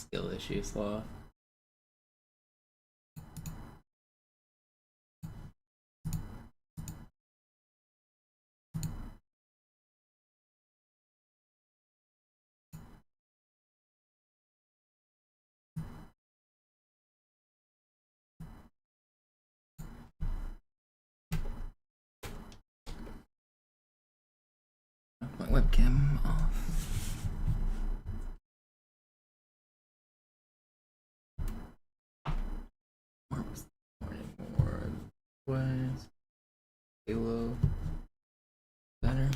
skill issue, Sloth. My webcam off. More was Halo better.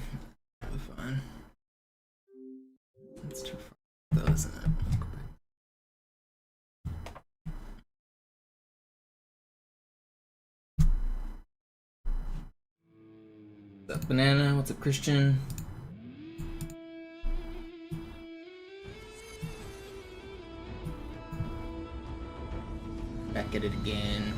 Probably fine. That's too far though, isn't it? What's up, Banana? What's up, Christian? Back at it again.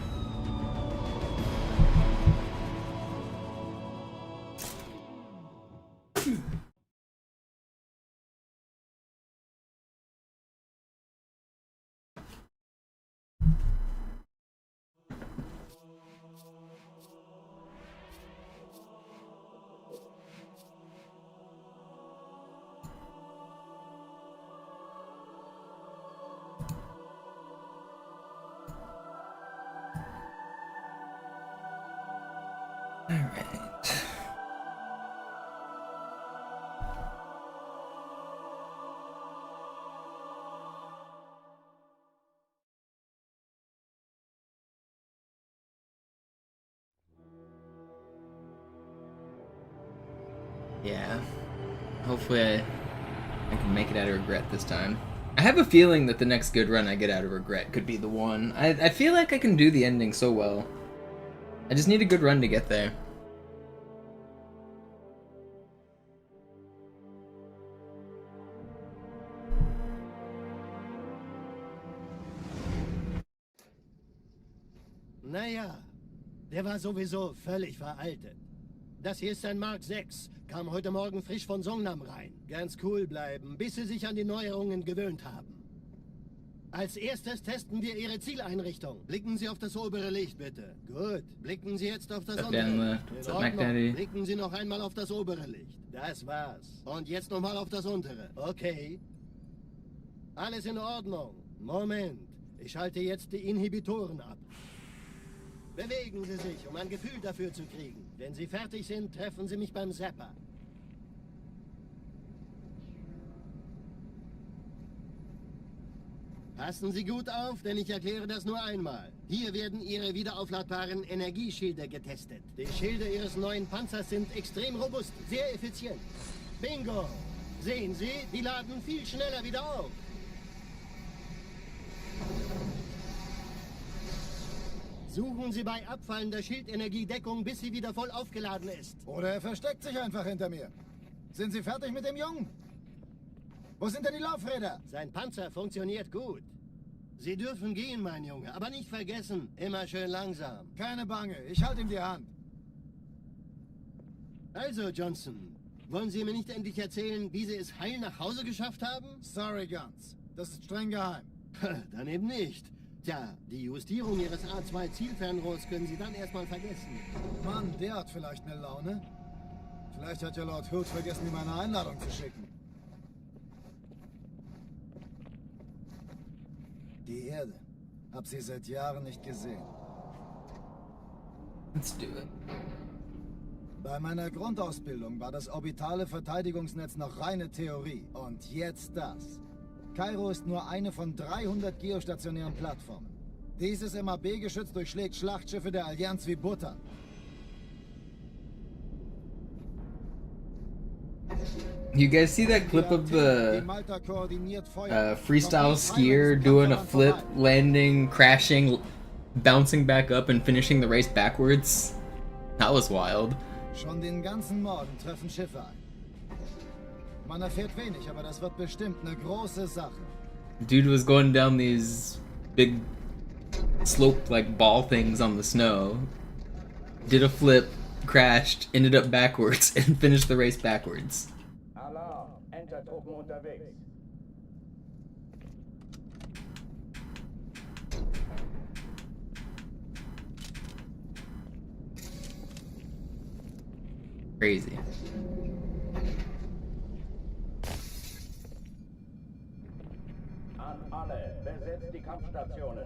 Yeah. Hopefully I can make it out of regret this time. I have a feeling that the next good run I get out of regret could be the one. I feel like I can do the ending so well. I just need a good run to get there. Naja, der war sowieso völlig veraltet. Das hier ist ein Mark 6. Kam heute Morgen frisch von Songnam rein. Ganz cool bleiben, bis Sie sich an die Neuerungen gewöhnt haben. Als erstes testen wir Ihre Zieleinrichtung. Blicken Sie auf das obere Licht, bitte. Gut. Blicken Sie jetzt auf das untere. In Ordnung. Blicken Sie noch einmal auf das obere Licht. Das war's. Und jetzt nochmal auf das untere. Okay. Alles in Ordnung. Moment. Ich schalte jetzt die Inhibitoren ab. Bewegen Sie sich, um ein Gefühl dafür zu kriegen. Wenn Sie fertig sind, treffen Sie mich beim Zapper. Passen Sie gut auf, denn ich erkläre das nur einmal. Hier werden Ihre wiederaufladbaren Energieschilde getestet. Die Schilde Ihres neuen Panzers sind extrem robust, sehr effizient. Bingo! Sehen Sie, die laden viel schneller wieder auf. Suchen Sie bei abfallender Schildenergie Deckung, bis sie wieder voll aufgeladen ist. Oder er versteckt sich einfach hinter mir. Sind Sie fertig mit dem Jungen? Wo sind denn die Laufräder? Sein Panzer funktioniert gut. Sie dürfen gehen, mein Junge, aber nicht vergessen, immer schön langsam. Keine Bange, ich halte ihm die Hand. Also, Johnson, wollen Sie mir nicht endlich erzählen, wie Sie es heil nach Hause geschafft haben? Sorry, Guns. Das ist streng geheim. Dann eben nicht. Tja, die Justierung Ihres A2-Zielfernrohrs können Sie dann erstmal vergessen. Mann, der hat vielleicht eine Laune. Vielleicht hat ja Lord Hood vergessen, ihm eine Einladung zu schicken. Die Erde. Hab sie seit Jahren nicht gesehen. Let's do it. Bei meiner Grundausbildung war das orbitale Verteidigungsnetz noch reine Theorie. Und jetzt das. Kairo ist nur eine von 300 geostationären Plattformen. Dieses MAB-Geschütz durchschlägt Schlachtschiffe der Allianz wie Butter. You guys see that clip of the freestyle skier doing a flip, landing, crashing, bouncing back up and finishing the race backwards? That was wild. Schon den ganzen Morgen treffen Schiffe ein. Man erfährt wenig, aber das wird bestimmt eine große Sache. Dude was going down these big slope like ball things on the snow, did a flip, crashed, ended up backwards, and finished the race backwards. Alarm, Entertruppen unterwegs. Crazy. An alle, besetzt die Kampfstationen.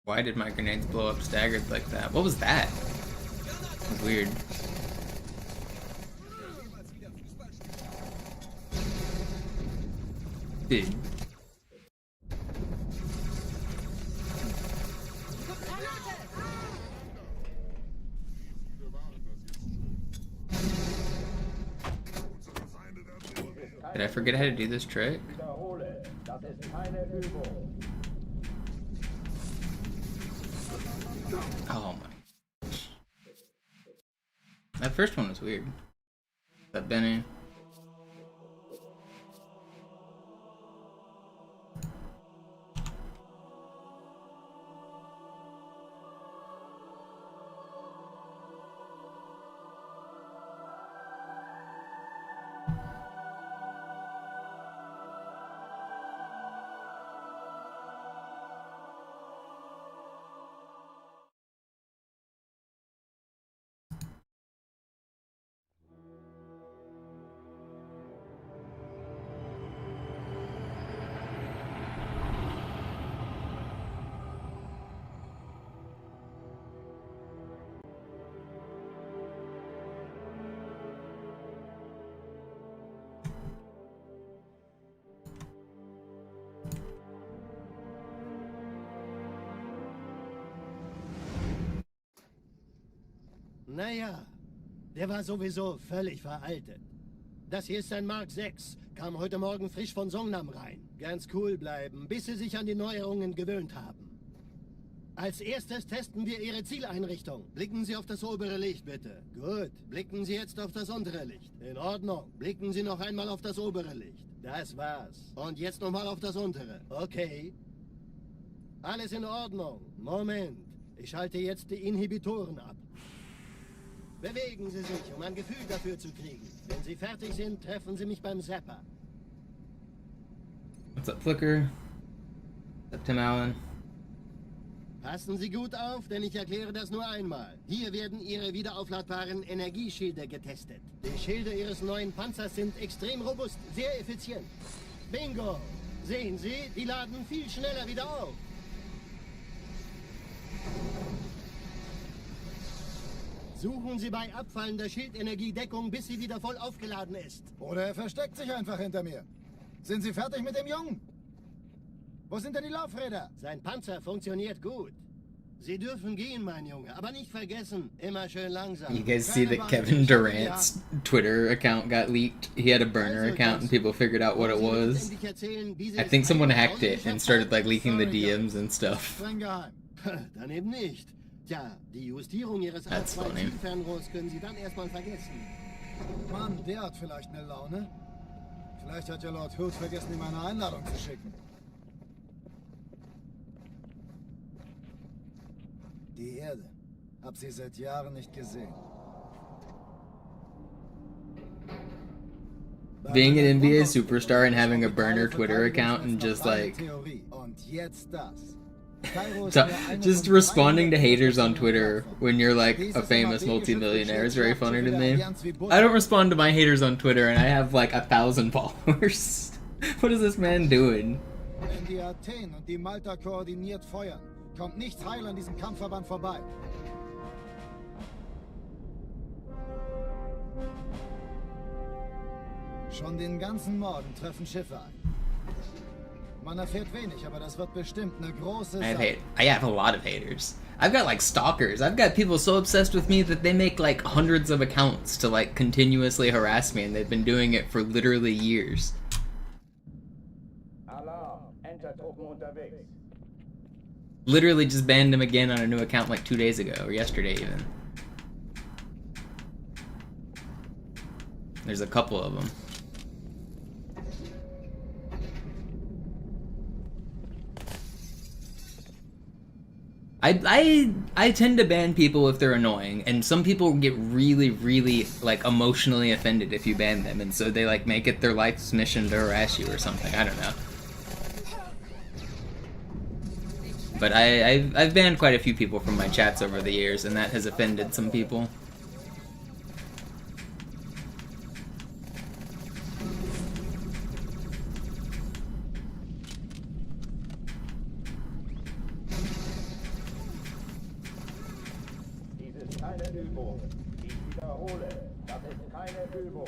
Why did my grenades blow up staggered like that? What was that? That was weird. Dude. Did I forget how to do this trick? Wiederhole, das ist keine Übung. Oh my. That first one was weird. That Benny. Naja, der war sowieso völlig veraltet. Das hier ist ein Mark 6. Kam heute Morgen frisch von Songnam rein. Ganz cool bleiben, bis Sie sich an die Neuerungen gewöhnt haben. Als erstes testen wir Ihre Zieleinrichtung. Blicken Sie auf das obere Licht, bitte. Gut. Blicken Sie jetzt auf das untere Licht. In Ordnung. Blicken Sie noch einmal auf das obere Licht. Das war's. Und jetzt nochmal auf das untere. Okay. Alles in Ordnung. Moment. Ich schalte jetzt die Inhibitoren ab. Bewegen Sie sich, um ein Gefühl dafür zu kriegen. Wenn Sie fertig sind, treffen Sie mich beim Zapper. What's up, Flicker? What's up, Tim Allen? Passen Sie gut auf, denn ich erkläre das nur einmal. Hier werden Ihre wiederaufladbaren Energieschilde getestet. Die Schilde Ihres neuen Panzers sind extrem robust, sehr effizient. Bingo! Sehen Sie, die laden viel schneller wieder auf. Suchen Sie bei abfallender Schildenergiedeckung, bis sie wieder voll aufgeladen ist. Oder er versteckt sich einfach hinter mir. Sind Sie fertig mit dem Jungen? Wo sind denn die Laufräder? Sein Panzer funktioniert gut. Sie dürfen gehen, mein Junge, aber nicht vergessen, immer schön langsam. You guys see that Kevin Durant's Twitter account got leaked? He had a burner account and people figured out what it was. I think someone hacked it and started like leaking the DMs and stuff. Streng geheim. Dann eben nicht. Tja, die Justierung Ihres That's funny. A2-Zielfernrohrs können Sie dann erstmal vergessen. Mann, der hat vielleicht eine Laune. Vielleicht hat ja Lord Hood vergessen, ihm eine Einladung zu schicken. Die Erde. Hab sie seit Jahren nicht gesehen. Being an NBA superstar and having a burner Twitter account and just like Und jetzt das. just responding to haters on Twitter when you're like a famous multimillionaire is very funny to me. I don't respond to my haters on Twitter and I have like 1,000 followers. What is this man doing? Wenn die Athen und die Malta koordiniert feuern, kommt nichts heil an diesem Kampfverband vorbei. Schon den ganzen Morgen treffen Schiffe ein. Man erfährt wenig, aber das wird bestimmt eine große Sache. I have a lot of haters. I've got like stalkers. I've got people so obsessed with me that they make like hundreds of accounts to like continuously harass me, and they've been doing it for literally years. Alarm, Entertruppen unterwegs. Literally just banned him again on a new account like 2 days ago, or yesterday even. There's a couple of them. I tend to ban people if they're annoying, and some people get really like emotionally offended if you ban them, and so they like make it their life's mission to harass you or something. I don't know. But I've banned quite a few people from my chats over the years, and that has offended some people. Dies ist keine Übung. Ich wiederhole, das ist keine Übung.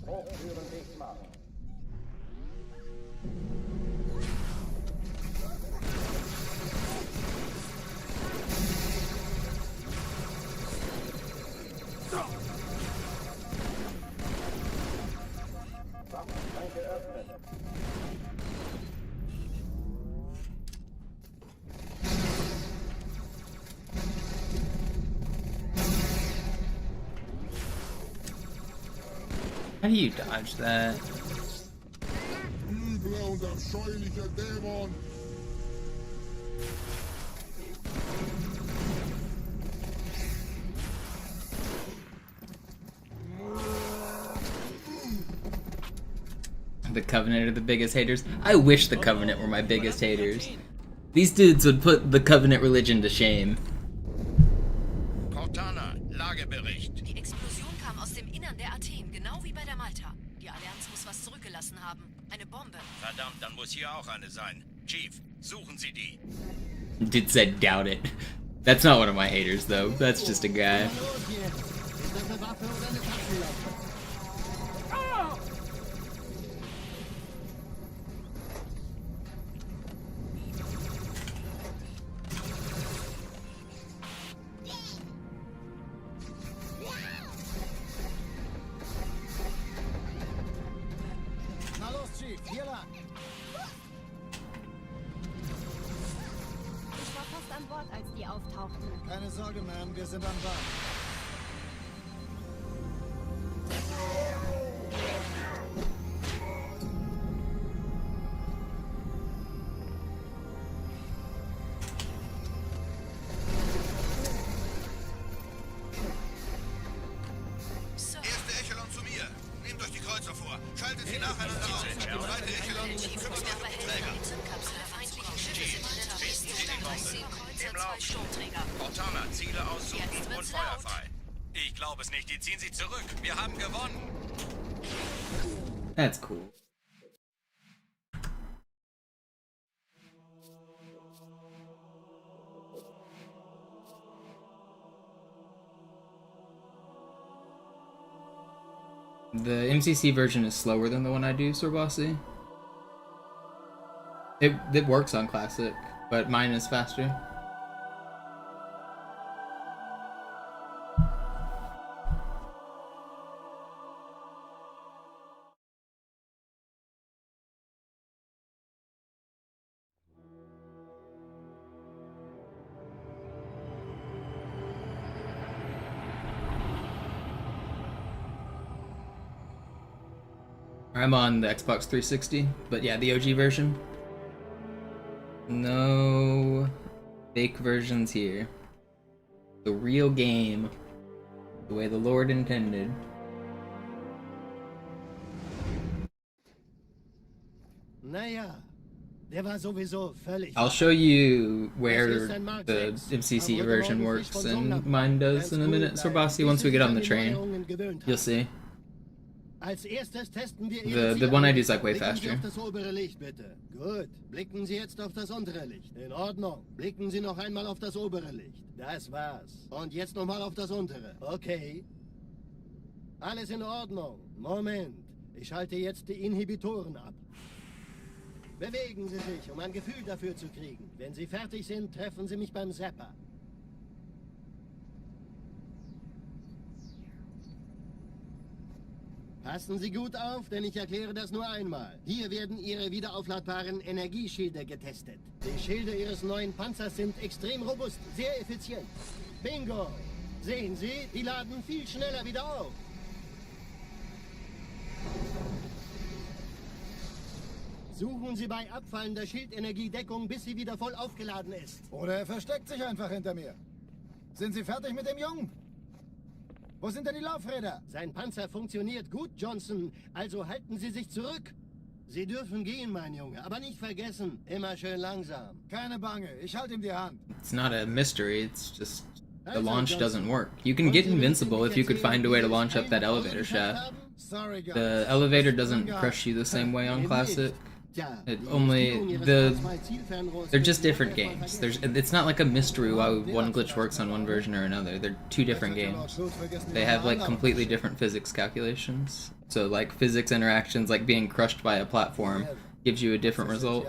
Hochführen dicht machen. Waffenschränke öffnen. How do you dodge that? Übler und abscheulicher Dämon! The Covenant are the biggest haters. I wish the Covenant were my biggest haters. These dudes would put the Covenant religion to shame. Cortana, Lagebericht. Die Explosion kam aus dem Innern der Athen, genau wie bei der Malta. Die Allianz muss was zurückgelassen haben. Eine Bombe. Verdammt, dann muss hier auch eine sein. Chief, suchen Sie die. Dude said doubt it. That's not one of my haters though. That's just a guy. Los jetzt! Ist das eine Waffe oder eine Taschenlampe? Na los, Chief, hier lang. Ich war fast an Bord, als die auftauchten. Keine Sorge, Ma'am, wir sind an Bord. Sir, Erste Echelon zu mir. Nehmt euch die Kreuzer vor. Schaltet sie nacheinander auf. Zweite Echelon, der Chief muss mehr 25 Behälter Träger. die Zündkapsel der feindlichen Schiffe sind schneller. Bis Sie zu die Bombe. 10 Kreuzer, Im 2 Lauf. Sturmträger. Cortana, Ziele aussuchen Jetzt wird's und laut. feuerfrei. Ich glaube es nicht, die ziehen sich zurück. Wir haben gewonnen. That's cool. The MCC version is slower than the one I do, Sir Bossy. It works on Classic, but mine is faster. I'm on the Xbox 360, but yeah, the OG version. No fake versions here. The real game, the way the Lord intended. Naja, der war sowieso völlig... I'll show you where Das ist ein Mark the 6. MCC Aber heute version Morgen works frisch von and Sonnabend. mine does Ganz in a cool minute, Sir bleiben, Bossy, bis once we Sie get sich on the die train. Neuerungen gewöhnt You'll haben. see. Als erstes testen wir The one I do is like way Blicken Sie faster. auf das obere Licht, bitte. Gut. Blicken Sie jetzt auf das untere Licht. In Ordnung. Blicken Sie noch einmal auf das obere Licht. Das war's. Und jetzt nochmal auf das untere. Okay. Alles in Ordnung. Moment. Ich schalte jetzt die Inhibitoren ab. Bewegen Sie sich, um ein Gefühl dafür zu kriegen. Wenn Sie fertig sind, treffen Sie mich beim Zapper. Passen Sie gut auf, denn ich erkläre das nur einmal. Hier werden Ihre wiederaufladbaren Energieschilde getestet. Die Schilde Ihres neuen Panzers sind extrem robust, sehr effizient. Bingo! Sehen Sie, die laden viel schneller wieder auf. Suchen Sie bei abfallender Schildenergie Deckung, bis sie wieder voll aufgeladen ist. Oder er versteckt sich einfach hinter mir. Sind Sie fertig mit dem Jungen? Wo sind denn die Laufräder? Sein Panzer funktioniert gut, Johnson, also halten Sie sich zurück. Sie dürfen gehen, mein Junge, aber nicht vergessen, immer schön langsam. Keine Bange, ich halte ihm die Hand. It's not a mystery, it's just the Also, launch Johnson, doesn't work. You can get invincible if you could find a way to launch up that elevator shaft. Sorry, guys. The elevator doesn't crush you the same way on Classic. It only they're just different games. It's not like a mystery why one glitch works on one version or another. They're two different games. They have like completely different physics calculations. So like physics interactions, like being crushed by a platform, gives you a different result.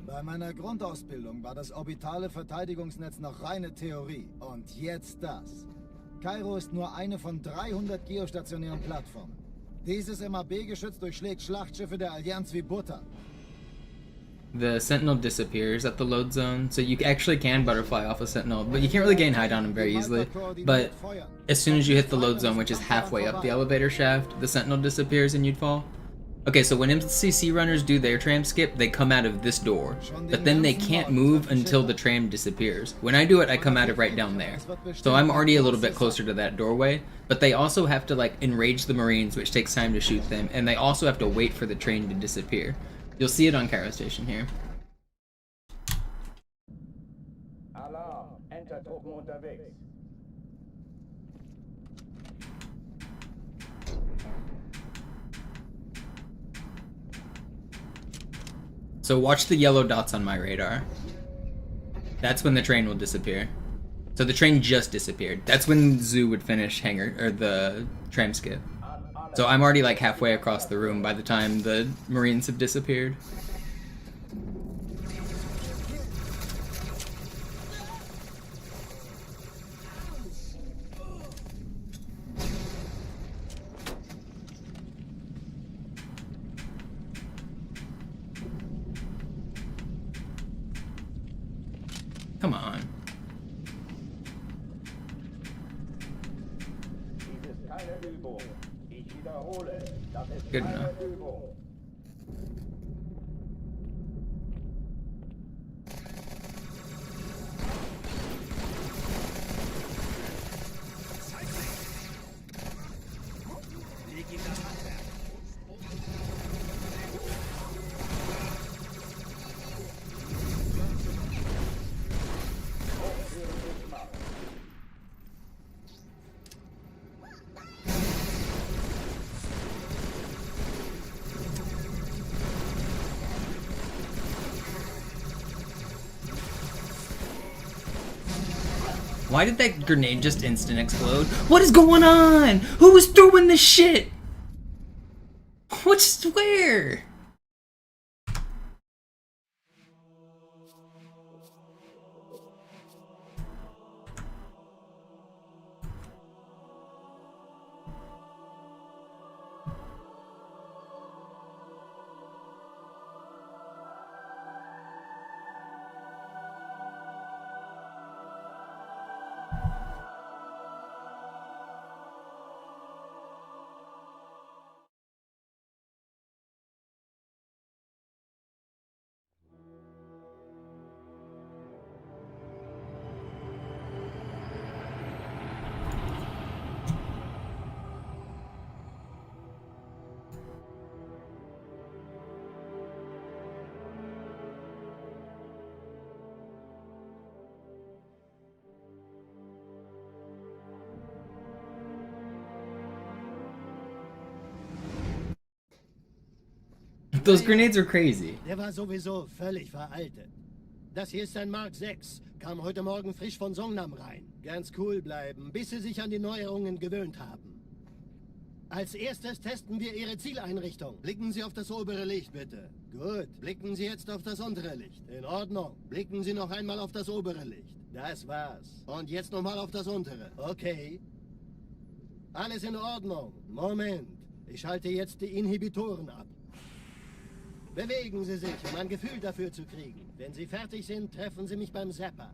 Bei meiner Grundausbildung war das orbitale Verteidigungsnetz noch reine Theorie. Und jetzt das. Kairo ist nur eine von 300 geostationären Plattformen. Dieses MAB-Geschütz durchschlägt Schlachtschiffe der Allianz wie Butter. The Sentinel disappears at the load zone, so you actually can butterfly off a Sentinel, but you can't really gain height on him very easily. But as soon as you hit the load zone, which is halfway up the elevator shaft, the Sentinel disappears and you'd fall. Okay, so when MCC runners do their tram skip, they come out of this door, but then they can't move until the tram disappears. When I do it, I come out of right down there. So I'm already a little bit closer to that doorway, but they also have to like enrage the Marines, which takes time to shoot them, and they also have to wait for the train to disappear. You'll see it on Cairo Station here. Alarm, Entertruppen unterwegs. So watch the yellow dots on my radar. That's when the train will disappear. So the train just disappeared. That's when Zoo would finish hangar or the tram skip. So I'm already like halfway across the room by the time the Marines have disappeared. Come on. Dies ist keine Übung. Ich wiederhole, das ist Good keine enough. Übung. Why did that grenade just instant explode? What is going on? Who was throwing this shit? What's where? Those grenades are crazy. Der war sowieso völlig veraltet. Das hier ist ein Mark 6. Kam heute Morgen frisch von Songnam rein. Ganz cool bleiben, bis Sie sich an die Neuerungen gewöhnt haben. Als erstes testen wir Ihre Zieleinrichtung. Blicken Sie auf das obere Licht, bitte. Gut. Blicken Sie jetzt auf das untere Licht. In Ordnung. Blicken Sie noch einmal auf das obere Licht. Das war's. Und jetzt nochmal auf das untere. Okay. Alles in Ordnung. Moment. Ich schalte jetzt die Inhibitoren ab. Bewegen Sie sich, um ein Gefühl dafür zu kriegen. Wenn Sie fertig sind, treffen Sie mich beim Zapper.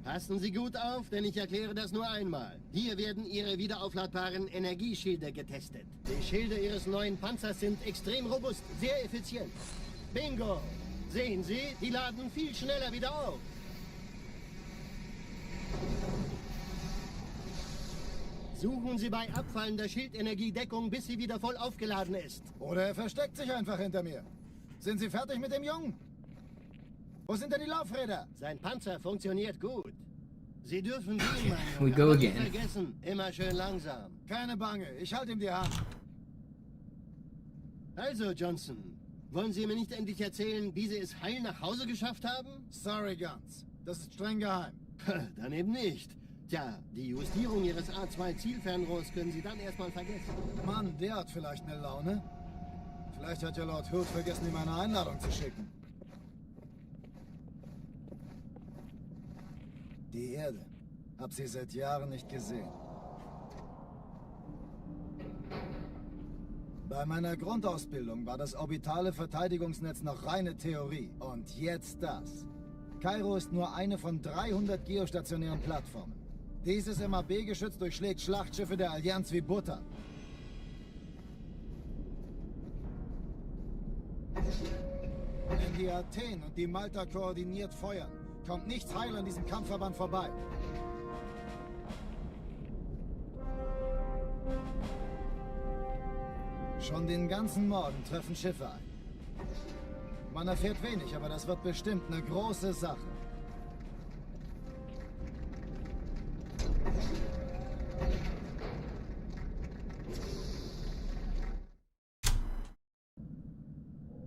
Passen Sie gut auf, denn ich erkläre das nur einmal. Hier werden Ihre wiederaufladbaren Energieschilde getestet. Die Schilde Ihres neuen Panzers sind extrem robust, sehr effizient. Bingo! Sehen Sie, die laden viel schneller wieder auf. Suchen Sie bei abfallender Schildenergie Deckung, bis sie wieder voll aufgeladen ist. Oder er versteckt sich einfach hinter mir. Sind Sie fertig mit dem Jungen? Wo sind denn die Laufräder? Sein Panzer funktioniert gut. Sie dürfen gehen, mein We Junge, go aber nicht again. vergessen, immer schön langsam. Keine Bange, ich halte ihm die Hand. Also, Johnson, wollen Sie mir nicht endlich erzählen, wie Sie es heil nach Hause geschafft haben? Sorry, Guns. Das ist streng geheim. Dann eben nicht. Tja, die Justierung Ihres A2-Zielfernrohrs können Sie dann erstmal vergessen. Mann, der hat vielleicht eine Laune. Vielleicht hat ja Lord Hood vergessen, ihm eine Einladung zu schicken. Die Erde. Hab sie seit Jahren nicht gesehen. Bei meiner Grundausbildung war das orbitale Verteidigungsnetz noch reine Theorie. Und jetzt das. Kairo ist nur eine von 300 geostationären Plattformen. Dieses MAB-Geschütz durchschlägt Schlachtschiffe der Allianz wie Butter. Wenn die Athen und die Malta koordiniert feuern, kommt nichts heil an diesem Kampfverband vorbei. Schon den ganzen Morgen treffen Schiffe ein. Man erfährt wenig, aber das wird bestimmt eine große Sache.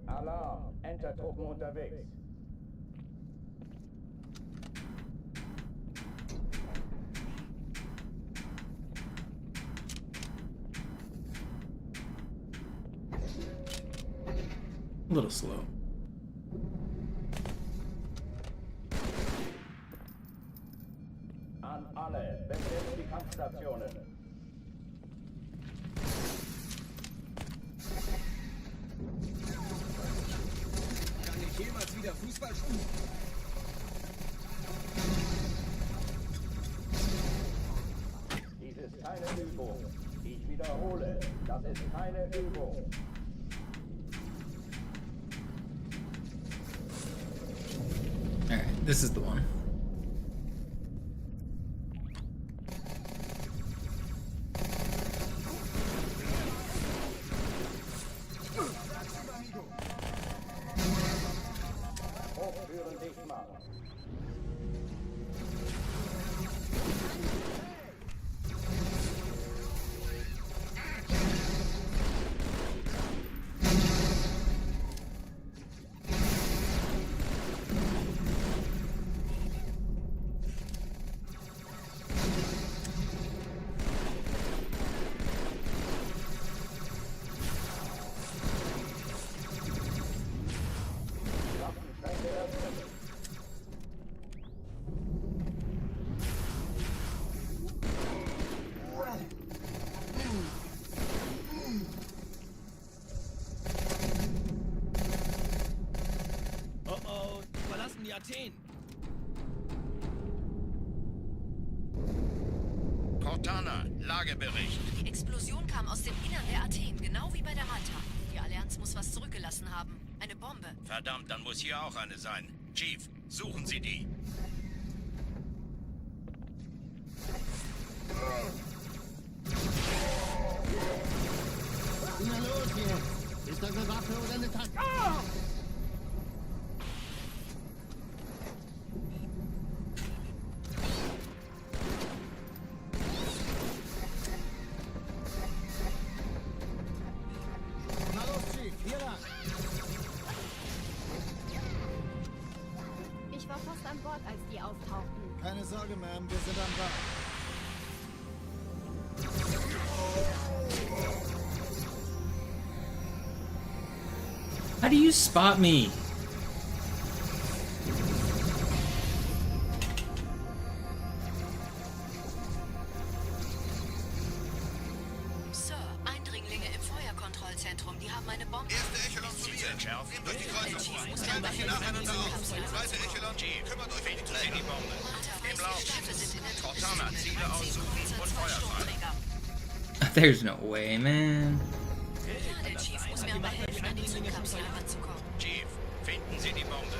Alarm! Entertruppen unterwegs. A little slow. An alle, besetzt die Kampfstationen. Kann ich jemals wieder Fußball spielen? Dies ist keine Übung. Ich wiederhole, das ist keine Übung. Alright, this is the one. Hochführen dicht machen. Athen. Cortana, Lagebericht. Die Explosion kam aus dem Innern der Athen, genau wie bei der Malta. Die Allianz muss was zurückgelassen haben. Eine Bombe. Verdammt, dann muss hier auch eine sein. Chief, suchen Sie die. Na los jetzt! Ist das eine Waffe oder eine Tasche? Na los, Chief, hier lang! Ich war fast an Bord, als die auftauchten. Keine Sorge, Ma'am, wir sind am Ball. How do you spot me? Sir, Eindringlinge im Feuerkontrollzentrum. Die haben eine Bombe. Erste Echelon zu mir. Nehmt euch die Kreuzer vor. Schaltet sie nacheinander auf. Zweite Echelon, kümmert euch um die Träger. Die Bombe. Im Lauf. Schiffe sind in der Cortana, Ziele aussuchen und Feuer frei. There's no way, man. Ja, der Chief muss mir aber helfen, an die Zugkapsel heranzukommen. Chief, finden Sie die Bombe.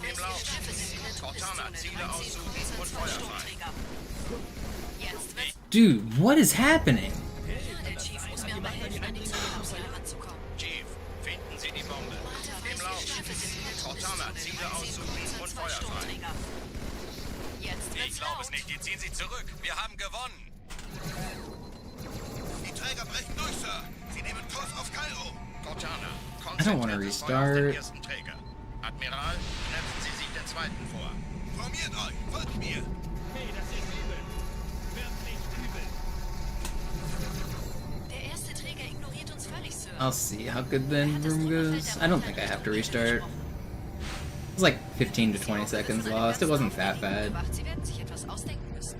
Im Lauf. Schiffe sind in der Cortana, Ziele aussuchen und Feuer frei. Jetzt wird's. Dude, what is happening? Ja, der Chief muss mir aber helfen, an die Zugkapsel heranzukommen. Chief, finden Sie die Bombe. Im Lauf. Schiffe sind in der Cortana, Ziele aussuchen und Feuer frei. Jetzt wird's Ich glaube es laut. nicht, die ziehen Sie zurück. Wir haben gewonnen. Die Träger brechen durch, Sir. Sie nehmen Kurs auf Kairo. Cortana, I don't wanna konzentriertes Feuer auf den restart. ersten Träger. Admiral, nehmen Sie sich den zweiten vor. Formiert euch. Folgt mir. Der erste Träger ignoriert uns völlig, Sir. I'll see how good the room goes. I don't think I have to restart. It was like 15 to 20 seconds lost. It wasn't that bad. Sie werden sich etwas ausdenken müssen.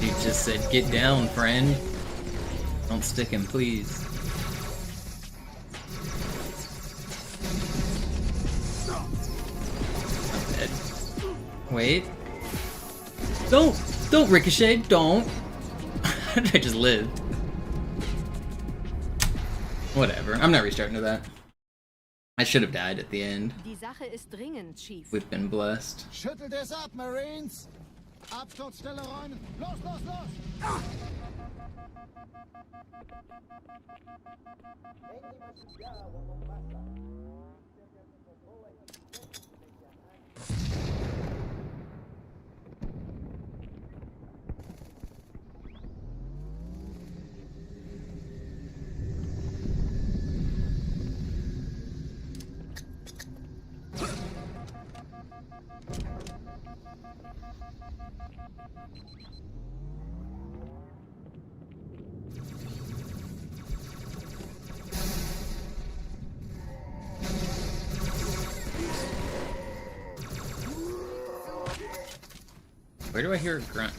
She just said, "Get down, friend. Don't stick him, please." I'm dead. Wait. Don't ricochet. Don't. How did I just live? Whatever. I'm not restarting to that. I should have died at the end. Die Sache ist dringend, Chief. We've been blessed. Schüttelt es ab, Marines! Absturzstelle räumen! Los, los, los! Where do I hear a grunt?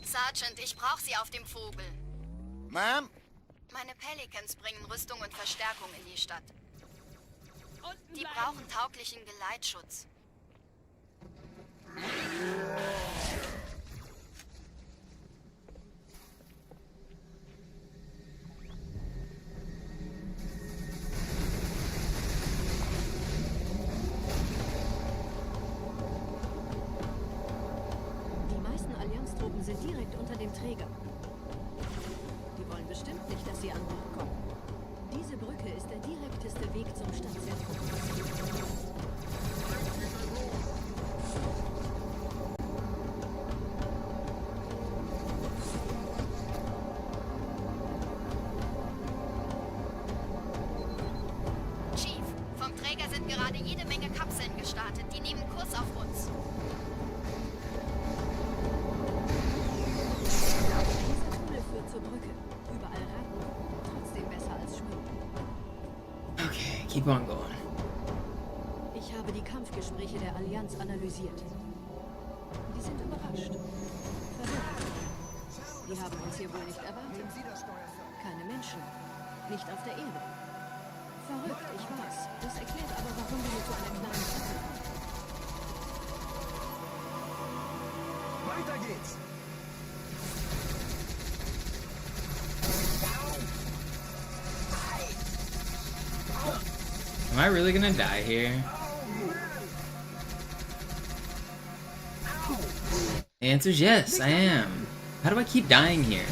Sergeant, ich brauche Sie auf dem Vogel. Ma'am? Meine Pelicans bringen Rüstung und Verstärkung in die Stadt. Die brauchen tauglichen Geleitschutz. Die meisten Allianztruppen sind direkt unter dem Träger. Die wollen bestimmt nicht, dass sie an Bord kommen. Diese Brücke ist der direkteste Weg zum Stadtzentrum. Chief, vom Träger sind gerade jede Menge Kapseln gestartet. Die nehmen Kurs auf uns. Dieser Tunnel führt zur Brücke. Überall Ratten. Trotzdem besser als Schwimmen. Okay, keep on going. Ich habe die Kampfgespräche der Allianz analysiert. Die sind überrascht. Verwirrt. Die haben uns hier wohl nicht erwartet. Keine Menschen. Nicht auf der Erde. Verrückt, ich weiß. Das erklärt aber, warum wir hier zu einer kleinen Stadt kommen. Weiter geht's! Am I really gonna die here? The answer's yes, I am. How do I keep dying here?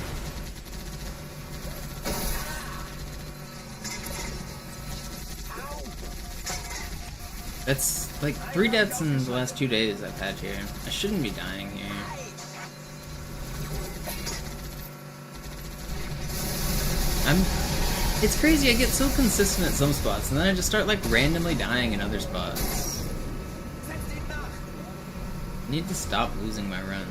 That's like 3 deaths in the last 2 days I've had here. I shouldn't be dying here. It's crazy, I get so consistent at some spots, and then I just start, like, randomly dying in other spots. I need to stop losing my runs.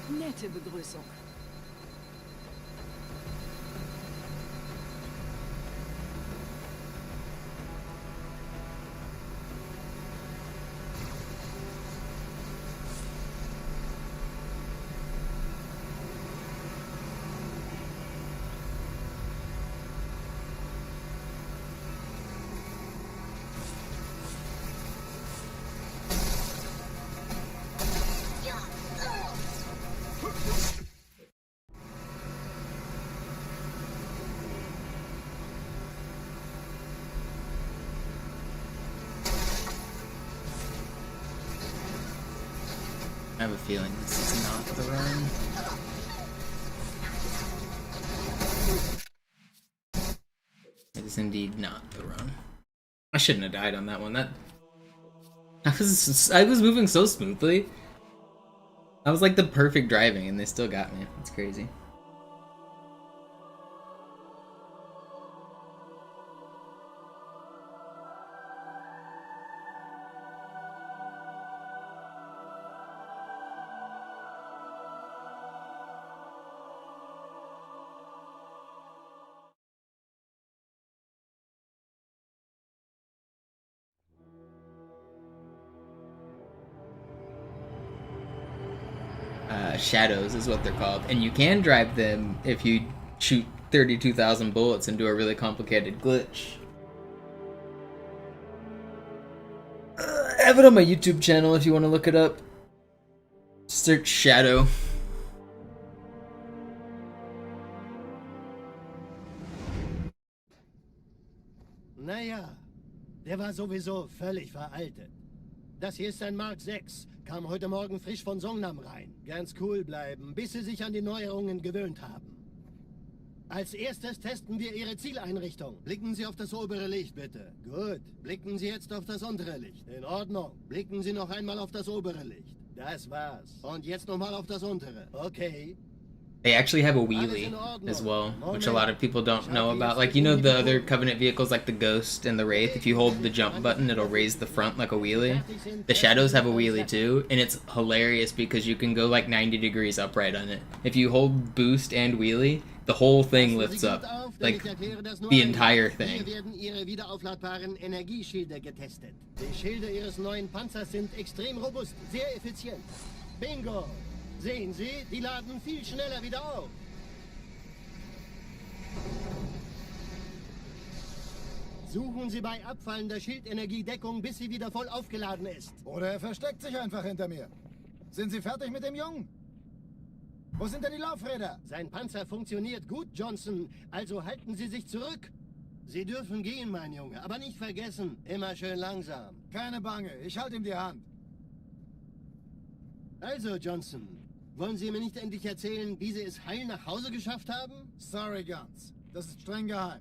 Nette Begrüßung. I have a feeling this is not the run. It is indeed not the run. I shouldn't have died on that one. I was moving so smoothly. That was like the perfect driving, and they still got me. It's crazy. Shadows is what they're called, and you can drive them if you shoot 32,000 bullets and do a really complicated glitch. I have it on my YouTube channel if you want to look it up. Search Shadow. Naja, der war sowieso völlig veraltet. Das hier ist ein Mark 6. Kam heute Morgen frisch von Songnam rein. Ganz cool bleiben, bis Sie sich an die Neuerungen gewöhnt haben. Als erstes testen wir Ihre Zieleinrichtung. Blicken Sie auf das obere Licht, bitte. Gut. Blicken Sie jetzt auf das untere Licht. In Ordnung. Blicken Sie noch einmal auf das obere Licht. Das war's. Und jetzt nochmal auf das untere. Okay. They actually have a wheelie as well, which a lot of people don't know about. Like, you know the other Covenant vehicles like the Ghost and the Wraith, if you hold the jump button, it'll raise the front like a wheelie. The Shadows have a wheelie too, and it's hilarious because you can go like 90 degrees upright on it. If you hold boost and wheelie, the whole thing lifts up, like the entire thing. Hier werden ihre wiederaufladbaren Energieschilde getestet. Die Schilde ihres neuen Panzers sind extrem robust, sehr effizient. Bingo! Sehen Sie, die laden viel schneller wieder auf. Suchen Sie bei abfallender Schildenergie Deckung, bis sie wieder voll aufgeladen ist. Oder er versteckt sich einfach hinter mir. Sind Sie fertig mit dem Jungen? Wo sind denn die Laufräder? Sein Panzer funktioniert gut, Johnson. Also halten Sie sich zurück. Sie dürfen gehen, mein Junge. Aber nicht vergessen, immer schön langsam. Keine Bange, ich halte ihm die Hand. Also, Johnson, wollen Sie mir nicht endlich erzählen, wie Sie es heil nach Hause geschafft haben? Sorry, Guns. Das ist streng geheim.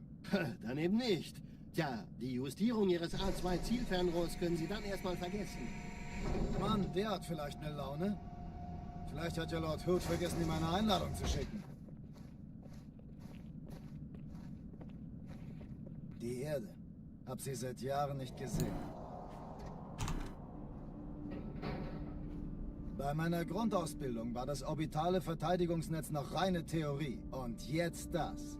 Dann eben nicht. Tja, die Justierung Ihres A2-Zielfernrohrs können Sie dann erstmal vergessen. Mann, der hat vielleicht eine Laune. Vielleicht hat ja Lord Hood vergessen, ihm eine Einladung zu schicken. Die Erde. Hab sie seit Jahren nicht gesehen. Bei meiner Grundausbildung war das orbitale Verteidigungsnetz noch reine Theorie. Und jetzt das.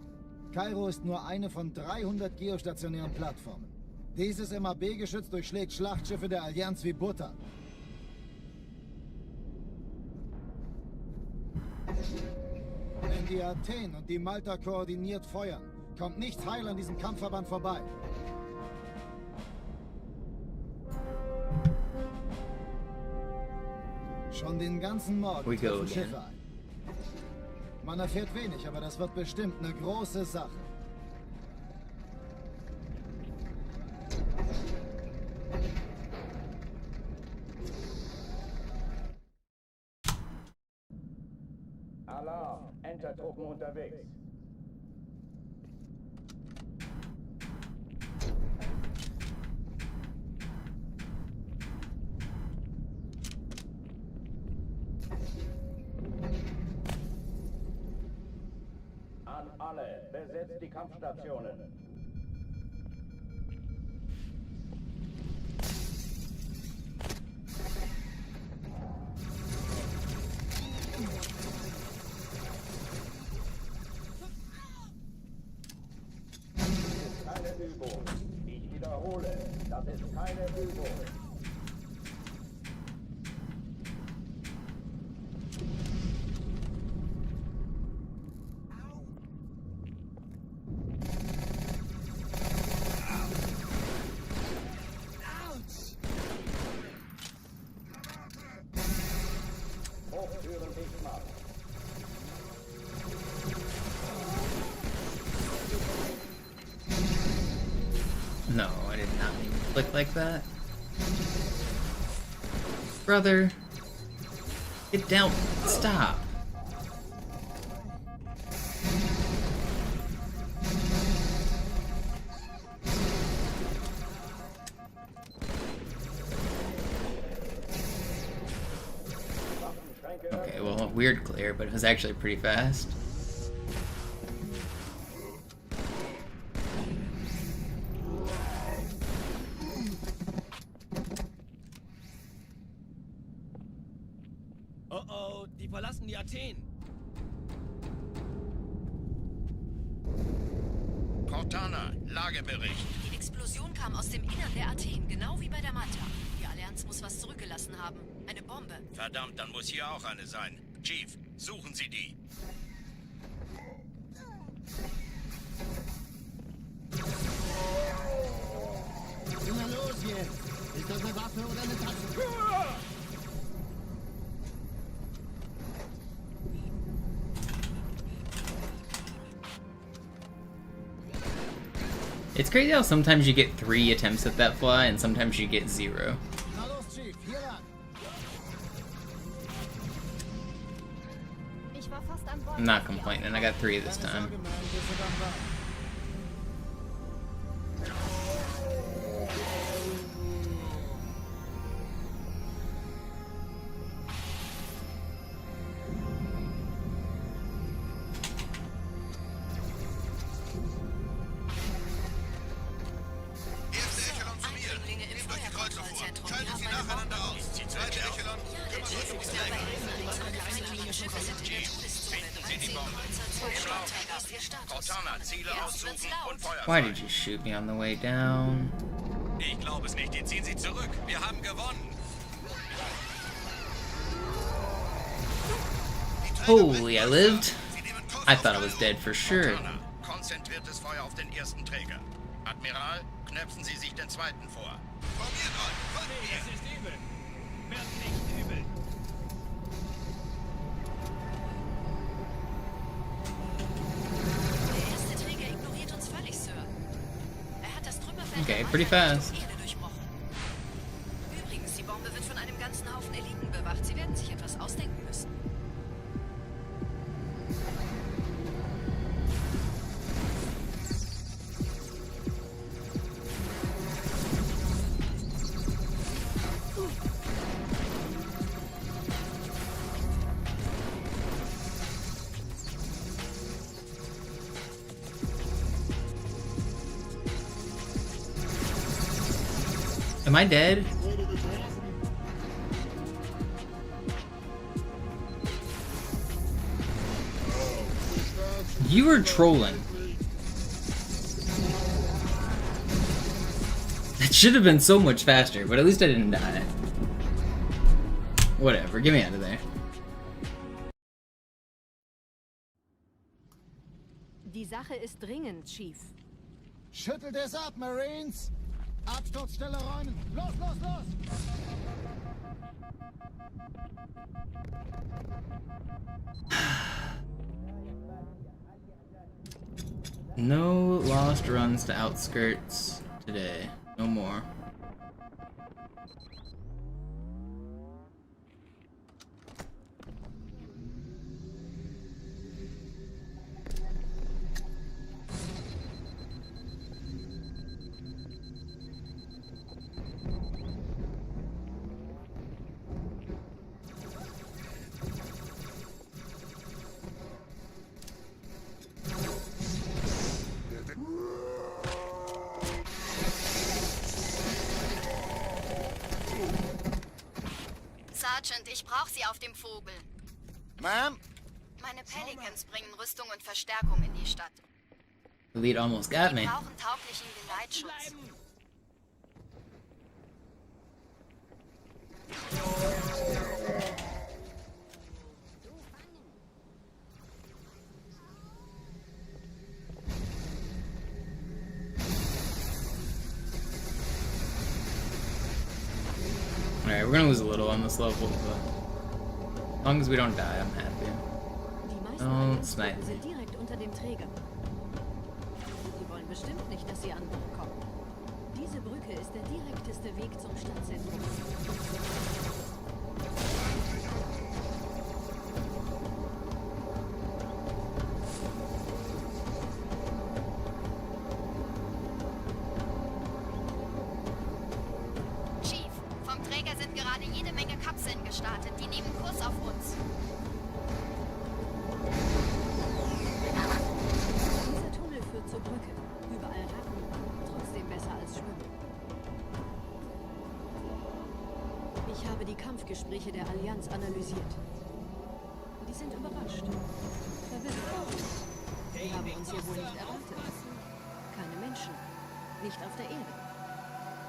Kairo ist nur eine von 300 geostationären Plattformen. Dieses MAB-Geschütz durchschlägt Schlachtschiffe der Allianz wie Butter. Wenn die Athen und die Malta koordiniert feuern, kommt nichts heil an diesem Kampfverband vorbei. Schon den ganzen Morgen treffen Schiffe ein. Man erfährt wenig, aber das wird bestimmt eine große Sache. Alarm, Entertruppen unterwegs. An alle, besetzt die Kampfstationen. Keine Übung. Ich wiederhole, das ist keine Übung. Hochtüren dicht machen. No, I did not mean to click like that. Brother, get down. Stop. Okay, well, weird clear, but it was actually pretty fast. Oh, die verlassen die Athen. Cortana, Lagebericht. Die Explosion kam aus dem Innern der Athen, genau wie bei der Malta. Die Allianz muss was zurückgelassen haben. Eine Bombe. Verdammt, dann muss hier auch eine sein. Chief, suchen Sie die. Na los jetzt! Ist das eine Waffe oder eine Tasse? It's crazy how sometimes you get 3 attempts at that fly and sometimes you get 0. Na los, Chief, hier lang. Ich war fast an Bord. I'm not complaining, I got 3 this Keine time. Sorge, man, wir sind am Ball. Chief, finden Sie die Bombe. Cortana, Ziele aussuchen und Feuer Why frei. did you shoot me on the way down? Ich glaube es nicht. Die ziehen Sie zurück. Wir haben gewonnen. Holy, I lived? I thought I was dead for sure. Cortana, konzentriertes Feuer auf den ersten Träger. Admiral, knöpfen Sie sich den zweiten vor. Formiert euch! Folgt mir! Es ist übel. Wird nicht übel. Der erste Träger ignoriert uns völlig, Sir. Er hat das Trümmerfeld Okay, der pretty Walter fast. Richtung Erde durchbrochen. Übrigens, die Bombe wird von einem ganzen Haufen Eliten bewacht. Sie werden sich etwas ausdenken müssen. Am I dead? You were trolling. It should have been so much faster, but at least I didn't die. Whatever, get me out of there. Die Sache ist dringend, Chief. Schüttelt es ab, Marines! Absturzstelle räumen! Los, los, los! No lost runs to outskirts today. No more. Sergeant, ich brauche Sie auf dem Vogel. Ma'am? Meine Pelicans bringen Rüstung und Verstärkung in die Stadt. The lead almost got Die me. brauchen tauglichen Geleitschutz. Alright, we're gonna lose a little on this level, but as long as we don't die, I'm happy. Die meisten Oh, Allianztruppen Sniper. sind direkt unter dem Träger. Die wollen bestimmt nicht, dass sie an Bord kommen. Diese Brücke ist der direkteste Weg zum Stadtzentrum. Chief, vom Träger sind gerade jede Menge Kapseln gestartet. Die nehmen Kurs auf uns. Dieser Tunnel führt zur Brücke. Überall Ratten. Trotzdem besser als Schwimmen. Ich habe die Kampfgespräche der Allianz analysiert. Die sind überrascht. Verwirrt. Die haben uns hier wohl nicht erwartet. Keine Menschen. Nicht auf der Erde.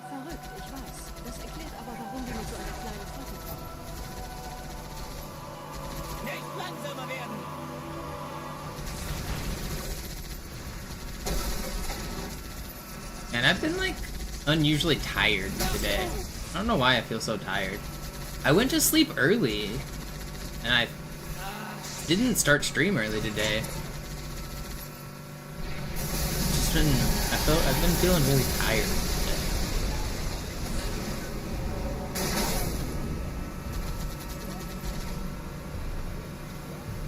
Verrückt, ich weiß. Das erklärt aber, warum wir mit so einer kleinen Flotte kommen. Nicht langsamer werden! And I've been like unusually tired today. I don't know why I feel so tired. I went to sleep early and I didn't start stream early today. I've been feeling really tired today.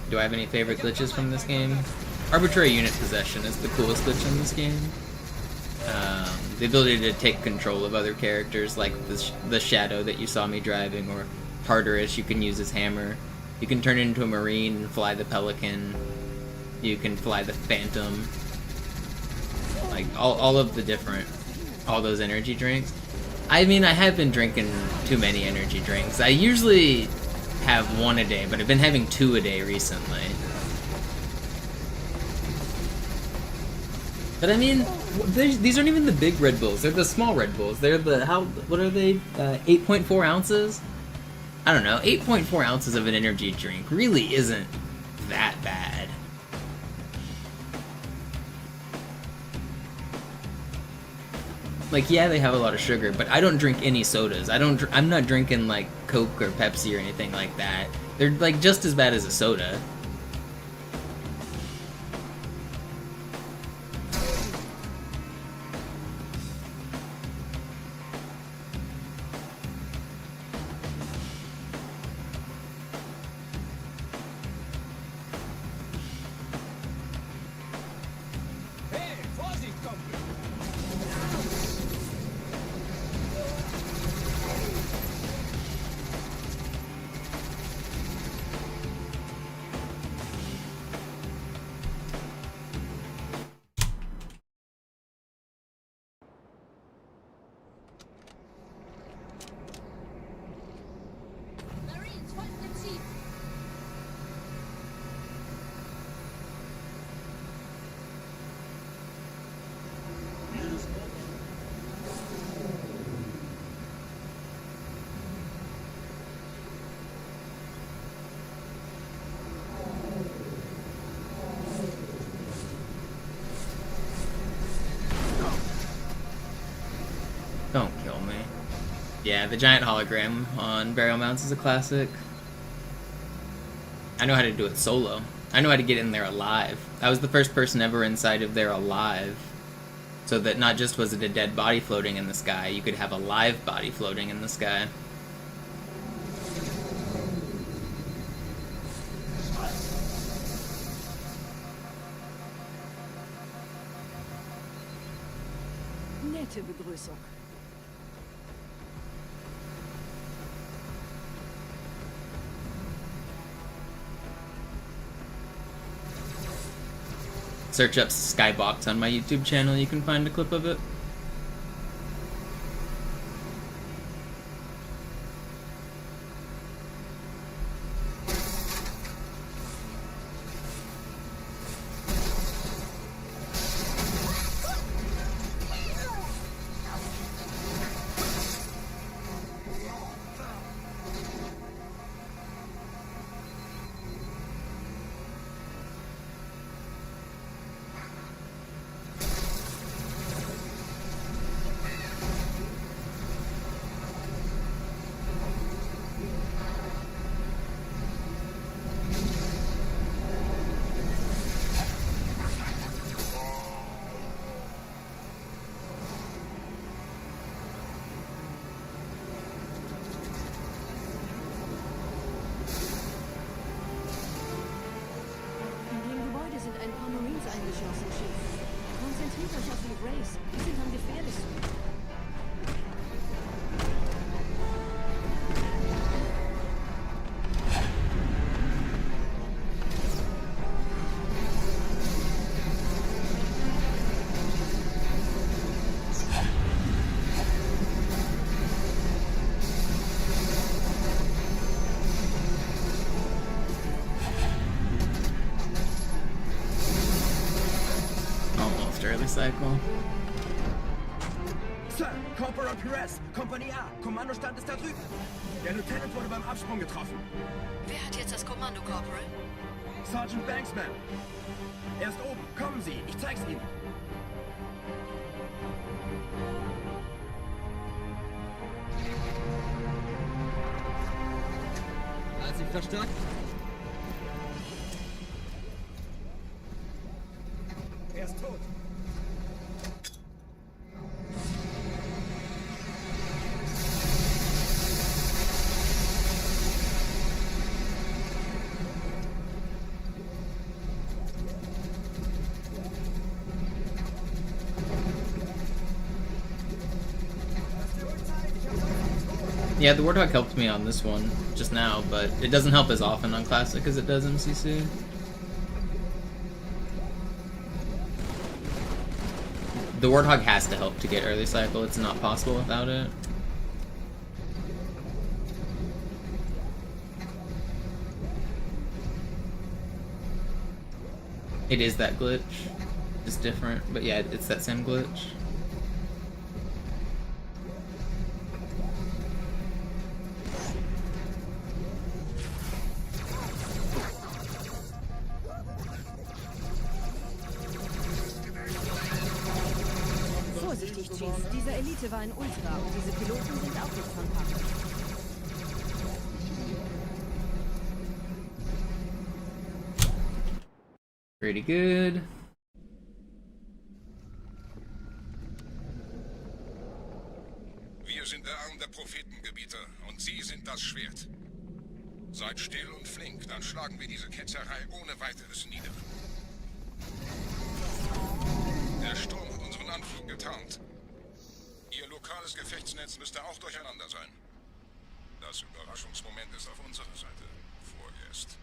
Do I have any favorite glitches from this game? Arbitrary unit possession is the coolest glitch in this game. The ability to take control of other characters, like the Shadow that you saw me driving, or Tartarus, you can use his hammer. You can turn into a Marine and fly the Pelican. You can fly the Phantom. Like, all of the different, all those energy drinks. I mean, I have been drinking too many energy drinks. I usually have one a day, but I've been having 2 a day recently. But I mean, these aren't even the big Red Bulls. They're the small Red Bulls. They're the, what are they? 8.4 ounces? I don't know. 8.4 ounces of an energy drink really isn't that bad. Like, yeah, they have a lot of sugar, but I don't drink any sodas. I'm not drinking, like, Coke or Pepsi or anything like that. They're, like, just as bad as a soda. Don't kill me. Yeah, the giant hologram on burial mounts is a classic. I know how to do it solo. I know how to get in there alive. I was the first person ever inside of there alive. So that not just was it a dead body floating in the sky, you could have a live body floating in the sky. Nette Begrüßung. Search up Skybox on my YouTube channel, you can find a clip of it. Konzentriert euch auf die Race. Die sind am gefährlichsten. Cycle. Sir, Corporal Perez, Kompanie A, Kommandostand ist da drüben. Der Lieutenant wurde beim Absprung getroffen. Wer hat jetzt das Kommando, Corporal? Sergeant Banksman. Er ist oben. Kommen Sie, ich zeig's Ihnen. Hat sich verstärkt? Er ist tot. Yeah, the Warthog helped me on this one just now, but it doesn't help as often on Classic as it does MCC. The Warthog has to help to get early cycle, it's not possible without it. It is that glitch. It's different, but yeah, it's that same glitch. Vorsichtig, Chief. Diese Elite war ein Ultra und diese Piloten sind auch nicht von Pappe. Pretty good. Wir sind der Arm der Prophetengebieter und Sie sind das Schwert. Seid still und flink, dann schlagen wir diese Ketzerei ohne weiteres nieder. Der Sturm hat unseren Anflug getarnt. Ihr lokales Gefechtsnetz müsste auch durcheinander sein. Das Überraschungsmoment ist auf unserer Seite vorerst.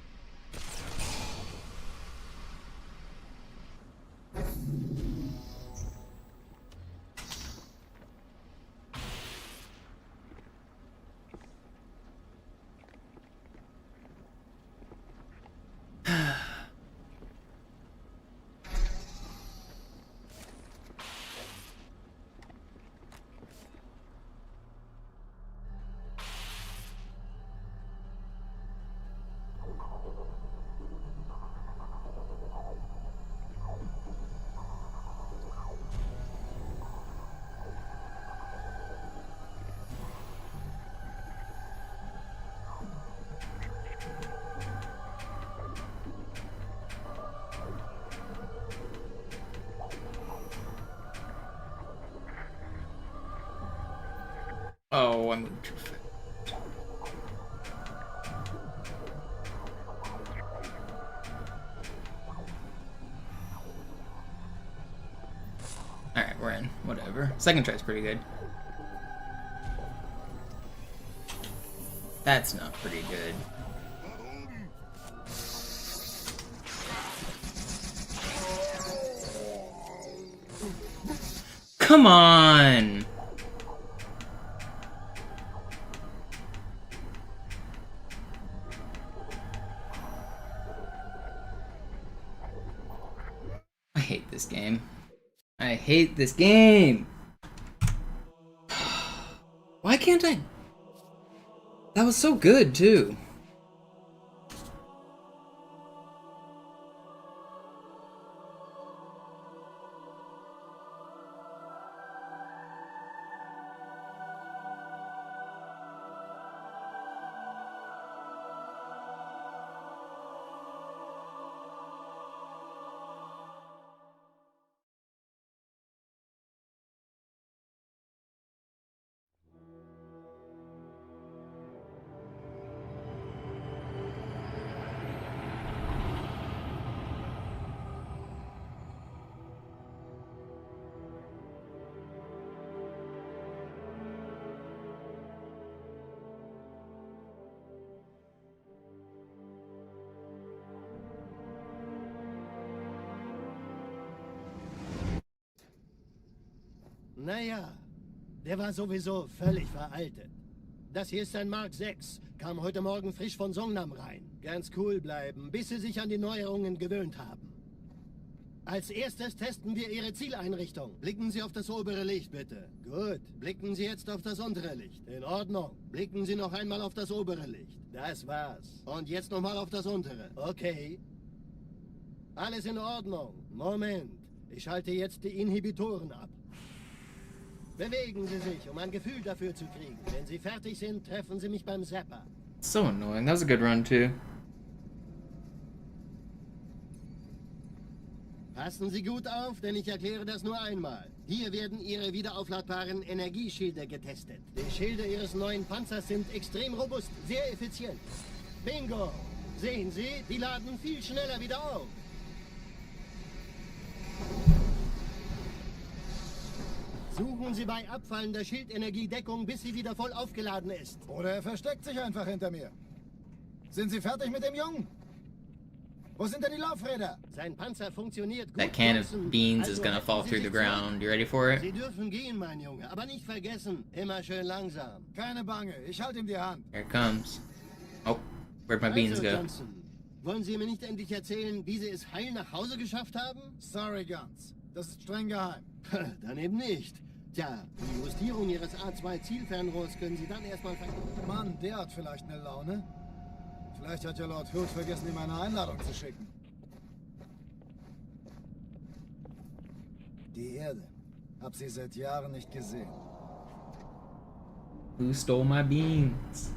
Oh, I moved too fast. Alright, we're in. Whatever. Second try's pretty good. That's not pretty good. Come on! I hate this game. I hate this game! Why can't I? That was so good, too. Naja, der war sowieso völlig veraltet. Das hier ist ein Mark 6, kam heute Morgen frisch von Songnam rein. Ganz cool bleiben, bis Sie sich an die Neuerungen gewöhnt haben. Als erstes testen wir Ihre Zieleinrichtung. Blicken Sie auf das obere Licht, bitte. Gut, blicken Sie jetzt auf das untere Licht. In Ordnung. Blicken Sie noch einmal auf das obere Licht. Das war's. Und jetzt nochmal auf das untere. Okay. Alles in Ordnung. Moment. Ich schalte jetzt die Inhibitoren ab. Bewegen Sie sich, um ein Gefühl dafür zu kriegen. Wenn Sie fertig sind, treffen Sie mich beim Zapper. So annoying. That was a good run, too. Passen Sie gut auf, denn ich erkläre das nur einmal. Hier werden Ihre wiederaufladbaren Energieschilde getestet. Die Schilde Ihres neuen Panzers sind extrem robust, sehr effizient. Bingo! Sehen Sie, die laden viel schneller wieder auf. Suchen Sie bei abfallender Schildenergiedeckung, bis sie wieder voll aufgeladen ist. Oder er versteckt sich einfach hinter mir. Sind Sie fertig mit dem Jungen? Wo sind denn die Laufräder? Sein Panzer funktioniert gut. That can of beans is gonna fall through the ground. You ready for it? Sie dürfen gehen, mein Junge, aber nicht vergessen, immer schön langsam. Keine Bange, ich halte ihm die Hand. Here it comes. Oh, where'd my beans go? Johnson, Wollen Sie mir nicht endlich erzählen, wie Sie es heil nach Hause geschafft haben? Sorry, Guns. Das ist streng geheim. Dann eben nicht. Tja, die Justierung Ihres A2-Zielfernrohrs können Sie dann erstmal Mann, der hat vielleicht eine Laune. Vielleicht hat ja Lord Hood vergessen, ihm eine Einladung zu schicken. Die Erde. Hab sie seit Jahren nicht gesehen. Who stole my beans?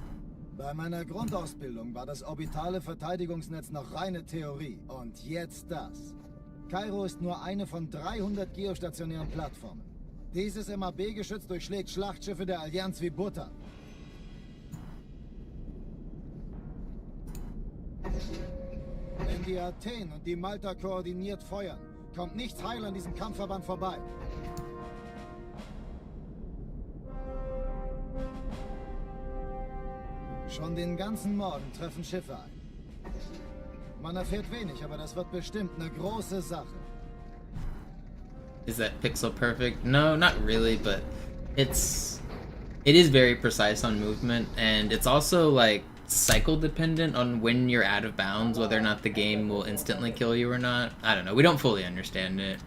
Bei meiner Grundausbildung war das orbitale Verteidigungsnetz noch reine Theorie. Und jetzt das. Kairo ist nur eine von 300 geostationären Plattformen. Dieses MAB-Geschütz durchschlägt Schlachtschiffe der Allianz wie Butter. Wenn die Athen und die Malta koordiniert feuern, kommt nichts heil an diesem Kampfverband vorbei. Schon den ganzen Morgen treffen Schiffe ein. Man erfährt wenig, aber das wird bestimmt eine große Sache. Is that pixel perfect? No, not really, but it is very precise on movement, and it's also like cycle dependent on when you're out of bounds, whether or not the game will instantly kill you or not. I don't know. We don't fully understand it.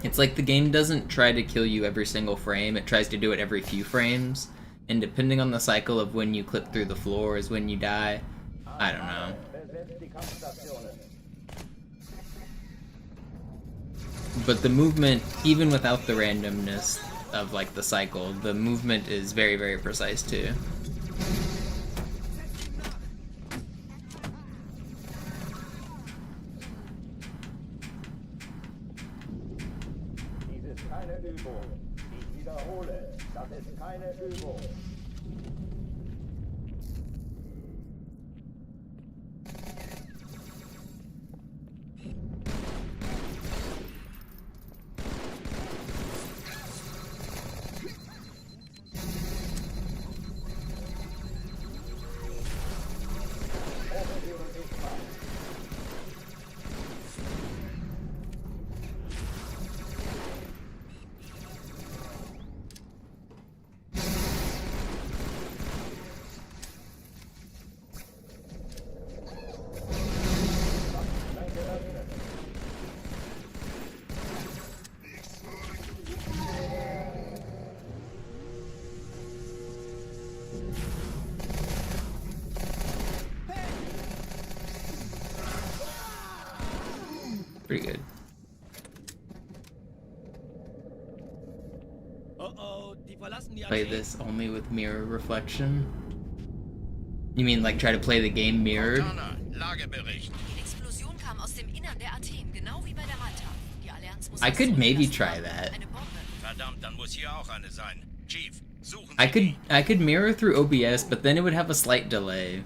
It's like the game doesn't try to kill you every single frame, it tries to do it every few frames, and depending on the cycle of when you clip through the floor is when you die. I don't know. But the movement, even without the randomness of like the cycle, the movement is very, very precise too. Keine Übung. Ich wiederhole, das ist keine Übung. Pretty good. Play this only with mirror reflection? You mean like try to play the game mirrored? I could maybe try that. I could mirror through OBS, but then it would have a slight delay.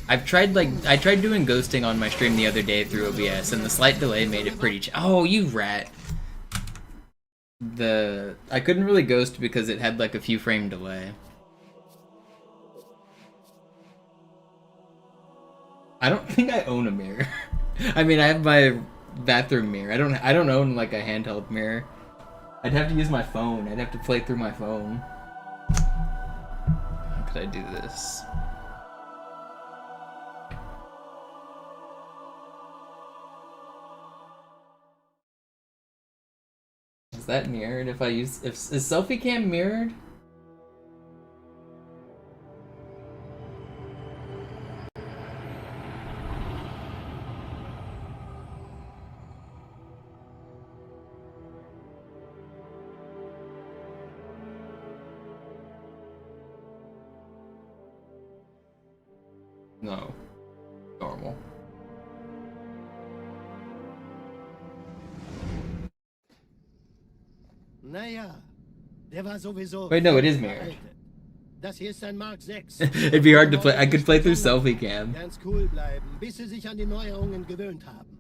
I tried doing ghosting on my stream the other day through OBS, and the slight delay made it pretty oh, you rat. I couldn't really ghost because it had like a few frame delay. I don't think I own a mirror. I mean, I have my bathroom mirror. I don't own like a handheld mirror. I'd have to use my phone. I'd have to play through my phone. How could I do this? Is that mirrored if I use... is selfie cam mirrored? No. Normal. Naja, der war sowieso... Wait, no, it is mirrored. Das hier ist ein Mark 6. It'd be hard to play. I could play through selfie cam. Ganz cool bleiben, bis Sie sich an die Neuerungen gewöhnt haben.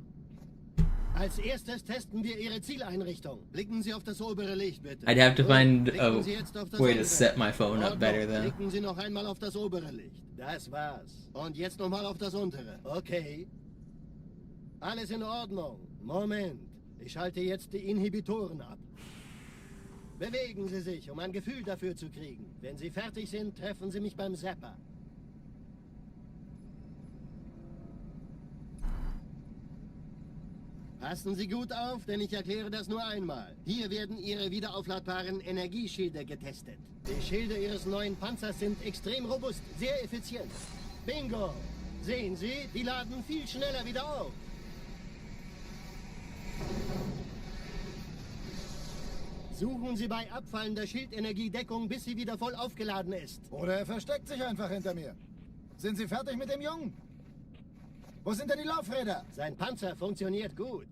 Als erstes testen wir Ihre Zieleinrichtung. Blicken Sie auf das obere Licht, bitte. I'd have to find a way to set my phone up better though. Blicken Sie noch einmal auf das obere Licht. Das war's. Und jetzt nochmal auf das untere. Okay. Alles in Ordnung. Moment. Ich schalte jetzt die Inhibitoren ab. Bewegen Sie sich, um ein Gefühl dafür zu kriegen. Wenn Sie fertig sind, treffen Sie mich beim Zapper. Passen Sie gut auf, denn ich erkläre das nur einmal. Hier werden Ihre wiederaufladbaren Energieschilde getestet. Die Schilde Ihres neuen Panzers sind extrem robust, sehr effizient. Bingo! Sehen Sie, die laden viel schneller wieder auf. Suchen Sie bei abfallender Schildenergiedeckung, bis sie wieder voll aufgeladen ist. Oder er versteckt sich einfach hinter mir. Sind Sie fertig mit dem Jungen? Wo sind denn die Laufräder? Sein Panzer funktioniert gut.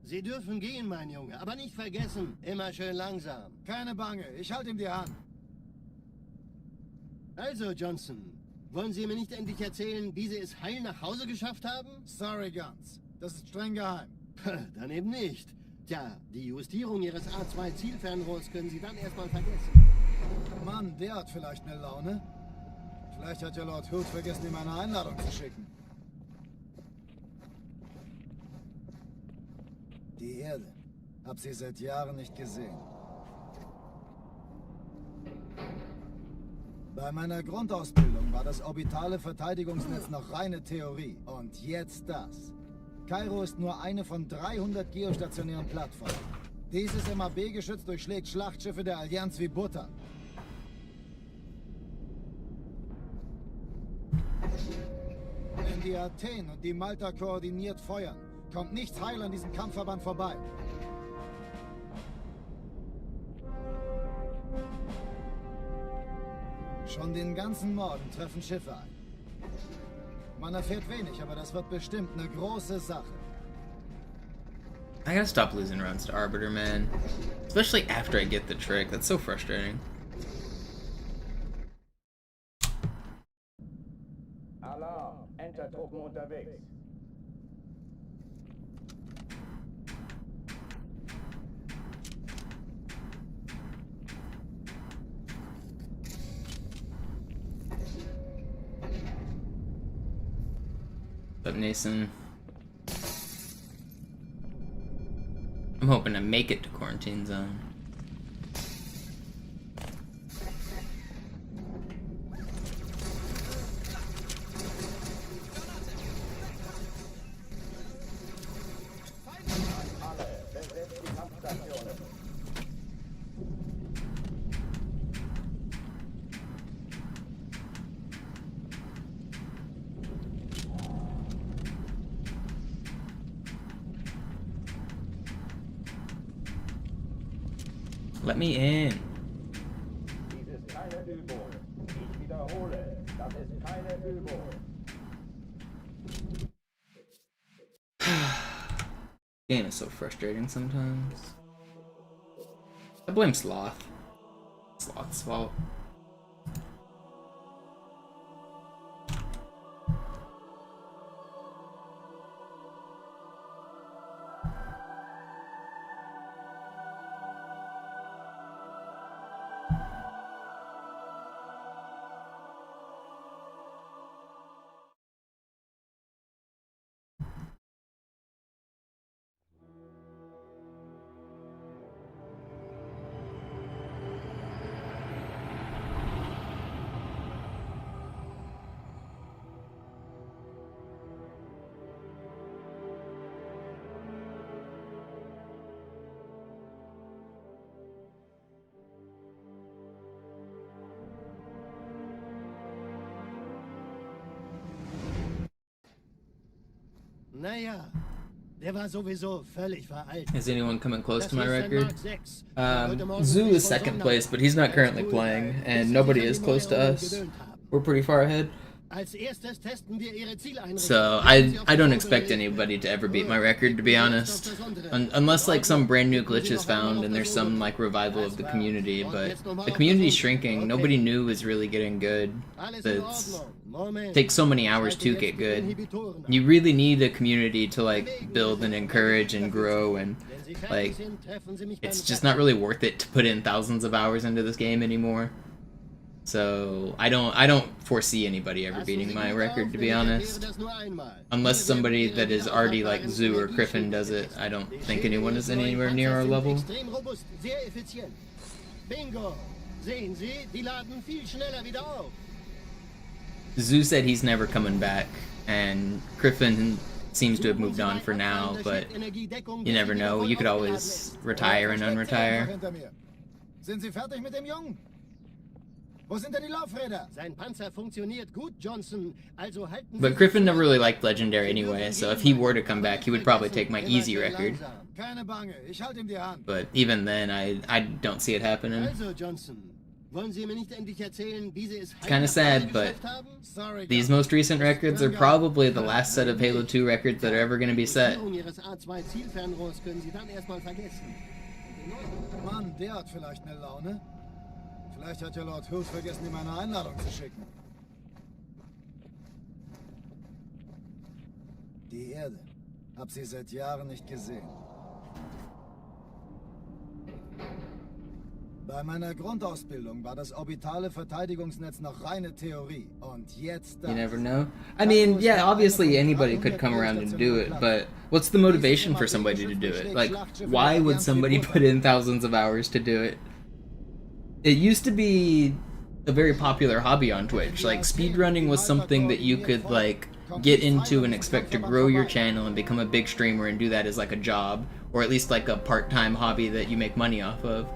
Sie dürfen gehen, mein Junge, aber nicht vergessen, immer schön langsam. Keine Bange, ich halte ihm die Hand. Also, Johnson, wollen Sie mir nicht endlich erzählen, wie Sie es heil nach Hause geschafft haben? Sorry, Guns. Das ist streng geheim. Dann eben nicht. Tja, die Justierung Ihres A2-Zielfernrohrs können Sie dann erstmal vergessen. Mann, der hat vielleicht eine Laune. Vielleicht hat ja Lord Hood vergessen, ihm eine Einladung zu schicken. Die Erde. Hab sie seit Jahren nicht gesehen. Bei meiner Grundausbildung war das orbitale Verteidigungsnetz noch reine Theorie. Und jetzt das. Kairo ist nur eine von 300 geostationären Plattformen. Dieses MAB-Geschütz durchschlägt Schlachtschiffe der Allianz wie Butter. Wenn die Athen und die Malta koordiniert feuern, kommt nichts heil an diesem Kampfverband vorbei. Schon den ganzen Morgen treffen Schiffe ein. Man erfährt wenig, aber das wird bestimmt eine große Sache. I gotta stop losing runs to Arbiter, man. Especially after I get the trick. That's so frustrating. Alarm! Entertruppen unterwegs. Up, Nason. I'm hoping to make it to quarantine zone. Alle, besetzt die Kampfstationen. Let me in. Dies ist keine Übung. Ich wiederhole, das ist keine Übung. Game is so frustrating sometimes. I blame Sloth. Sloth's fault. Naja, der war sowieso völlig veraltet. Is anyone coming close Das to my hier ist ein record? Mark 6, der heute Morgen Zoo frisch is von second Sonntag place, but he's not currently ganz playing, cool, and bis nobody sich an is die close to Neuerungen us. gewöhnt haben. We're pretty far ahead. Als erstes testen wir Ihre Zieleinrichtung. So I don't expect anybody to ever beat my record, to be honest, unless like some brand new glitch is found and there's some like revival of the community. But the community's shrinking. Nobody new is really getting good. It takes so many hours to get good. You really need a community to like build and encourage and grow, and like it's just not really worth it to put in thousands of hours into this game anymore. So I don't foresee anybody ever beating my record, to be honest. Unless somebody that is already like Zoo or Griffin does it, I don't think anyone is anywhere near our level. Bingo! Sehen Sie, die laden viel schneller wieder auf. Zoo said he's never coming back, and Griffin seems to have moved on for now, but you never know. You could always retire and unretire. Hinter mir. Sind Sie fertig mit dem Jungen? Wo sind denn die Laufräder? Sein Panzer funktioniert gut, Johnson. Also halten But Griffin never really liked Legendary anyway, so if he were to come back, he would probably take my easy record. Keine Bange, ich halte ihm die Hand. But even then, I don't see it happening. Also, Johnson, wollen Sie mir nicht endlich erzählen, wie Sie es It's kind of sad, but Sorry, these most recent records are probably the last set of Halo 2 records that are ever going to be set. Ihres A2 Zielfernrohrs können Sie dann erstmal vergessen. Mann, der hat vielleicht eine Laune. Vielleicht hat ja Lord Hughes vergessen, ihm eine Einladung zu schicken. Die Erde. Hab sie seit Jahren nicht gesehen. Bei meiner Grundausbildung war das orbitale Verteidigungsnetz noch reine Theorie. Und jetzt das. You never know. I mean, yeah, obviously anybody could come around and do it, but what's the motivation for somebody to do it? Like, why would somebody put in thousands of hours to do it? It used to be a very popular hobby on Twitch. Like, speedrunning was something that you could, like, get into and expect to grow your channel and become a big streamer and do that as, like, a job, or at least, like, a part-time hobby that you make money off of.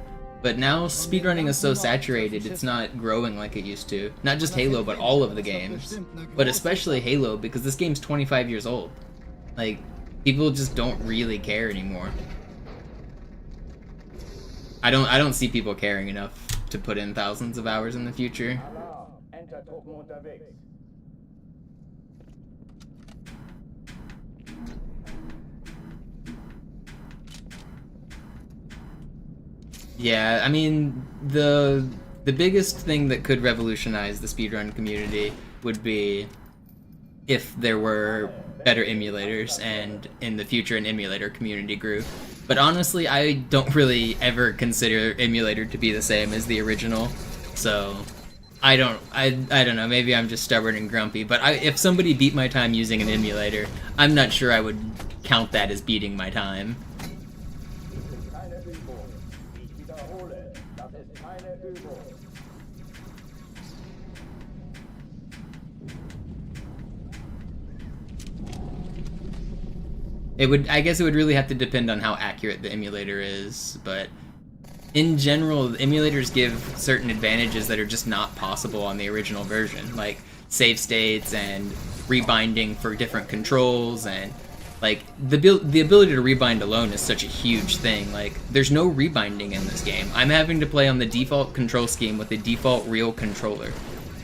But now, speedrunning is so saturated, it's not growing like it used to. Not just Halo, but all of the games. But especially Halo, because this game's 25 years old. Like, people just don't really care anymore. I don't see people caring enough to put in thousands of hours in the future. Yeah, I mean, the biggest thing that could revolutionize the speedrun community would be if there were better emulators, and in the future an emulator community grew. But honestly, I don't really ever consider emulator to be the same as the original, so I don't know, maybe I'm just stubborn and grumpy, but if somebody beat my time using an emulator, I'm not sure I would count that as beating my time. I guess it would really have to depend on how accurate the emulator is, but in general, the emulators give certain advantages that are just not possible on the original version, like save states and rebinding for different controls, and like the ability to rebind alone is such a huge thing. Like, there's no rebinding in this game. I'm having to play on the default control scheme with a default real controller.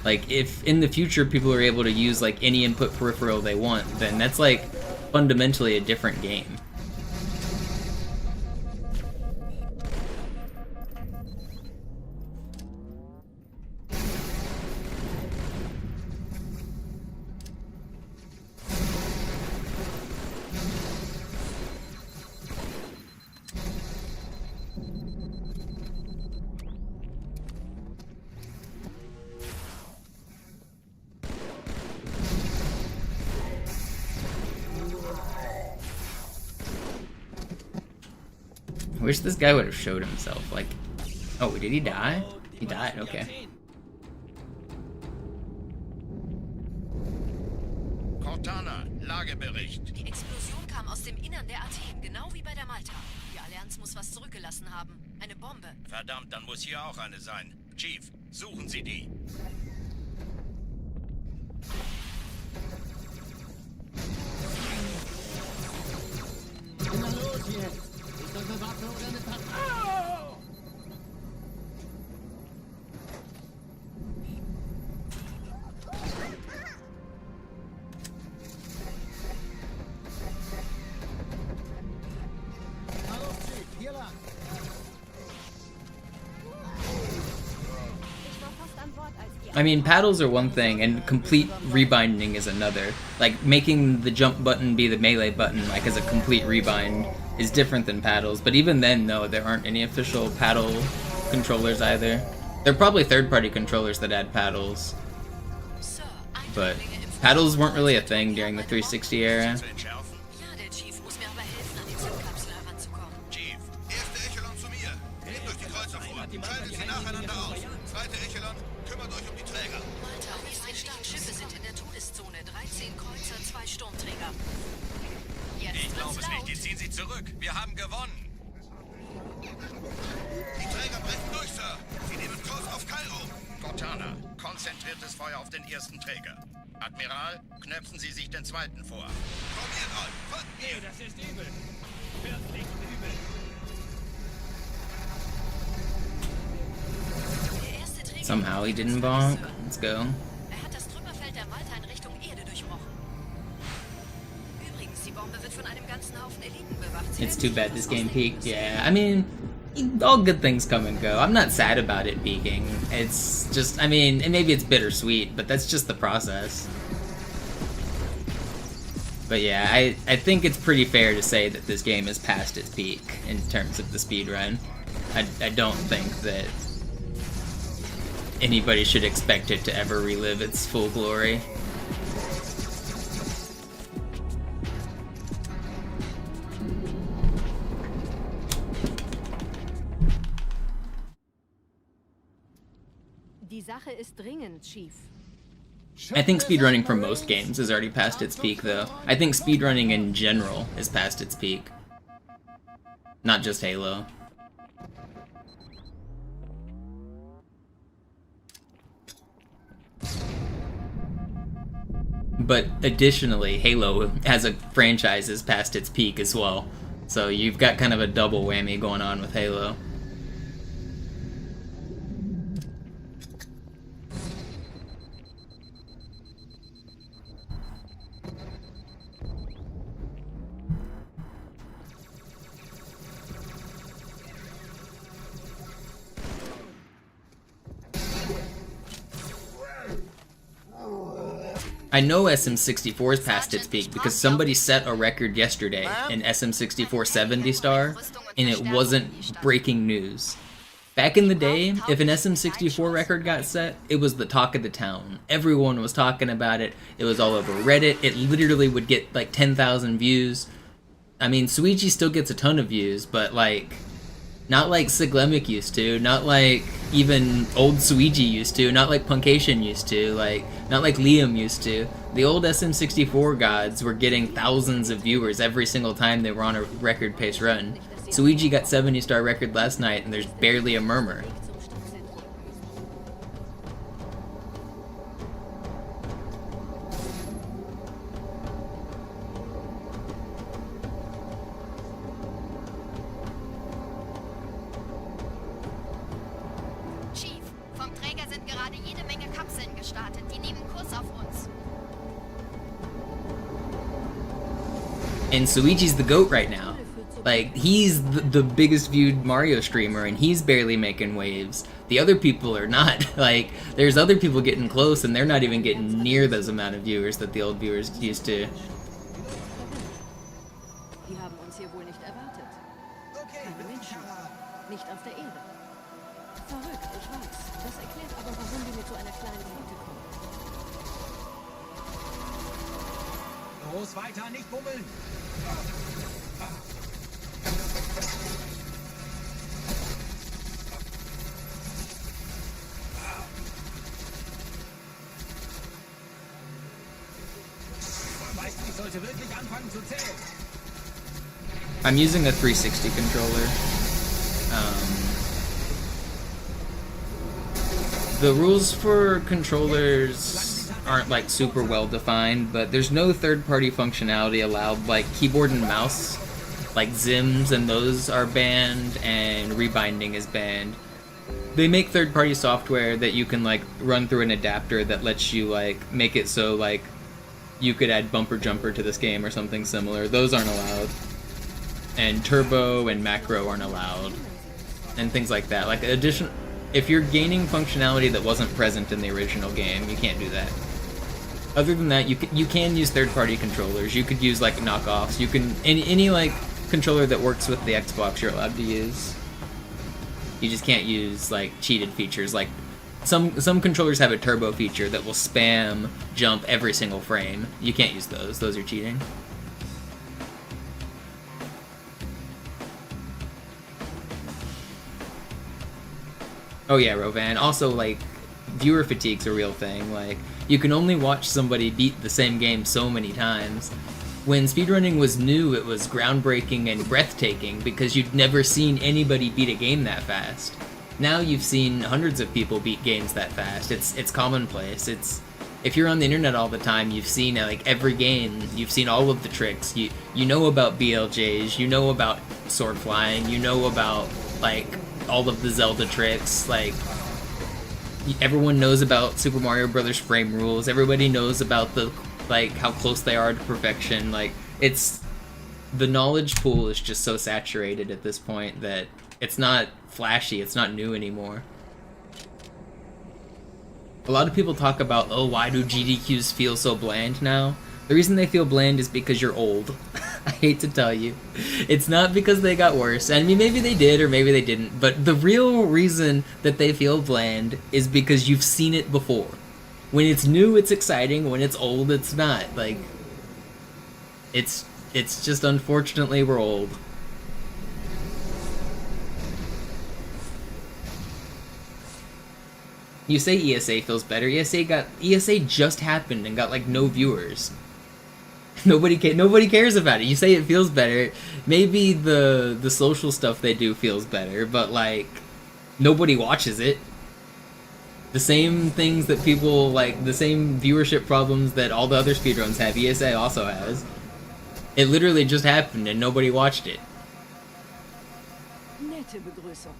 Like, if in the future people are able to use like any input peripheral they want, then that's like fundamentally a different game. I wish this guy would have showed himself, like... Oh, did he die? He died, okay. Cortana, Lagebericht. Die Explosion kam aus dem Innern der Athen, genau wie bei der Malta. Die Allianz muss was zurückgelassen haben. Eine Bombe. Verdammt, dann muss hier auch eine sein. Chief, suchen Sie die. Na los jetzt! Ist das eine Waffe oder eine Patrone? Hier lang. I mean, paddles are one thing, and complete rebinding is another. Like, making the jump button be the melee button, like as a complete rebind, is different than paddles. But even then, no, there aren't any official paddle controllers either. There are probably third-party controllers that add paddles. But paddles weren't really a thing during the 360 era. Ja, der Chief muss mir aber helfen, an die Zündkapsel heranzukommen. Chief, erste Echelon zu mir. Nehmt euch die Kreuzer vor. Schaltet sie nacheinander aus. Zweite Echelon, kümmert euch um die Träger. Malta, Schiffe sind in der Todeszone. 13 Kreuzer, 2 Sturmträger. Jetzt Ich glaube wird's es nicht. laut. Die ziehen sie zurück. Wir haben gewonnen. Die Träger brechen durch, Sir. Sie nehmen Kurs auf Kairo. Cortana, konzentriertes Feuer auf den ersten Träger. Admiral, knöpfen Sie sich den zweiten vor. Probiert euch. Folgt mir. Das ist übel. Wirklich übel. Der erste Träger Somehow he didn't bonk. Let's go. Er hat das Trümmerfeld der Malta in Richtung Erde durchbrochen. Übrigens, die Bombe wird von einem ganzen Haufen Eliten bewacht. Sie It's werden too bad sich this etwas game ausdenken peaked. müssen. Yeah, I mean, all good things come and go. I'm not sad about it peaking. It's just, I mean, and maybe it's bittersweet, but that's just the process. But yeah, I think it's pretty fair to say that this game is past its peak in terms of the speedrun. I don't think that anybody should expect it to ever relive its full glory. Die Sache ist dringend, Chief. I think speedrunning for most games is already past its peak, though. I think speedrunning in general is past its peak. Not just Halo. But additionally, Halo as a franchise is past its peak as well. So you've got kind of a double whammy going on with Halo. I know SM64 is past its peak because somebody set a record yesterday in SM64 70 star, and it wasn't breaking news. Back in the day, if an SM64 record got set, it was the talk of the town. Everyone was talking about it. It was all over Reddit. It literally would get like 10,000 views. I mean, Suichi still gets a ton of views, but like, not like Siglemic used to, not like even old Suigi used to, not like Punkation used to, like, not like Liam used to. The old SM64 gods were getting thousands of viewers every single time they were on a record pace run. Suigi got 70-star record last night and there's barely a murmur. Chief, vom Träger sind gerade jede Menge Kapseln gestartet. Die nehmen Kurs auf uns. And Suigi's the GOAT right now. Like, he's the biggest viewed Mario streamer, and he's barely making waves. The other people are not. Like, there's other people getting close, and they're not even getting near those amount of viewers that the old viewers used to. Die haben uns hier wohl nicht erwartet. Keine Menschen. Nicht auf der Erde. Verrückt, ich weiß. Das erklärt aber, warum die mit so einer kleinen Flotte kommen. Los, weiter, nicht bummeln. Weißt du, ich sollte wirklich anfangen zu zählen. I'm using a 360 controller. The rules for controllers aren't like super well defined, but there's no third-party functionality allowed, like keyboard and mouse, like Zims and those are banned, and rebinding is banned. They make third-party software that you can like run through an adapter that lets you like make it so like you could add bumper jumper to this game or something similar. Those aren't allowed. And turbo and macro aren't allowed. And things like that. Like if you're gaining functionality that wasn't present in the original game, you can't do that. Other than that, you can use third-party controllers. You could use like knockoffs. You can any like controller that works with the Xbox you're allowed to use. You just can't use like cheated features. Like some controllers have a turbo feature that will spam jump every single frame. You can't use those. Those are cheating. Oh yeah, Rovan. Also, like, viewer fatigue's a real thing. Like, you can only watch somebody beat the same game so many times. When speedrunning was new, it was groundbreaking and breathtaking because you'd never seen anybody beat a game that fast. Now you've seen hundreds of people beat games that fast. It's commonplace. If you're on the internet all the time, you've seen like every game. You've seen all of the tricks. You know about BLJs. You know about sword flying. You know about like all of the Zelda tricks. Like, everyone knows about Super Mario Brothers frame rules. Everybody knows about the like how close they are to perfection. Like, it's the knowledge pool is just so saturated at this point that it's not flashy, it's not new anymore. A lot of people talk about, oh, why do GDQs feel so bland now? The reason they feel bland is because you're old. I hate to tell you. It's not because they got worse. I mean, maybe they did or maybe they didn't, but the real reason that they feel bland is because you've seen it before. When it's new, it's exciting. When it's old, it's not. Like, it's just, unfortunately, we're old. You say ESA feels better. ESA just happened and got like no viewers. Nobody cares about it. You say it feels better. Maybe the social stuff they do feels better, but like nobody watches it. The same things that people like, the same viewership problems that all the other speedruns have, ESA also has. It literally just happened and nobody watched it. Nette Begrüßung.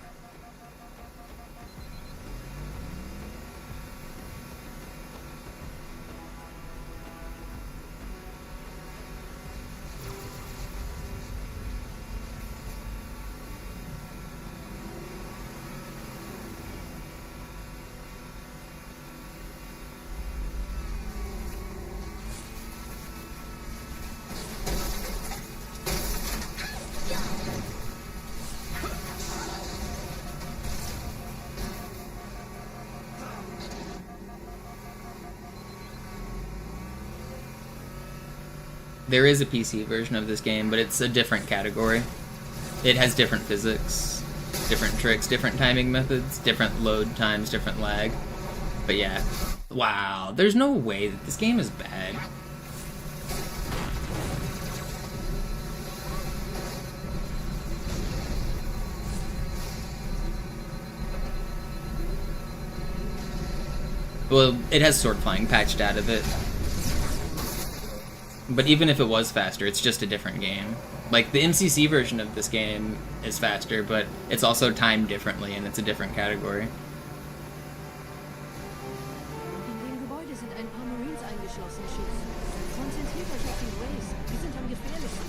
There is a PC version of this game, but it's a different category. It has different physics, different tricks, different timing methods, different load times, different lag. But yeah. Wow, there's no way that this game is bad. Well, it has sword flying patched out of it. But even if it was faster, it's just a different game. Like, the MCC version of this game is faster, but it's also timed differently, and it's a different category. In dem Gebäude sind ein paar Marines eingeschlossen, Chief. Konzentriert euch auf die Ways. Die sind am gefährlichsten.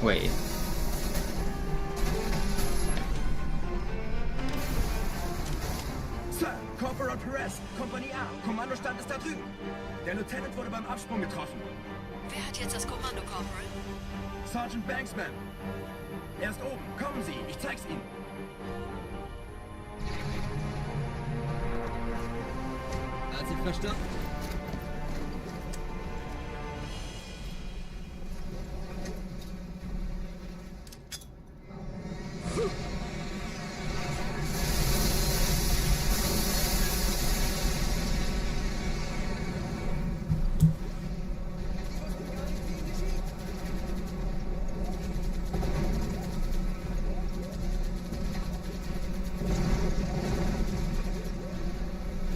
Wait. Sir, Corporal Perez, Kompanie A, Kommandostand ist da drüben. Der Lieutenant wurde beim Absprung getroffen. Wer hat jetzt das Kommando, Corporal? Sergeant Banksman. Er ist oben. Kommen Sie, ich zeig's Ihnen. Hat sich verstanden?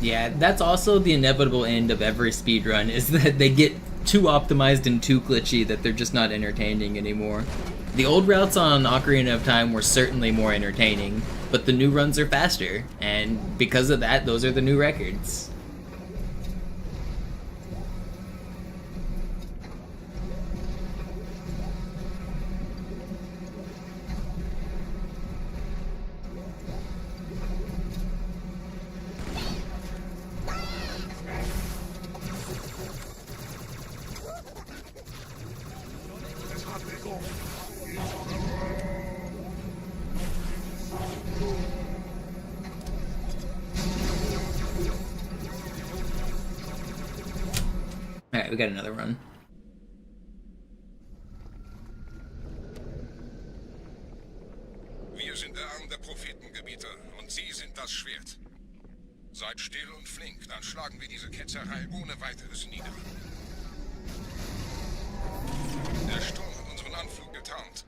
Yeah, that's also the inevitable end of every speedrun, is that they get too optimized and too glitchy that they're just not entertaining anymore. The old routes on Ocarina of Time were certainly more entertaining, but the new runs are faster, and because of that, those are the new records. Alright, we got another run. Wir sind der Arm der Prophetengebieter und Sie sind das Schwert. Seid still und flink, dann schlagen wir diese Ketzerei ohne weiteres nieder. Der Sturm hat unseren Anflug getarnt.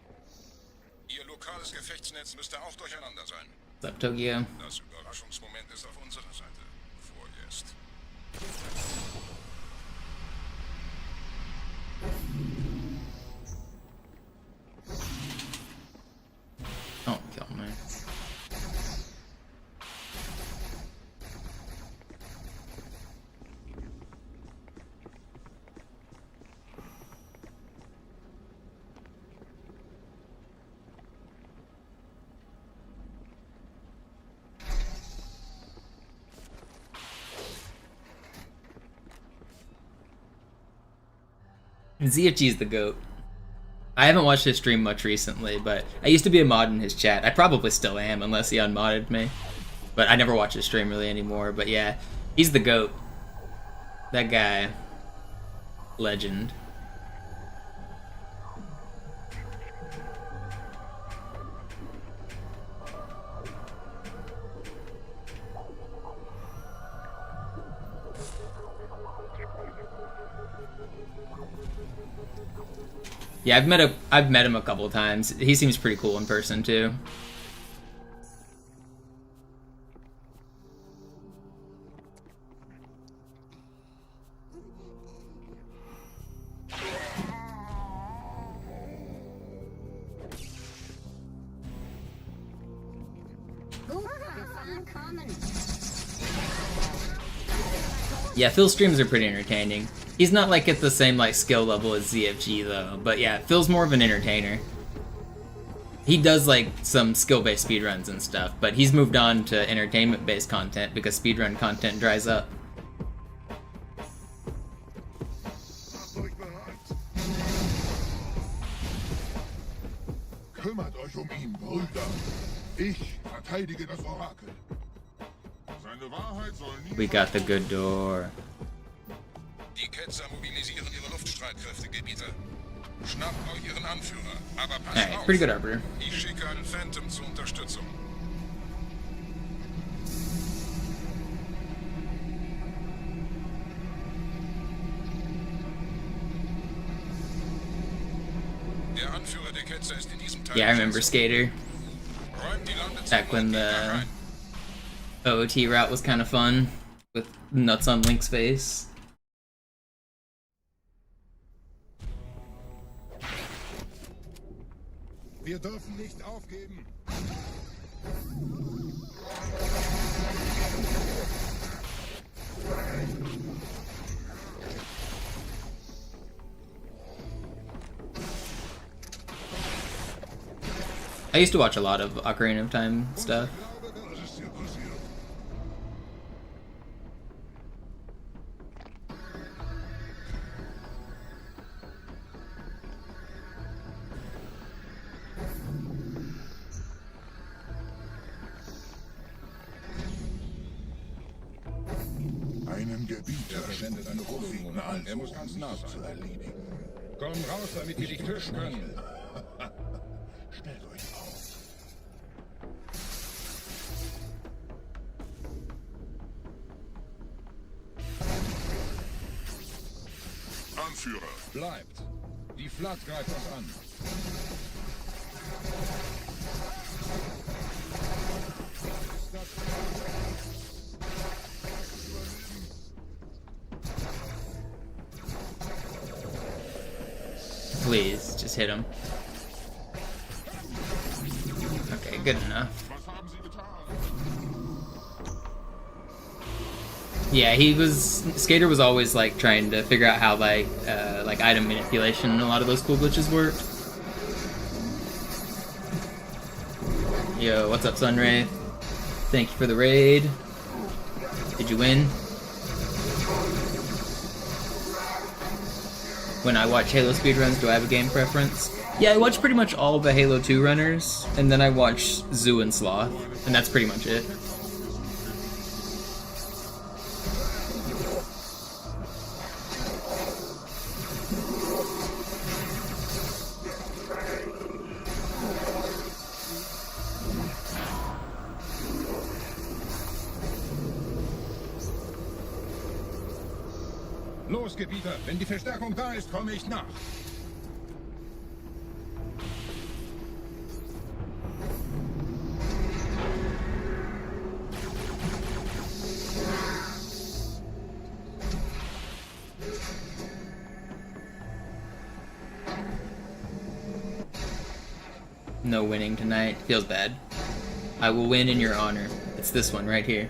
Ihr lokales Gefechtsnetz müsste auch durcheinander sein. What's up, Tokyo? Das Überraschungsmoment ist auf unserer Seite. Vorerst. Oh, kill me. ZFG's the GOAT. I haven't watched his stream much recently, but I used to be a mod in his chat. I probably still am, unless he unmodded me. But I never watch his stream really anymore, but yeah, he's the GOAT. That guy. Legend. Yeah, I've met him a couple of times. He seems pretty cool in person too. Yeah, Phil's streams are pretty entertaining. He's not like at the same like skill level as ZFG though, but yeah, Phil's more of an entertainer. He does like some skill-based speedruns and stuff, but he's moved on to entertainment-based content because speedrun content dries up. Kümmert euch ihn, Brüder. Ich verteidige das Orakel. Seine Wahrheit soll nie... We got the good door. Die Ketzer mobilisieren ihre Luftstreitkräfte, Gebieter. Schnappt euch ihren Anführer, aber passt auf. Pretty good arbiter. Ich schicke einen Phantom zur Unterstützung. Der Anführer der Ketzer ist in diesem Teil. Yeah, I remember Skater. Back when the OOT route was kind of fun with nuts on Link's face. Wir dürfen nicht aufgeben. I used to watch a lot of Ocarina of Time stuff. Einen Gebieter sendet eine Rufung an. Er muss ganz nah sein. Zu erledigen. Komm raus, damit die dich fischen können. Stellt euch auf. Anführer. Bleibt. Die Flat greift uns an. Please, just hit him. Okay, good enough. Yeah, Skater was always like trying to figure out how like item manipulation and a lot of those cool glitches worked. Yo, what's up, Sunray? Thank you for the raid. Did you win? When I watch Halo speedruns, do I have a game preference? Yeah, I watched pretty much all of the Halo 2 runners, and then I watched Zoo and Sloth, and that's pretty much it. Los, Gebieter, wenn die Verstärkung da ist, komme ich nach. No winning tonight. Feels bad. I will win in your honor. It's this one right here.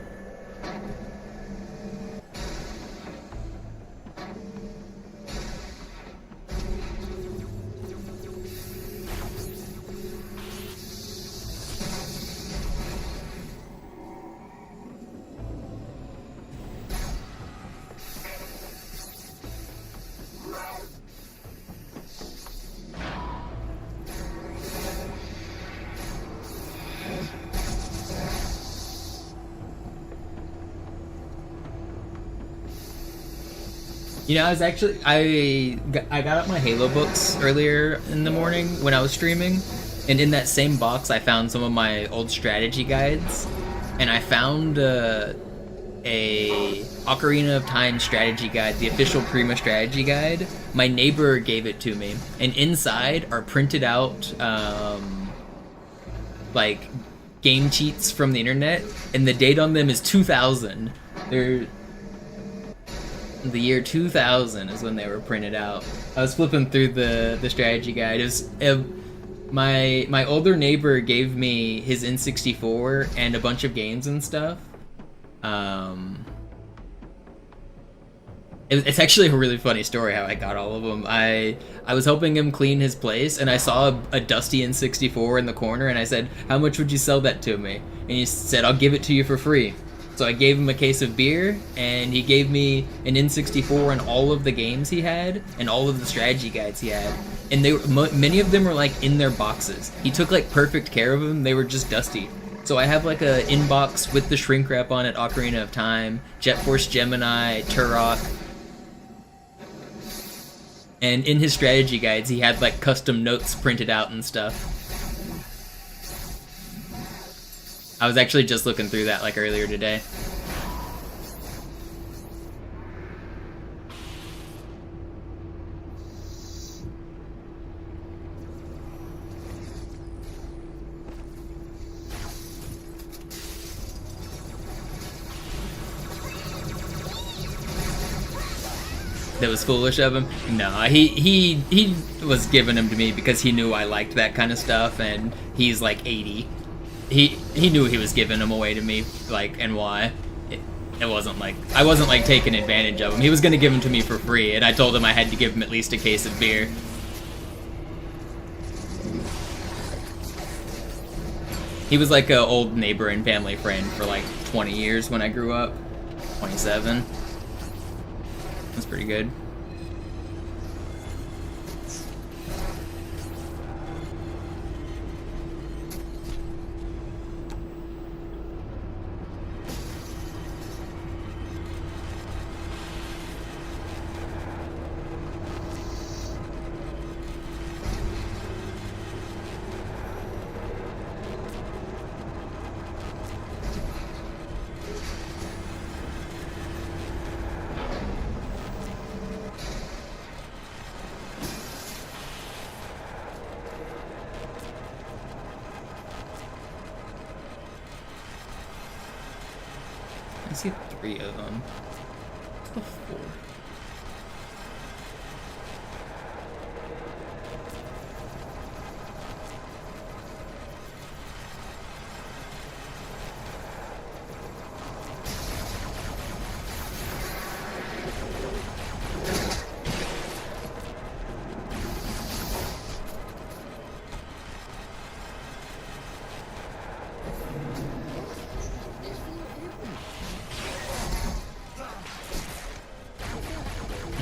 You know, I got up my Halo books earlier in the morning when I was streaming, and in that same box I found some of my old strategy guides, and I found a Ocarina of Time strategy guide, the official Prima strategy guide. My neighbor gave it to me, and inside are printed out like game cheats from the internet, and the date on them is 2000. They're the year 2000 is when they were printed out. I was flipping through the strategy guide. It was my older neighbor gave me his N64 and a bunch of games and stuff. It's actually a really funny story how I got all of them. I was helping him clean his place, and I saw a dusty N64 in the corner, and I said, "How much would you sell that to me?" And he said, "I'll give it to you for free." So I gave him a case of beer, and he gave me an N64 and all of the games he had, and all of the strategy guides he had. And many of them were like in their boxes. He took like perfect care of them. They were just dusty. So I have like a inbox with the shrink wrap on it, Ocarina of Time, Jet Force Gemini, Turok. And in his strategy guides, he had like custom notes printed out and stuff. I was actually just looking through that like earlier today. That was foolish of him? No, he was giving them to me because he knew I liked that kind of stuff, and he's like 80. He knew he was giving them away to me, like, and why. It wasn't like I wasn't like taking advantage of him. He was gonna give them to me for free, and I told him I had to give him at least a case of beer. He was like an old neighbor and family friend for like 20 years when I grew up. 27. That's pretty good. I see 3 of them. What's the 4?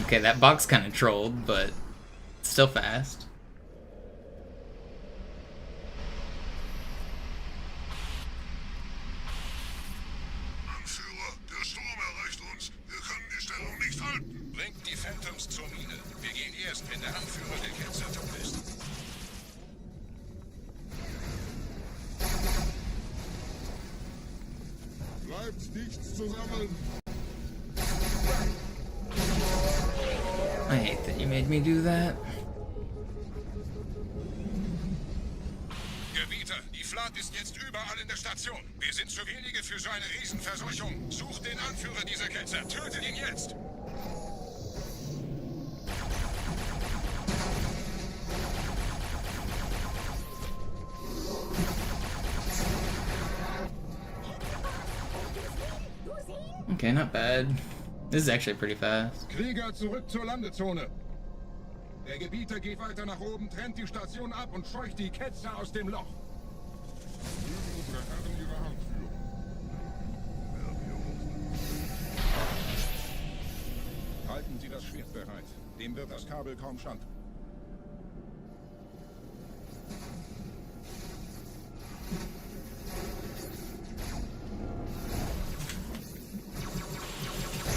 Okay, that box kind of trolled, but still fast. Phantoms zur Mine. Wir gehen erst, wenn der Anführer der Ketzer tot ist. Bleibt nichts zusammen. I hate that you made me do that. Gebieter, die Flat ist jetzt überall in der Station. Wir sind zu wenige für so eine Riesenverseuchung. Sucht den Anführer dieser Ketzer. Tötet ihn jetzt! Okay, not bad. This is actually pretty fast. Krieger, zurück zur Landezone. Der Gebieter geht weiter nach oben, trennt die Station ab und scheucht die Ketzer aus dem Loch. Mögen unsere Herren ihre Hand führen. Halten Sie das Schwert bereit. Dem wird das Kabel kaum schanden.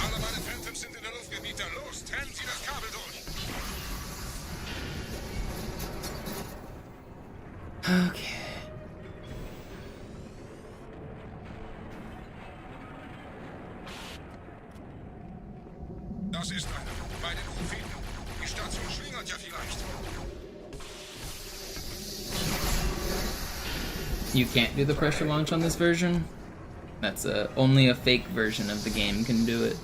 Alle meine Phantoms sind in der Luft, Gebieter. Los, trennen Sie das Kabel durch. Okay. Das ist einer. Bei den Propheten. Die Station schlingert ja vielleicht. You can't do the pressure launch on this version? That's only a fake version of the game can do it.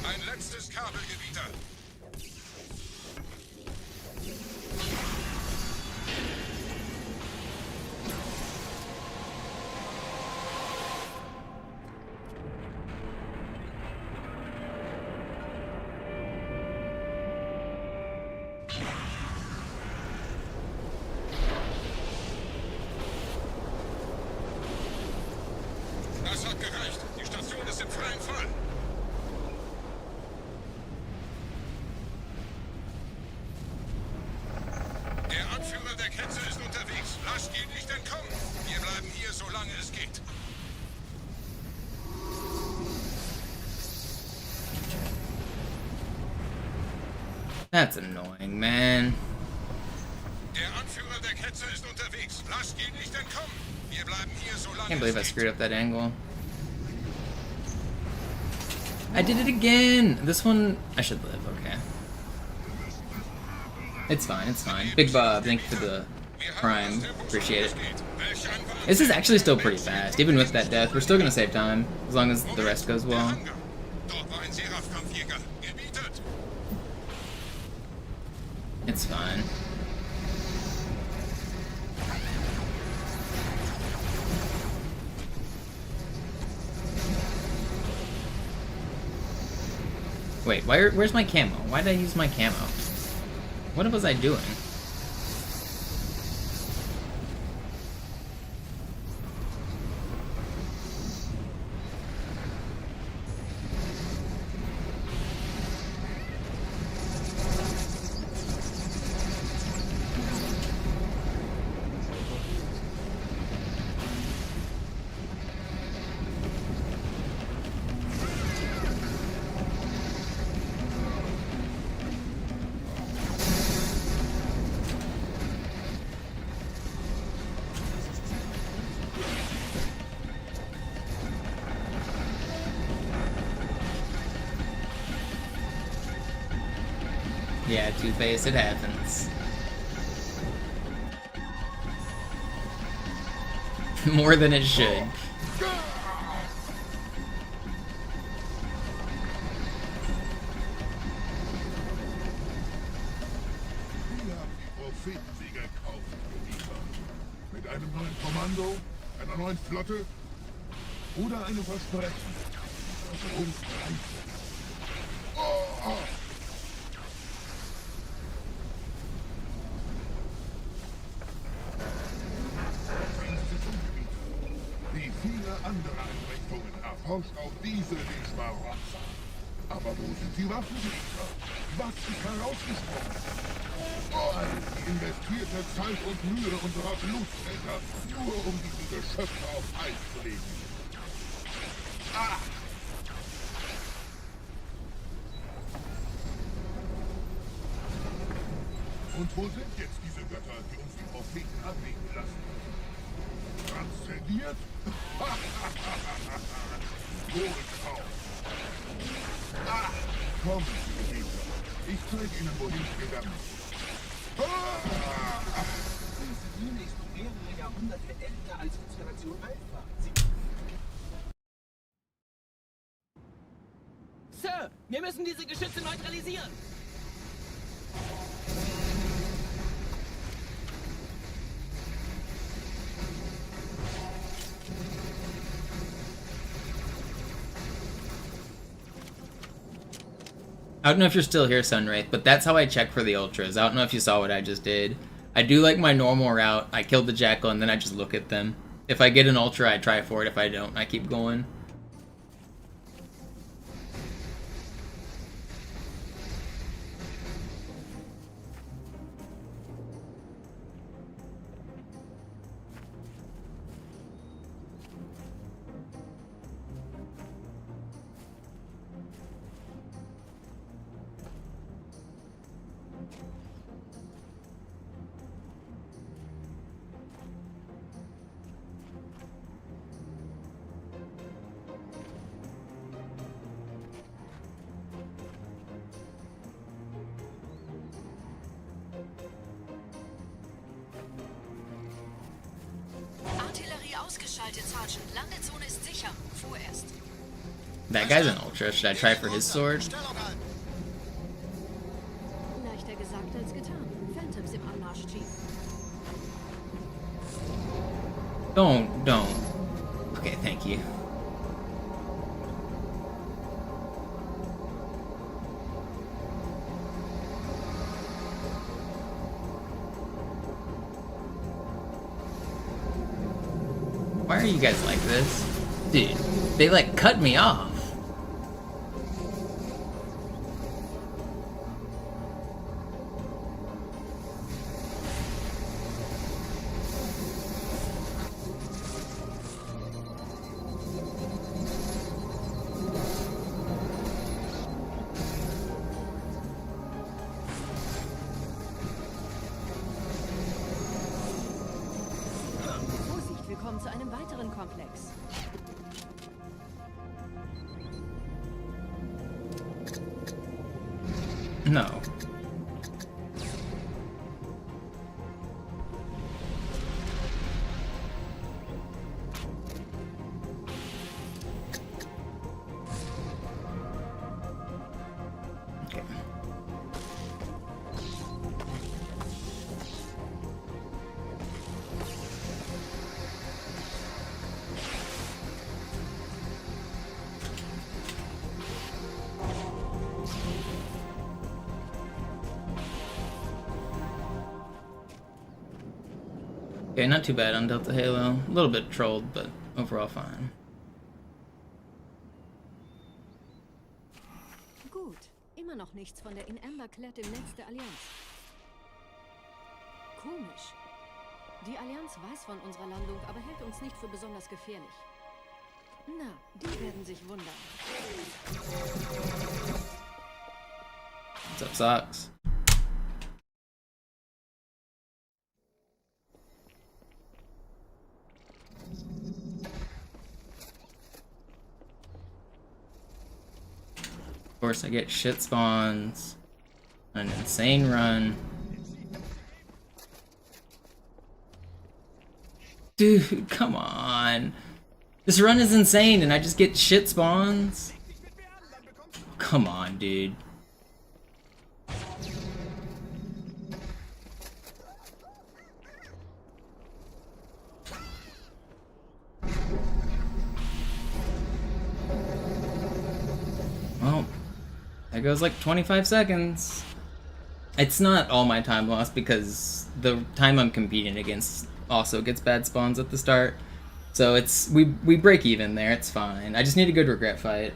Ein letztes Kabel, Gebieter. Das hat gereicht. Die Station ist im freien Fall. Der Anführer der Ketzer ist unterwegs. Lasst ihn nicht entkommen. Wir bleiben hier, solange es geht. That's annoying, man. Der Anführer der Ketzer ist unterwegs. Lasst ihn nicht entkommen. Wir bleiben hier, solange Can't believe I es geht. screwed up that angle. I did it again! This one, I should live, okay. It's fine, it's fine. Big Bob, thank you for the prime. Appreciate it. This is actually still pretty fast. Even with that death, we're still gonna save time. As long as the rest goes well. Dort war ein Seraph-Kampfjäger. Gebietet. It's fine. Wait, where's my camo? Why did I use my camo? What was I doing? Yeah, Two-Face, it happens. More than it should. Mit einem neuen Kommando, einer neuen Flotte oder einem Versprechen. Uns reicht. Oh. Wie viele andere Einrichtungen erforscht auch diese den Schmarotzer. Aber wo sind die Waffenliefer? Was ist herausgesprungen? All die investierte Zeit und Mühe unserer Blutväter, nur um diese Geschöpfe auf Eis zu legen. Und wo sind jetzt diese Götter, die uns die Propheten abbeten lassen? Transzendiert? Wohlkauf. Ah, kommen Sie, Geliebter. Ich zeige Ihnen, wohin ich gegangen bin. Diese Bühne ist um mehrere Jahrhunderte älter als unsere Nation Alpha. Sir, wir müssen diese Geschütze neutralisieren. I don't know if you're still here, Sunwraith, but that's how I check for the ultras. I don't know if you saw what I just did. I do like my normal route. I killed the Jackal and then I just look at them. If I get an ultra, I try for it. If I don't, I keep going. Artillerie ausgeschaltet, Sergeant. Landezone ist sicher. Vorerst. That guy's an ultra. Should I try for his sword? Leichter gesagt als getan. Phantoms im Anmarsch, Chief. Don't. Okay, thank you. Why are you guys like this? Dude, they like cut me off. Vorsicht, wir kommen zu einem weiteren Komplex. No. Okay. Okay, not too bad on Delta Halo. A little bit trolled, but overall fine. Gut. Immer noch nichts von der in Amber Clad im Netz der Allianz. Komisch. Die Allianz weiß von unserer Landung, aber hält uns nicht für besonders gefährlich. Na, die werden sich wundern. What's up, Socks? Of course, I get shit spawns, an insane run. Dude, come on. This run is insane and I just get shit spawns? Come on, dude. Well, there goes like 25 seconds. It's not all my time lost because the time I'm competing against also gets bad spawns at the start. So it's we break even there, it's fine. I just need a good regret fight.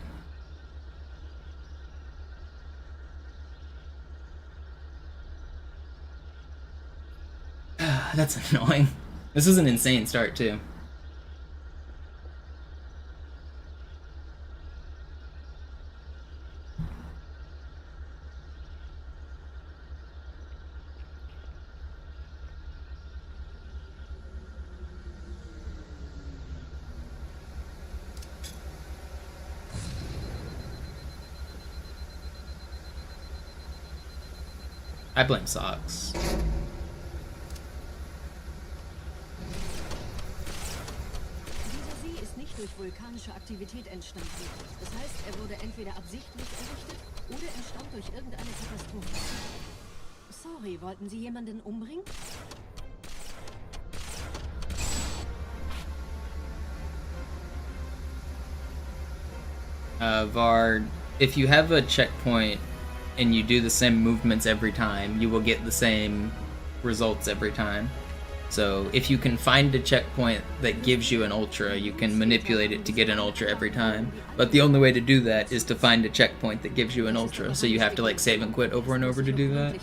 That's annoying. This was an insane start too. I blame socks. Dieser See ist nicht durch vulkanische Aktivität entstanden. Das heißt, er wurde entweder absichtlich errichtet oder entstand durch irgendeine Katastrophe. Sorry, wollten Sie jemanden umbringen? Var, if you have a checkpoint and you do the same movements every time, you will get the same results every time. So if you can find a checkpoint that gives you an ultra, you can manipulate it to get an ultra every time. But the only way to do that is to find a checkpoint that gives you an ultra, so you have to like save and quit over and over to do that.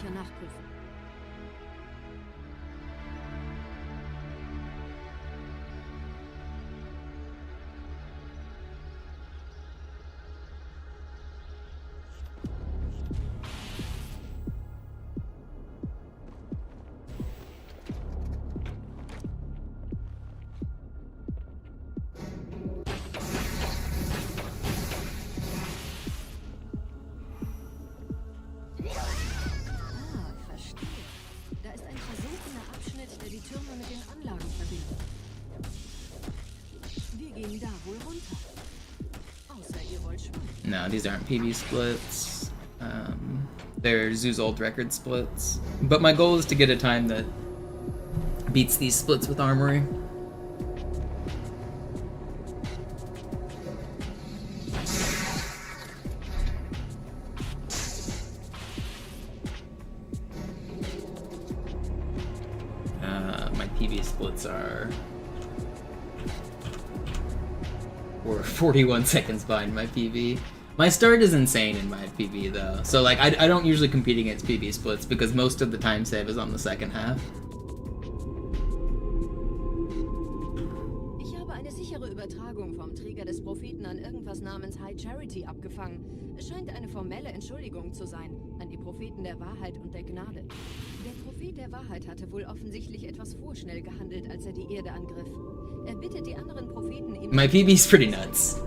No, these aren't PB splits. They're Zoo's old record splits. But my goal is to get a time that beats these splits with Armory. My PB splits are... We're 41 seconds behind my PB. My start is insane in my PB though, so like I don't usually compete against PB splits because most of the time save is on the second half. Ich habe eine sichere Übertragung vom Träger des Propheten an irgendwas namens High Charity abgefangen. Es scheint eine formelle Entschuldigung zu sein an die Propheten der Wahrheit und der Gnade. Der Prophet der Wahrheit hatte wohl offensichtlich etwas vorschnell gehandelt, als er die Erde angriff. Er bittet die anderen Propheten, ihm My PB's pretty nuts,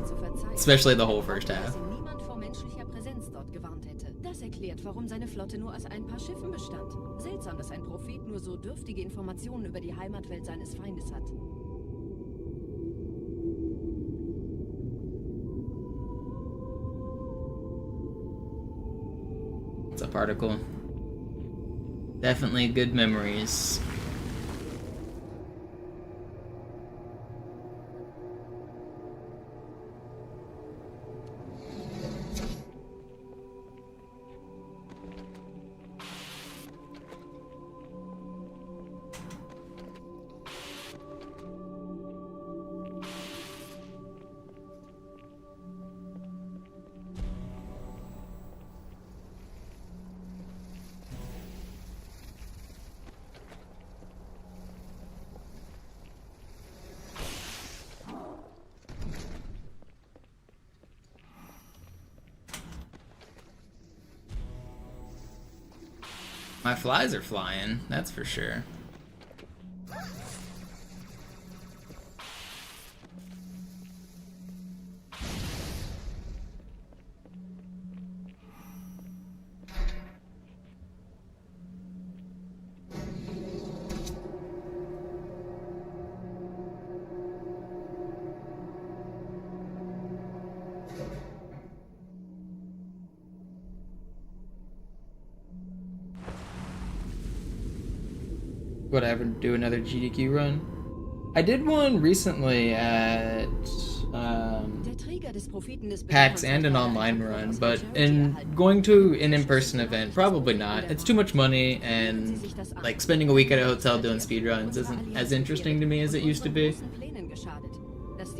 especially the whole first half. Niemand vor menschlicher Präsenz dort gewarnt hätte. Das erklärt, warum seine Flotte nur aus ein paar Schiffen bestand. Seltsam, dass ein Prophet nur so dürftige Informationen über die Heimatwelt seines Feindes hat. What's up, article? Definitely good memories. My flies are flying, that's for sure. Would I ever do another GDQ run? I did one recently at PAX and an online run, but in going to an in-person event, probably not. It's too much money, and like spending a week at a hotel doing speedruns isn't as interesting to me as it used to be.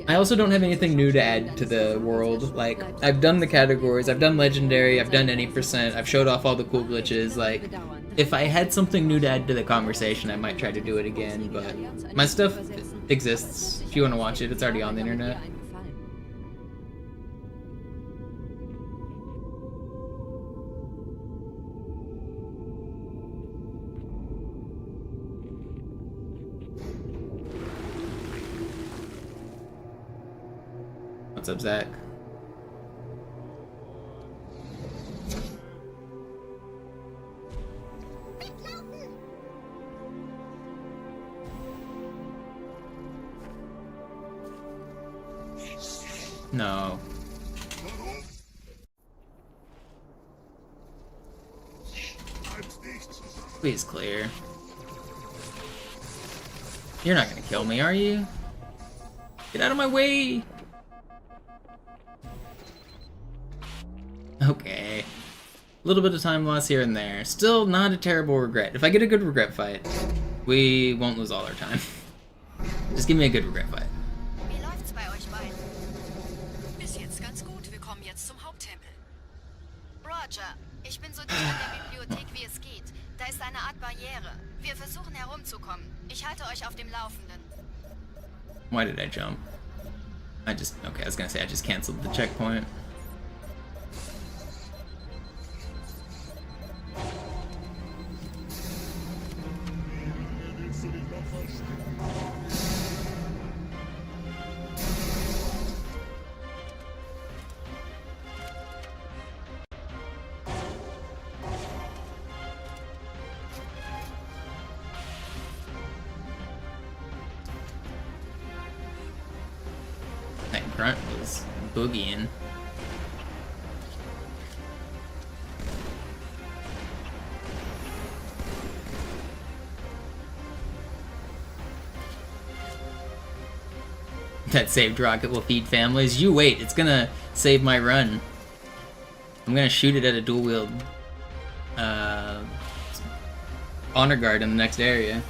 I also don't have anything new to add to the world. Like, I've done the categories, I've done Legendary, I've done any percent, I've showed off all the cool glitches. Like, if I had something new to add to the conversation, I might try to do it again, but my stuff exists. If you want to watch it, it's already on the internet. What's up, Zach? No. Please clear. You're not gonna kill me, are you? Get out of my way! Okay. A little bit of time loss here and there. Still not a terrible regret. If I get a good regret fight, we won't lose all our time. Just give me a good regret fight. Wie läuft's bei euch beiden? Bis jetzt ganz gut. Wir kommen jetzt zum Haupttempel. Roger, ich bin so dicht an der Bibliothek wie es geht. Da ist eine Art Barriere. Wir versuchen herumzukommen. Ich halte euch auf dem Laufenden. Why did I jump? Okay, I was gonna say I just canceled the checkpoint. That grunt was boogieing. That saved rocket will feed families. You wait, it's gonna save my run. I'm gonna shoot it at a dual wield honor guard in the next area.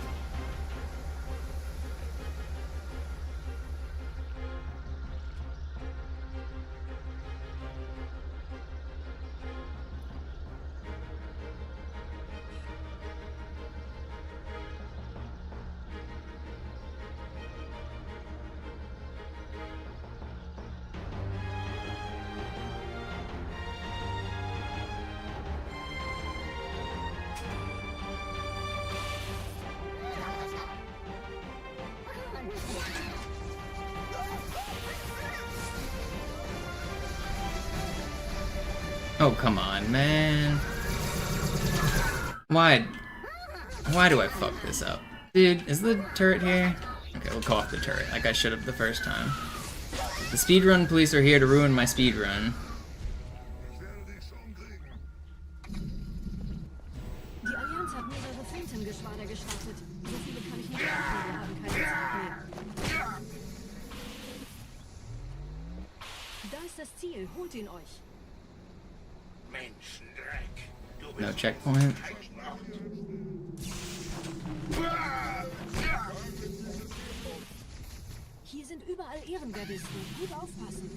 Oh, come on, man. Why do I fuck this up? Dude, is the turret here? Okay, we'll call off the turret, like I should have the first time. The speedrun police are here to ruin my speedrun. Die Allianz hat mehrere Phantom-Geschwader gestartet. So viele kann ich nicht machen, wir haben keine Zeit mehr. Da ist das Ziel, holt ihn euch. No checkpoint. Hier sind überall Ehrengardisten. Gut aufpassen.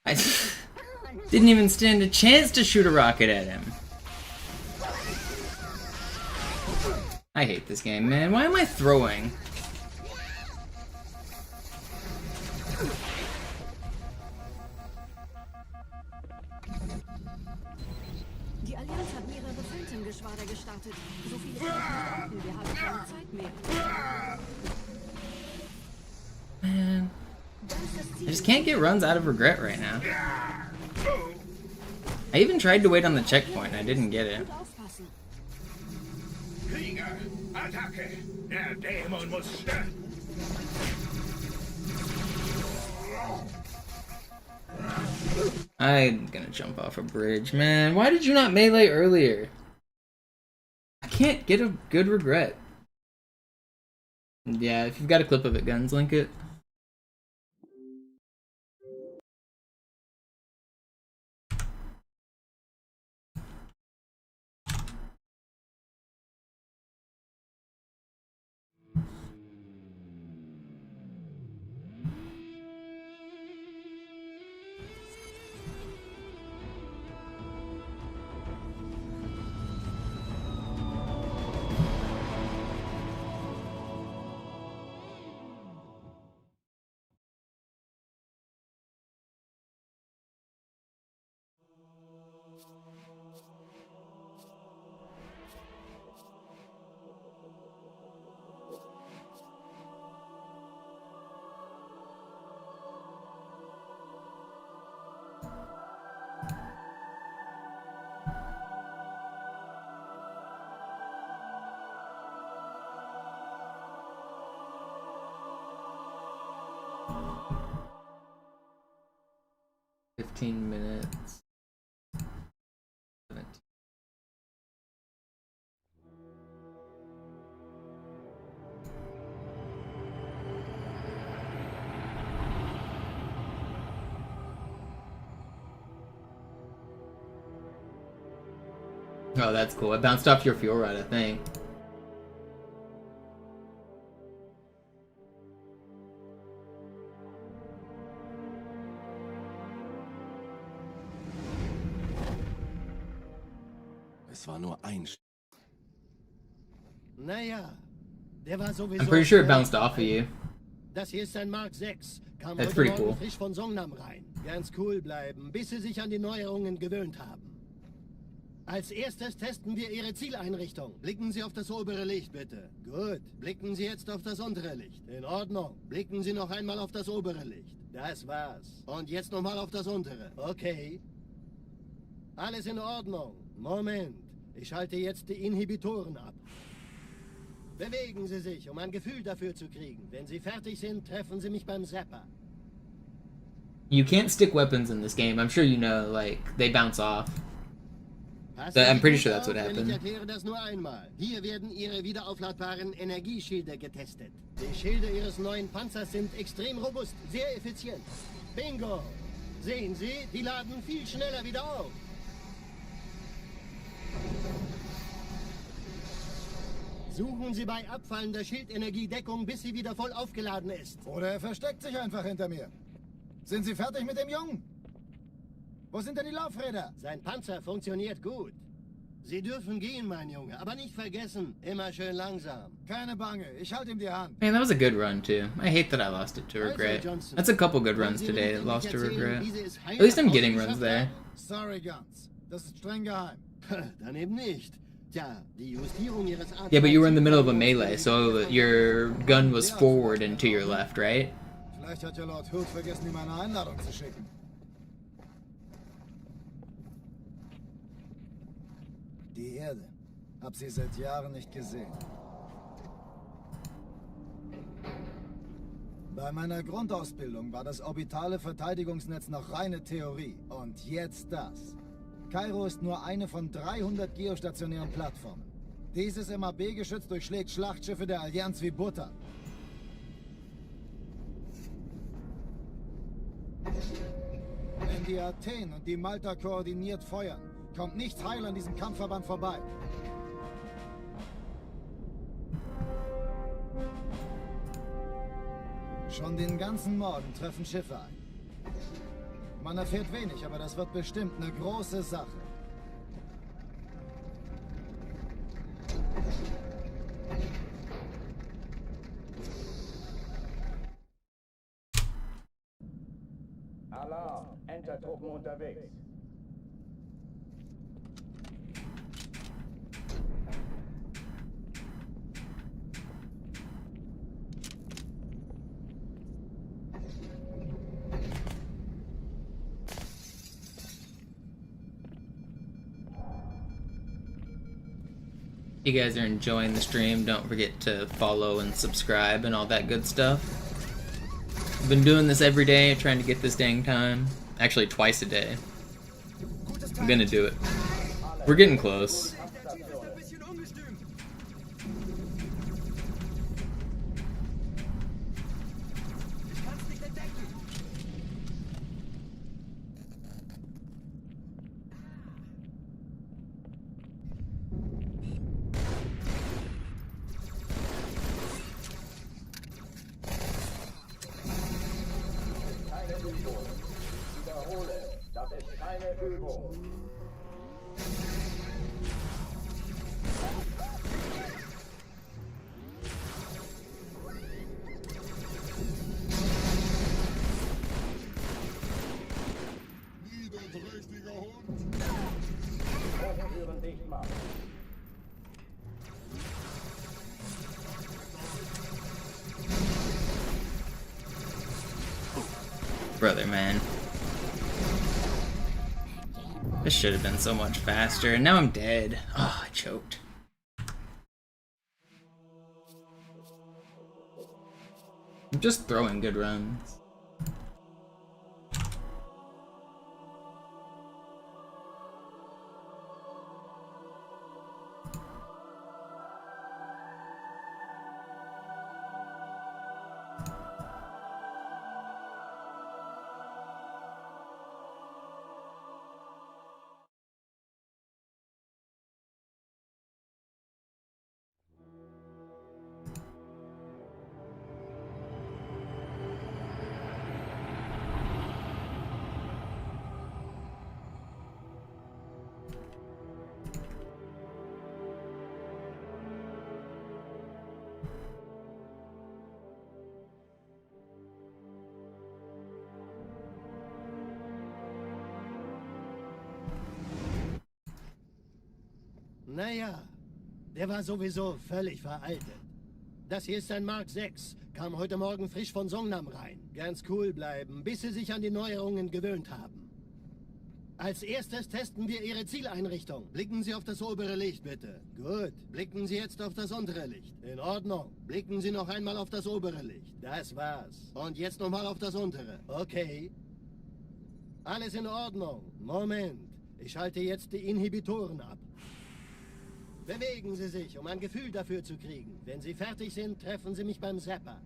I didn't even stand a chance to shoot a rocket at him. I hate this game, man. Why am I throwing? Die Allianz hat mehrere Phantom-Geschwader gestartet. So viele kann ich nicht halten, wir haben keine Zeit mehr. Man, I just can't get runs out of regret right now. I even tried to wait on the checkpoint and I didn't get it. Krieger, Attacke! Der Dämon muss sterben! I'm gonna jump off a bridge, man. Why did you not melee earlier? I can't get a good regret. Yeah, if you've got a clip of it, Guns, link it. 15 minutes. 17. Oh, that's cool. It bounced off your fuel rod, I think. Es war nur ein. Naja, der war sowieso... I'm pretty sure it bounced off of you. Das hier ist ein Mark 6. Kam That's heute pretty Morgen cool. frisch von Songnam rein. Ganz cool bleiben, bis sie sich an die Neuerungen gewöhnt haben. Als erstes testen wir Ihre Zieleinrichtung. Blicken Sie auf das obere Licht, bitte. Gut. Blicken Sie jetzt auf das untere Licht. In Ordnung. Blicken Sie noch einmal auf das obere Licht. Das war's. Und jetzt nochmal auf das untere. Okay. Alles in Ordnung. Moment. Ich schalte jetzt die Inhibitoren ab. Bewegen Sie sich, um ein Gefühl dafür zu kriegen. Wenn Sie fertig sind, treffen Sie mich beim Zapper. You can't stick weapons in this game. I'm sure you know, like, they bounce off. I'm pretty sure that's what happened. Ich erkläre das nur einmal. Hier werden Ihre wiederaufladbaren Energieschilde getestet. Die Schilde Ihres neuen Panzers sind extrem robust, sehr effizient. Bingo! Sehen Sie, die laden viel schneller wieder auf. Suchen Sie bei abfallender Schildenergiedeckung, bis sie wieder voll aufgeladen ist. Oder er versteckt sich einfach hinter mir. Sind Sie fertig mit dem Jungen? Wo sind denn die Laufräder? Sein Panzer funktioniert gut. Sie dürfen gehen, mein Junge, aber nicht vergessen, immer schön langsam. Keine Bange, ich halte ihm die Hand. Man, that was a good run, too. I hate that I lost it to regret. That's a couple good runs today that lost to regret. At least I'm getting runs there. Sorry, Guns. Das ist streng geheim. Dann eben nicht. Tja, die Justierung Ihres Yeah, but you were in the middle of a melee, so your gun was forward and to your left, right? Vielleicht hat ja Lord Hood vergessen, ihm eine Einladung zu schicken. Die Erde. Hab sie seit Jahren nicht gesehen. Bei meiner Grundausbildung war das orbitale Verteidigungsnetz noch reine Theorie. Und jetzt das. Kairo ist nur eine von 300 geostationären Plattformen. Dieses MAB-Geschütz durchschlägt Schlachtschiffe der Allianz wie Butter. Wenn die Athen und die Malta koordiniert feuern, kommt nichts heil an diesem Kampfverband vorbei. Schon den ganzen Morgen treffen Schiffe ein. Man erfährt wenig, aber das wird bestimmt eine große Sache. Alarm! Entertruppen unterwegs. If you guys are enjoying the stream, don't forget to follow and subscribe and all that good stuff. I've been doing this every day, trying to get this dang time. Actually, twice a day. I'm gonna do it. We're getting close. Das ist keine Übung. Niederträchtiger Hund. Türen dicht machen. Brother, man. This should have been so much faster, and now I'm dead. Oh, I choked. I'm just throwing good runs. Naja, der war sowieso völlig veraltet. Das hier ist ein Mark 6. Kam heute Morgen frisch von Songnam rein. Ganz cool bleiben, bis Sie sich an die Neuerungen gewöhnt haben. Als erstes testen wir Ihre Zieleinrichtung. Blicken Sie auf das obere Licht, bitte. Gut. Blicken Sie jetzt auf das untere Licht. In Ordnung. Blicken Sie noch einmal auf das obere Licht. Das war's. Und jetzt nochmal auf das untere. Okay. Alles in Ordnung. Moment. Ich schalte jetzt die Inhibitoren ab. Bewegen Sie sich, um ein Gefühl dafür zu kriegen. Wenn Sie fertig sind, treffen Sie mich beim Zapper.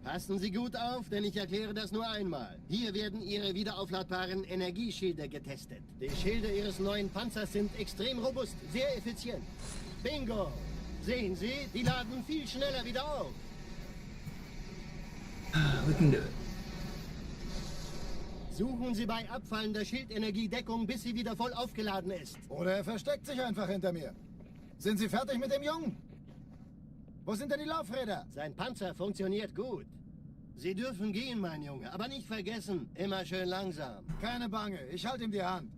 Passen Sie gut auf, denn ich erkläre das nur einmal. Hier werden Ihre wiederaufladbaren Energieschilde getestet. Die Schilde Ihres neuen Panzers sind extrem robust, sehr effizient. Bingo! Sehen Sie, die laden viel schneller wieder auf. We can do it. Suchen Sie bei abfallender Schildenergie Deckung, bis sie wieder voll aufgeladen ist. Oder er versteckt sich einfach hinter mir. Sind Sie fertig mit dem Jungen? Wo sind denn die Laufräder? Sein Panzer funktioniert gut. Sie dürfen gehen, mein Junge, aber nicht vergessen, immer schön langsam. Keine Bange, ich halte ihm die Hand.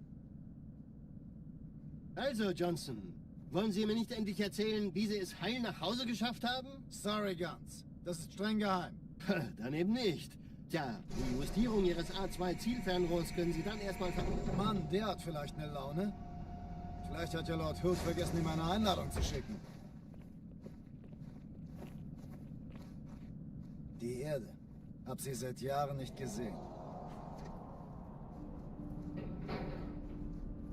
Also, Johnson, wollen Sie mir nicht endlich erzählen, wie Sie es heil nach Hause geschafft haben? Sorry, Guns. Das ist streng geheim. Dann eben nicht. Tja, die Justierung Ihres A2-Zielfernrohrs können Sie dann erstmal Mann, der hat vielleicht eine Laune. Vielleicht hat ja Lord Hood vergessen, ihm eine Einladung zu schicken. Die Erde. Hab sie seit Jahren nicht gesehen.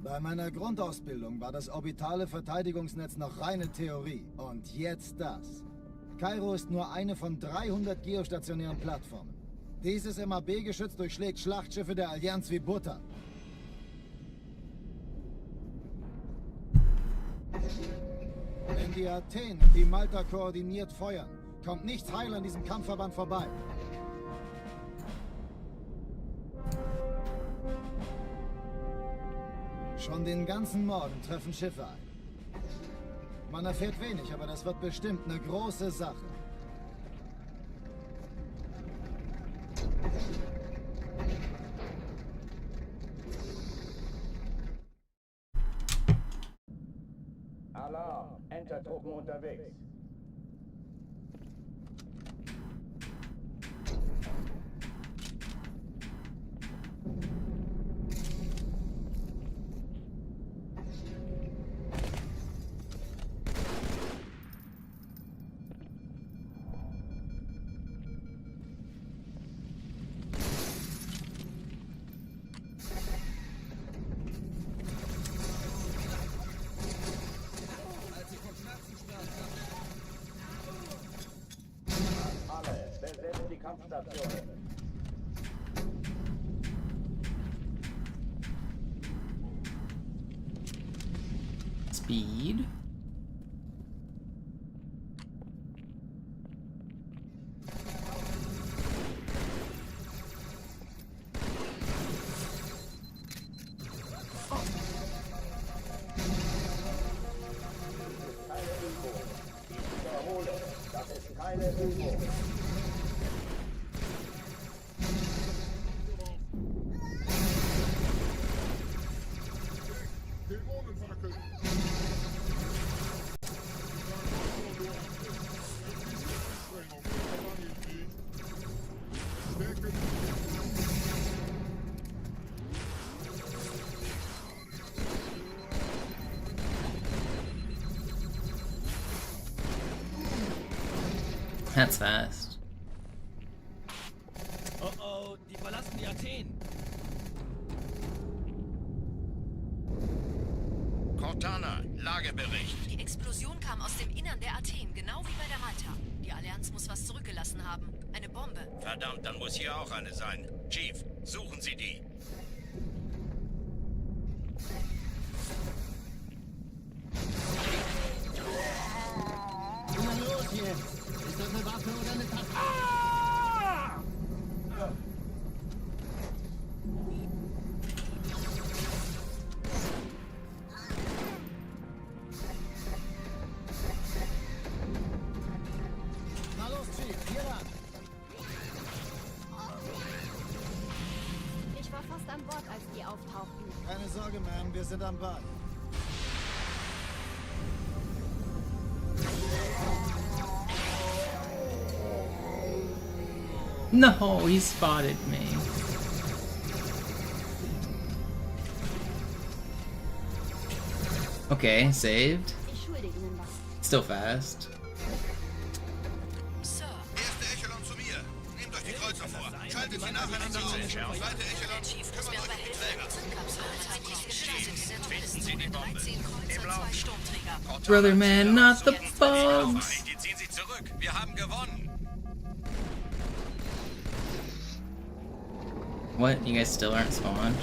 Bei meiner Grundausbildung war das orbitale Verteidigungsnetz noch reine Theorie. Und jetzt das. Kairo ist nur eine von 300 geostationären Plattformen. Dieses MAB-Geschütz durchschlägt Schlachtschiffe der Allianz wie Butter. Wenn die Athen und die Malta koordiniert feuern, kommt nichts heil an diesem Kampfverband vorbei. Schon den ganzen Morgen treffen Schiffe ein. Man erfährt wenig, aber das wird bestimmt eine große Sache. Alarm! Entertruppen unterwegs. Besetzt die Kampfstationen. Speed. Keine Übung. Ich wiederhole, das ist keine Übung. Dämonenfackel! That's fast. Oh oh, die verlassen die Athen. Cortana, Lagebericht. Die Explosion kam aus dem Innern der Athen, genau wie bei der Malta. Die Allianz muss was zurückgelassen haben. Eine Bombe. Verdammt, dann muss hier auch eine sein. Chief, suchen Sie die. Na los jetzt! Ist das eine Waffe oder eine Tasche? Na los, Chief, hier lang. Ich war fast an Bord, als die auftauchten. Keine Sorge, Ma'am, wir sind am Bad. No, he spotted me. Okay, saved. Ich schulde Ihnen was. Still fast. Sir, Erste Echelon zu mir. Nehmt euch die Kreuzer vor. Schaltet sie nacheinander auf. Zweite der Echelon, Chief muss kümmert mir euch um die aber helfen. Träger. Zündkapsel zeitlich gestartet in der Finden Sie die Todeszone. Bombe. 13 Kreuzer, 2 Sturmträger. Brother man, not the Nein, bugs. die ziehen Sie zurück. Wir haben gewonnen. What? You guys still aren't spawned?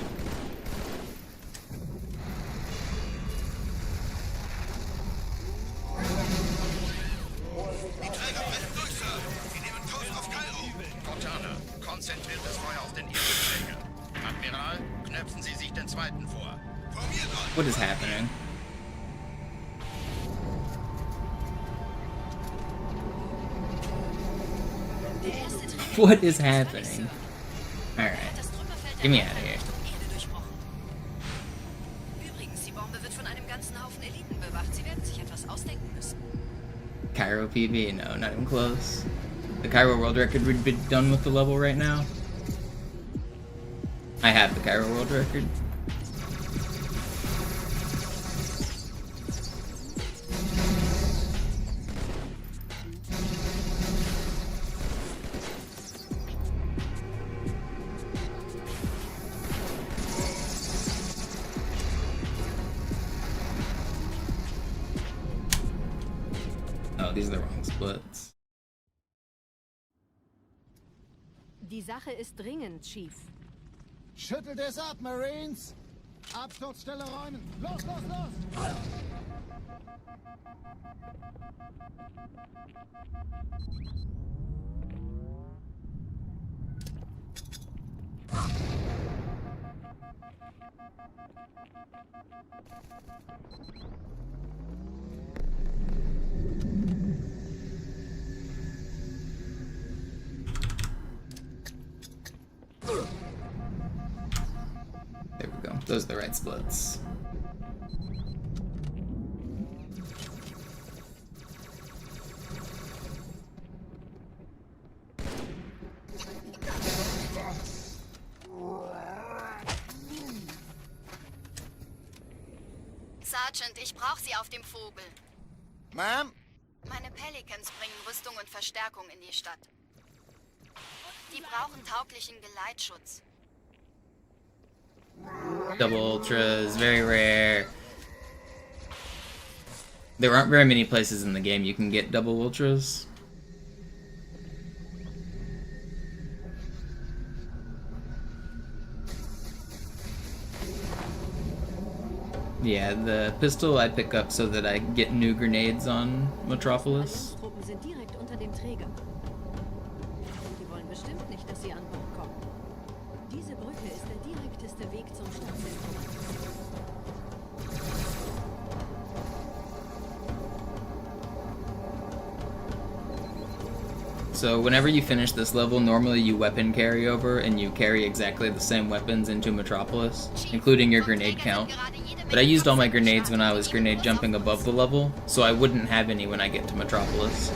Die Träger brechen durch, Sir. Sie nehmen Kurs auf Kairo. Cortana, konzentriertes Feuer auf den ersten Träger. Admiral, knöpfen Sie sich den zweiten vor. Formiert euch. What is happening? Der erste Träger What is ist fertig, happening? Sir. Alright. Das Trümmerfeld Get me der out of here. Richtung Erde durchbrochen. Übrigens, die Bombe wird von einem ganzen Haufen Eliten bewacht. Sie werden sich etwas ausdenken müssen. Cairo PB? No, not even close. The Cairo world record would be done with the level right now. I have the Cairo world record. Oh, these are the wrong splits. Die Sache ist dringend, Chief. Schüttelt es ab, Marines! Absturzstelle räumen! Los, los, los! There we go. Those are the right splits. Sergeant, ich brauche Sie auf dem Vogel. Ma'am? Meine Pelicans bringen Rüstung und Verstärkung in die Stadt. Die brauchen tauglichen Geleitschutz. Double ultras, very rare. There aren't very many places in the game you can get double ultras. Yeah, the pistol I pick up so that I get new grenades on Metropolis. Truppen sind direkt unter dem Träger. Die wollen bestimmt nicht, dass sie an Bord kommen. Diese Brücke ist der direkteste Weg zum Stadtzentrum. So whenever you finish this level, normally you weapon carry over and you carry exactly the same weapons into Metropolis, including your grenade count. But I used all my grenades when I was grenade jumping above the level, so I wouldn't have any when I get to Metropolis.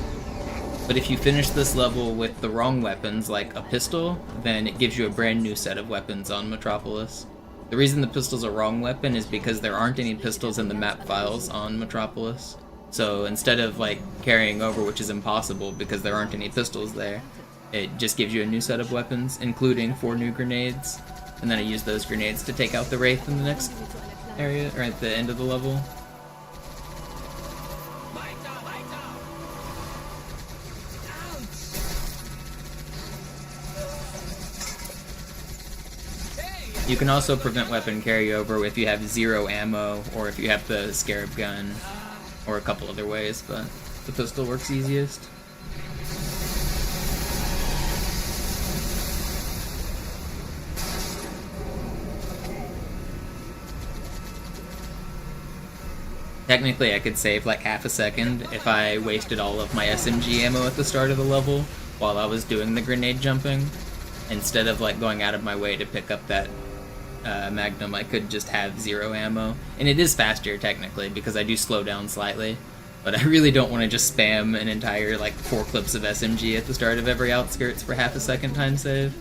But if you finish this level with the wrong weapons, like a pistol, then it gives you a brand new set of weapons on Metropolis. The reason the pistol's a wrong weapon is because there aren't any pistols in the map files on Metropolis. So instead of like carrying over, which is impossible because there aren't any pistols there, it just gives you a new set of weapons, including 4 new grenades. And then I use those grenades to take out the Wraith in the next area, or at the end of the level. You can also prevent weapon carryover if you have 0 ammo, or if you have the Scarab gun, or a couple other ways, but the pistol works easiest. Technically, I could save like half a second if I wasted all of my SMG ammo at the start of the level while I was doing the grenade jumping. Instead of like going out of my way to pick up that Magnum, I could just have 0 ammo. And it is faster technically because I do slow down slightly. But I really don't want to just spam an entire like 4 clips of SMG at the start of every outskirts for half a second time save.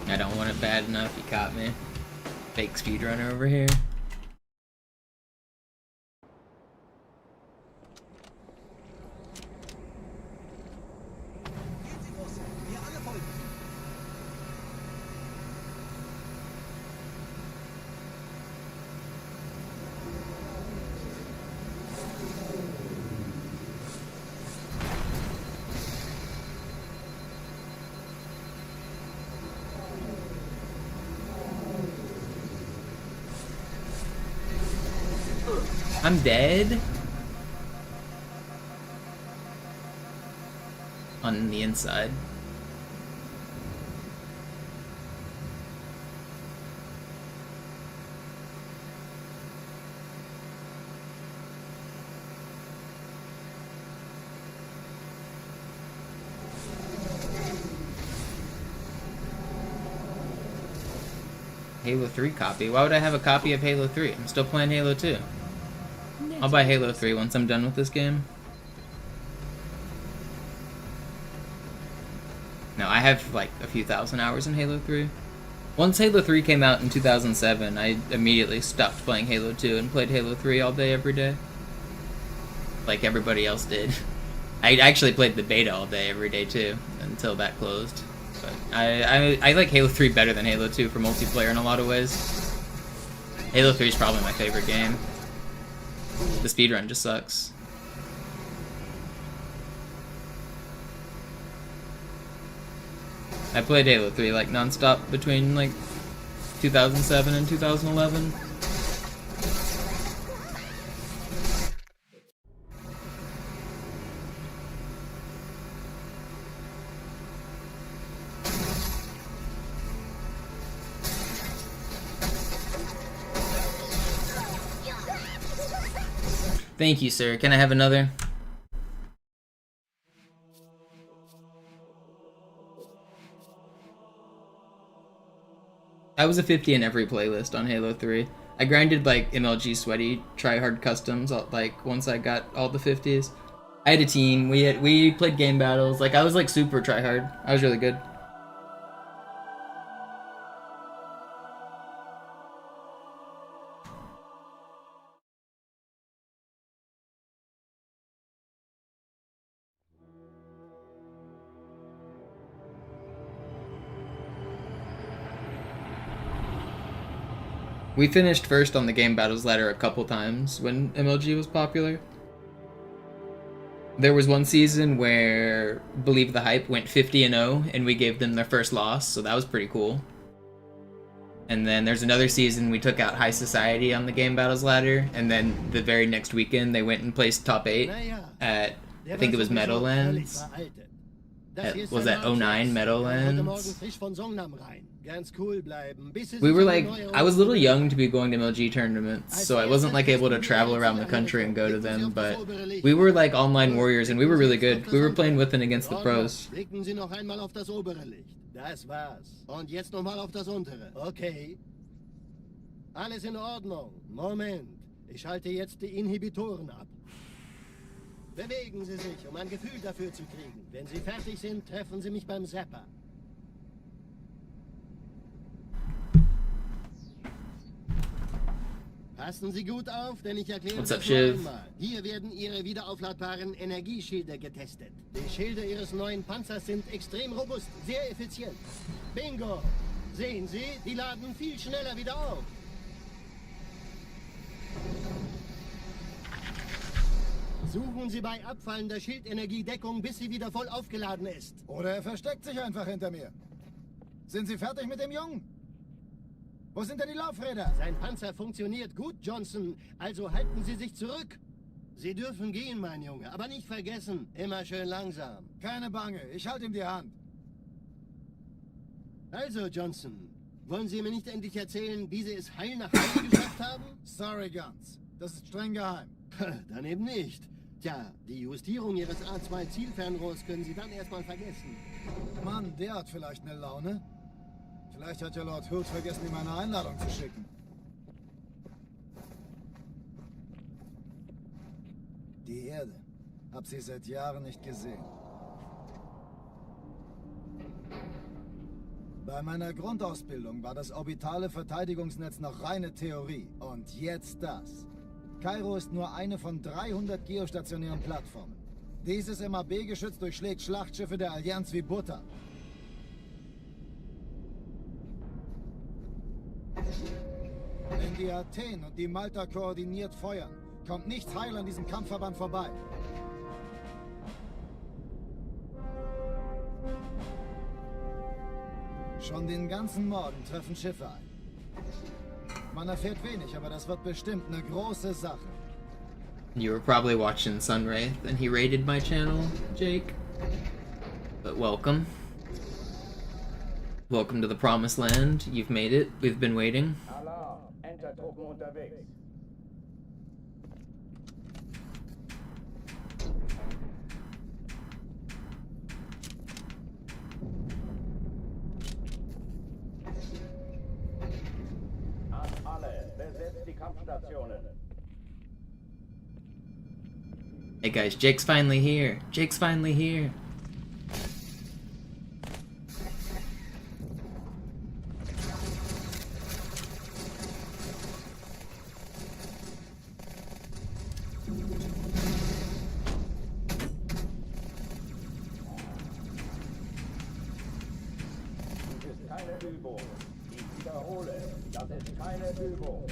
I don't want it bad enough, you caught me. Fake speedrunner over here. I'm dead? On the inside. Halo 3 copy? Why would I have a copy of Halo 3? I'm still playing Halo 2. I'll buy Halo 3 once I'm done with this game. No, I have like a few thousand hours in Halo 3. Once Halo 3 came out in 2007, I immediately stopped playing Halo 2 and played Halo 3 all day, every day. Like everybody else did. I actually played the beta all day, every day too, until that closed. But I like Halo 3 better than Halo 2 for multiplayer in a lot of ways. Halo 3 is probably my favorite game. The speedrun just sucks. I played Halo 3 like non-stop between like 2007 and 2011. Thank you, sir. Can I have another? I was a 50 in every playlist on Halo 3. I grinded like MLG Sweaty tryhard customs like once I got all the 50s. I had a team. We played game battles. Like I was like super tryhard. I was really good. We finished first on the Game Battles ladder a couple times when MLG was popular. There was one season where Believe the Hype went 50-0 and we gave them their first loss, so that was pretty cool. And then there's another season we took out High Society on the Game Battles ladder, and then the very next weekend they went and placed top 8 at, I think it was Meadowlands. Was that 09 Meadowlands? We were like, I was a little young to be going to MLG tournaments, so I wasn't like able to travel around the country and go to them, but we were like online warriors and we were really good. We were playing with and against the pros. Das war's. Und jetzt nochmal auf das untere. Okay. Alles in Ordnung. Moment. Ich schalte jetzt die Inhibitoren ab. Bewegen Sie sich, um ein Gefühl dafür zu kriegen. Wenn Sie fertig sind, treffen Sie mich beim Zapper. Passen Sie gut auf, denn ich erkläre What's das up, noch Shiv? einmal. Hier werden Ihre wiederaufladbaren Energieschilde getestet. Die Schilde Ihres neuen Panzers sind extrem robust, sehr effizient. Bingo! Sehen Sie, die laden viel schneller wieder auf. Suchen Sie bei abfallender Schildenergiedeckung, bis sie wieder voll aufgeladen ist. Oder er versteckt sich einfach hinter mir. Sind Sie fertig mit dem Jungen? Wo sind denn die Laufräder? Sein Panzer funktioniert gut, Johnson. Also halten Sie sich zurück. Sie dürfen gehen, mein Junge. Aber nicht vergessen, immer schön langsam. Keine Bange, ich halte ihm die Hand. Also, Johnson, wollen Sie mir nicht endlich erzählen, wie Sie es heil nach Hause geschafft haben? Sorry, Guns. Das ist streng geheim. Dann eben nicht. Tja, die Justierung Ihres A2-Zielfernrohrs können Sie dann erstmal vergessen. Mann, der hat vielleicht eine Laune. Vielleicht hat ja Lord Hood vergessen, ihm eine Einladung zu schicken. Die Erde. Hab sie seit Jahren nicht gesehen. Bei meiner Grundausbildung war das orbitale Verteidigungsnetz noch reine Theorie. Und jetzt das. Kairo ist nur eine von 300 geostationären Plattformen. Dieses MAB-Geschütz durchschlägt Schlachtschiffe der Allianz wie Butter. Wenn die Athen und die Malta koordiniert feuern, kommt nichts heil an diesem Kampfverband vorbei. Schon den ganzen Morgen treffen Schiffe ein. Man erfährt wenig, aber das wird bestimmt eine große Sache. You were probably watching Sunwraith and he raided my channel, Jake. But welcome. Welcome to the Promised Land. You've made it. We've been waiting. Alarm! Entertruppen unterwegs. An alle, besetzt die Kampfstationen. Hey guys, Jake's finally here. Jake's finally here. Das ist keine Übung. Ich wiederhole, das ist keine Übung.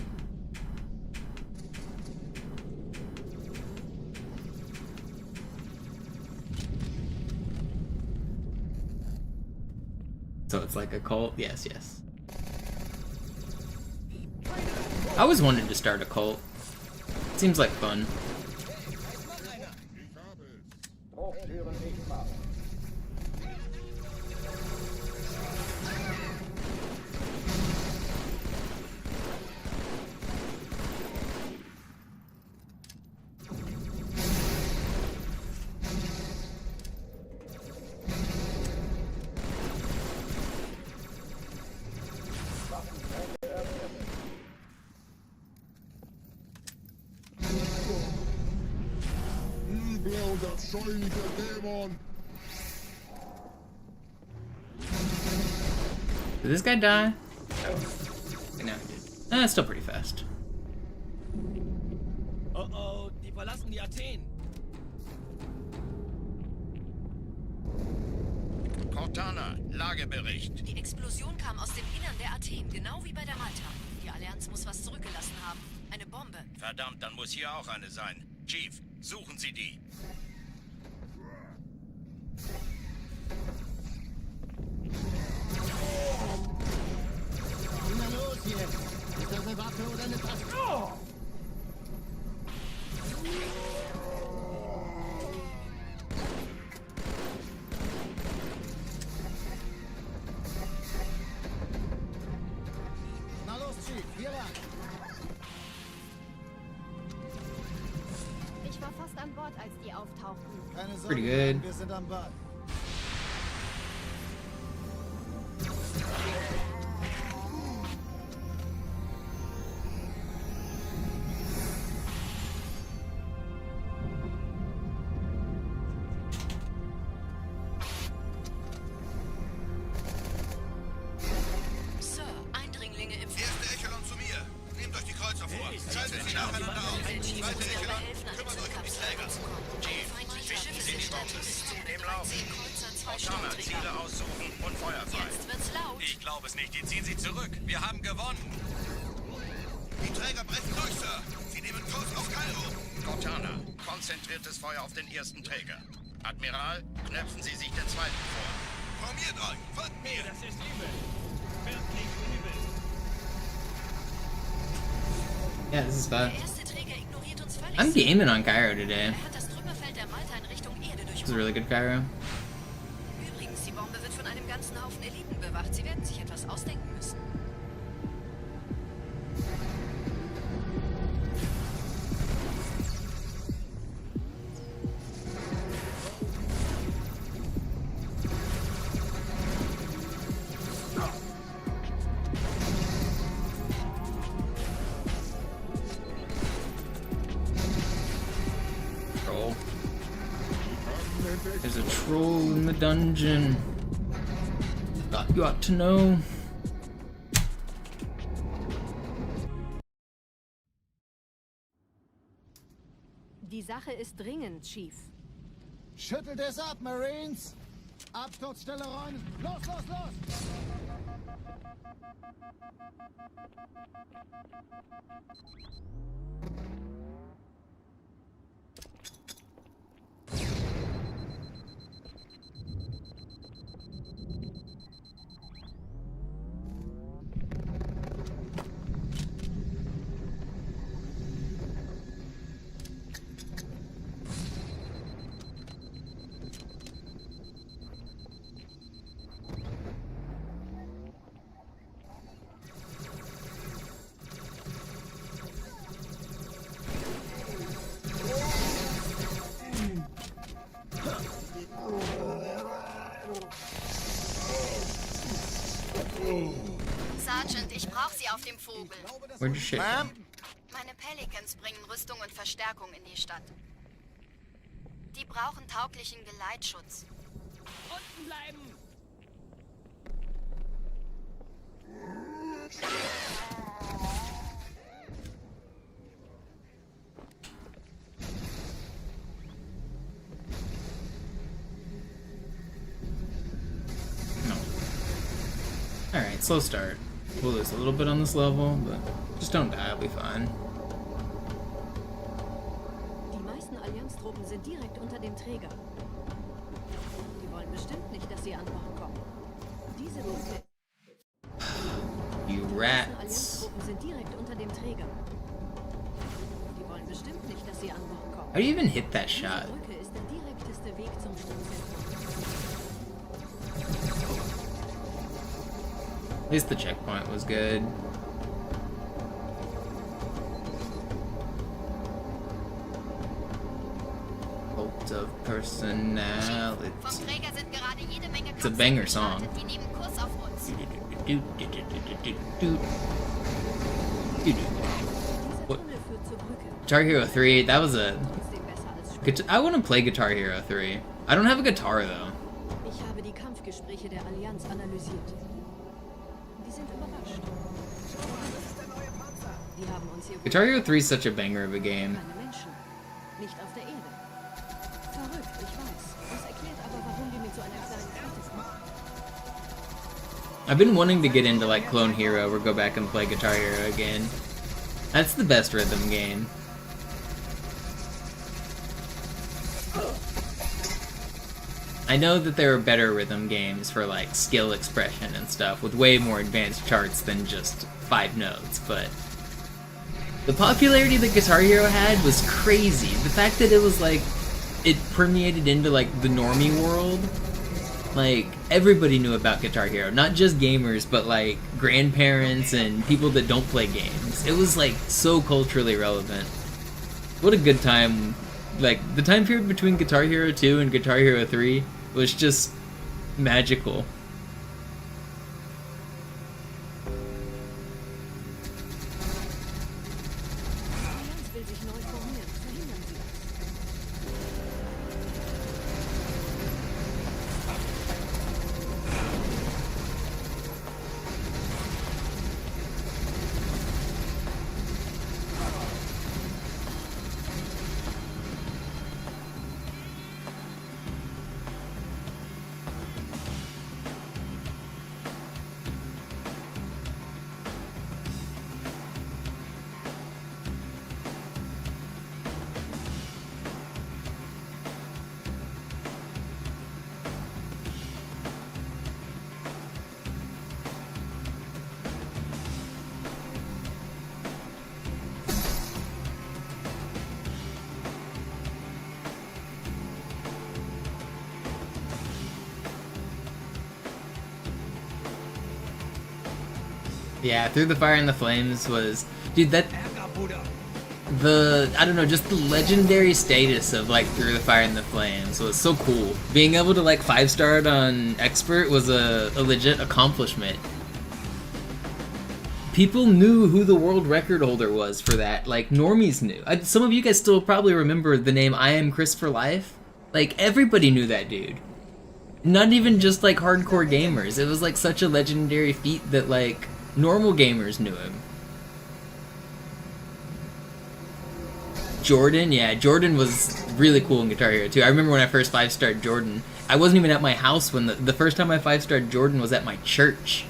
So it's like a cult? Yes, yes. I always wanted to start a cult. Seems like fun. Hochführen sichtbar. Übel und abscheulicher Dämon! Did this guy die? Oh. No, he did. Still pretty fast. Oh oh, die verlassen die Athen. Cortana, Lagebericht. Die Explosion kam aus dem Innern der Athen, genau wie bei der Malta. Die Allianz muss was zurückgelassen haben. Eine Bombe. Verdammt, dann muss hier auch eine sein. Chief, suchen Sie die. Na los jetzt! Ist das eine Waffe oder eine Taste? Oh! Na los, Chief, hier lang. Ich war fast an Bord, als die auftauchten. Keine Sorge, Pretty good. wir sind am Ball. Sir, Eindringlinge im Erste Echelon zu mir. Nehmt euch die Kreuzer vor. Schaltet sie nacheinander auf. Zweite Echelon, kümmert euch um die Träger. Chief, schicken Sie die Bomben. Im Laufen. Cortana, Ziele aussuchen und Feuer frei. Jetzt wird's laut. Ich glaube es nicht. Die ziehen sie zurück. Wir haben gewonnen. Die Träger brechen durch, Sir. Sie nehmen Kurs auf Kairo. Cortana, konzentriertes Feuer auf den ersten Träger. Admiral, knöpfen Sie sich den zweiten vor. Formiert euch. Folgt mir. Das ist übel. Wirklich übel. Yeah, this is bad. Der erste Träger ignoriert uns völlig. I'm gaming on Cairo today. Er hat das Trümmerfeld der Malta in Richtung Erde This is durchbohrt. really good Cairo. Übrigens, die Bombe wird von einem ganzen Haufen Eliten bewacht. Sie werden sich etwas ausdenken müssen. Troll. There's a troll in the dungeon. Thought you ought to know. Die Sache ist dringend, Chief. Schüttelt es ab, Marines! Absturzstelle räumen! Los, los, los! Sergeant, ich brauche Sie auf dem Vogel. Where'd your shit go? Meine Pelicans bringen Rüstung und Verstärkung in die Stadt. Die brauchen tauglichen Geleitschutz. Unten bleiben. No. Alright, slow start. We'll lose a little bit on this level, but just don't die, I'll be fine. Die meisten Allianztruppen sind direkt unter dem Träger. Die wollen bestimmt nicht, dass sie an Bord kommen. Diese Brücke. You Die meisten rats. Allianztruppen sind direkt unter dem Träger. Die wollen bestimmt nicht, dass sie an Bord kommen. How do you even hit that Diese shot? Brücke ist der direkteste Weg zum Stadtzentrum. At least the checkpoint was good. Cult of personality. Vom Träger sind gerade jede Menge It's a banger Kapseln song. gestartet. Die nehmen Kurs auf uns. What? Tunnel führt zur Brücke. Guitar Hero 3, that was a... Trotzdem besser als I want to play Guitar Hero 3. I don't have a guitar though. Ich habe die Kampfgespräche der Allianz analysiert. Die sind überrascht. Die haben uns hier Guitar Hero 3 is such a banger of a game. keine Menschen. Nicht auf der Erde. Verrückt, ich weiß. Das erklärt aber, warum die mit so einer kleinen Flotte kommen. I've been wanting to get into like Clone Hero or go back and play Guitar Hero again. That's the best rhythm game. I know that there are better rhythm games for like skill expression and stuff with way more advanced charts than just 5 notes, but the popularity that Guitar Hero had was crazy. The fact that it was like, it permeated into like the normie world. Like, everybody knew about Guitar Hero. Not just gamers, but like grandparents and people that don't play games. It was like so culturally relevant. What a good time. Like, the time period between Guitar Hero 2 and Guitar Hero 3 was just magical. Yeah, Through the Fire and the Flames was... Dude, that... I don't know, just the legendary status of, like, Through the Fire and the Flames was so cool. Being able to, like, 5-star it on Expert was a legit accomplishment. People knew who the world record holder was for that. Like, normies knew. Some of you guys still probably remember the name I Am Chris for Life. Like, everybody knew that dude. Not even just, like, hardcore gamers. It was, like, such a legendary feat that, like... normal gamers knew him. Jordan, yeah, Jordan was really cool in Guitar Hero too. I remember when I first 5-starred Jordan. I wasn't even at my house when the first time I 5-starred Jordan was at my church.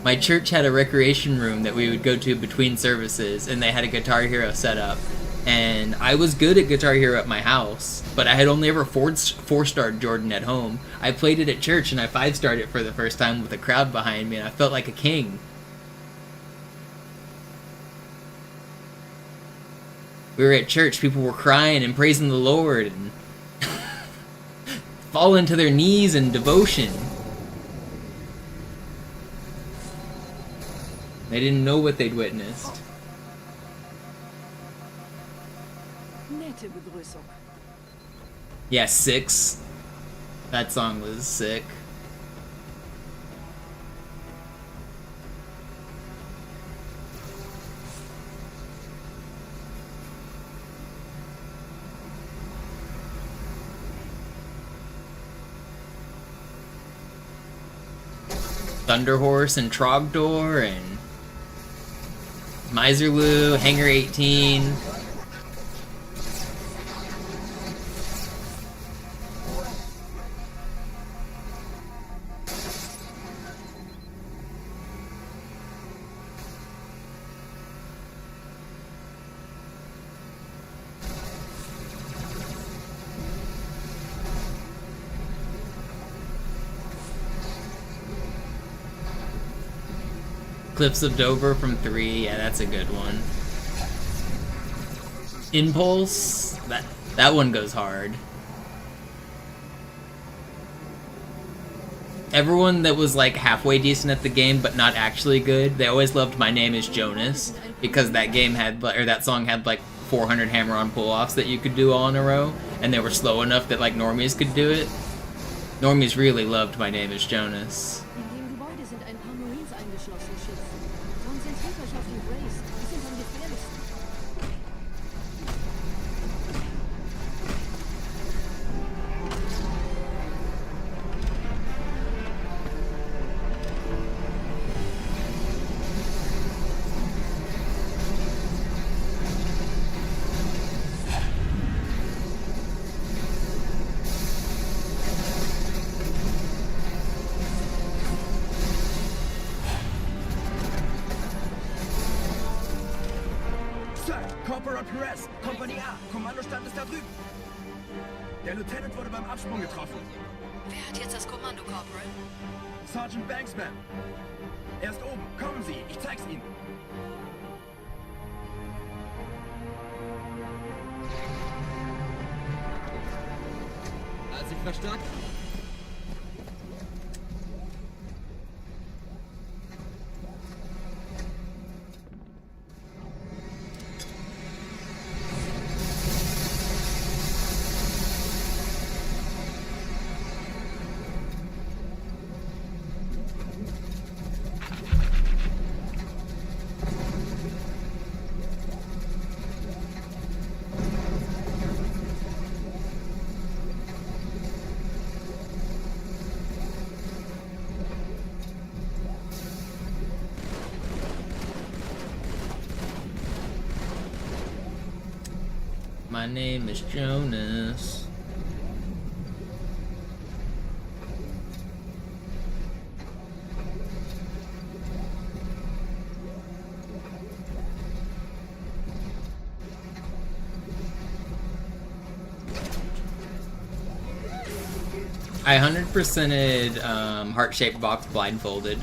My church had a recreation room that we would go to between services, and they had a Guitar Hero set up. And I was good at Guitar Hero at my house, but I had only ever 4-starred Jordan at home. I played it at church, and I 5-starred it for the first time with a crowd behind me, and I felt like a king. We were at church, people were crying and praising the Lord and falling to their knees in devotion. They didn't know what they'd witnessed. Yeah, 6. That song was sick. Thunder Horse and Trogdor and Miserloo, Hangar 18. Cliffs of Dover from 3, yeah, that's a good one. Impulse, that one goes hard. Everyone that was like halfway decent at the game but not actually good, they always loved My Name is Jonas, because that game had, or that song had like 400 hammer-on pull-offs that you could do all in a row, and they were slow enough that like normies could do it. Normies really loved My Name is Jonas. Corporal Perez, Kompanie A. Kommandostand ist da drüben. Der Lieutenant wurde beim Absprung getroffen. Wer hat jetzt das Kommando, Corporal? Sergeant Banksman. Er ist oben. Kommen Sie, ich zeig's Ihnen. Hat sich verstärkt? My name is Jonas. I 100%ed heart-shaped box blindfolded.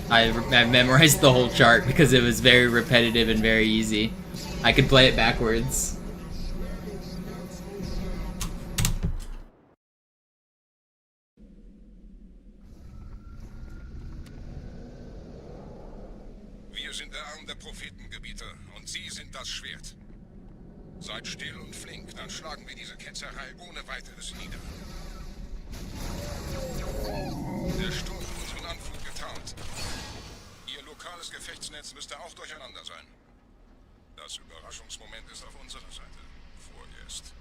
I memorized the whole chart because it was very repetitive and very easy. I could play it backwards. Wir sind der Arm der Prophetengebieter und Sie sind das Schwert. Seid still und flink, dann schlagen wir diese Ketzerei ohne weiteres nieder. Der Sturm hat unseren Anflug getarnt. Ihr lokales Gefechtsnetz müsste auch durcheinander sein. Das Überraschungsmoment ist auf unserer Seite. Vorerst.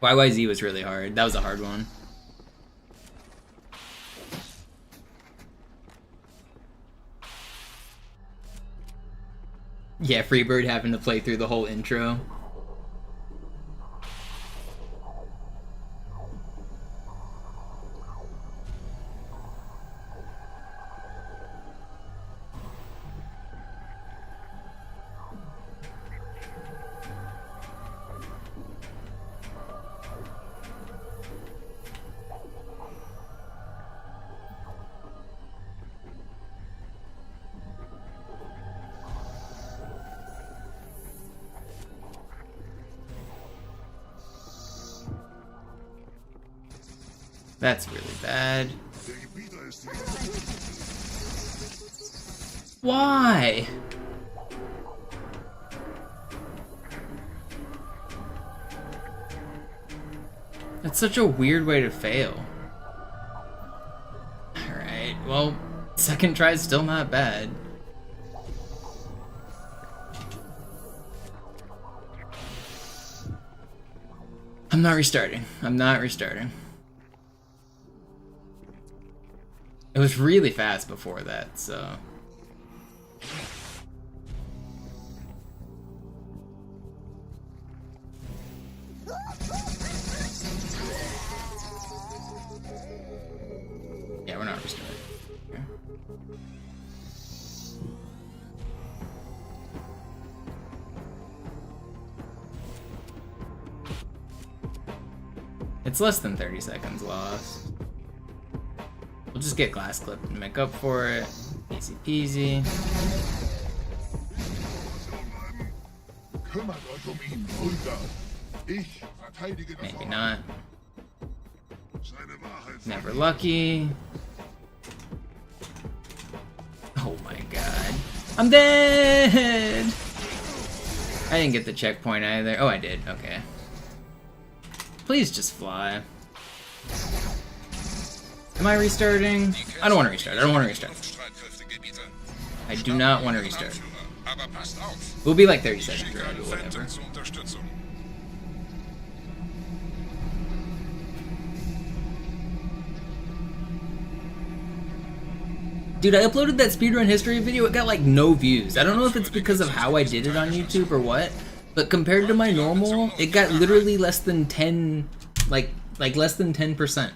YYZ was really hard. That was a hard one. Yeah, Freebird having to play through the whole intro. That's really bad. Why? That's such a weird way to fail. Alright, well, second try is still not bad. I'm not restarting. I'm not restarting. It was really fast before that, so... Yeah, we're not restarting. Okay. It's less than 30 seconds lost. We'll just get glass clipped and make up for it. Easy peasy. Maybe not. Never lucky. Oh my god. I'm dead! I didn't get the checkpoint either. Oh, I did. Okay. Please just fly. Am I restarting? I don't want to restart. I don't want to restart. I do not want to restart. We'll be like 30 seconds or whatever. Dude, I uploaded that speedrun history video, it got like no views. I don't know if it's because of how I did it on YouTube or what, but compared to my normal, it got literally less than 10, like less than 10%.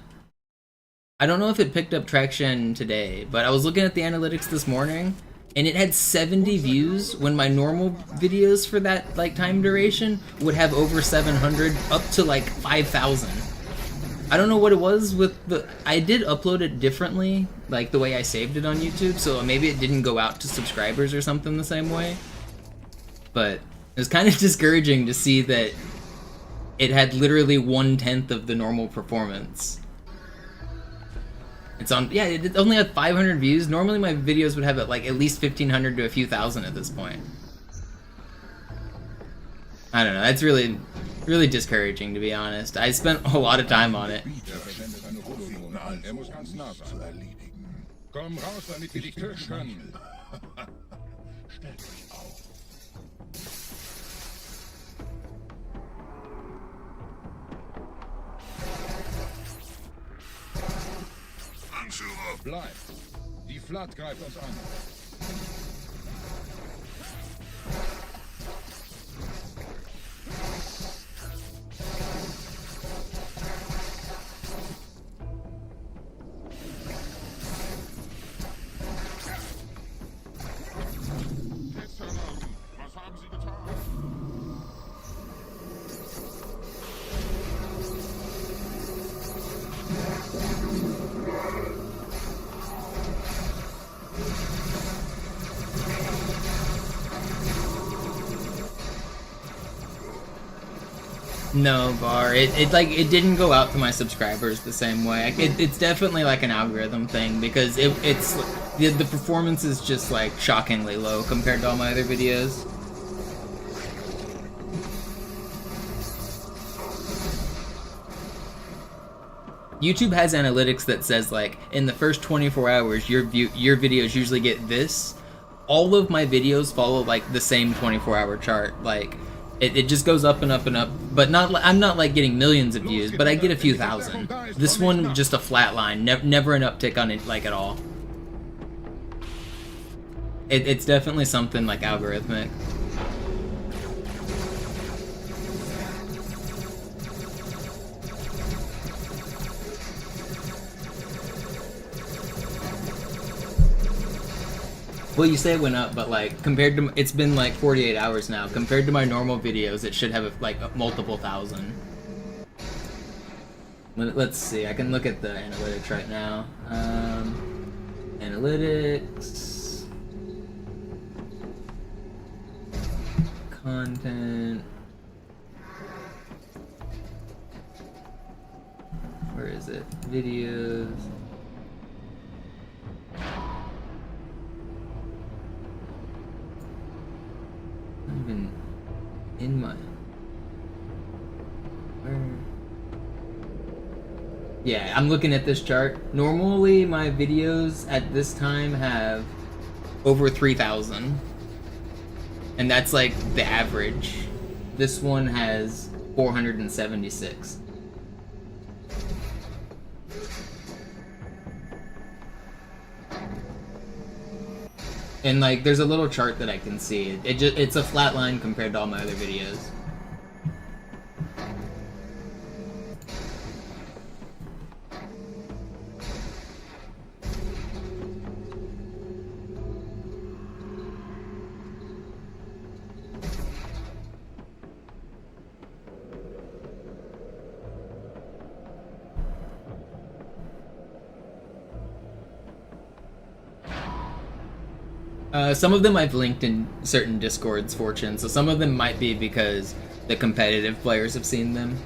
I don't know if it picked up traction today, but I was looking at the analytics this morning, and it had 70 views when my normal videos for that like time duration would have over 700, up to like 5,000. I don't know what it was with the... I did upload it differently, like the way I saved it on YouTube, so maybe it didn't go out to subscribers or something the same way. But it was kind of discouraging to see that it had literally 1/10 of the normal performance. It's on... Yeah, it only had 500 views. Normally my videos would have like at least 1,500 to a few thousand at this point. I don't know, that's really discouraging, to be honest. I spent a lot of time on it. Er muss ganz nah sein. Komm raus, damit wir dich töten können. Stell dich auf. Anführer! Bleib. Die Flat greift uns an. Was haben Sie getan? No, Bar. It didn't go out to my subscribers the same way. It's definitely like an algorithm thing, because it's the performance is just like shockingly low compared to all my other videos. YouTube has analytics that says like in the first 24 hours your videos usually get this. All of my videos follow like the same 24-hour chart. Like it just goes up and up and up, but I'm not like getting millions of views, but I get a few thousand. This one just a flat line, never an uptick on it like at all. It's definitely something like algorithmic. Well, you say it went up, but like compared to, it's been like 48 hours now. Compared to my normal videos, it should have like multiple thousand. Let's see. I can look at the analytics right now. Analytics, content. Where is it? Videos. Even in my yeah, I'm looking at this chart. Normally my videos at this time have over 3,000, and that's like the average. This one has 476. And like, there's a little chart that I can see. It's a flat line compared to all my other videos. Some of them I've linked in certain Discords, Fortune, so some of them might be because the competitive players have seen them.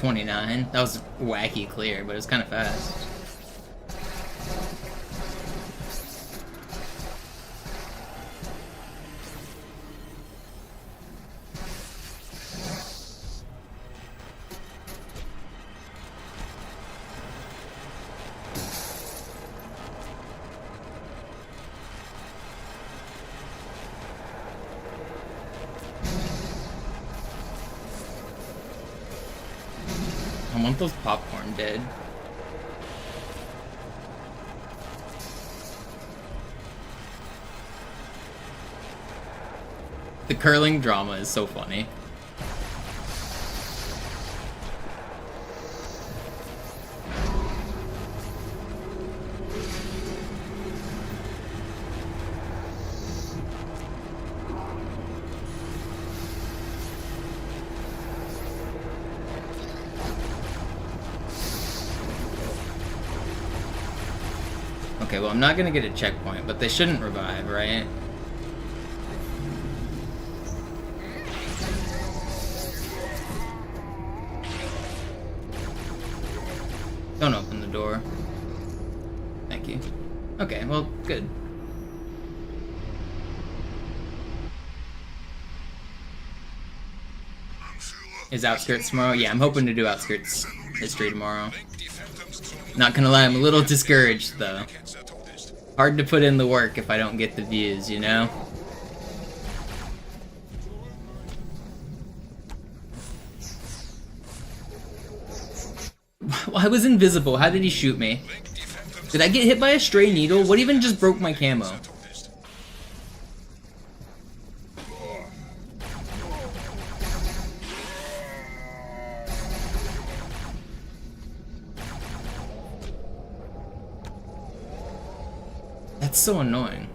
29. That was wacky clear, but it was kind of fast. I want those popcorn dead. The curling drama is so funny. Okay, well, I'm not gonna get a checkpoint, but they shouldn't revive, right? Don't open the door. Thank you. Okay, well, good. Is Outskirts tomorrow? Yeah, I'm hoping to do Outskirts history tomorrow. Not gonna lie, I'm a little discouraged, though. Hard to put in the work if I don't get the views, you know? I was invisible. How did he shoot me? Did I get hit by a stray needle? What even just broke my camo? That's so annoying.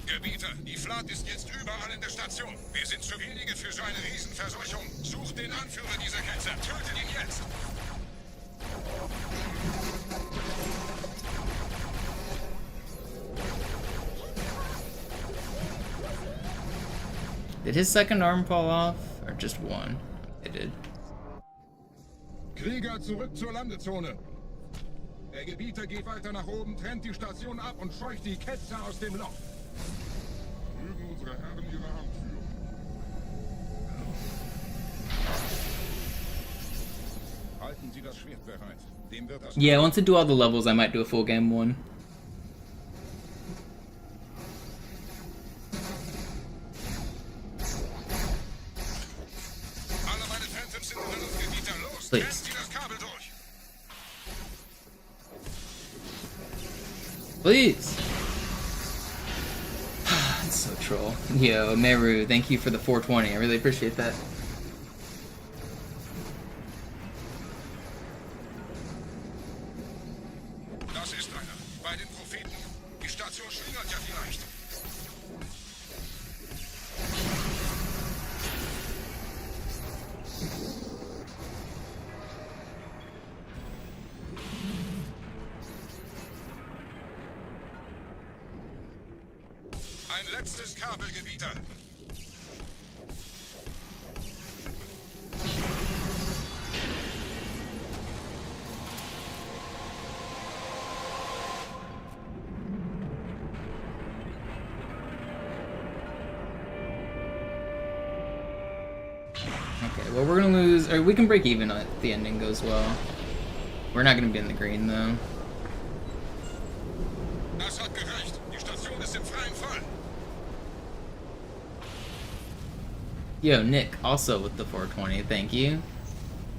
Gebieter, die Flat ist jetzt überall in der Station. Wir sind zu wenige für so eine Riesenverseuchung. Sucht den Anführer dieser Ketzer. Tötet ihn jetzt. Did his second arm fall off? Or just one? It did. Krieger, zurück zur Landezone. Der Gebieter geht weiter nach oben, trennt die Station ab und scheucht die Ketzer aus dem Loch. Mögen unsere Herren ihre Hand führen. Halten Sie das Schwert bereit. Dem wird das... Yeah, once I do all the levels, I might do a full game one. Alle meine Phantoms sind in der Luft, Gebieter. Los, Please. trennt Sie das Kabel durch. Please! That's so troll. Yo, Meru, thank you for the 420. I really appreciate that. Das ist einer. Bei den Propheten. Die Station schlingert ja vielleicht. Ein letztes Kabelgebieter. Okay, well, we're gonna lose, or we can break even if the ending goes well. We're not gonna be in the green, though. Das hat gereicht. Die Station ist im freien Fall. Yo, Nick, also with the 420, thank you.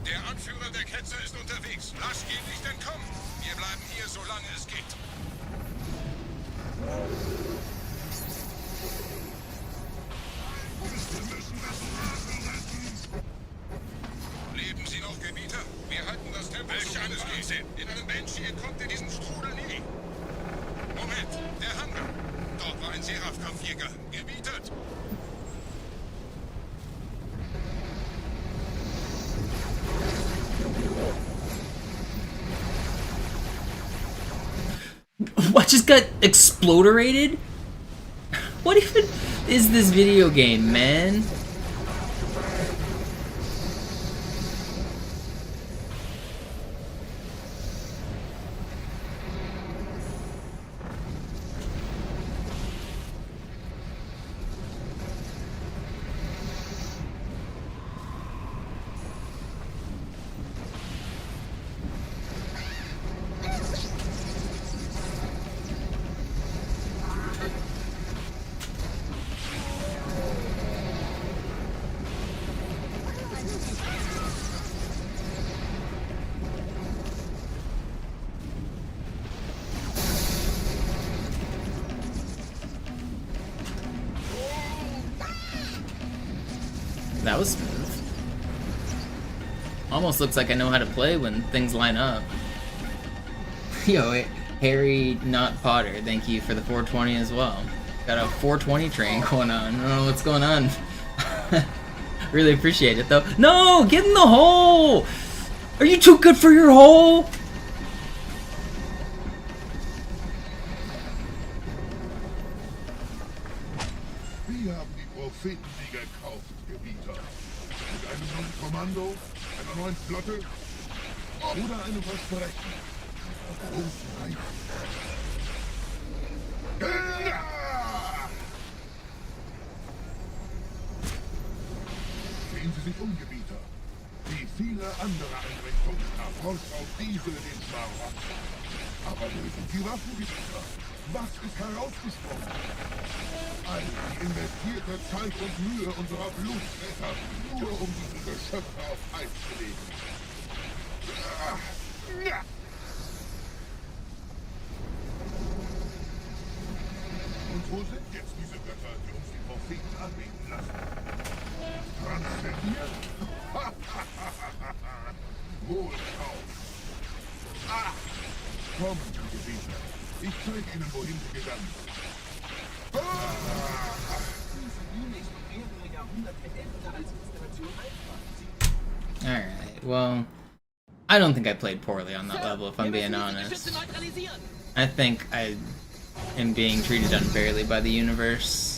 Der Anführer der Ketzer ist unterwegs. Lass ihn nicht entkommen. Wir bleiben hier, solange es geht. Leben Sie noch, Gebieter? Wir halten das Tempo. Welch eines geht? In einem Banshee entkommt ihr diesen Strudel nie. Moment, der Hangar. Dort war ein Seraph-Kampfjäger. Gebietet. What just got exploderated? What even is this video game, man? That was smooth. Almost looks like I know how to play when things line up. Yo, Harry Not Potter, thank you for the 420 as well. Got a 420 train going on. I don't know what's going on. Really appreciate it though. No! Get in the hole! Are you too good for your hole? Wir haben die Prophetensieger gekauft, Gebieter. Mit einem neuen Kommando, einer neuen Flotte oder einem Versprechen. Großen Reich. Sehen Sie sich um, Gebieter. Wie viele andere Einrichtungen erforscht auch diese den Schmarotzer. Aber wo sind die Waffengebieter? Was ist herausgesprungen? All die investierte Zeit und Mühe unserer Blutväter, nur um diese Geschöpfe auf Eis zu legen. Und wo sind jetzt diese Götter, die uns die Propheten anbeten lassen? Transzendiert? Wohl kaum. Kommen, Gebieter. Ich zeige Ihnen, wohin Sie gegangen sind. Alright, well, I don't think I played poorly on that level, if I'm being honest. I think I am being treated unfairly by the universe.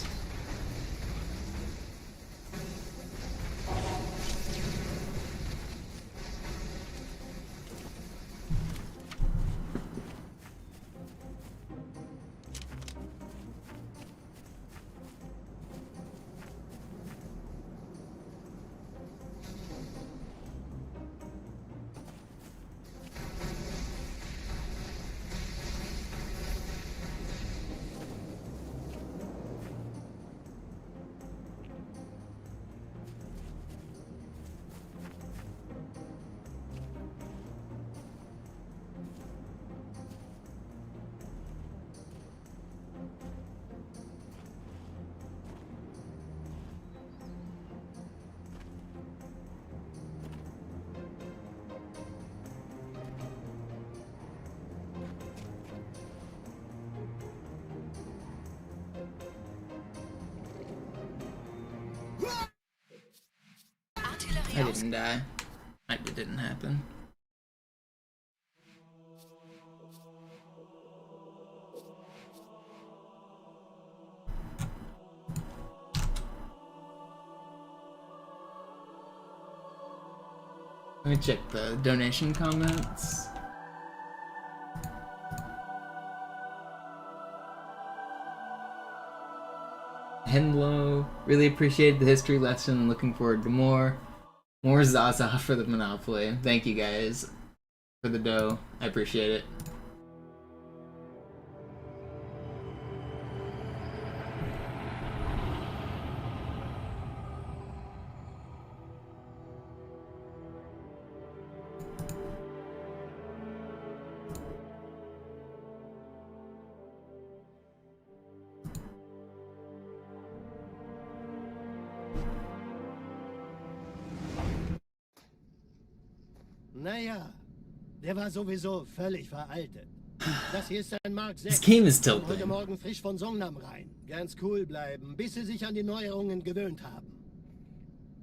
I didn't die. It didn't happen. Let me check the donation comments. Henlo, really appreciated the history lesson. Looking forward to more. More Zaza for the Monopoly. Thank you guys for the dough. I appreciate it. Naja, der war sowieso völlig veraltet. Das hier ist ein Mark 6. This game is Heute tilting. Morgen frisch von Songnam rein. Ganz cool bleiben, bis Sie sich an die Neuerungen gewöhnt haben.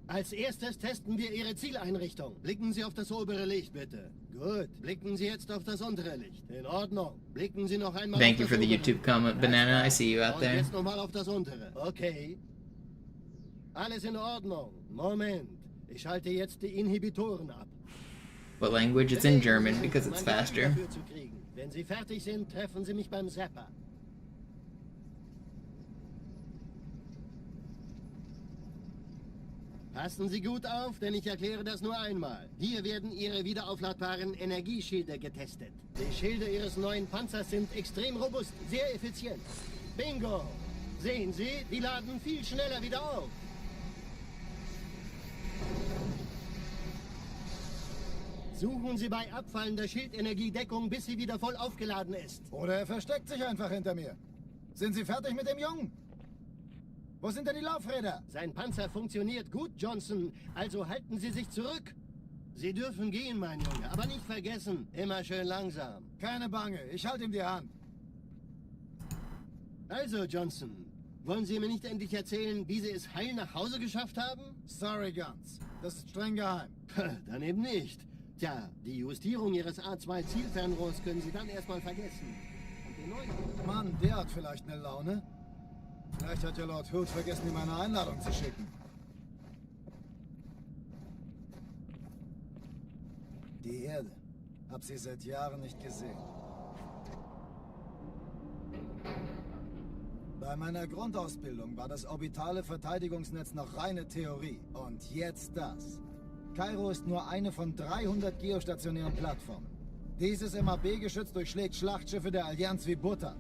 Als erstes testen wir Ihre Zieleinrichtung. Blicken Sie auf das obere Licht, bitte. Gut. Blicken Sie jetzt auf das untere Licht. In Ordnung. Blicken Sie noch einmal Thank auf you das for the obere YouTube Licht. comment, Banana. I see you out Und there. jetzt nochmal auf das untere. Okay. Alles in Ordnung. Moment. Ich schalte jetzt die Inhibitoren ab. What language? It's in German because it's faster. Wenn Sie fertig sind, treffen Sie mich beim Zapper. Passen Sie gut auf, denn ich erkläre das nur einmal. Hier werden Ihre wiederaufladbaren Energieschilde getestet. Die Schilde Ihres neuen Panzers sind extrem robust, sehr effizient. Bingo! Sehen Sie, die laden viel schneller wieder auf. Suchen Sie bei abfallender Schildenergie Deckung, bis sie wieder voll aufgeladen ist. Oder er versteckt sich einfach hinter mir. Sind Sie fertig mit dem Jungen? Wo sind denn die Laufräder? Sein Panzer funktioniert gut, Johnson. Also halten Sie sich zurück. Sie dürfen gehen, mein Junge. Aber nicht vergessen, immer schön langsam. Keine Bange, ich halte ihm die Hand. Also, Johnson, wollen Sie mir nicht endlich erzählen, wie Sie es heil nach Hause geschafft haben? Sorry, Guns. Das ist streng geheim. Dann eben nicht. Tja, die Justierung Ihres A2-Zielfernrohrs können Sie dann erstmal vergessen. Und den neuen... Mann, der hat vielleicht eine Laune. Vielleicht hat ja Lord Hood vergessen, ihm eine Einladung zu schicken. Die Erde. Hab sie seit Jahren nicht gesehen. Bei meiner Grundausbildung war das orbitale Verteidigungsnetz noch reine Theorie. Und jetzt das. Kairo ist nur eine von 300 geostationären Plattformen. Dieses MAB-Geschütz durchschlägt Schlachtschiffe der Allianz wie Butter.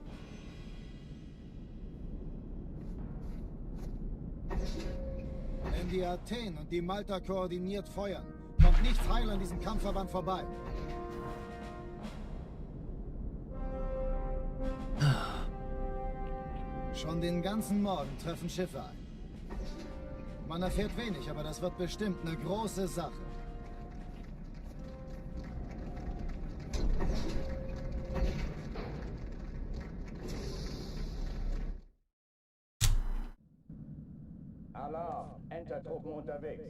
Wenn die Athen und die Malta koordiniert feuern, kommt nichts heil an diesem Kampfverband vorbei. Schon den ganzen Morgen treffen Schiffe ein. Man erfährt wenig, aber das wird bestimmt eine große Sache. Alarm! Entertruppen unterwegs.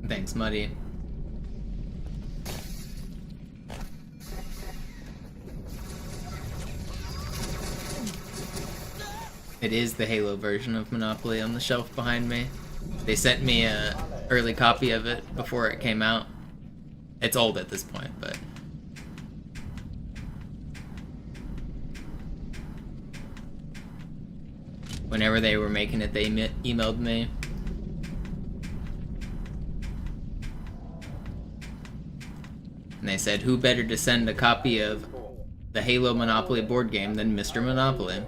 Thanks, Muddy. It is the Halo version of Monopoly on the shelf behind me. They sent me a early copy of it before it came out. It's old at this point, but... whenever they were making it, they emailed me. And they said, who better to send a copy of the Halo Monopoly board game than MisterMonopoli?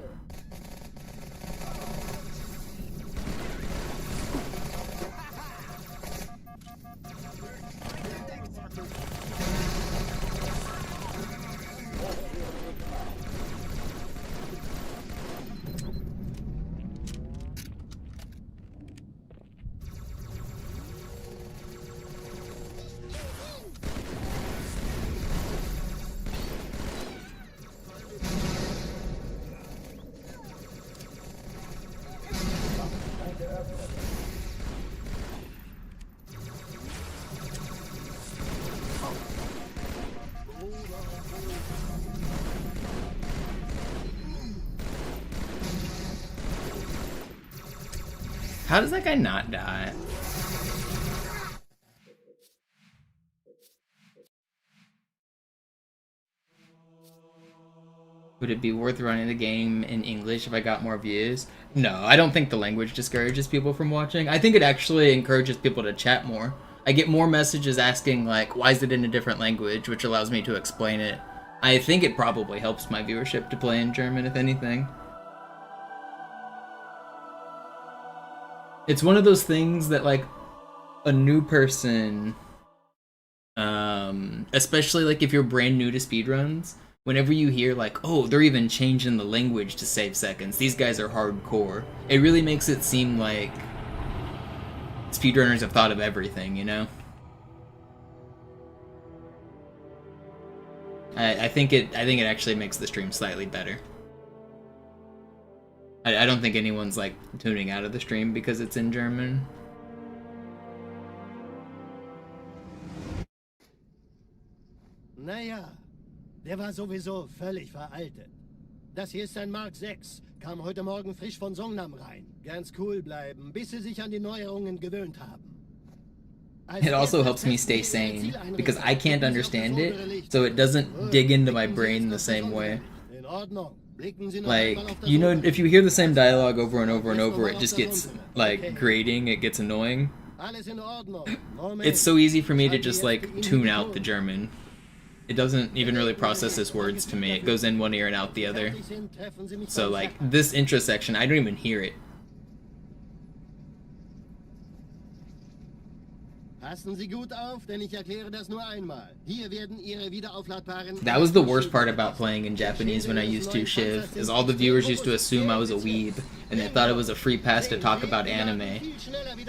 How does that guy not die? Would it be worth running the game in English if I got more views? No, I don't think the language discourages people from watching. I think it actually encourages people to chat more. I get more messages asking, like, why is it in a different language, which allows me to explain it. I think it probably helps my viewership to play in German, if anything. It's one of those things that, like, a new person, especially, like, if you're brand new to speedruns, whenever you hear, like, oh, they're even changing the language to save seconds, these guys are hardcore, it really makes it seem like speedrunners have thought of everything, you know? I think it actually makes the stream slightly better. I don't think anyone's, like, tuning out of the stream because it's in German. Naja, der war sowieso völlig veraltet. Das hier ist ein Mark 6, kam heute Morgen frisch von Songnam rein. Ganz cool bleiben, bis sie sich an die Neuerungen gewöhnt haben. It also helps me stay sane, because I can't understand it, so it doesn't dig into my brain the same way. In Ordnung. Like, you know, if you hear the same dialogue over and over and over, it just gets, like, grating, it gets annoying. It's so easy for me to just, like, tune out the German. It doesn't even really process its words to me. It goes in one ear and out the other. So like this intro section, I don't even hear it. Passen Sie gut auf, denn ich erkläre das nur einmal. Hier werden Ihre wiederaufladbaren... That was the worst part about playing in Japanese when I used to Shiv, is all the viewers used to assume I was a weeb, and they thought it was a free pass to talk about anime.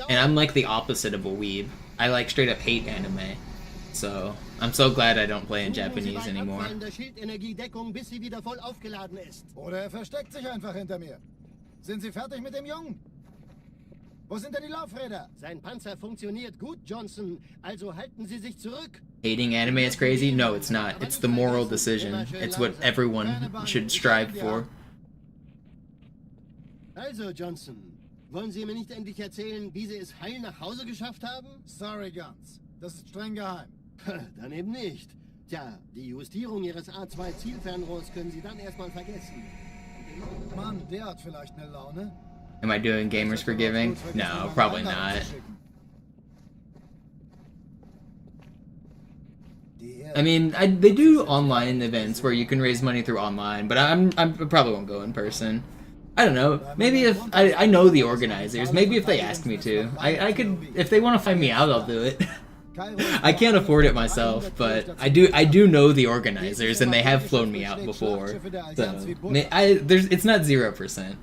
And I'm like the opposite of a weeb. I like straight up hate anime. So, I'm so glad I don't play in Japanese anymore. Oder versteckt sich einfach hinter mir. Sind Sie fertig mit dem Jungen? Wo sind denn die Laufräder? Sein Panzer funktioniert gut, Johnson. Also halten Sie sich zurück. Hating anime is crazy? No, it's not. It's the moral decision. It's what everyone should strive for. Also, Johnson, wollen Sie mir nicht endlich erzählen, wie Sie es heil nach Hause geschafft haben? Sorry, Guns. Das ist streng geheim. Dann eben nicht. Tja, die Justierung Ihres A2-Zielfernrohrs können Sie dann erstmal vergessen. Mann, der hat vielleicht eine Laune. Am I doing Gamers Forgiving? No, probably not. I mean, they do online events where you can raise money through online, but I probably won't go in person. I don't know. Maybe if I know the organizers, maybe if they ask me to, I could. If they want to find me out, I'll do it. I can't afford it myself, but I do know the organizers, and they have flown me out before. So it's not 0%.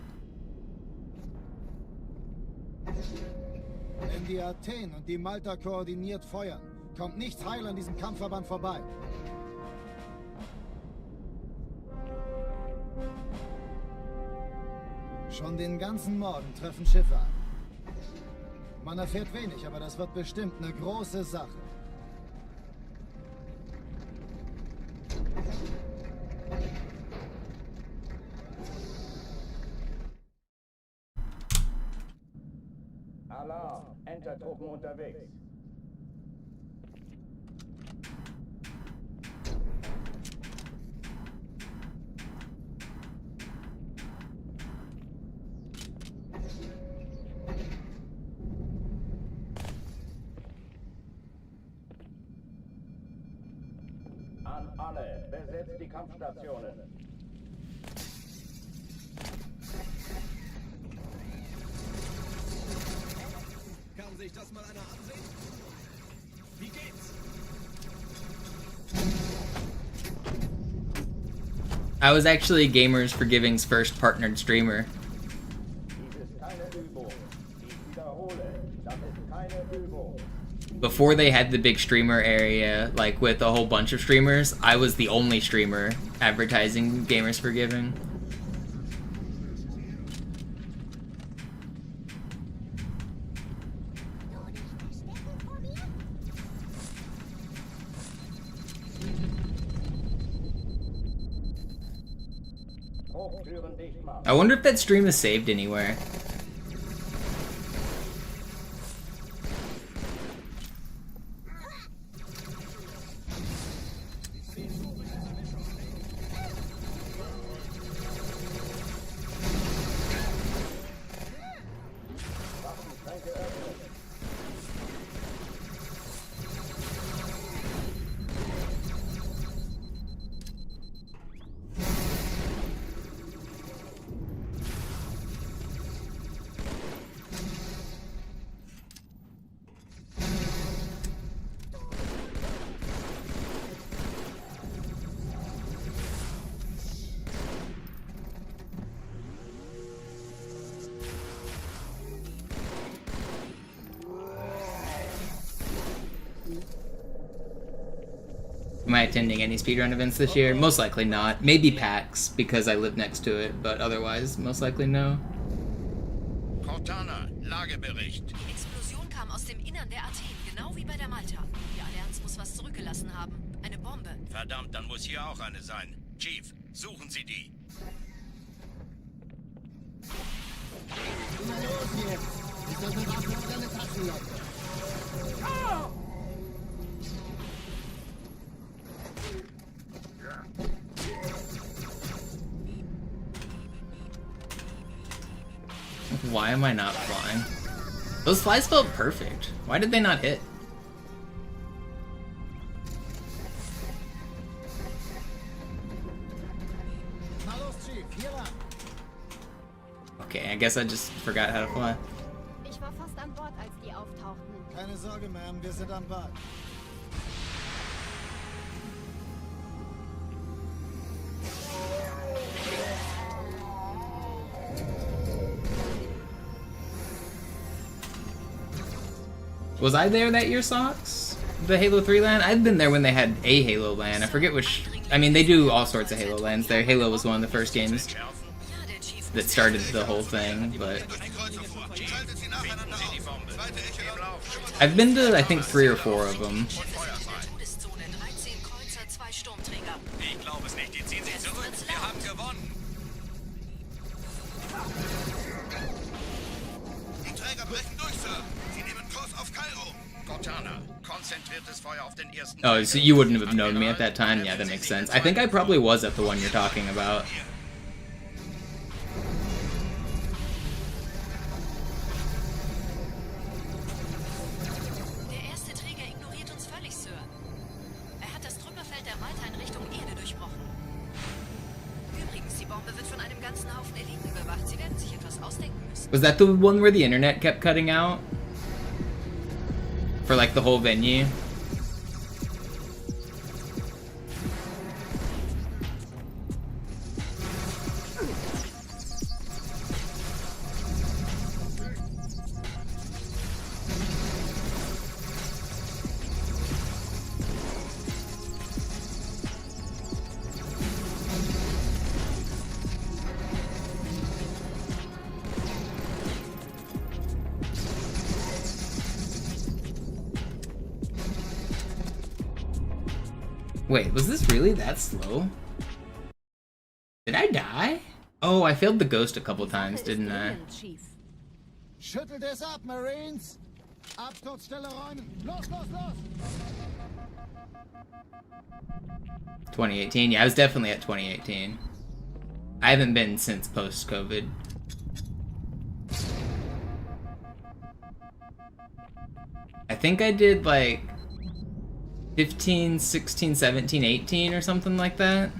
Wenn die Athen und die Malta koordiniert feuern, kommt nichts heil an diesem Kampfverband vorbei. Schon den ganzen Morgen treffen Schiffe an. Man erfährt wenig, aber das wird bestimmt eine große Sache. Alarm! Entertruppen unterwegs. An alle, besetzt die Kampfstationen. Kann sich das mal einer ansehen? Wie geht's? I was actually Gamers Forgiving's first partnered streamer. Dies ist keine Übung. Ich wiederhole, das ist keine Übung. Before they had the big streamer area, like with a whole bunch of streamers, I was the only streamer advertising Gamers Forgiving. Hochtüren dicht machen. I wonder if that stream is saved anywhere. Am I attending any speedrun events this year? Most likely not. Maybe PAX, because I live next to it, but otherwise, most likely no. Cortana, Lagebericht. Die Explosion kam aus dem Innern der Athen, genau wie bei der Malta. Die Allianz muss was zurückgelassen haben. Eine Bombe. Verdammt, dann muss hier auch eine sein. Chief, suchen Sie die. Na los jetzt! Ist das eine Waffe oder eine Taschenlampe? Why am I not flying? Those flies felt perfect. Why did they not hit? guess I just forgot how to fly. Ich war fast an Bord, als die auftauchten. Keine Sorge, Ma'am, wir sind am Ball. Was I there that year, Socks? The Halo 3 LAN? I'd been there when they had a Halo LAN. I forget which... I mean, they do all sorts of Halo LANs there. Halo was one of the first games that started the whole thing, but... I've been to, I think, 3 or 4 of them. Oh, so you wouldn't have known me at that time? Yeah, that makes sense. I think I probably was at the one you're talking about. Der erste Träger ignoriert uns völlig, Sir. Er hat das Trümmerfeld der Malta in Richtung Erde durchbrochen. Übrigens, die Bombe wird von einem ganzen Haufen Eliten bewacht. Sie werden sich etwas ausdenken müssen. Was that the one where the internet kept cutting out? For like the whole venue? Wait, was this really that slow? Did I die? Oh, I failed the ghost a couple times, didn't I? Schüttelt es ab, Marines! Absturzstelle räumen! Los, los, los! 2018, yeah, I was definitely at 2018. I haven't been since post-COVID. I think I did like 15, 16, 17, 18 or something like that.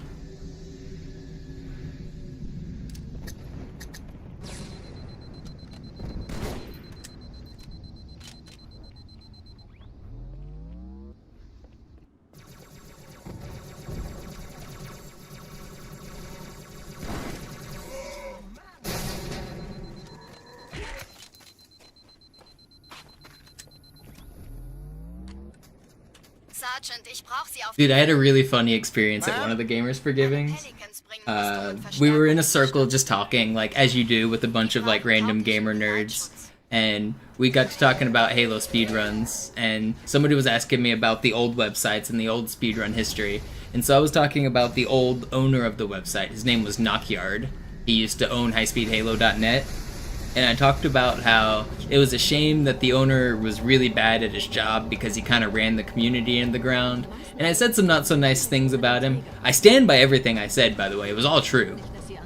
Sergeant, ich brauch Sie auf. Dude, I had a really funny experience at one of the Gamers Forgivings. We were in a circle just talking, like, as you do with a bunch of, like, random gamer nerds. And we got to talking about Halo speedruns, and somebody was asking me about the old websites and the old speedrun history. And so I was talking about the old owner of the website. His name was Knockyard. He used to own highspeedhalo.net. And I talked about how it was a shame that the owner was really bad at his job because he kind of ran the community into the ground. And I said some not so nice things about him. I stand by everything I said, by the way. It was all true.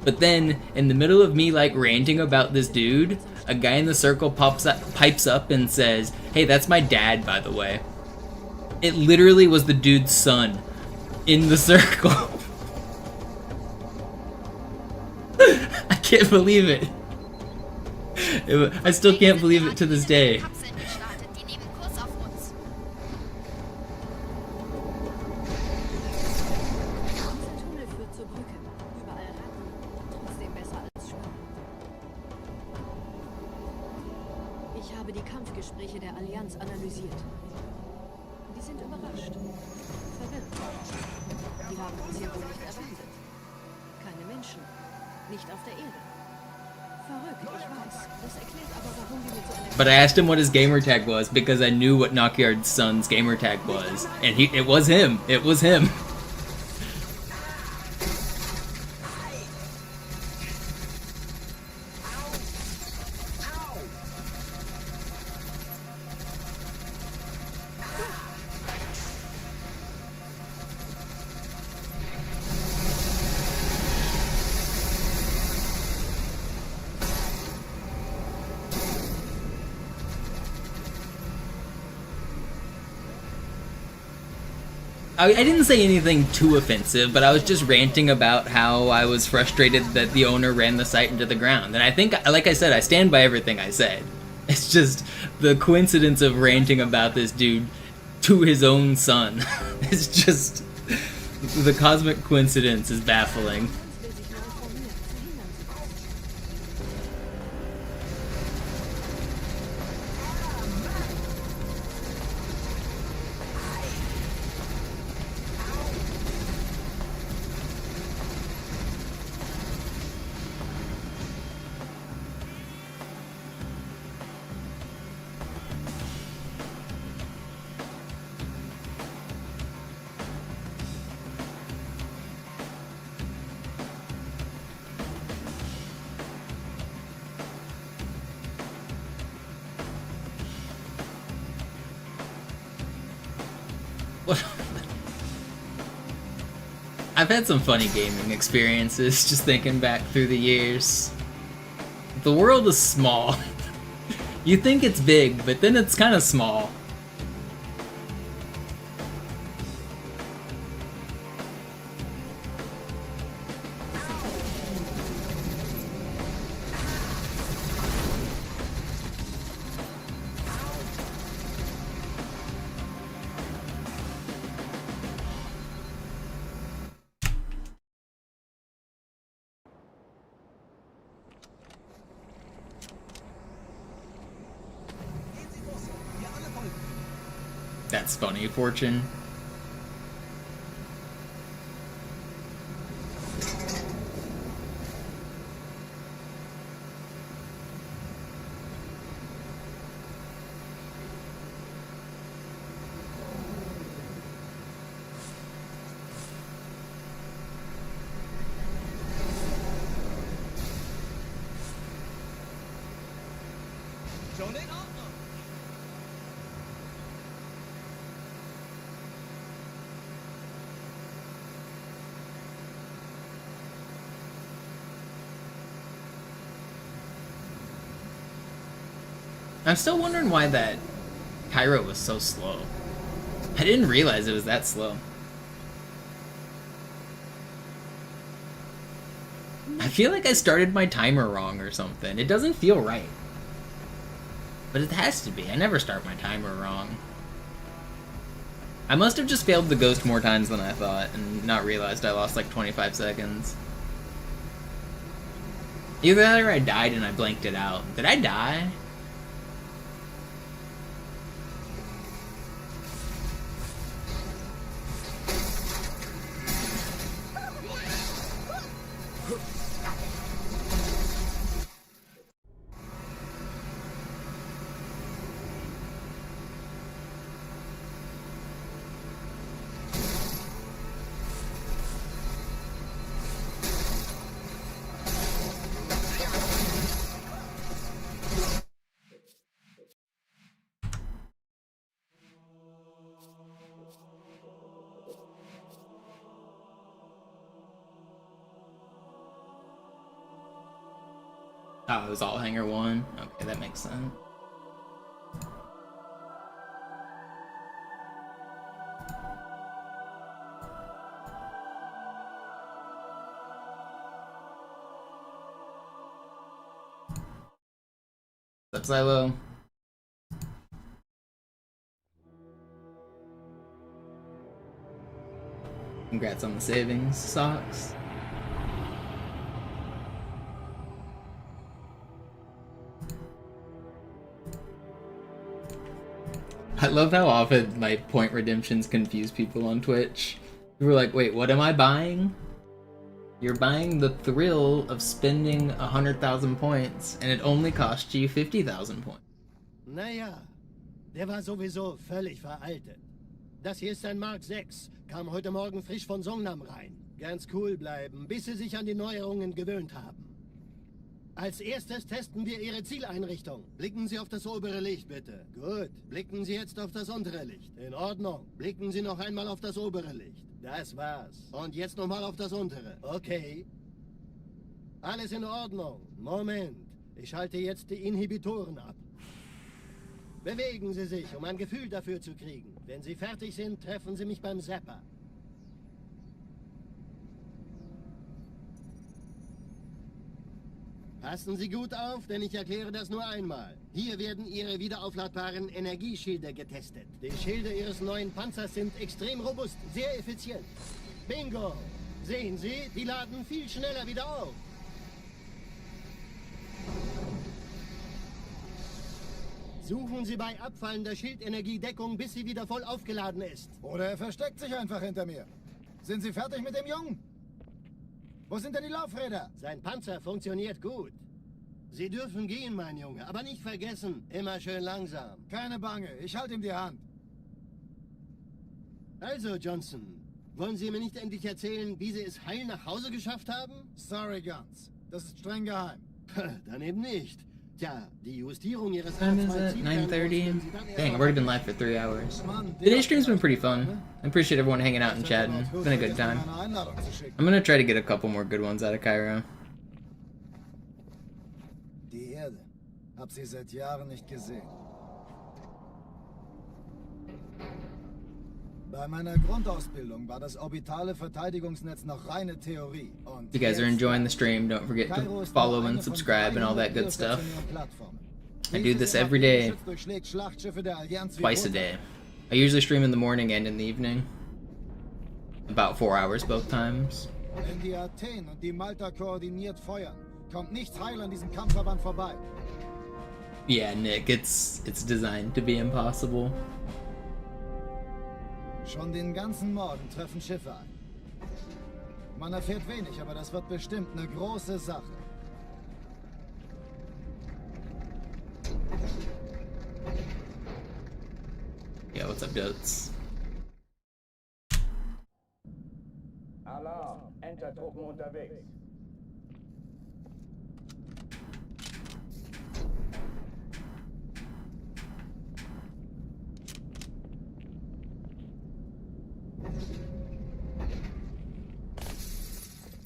But then, in the middle of me, like, ranting about this dude, a guy in the circle pipes up and says, "Hey, that's my dad, by the way." It literally was the dude's son in the circle. I can't believe it. I still can't believe it to this day. Ich habe die Kampfgespräche der Allianz analysiert. Die sind überrascht. Verwirrt. Die haben uns hier wohl nicht erwartet. Keine Menschen. Nicht auf der Erde. Verrückt, ich weiß. Das erklärt aber, warum die mit so einer... But I asked him what his gamertag was because I knew what Knockyard's son's gamertag was. And it was him. It was him. I didn't say anything too offensive, but I was just ranting about how I was frustrated that the owner ran the site into the ground. And I think, like I said, I stand by everything I said. It's just the coincidence of ranting about this dude to his own son. It's just, the cosmic coincidence is baffling. I've had some funny gaming experiences just thinking back through the years. The world is small. You think it's big, but then it's kind of small. That's funny, Fortune. I'm still wondering why that Cairo was so slow. I didn't realize it was that slow. I feel like I started my timer wrong or something. It doesn't feel right. But it has to be. I never start my timer wrong. I must have just failed the ghost more times than I thought and not realized I lost like 25 seconds. Either that or I died and I blanked it out. Did I die? Oh, it was all Hangar 1? Okay, that makes sense. What's up, Silo? Congrats on the savings, Socks. I love how often my point redemptions confuse people on Twitch. People are like, wait, what am I buying? You're buying the thrill of spending 100,000 points, and it only cost you 50,000 points. Naja, der war sowieso völlig veraltet. Das hier ist ein Mark 6, kam heute Morgen frisch von Songnam rein. Ganz cool bleiben, bis Sie sich an die Neuerungen gewöhnt haben. Als erstes testen wir Ihre Zieleinrichtung. Blicken Sie auf das obere Licht, bitte. Gut. Blicken Sie jetzt auf das untere Licht. In Ordnung. Blicken Sie noch einmal auf das obere Licht. Das war's. Und jetzt nochmal auf das untere. Okay. Alles in Ordnung. Moment. Ich schalte jetzt die Inhibitoren ab. Bewegen Sie sich, um ein Gefühl dafür zu kriegen. Wenn Sie fertig sind, treffen Sie mich beim Zapper. Passen Sie gut auf, denn ich erkläre das nur einmal. Hier werden Ihre wiederaufladbaren Energieschilde getestet. Die Schilde Ihres neuen Panzers sind extrem robust, sehr effizient. Bingo! Sehen Sie, die laden viel schneller wieder auf. Suchen Sie bei abfallender Schildenergie Deckung, bis sie wieder voll aufgeladen ist. Oder er versteckt sich einfach hinter mir. Sind Sie fertig mit dem Jungen? Wo sind denn die Laufräder? Sein Panzer funktioniert gut. Sie dürfen gehen, mein Junge, aber nicht vergessen, immer schön langsam. Keine Bange, ich halte ihm die Hand. Also, Johnson, wollen Sie mir nicht endlich erzählen, wie Sie es heil nach Hause geschafft haben? Sorry, Guns. Das ist streng geheim. Dann eben nicht. Tja, die Justierung Ihres Time is at 9:30. Dang, I've already been live for 3 hours. Today's stream's been pretty fun. I appreciate everyone hanging out and chatting. It's been a good time. I'm gonna try to get a couple more good ones out of Cairo. Die Erde. Hab sie seit Jahren nicht gesehen. Bei meiner Grundausbildung war das orbitale Verteidigungsnetz noch reine Theorie. Und If you guys are enjoying the stream, don't forget to follow and subscribe and all that good stuff. I do this every day, twice a day. I usually stream in the morning and in the evening. About 4 hours both times. Wenn die Athen und die Malta koordiniert feuern, kommt nichts heil an diesem Kampfverband vorbei. Yeah, Nick, it's designed to be impossible. Schon den ganzen Morgen treffen Schiffe ein. Man erfährt wenig, aber das wird bestimmt eine große Sache. Yeah, what's up, dudes? Alarm! Entertruppen unterwegs.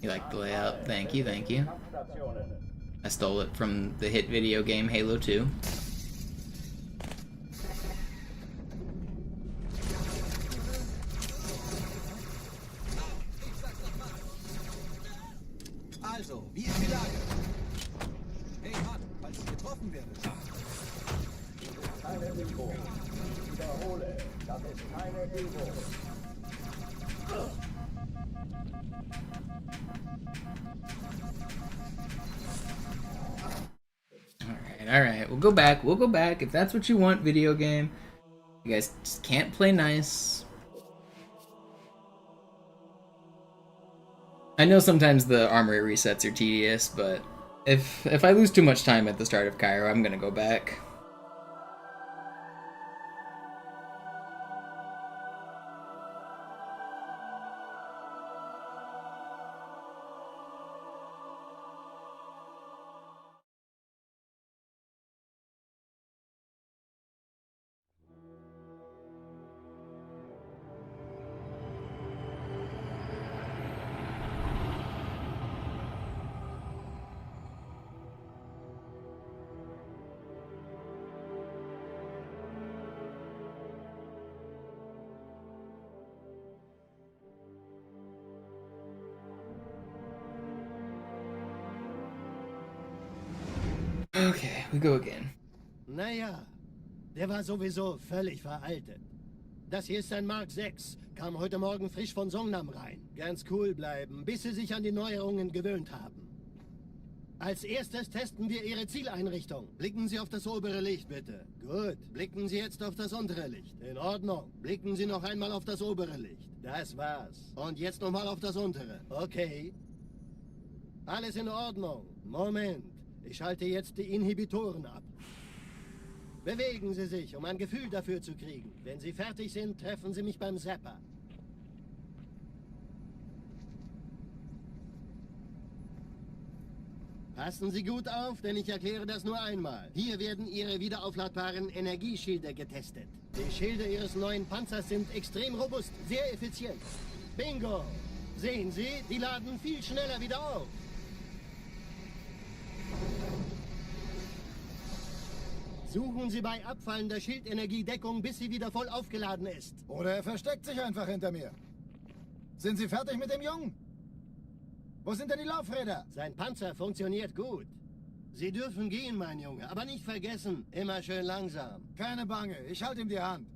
You like the layout? Thank you, thank you. I stole it from the hit video game Halo 2. Also, wie ist die Lage? Hey Mann, falls ich getroffen werde. Keine Übung. Ich wiederhole, das ist keine Übung. Alright, we'll go back. If that's what you want, video game. You guys just can't play nice. I know sometimes the armory resets are tedious, but if I lose too much time at the start of Cairo, I'm gonna go back. Okay, we go again. Naja, der war sowieso völlig veraltet. Das hier ist ein Mark 6. Kam heute Morgen frisch von Songnam rein. Ganz cool bleiben, bis Sie sich an die Neuerungen gewöhnt haben. Als erstes testen wir Ihre Zieleinrichtung. Blicken Sie auf das obere Licht, bitte. Gut. Blicken Sie jetzt auf das untere Licht. In Ordnung. Blicken Sie noch einmal auf das obere Licht. Das war's. Und jetzt nochmal auf das untere. Okay. Alles in Ordnung. Moment. Ich schalte jetzt die Inhibitoren ab. Bewegen Sie sich, um ein Gefühl dafür zu kriegen. Wenn Sie fertig sind, treffen Sie mich beim Zapper. Passen Sie gut auf, denn ich erkläre das nur einmal. Hier werden Ihre wiederaufladbaren Energieschilde getestet. Die Schilde Ihres neuen Panzers sind extrem robust, sehr effizient. Bingo! Sehen Sie, die laden viel schneller wieder auf. Suchen Sie bei abfallender Schildenergie Deckung, bis sie wieder voll aufgeladen ist. Oder er versteckt sich einfach hinter mir. Sind Sie fertig mit dem Jungen? Wo sind denn die Laufräder? Sein Panzer funktioniert gut. Sie dürfen gehen, mein Junge, aber nicht vergessen, immer schön langsam. Keine Bange, ich halte ihm die Hand.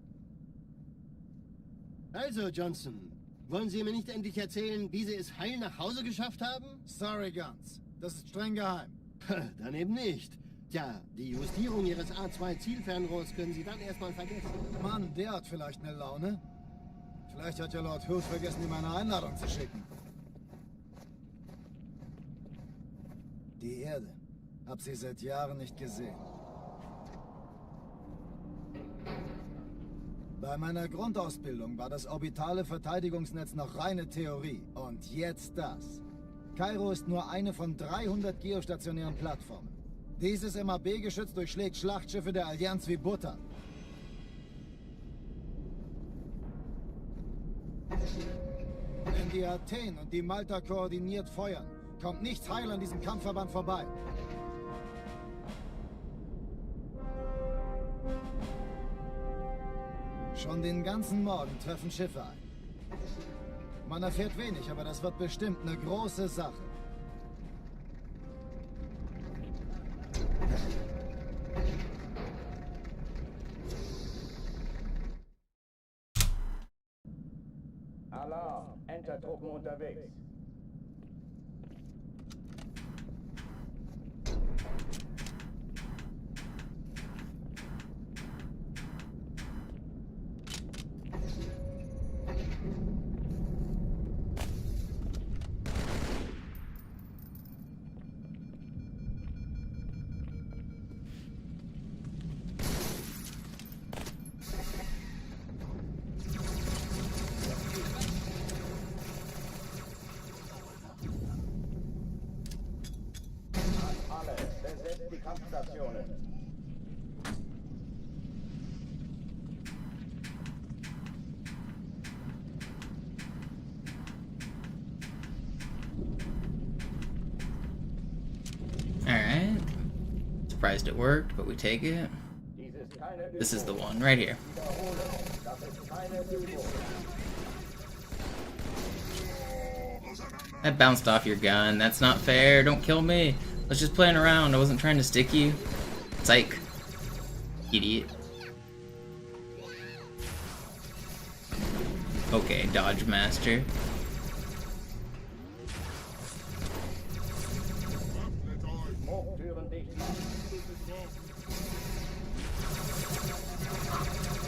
Also, Johnson, wollen Sie mir nicht endlich erzählen, wie Sie es heil nach Hause geschafft haben? Sorry, Guns. Das ist streng geheim. Dann eben nicht. Tja, die Justierung Ihres A2-Zielfernrohrs können Sie dann erstmal vergessen. Mann, der hat vielleicht eine Laune. Vielleicht hat ja Lord Hughes vergessen, ihm eine Einladung zu schicken. Die Erde. Hab sie seit Jahren nicht gesehen. Bei meiner Grundausbildung war das orbitale Verteidigungsnetz noch reine Theorie. Und jetzt das. Kairo ist nur eine von 300 geostationären Plattformen. Dieses MAB-Geschütz durchschlägt Schlachtschiffe der Allianz wie Butter. Wenn die Athen und die Malta koordiniert feuern, kommt nichts heil an diesem Kampfverband vorbei. Schon den ganzen Morgen treffen Schiffe ein. Man erfährt wenig, aber das wird bestimmt eine große Sache. Alarm! Entertruppen unterwegs. Besetzt die Kampfstationen. Alright. Surprised it worked, but we take it. This is the one, right here. That bounced off your gun. That's not fair. Don't kill me. I was just playing around. I wasn't trying to stick you. Psych. Idiot. Okay, Dodge Master.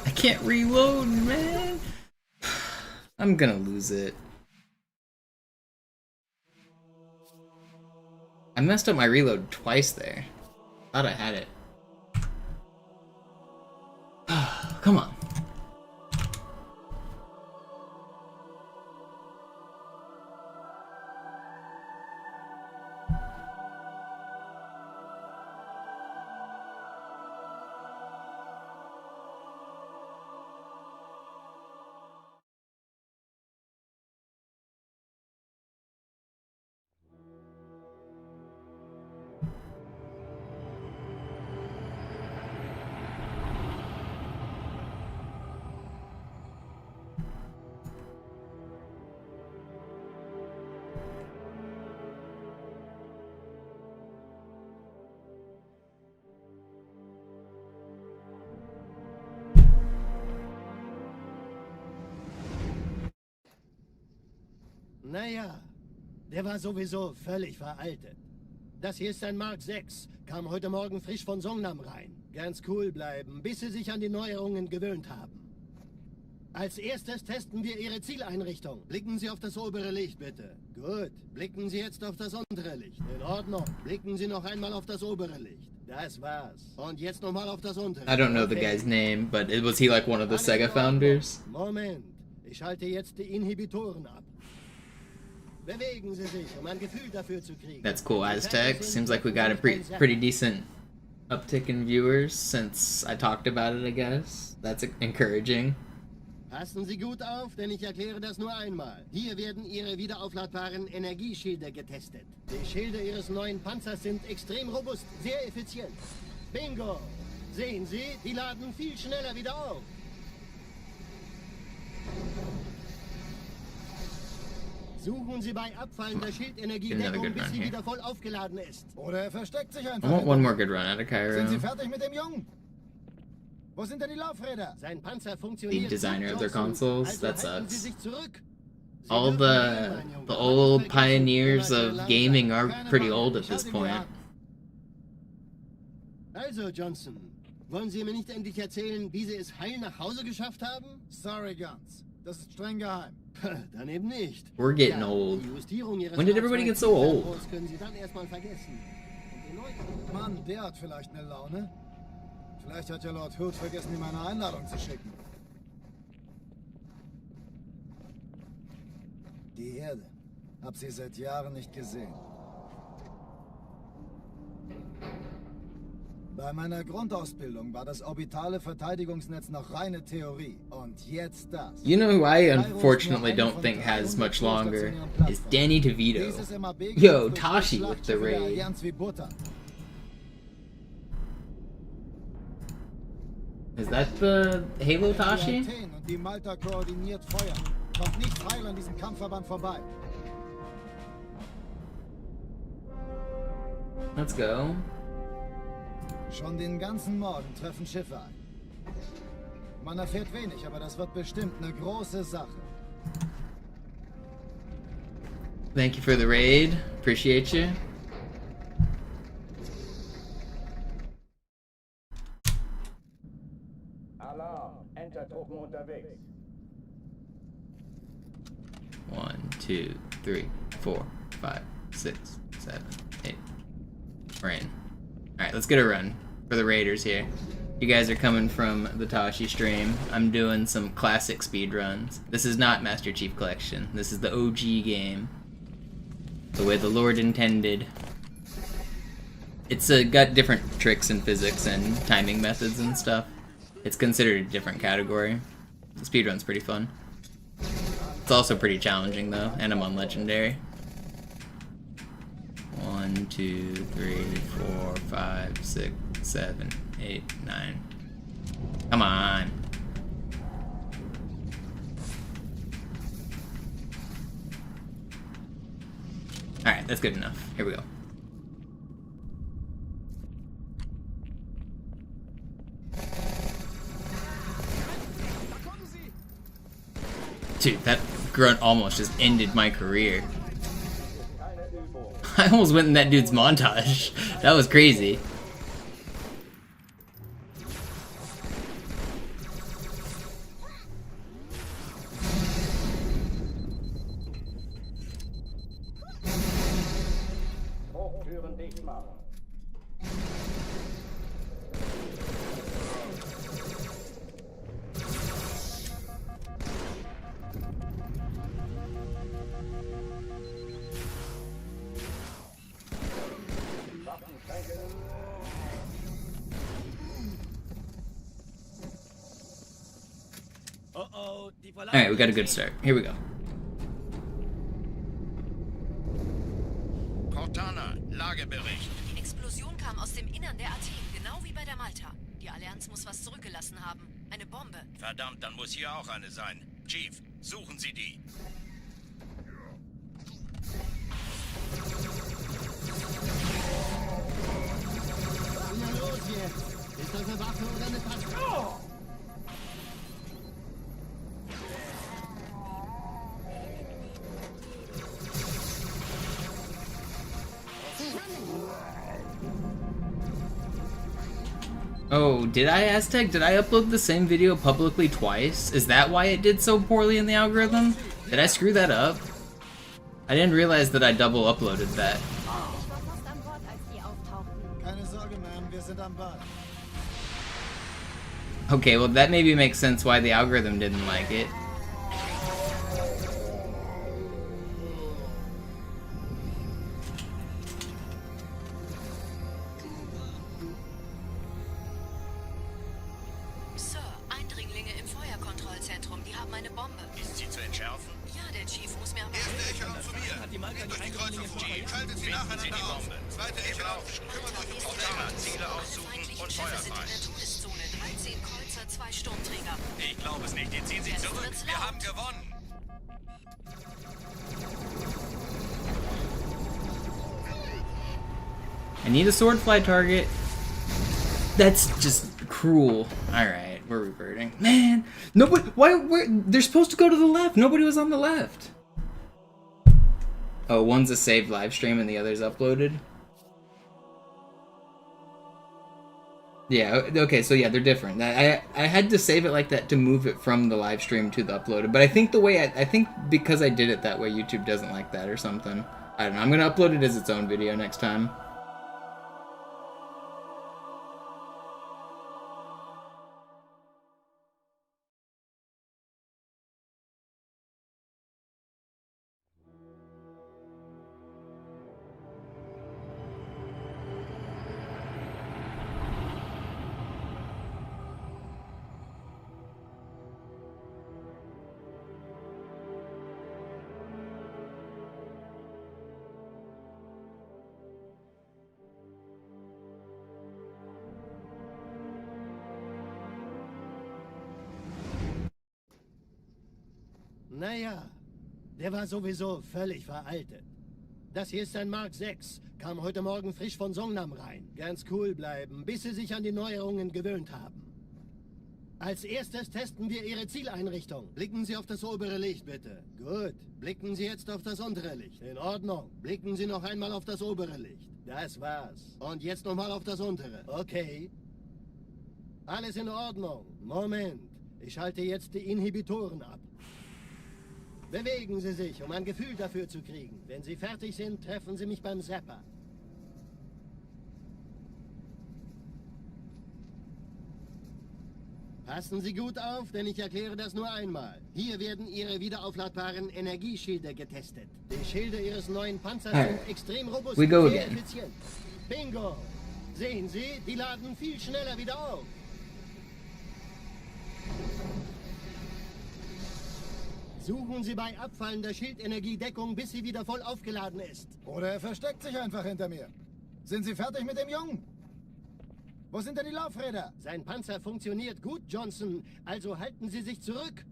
I can't reload, man. I'm gonna lose it. I messed up my reload twice there. Thought I had it. Come on. Naja, der war sowieso völlig veraltet. Das hier ist ein Mark 6, kam heute Morgen frisch von Songnam rein. Ganz cool bleiben, bis Sie sich an die Neuerungen gewöhnt haben. Als erstes testen wir Ihre Zieleinrichtung. Blicken Sie auf das obere Licht, bitte. Gut, blicken Sie jetzt auf das untere Licht. In Ordnung, blicken Sie noch einmal auf das obere Licht. Das war's. Und jetzt nochmal auf das untere. I don't know the guy's name, but was he like one of the Sega founders? Moment, ich schalte jetzt die Inhibitoren ab. Bewegen Sie sich, um ein Gefühl dafür zu kriegen. That's cool, Aztec. Seems like we got a pretty decent uptick in viewers since I talked about it, I guess. That's encouraging. Passen Sie gut auf, denn ich erkläre das nur einmal. Hier werden Ihre wiederaufladbaren Energieschilde getestet. Die Schilde Ihres neuen Panzers sind extrem robust, sehr effizient. Bingo! Sehen Sie, die laden viel schneller wieder auf. Suchen Sie bei abfallender Schildenergie Deckung, bis sie wieder voll aufgeladen ist. Oder er versteckt sich I einfach. want one more good run out of Sind Sie Cairo. fertig mit dem Jungen? Wo sind denn die Laufräder? Sein Panzer The funktioniert. designer of their consoles. That halten Sie sucks. sich zurück. Sie All dürfen the nicht, mein Junge. old Vergessen, pioneers immer of langsam. gaming are Keine pretty Sorge, old at ich this halte ihn mir point. an. Also, Johnson, wollen Sie mir nicht endlich erzählen, wie Sie es heil nach Hause geschafft haben? Sorry, Guns. Das ist streng geheim. Dann eben nicht. We're getting Ja, old. die Justierung Ihres When did everybody get so old? Fahrzeugs können Sie dann erstmal vergessen. Und den neuen- Mann, der hat vielleicht eine Laune. Vielleicht hat ja Lord Hood vergessen, ihm eine Einladung zu schicken. Die Erde. Hab sie seit Jahren nicht gesehen. Bei meiner Grundausbildung war das orbitale Verteidigungsnetz noch reine Theorie. Und jetzt das. You know who I unfortunately don't think has much longer is Danny DeVito. Yo, Tashi with the raid. Is that the Halo Tashi? Und die Malta koordiniert Feuer. Kommt nicht heil an diesem Kampfverband vorbei. Let's go. Schon den ganzen Morgen treffen Schiffe ein. Man erfährt wenig, aber das wird bestimmt eine große Sache. Thank you for the raid. Appreciate you. Alarm, Entertruppen unterwegs. 1, 2, 3, 4, 5, 6, 7, 8. We're in. Alright, let's get a run for the raiders here. You guys are coming from the Tashi stream. I'm doing some classic speed runs. This is not Master Chief Collection. This is the OG game. The way the Lord intended. It's got different tricks and physics and timing methods and stuff. It's considered a different category. The speedrun's pretty fun. It's also pretty challenging though, and I'm on Legendary. 1, 2, 3, 4, 5, 6, 7, 8, 9. Come on. Alright, that's good enough. Here we go. Dude, that grunt almost just ended my career. I almost went in that dude's montage. That was crazy. Hochtüren dicht machen. Alright, we got a good start. Here we go. Cortana, Lagebericht. Die Explosion kam aus dem Innern der Athen, genau wie bei der Malta. Die Allianz muss was zurückgelassen haben. Eine Bombe. Verdammt, dann muss hier auch eine sein. Chief, suchen Sie die. Was ist denn los hier? Ist das eine Waffe oder eine Patrone? Oh, did I, Aztec? Did I upload the same video publicly twice? Is that why it did so poorly in the algorithm? Did I screw that up? I didn't realize that I double uploaded that. Keine Sorge, Ma'am, wir sind am Ball. Okay, well that maybe makes sense why the algorithm didn't like it. Sir, Eindringlinge im Feuerkontrollzentrum, die haben eine Bombe. Ist sie zu entschärfen? Ja, der Chief muss mir aber... Erste Echelon zu mir. Nehmt euch die Kreuzung vor. Schaltet sie Finden Sie die nacheinander auf. Bombe. Zweite Echelon, kümmert euch ums Cortana, Flächen. Ziele aussuchen feindlichen und Schiffe sind in feuerfrei. der Todeszone. 13 Kreuzer, 2 Sturmträger. Ich glaube es nicht. Die ziehen sich Jetzt zurück. wird's Wir laut. haben gewonnen. I need a swordfly target. That's just cruel. Alright, we're reverting. Man, nobody. Why? They're supposed to go to the left. Nobody was on the left. Oh, one's a saved live stream and the other's uploaded. Yeah, okay, so yeah, they're different. I had to save it like that to move it from the live stream to the uploaded, but I think the way I think because I did it that way, YouTube doesn't like that or something. I don't know. I'm gonna upload it as its own video next time. Naja, der war sowieso völlig veraltet. Das hier ist ein Mark 6. Kam heute Morgen frisch von Songnam rein. Ganz cool bleiben, bis Sie sich an die Neuerungen gewöhnt haben. Als erstes testen wir Ihre Zieleinrichtung. Blicken Sie auf das obere Licht, bitte. Gut. Blicken Sie jetzt auf das untere Licht. In Ordnung. Blicken Sie noch einmal auf das obere Licht. Das war's. Und jetzt nochmal auf das untere. Okay. Alles in Ordnung. Moment. Ich schalte jetzt die Inhibitoren ab. Bewegen Sie sich, um ein Gefühl dafür zu kriegen. Wenn Sie fertig sind, treffen Sie mich beim Zapper. Passen Sie gut auf, denn ich erkläre das nur einmal. Hier werden Ihre wiederaufladbaren Energieschilde getestet. Die Schilde Ihres neuen Panzers sind extrem robust und sehr effizient. Bingo! Sehen Sie, die laden viel schneller wieder auf. Suchen Sie bei abfallender Schildenergiedeckung, bis sie wieder voll aufgeladen ist. Oder er versteckt sich einfach hinter mir. Sind Sie fertig mit dem Jungen? Wo sind denn die Laufräder? Sein Panzer funktioniert gut, Johnson. Also halten Sie sich zurück.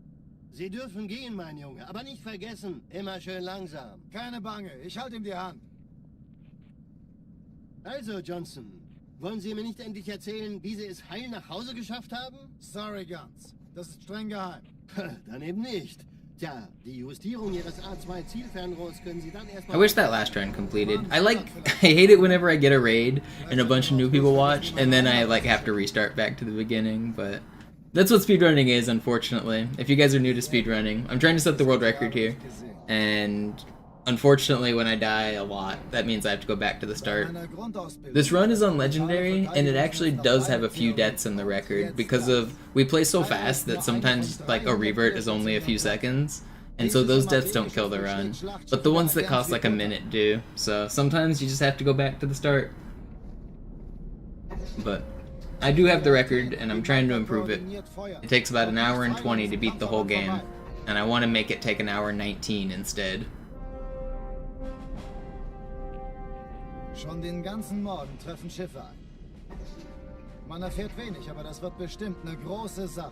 Sie dürfen gehen, mein Junge. Aber nicht vergessen, immer schön langsam. Keine Bange, ich halte ihm die Hand. Also, Johnson, wollen Sie mir nicht endlich erzählen, wie Sie es heil nach Hause geschafft haben? Sorry, Guns. Das ist streng geheim. Dann eben nicht. Tja, die Justierung Ihres A2-Zielfernrohrs können Sie dann erstmal... I wish that last run completed. I hate it whenever I get a raid and a bunch of new people watch, and then I have to restart back to the beginning, but that's what speedrunning is, unfortunately. If you guys are new to speedrunning, I'm trying to set the world record here, and unfortunately when I die a lot, that means I have to go back to the start. This run is on Legendary, and it actually does have a few deaths in the record, because we play so fast that sometimes a revert is only a few seconds, and so those deaths don't kill the run. But the ones that cost a minute do, so sometimes you just have to go back to the start. But I do have the record, and I'm trying to improve it. It takes about 1 hour and 20 to beat the whole game, and I want to make it take 1 hour and 19 instead. Schon den ganzen Morgen treffen Schiffe ein. Man erfährt wenig, aber das wird bestimmt eine große Sache.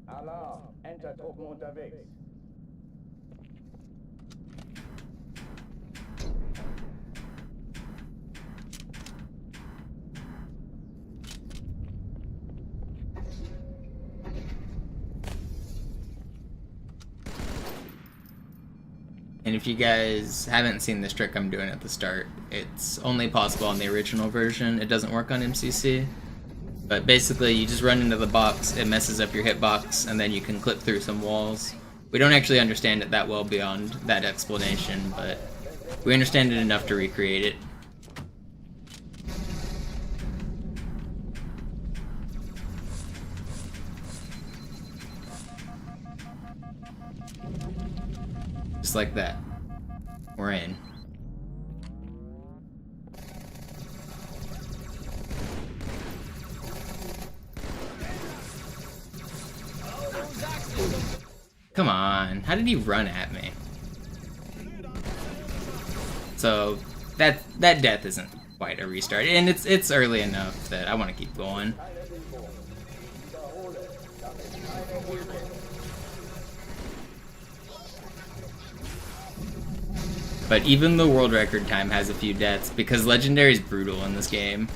Alarm! Entertruppen unterwegs. And if you guys haven't seen this trick I'm doing at the start, it's only possible on the original version. It doesn't work on MCC. But basically, you just run into the box, it messes up your hitbox, and then you can clip through some walls. We don't actually understand it that well beyond that explanation, but we understand it enough to recreate it. Just like that. We're in. Come on, how did he run at me? So that death isn't quite a restart, and it's early enough that I want to keep going. But even the world record time has a few deaths because Legendary is brutal in this game.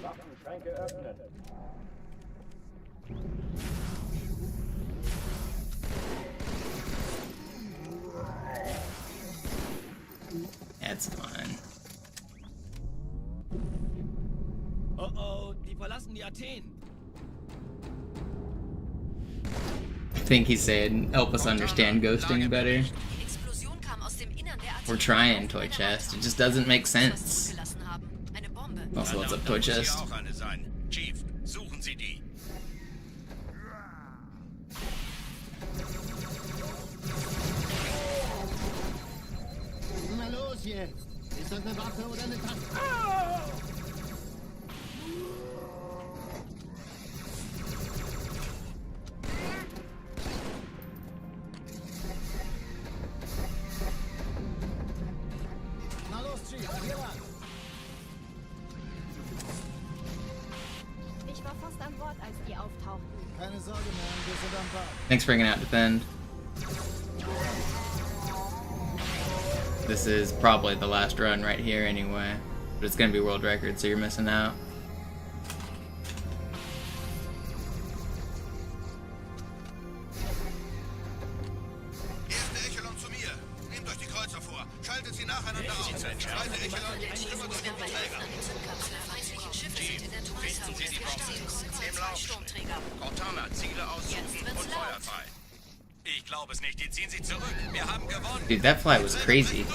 Waffenschränke öffnen. That's fine. Oh oh, die verlassen die Athen. I think he's saying, help us understand ghosting better. We're trying, Toy Chest. It just doesn't make sense. Also, what's up, Toy Chest? Chief, suchen Sie die. Na los jetzt! Ist das eine Waffe oder eine Taste? Na los, Chief, hier lang. Ich war fast an Bord, als die auftauchten. Keine Sorge, man, wir sind am Bad. Thanks for bringing out Defend. This is probably the last run right here anyway. But it's gonna be world record, so you're missing out. Erste Echelon zu mir. Nehmt euch die Kreuzer vor. Schaltet sie nacheinander auf. Zweite Echelon kümmert sich um die Träger. Chief, finden Sie die Bomben. Im Laufsteg. Cortana, Ziele aussuchen und Feuer frei. Ich glaube es nicht, die ziehen sich zurück. Wir haben gewonnen. Dude, that fly was crazy.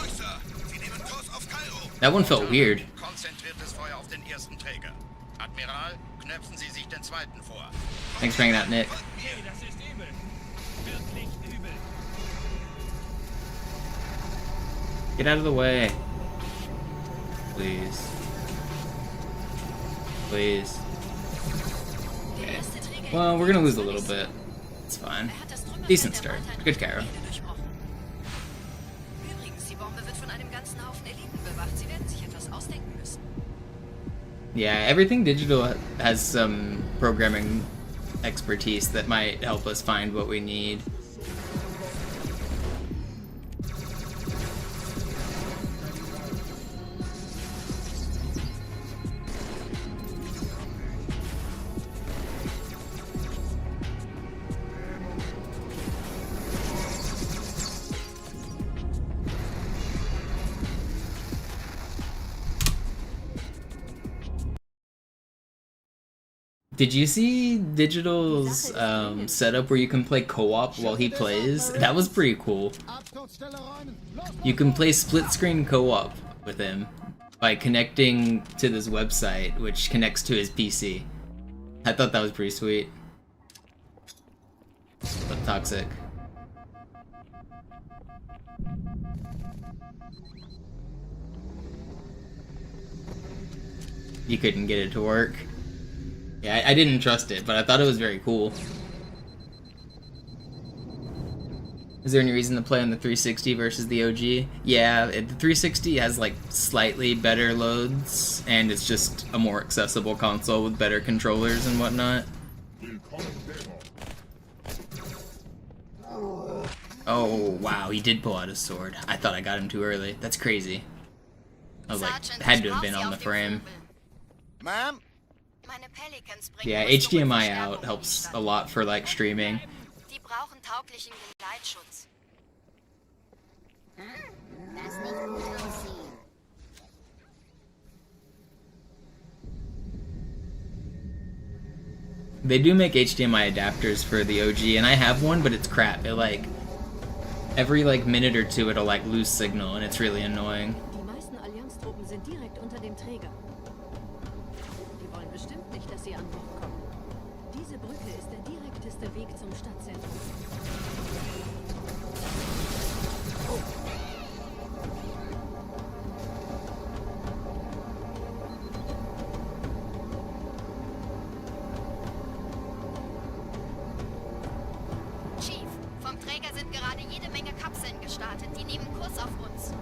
That one felt weird. Konzentriertes Feuer auf den ersten Träger. Admiral, knöpfen Sie sich den zweiten vor. Thanks for bringing out Nick. Hey, das ist übel. Wirklich übel. Get out of the way. Please. Please. Okay. Well, we're gonna lose a little bit. It's fine. Decent start. Good Cairo. Übrigens, die Bombe wird von einem ganzen Haufen Eliten bewacht. Sie werden sich etwas ausdenken müssen. Yeah, everything digital has some programming expertise that might help us find what we need. Did you see Digital's setup where you can play co-op while he plays? That was pretty cool. You can play split-screen co-op with him by connecting to this website, which connects to his PC. I thought that was pretty sweet. But toxic. You couldn't get it to work. Yeah, I didn't trust it, but I thought it was very cool. Is there any reason to play on the 360 versus the OG? Yeah, the 360 has like slightly better loads, and it's just a more accessible console with better controllers and whatnot. Oh, wow, he did pull out his sword. I thought I got him too early. That's crazy. I was like, had to have been on the frame. Ma'am? Yeah, HDMI out helps a lot for like streaming. Die brauchen tauglichen Geleitschutz. Das nicht gut aussehen. They do make HDMI adapters for the OG, and I have one, but it's crap. It like every like minute or two it'll like lose signal, and it's really annoying. Die sind direkt unter dem Träger. Die wollen bestimmt nicht, dass sie an Bord kommen. Diese Brücke ist der direkteste Weg zum Stadtzentrum. Chief, vom Träger sind gerade jede Menge Kapseln gestartet. Die nehmen Kurs auf uns.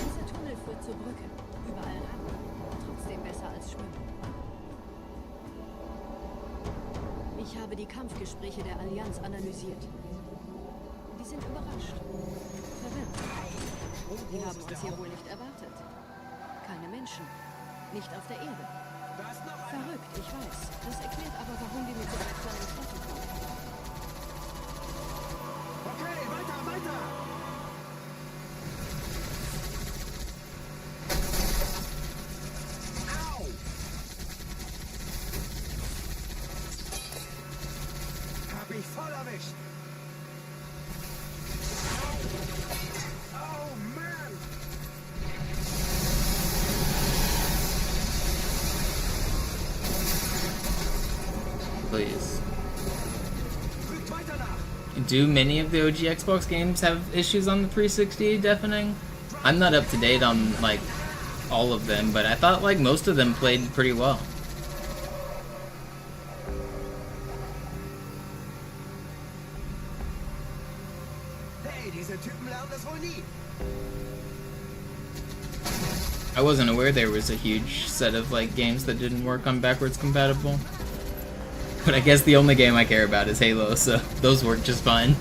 Dieser Tunnel führt zur Brücke. Überall Rampen. Trotzdem besser als Schwimmen. Ich habe die Kampfgespräche der Allianz analysiert. Die sind überrascht. Verwirrt. Die haben uns hier wohl nicht erwartet. Keine Menschen. Nicht auf der Erde. Verrückt, ich weiß. Das erklärt aber, warum die mit so einer kleinen Flotte kommen. Okay, weiter, weiter! Au! Hab ich voll erwischt! Oh, Mann! Please. Rückt weiter nach! Do many of the OG Xbox games have issues on the 360 deafening? I'm not up to date on like all of them, but I thought like most of them played pretty well. Hey, diese Typen lernen das wohl nie! I wasn't aware there was a huge set of like games that didn't work on backwards compatible. But I guess the only game I care about is Halo, so those work just fine.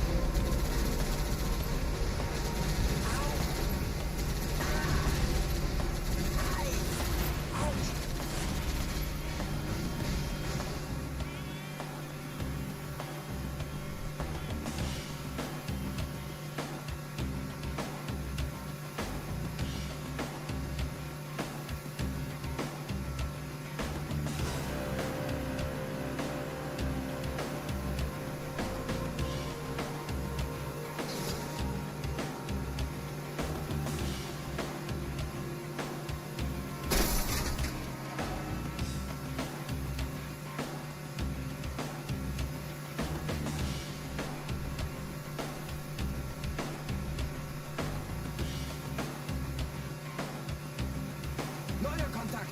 Neuer Kontakt!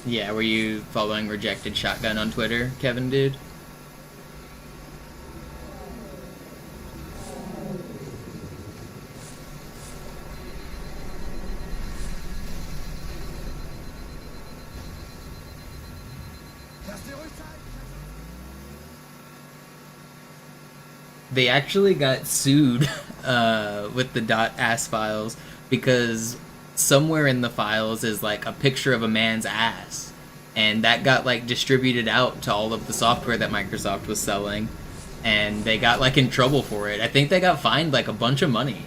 Yeah, were you following Rejected Shotgun on Twitter, Kevin, dude? Lass dir ruhig Zeit! They actually got sued with the .ass files because somewhere in the files is like a picture of a man's ass, and that got like distributed out to all of the software that Microsoft was selling, and they got like in trouble for it. I think they got fined like a bunch of money.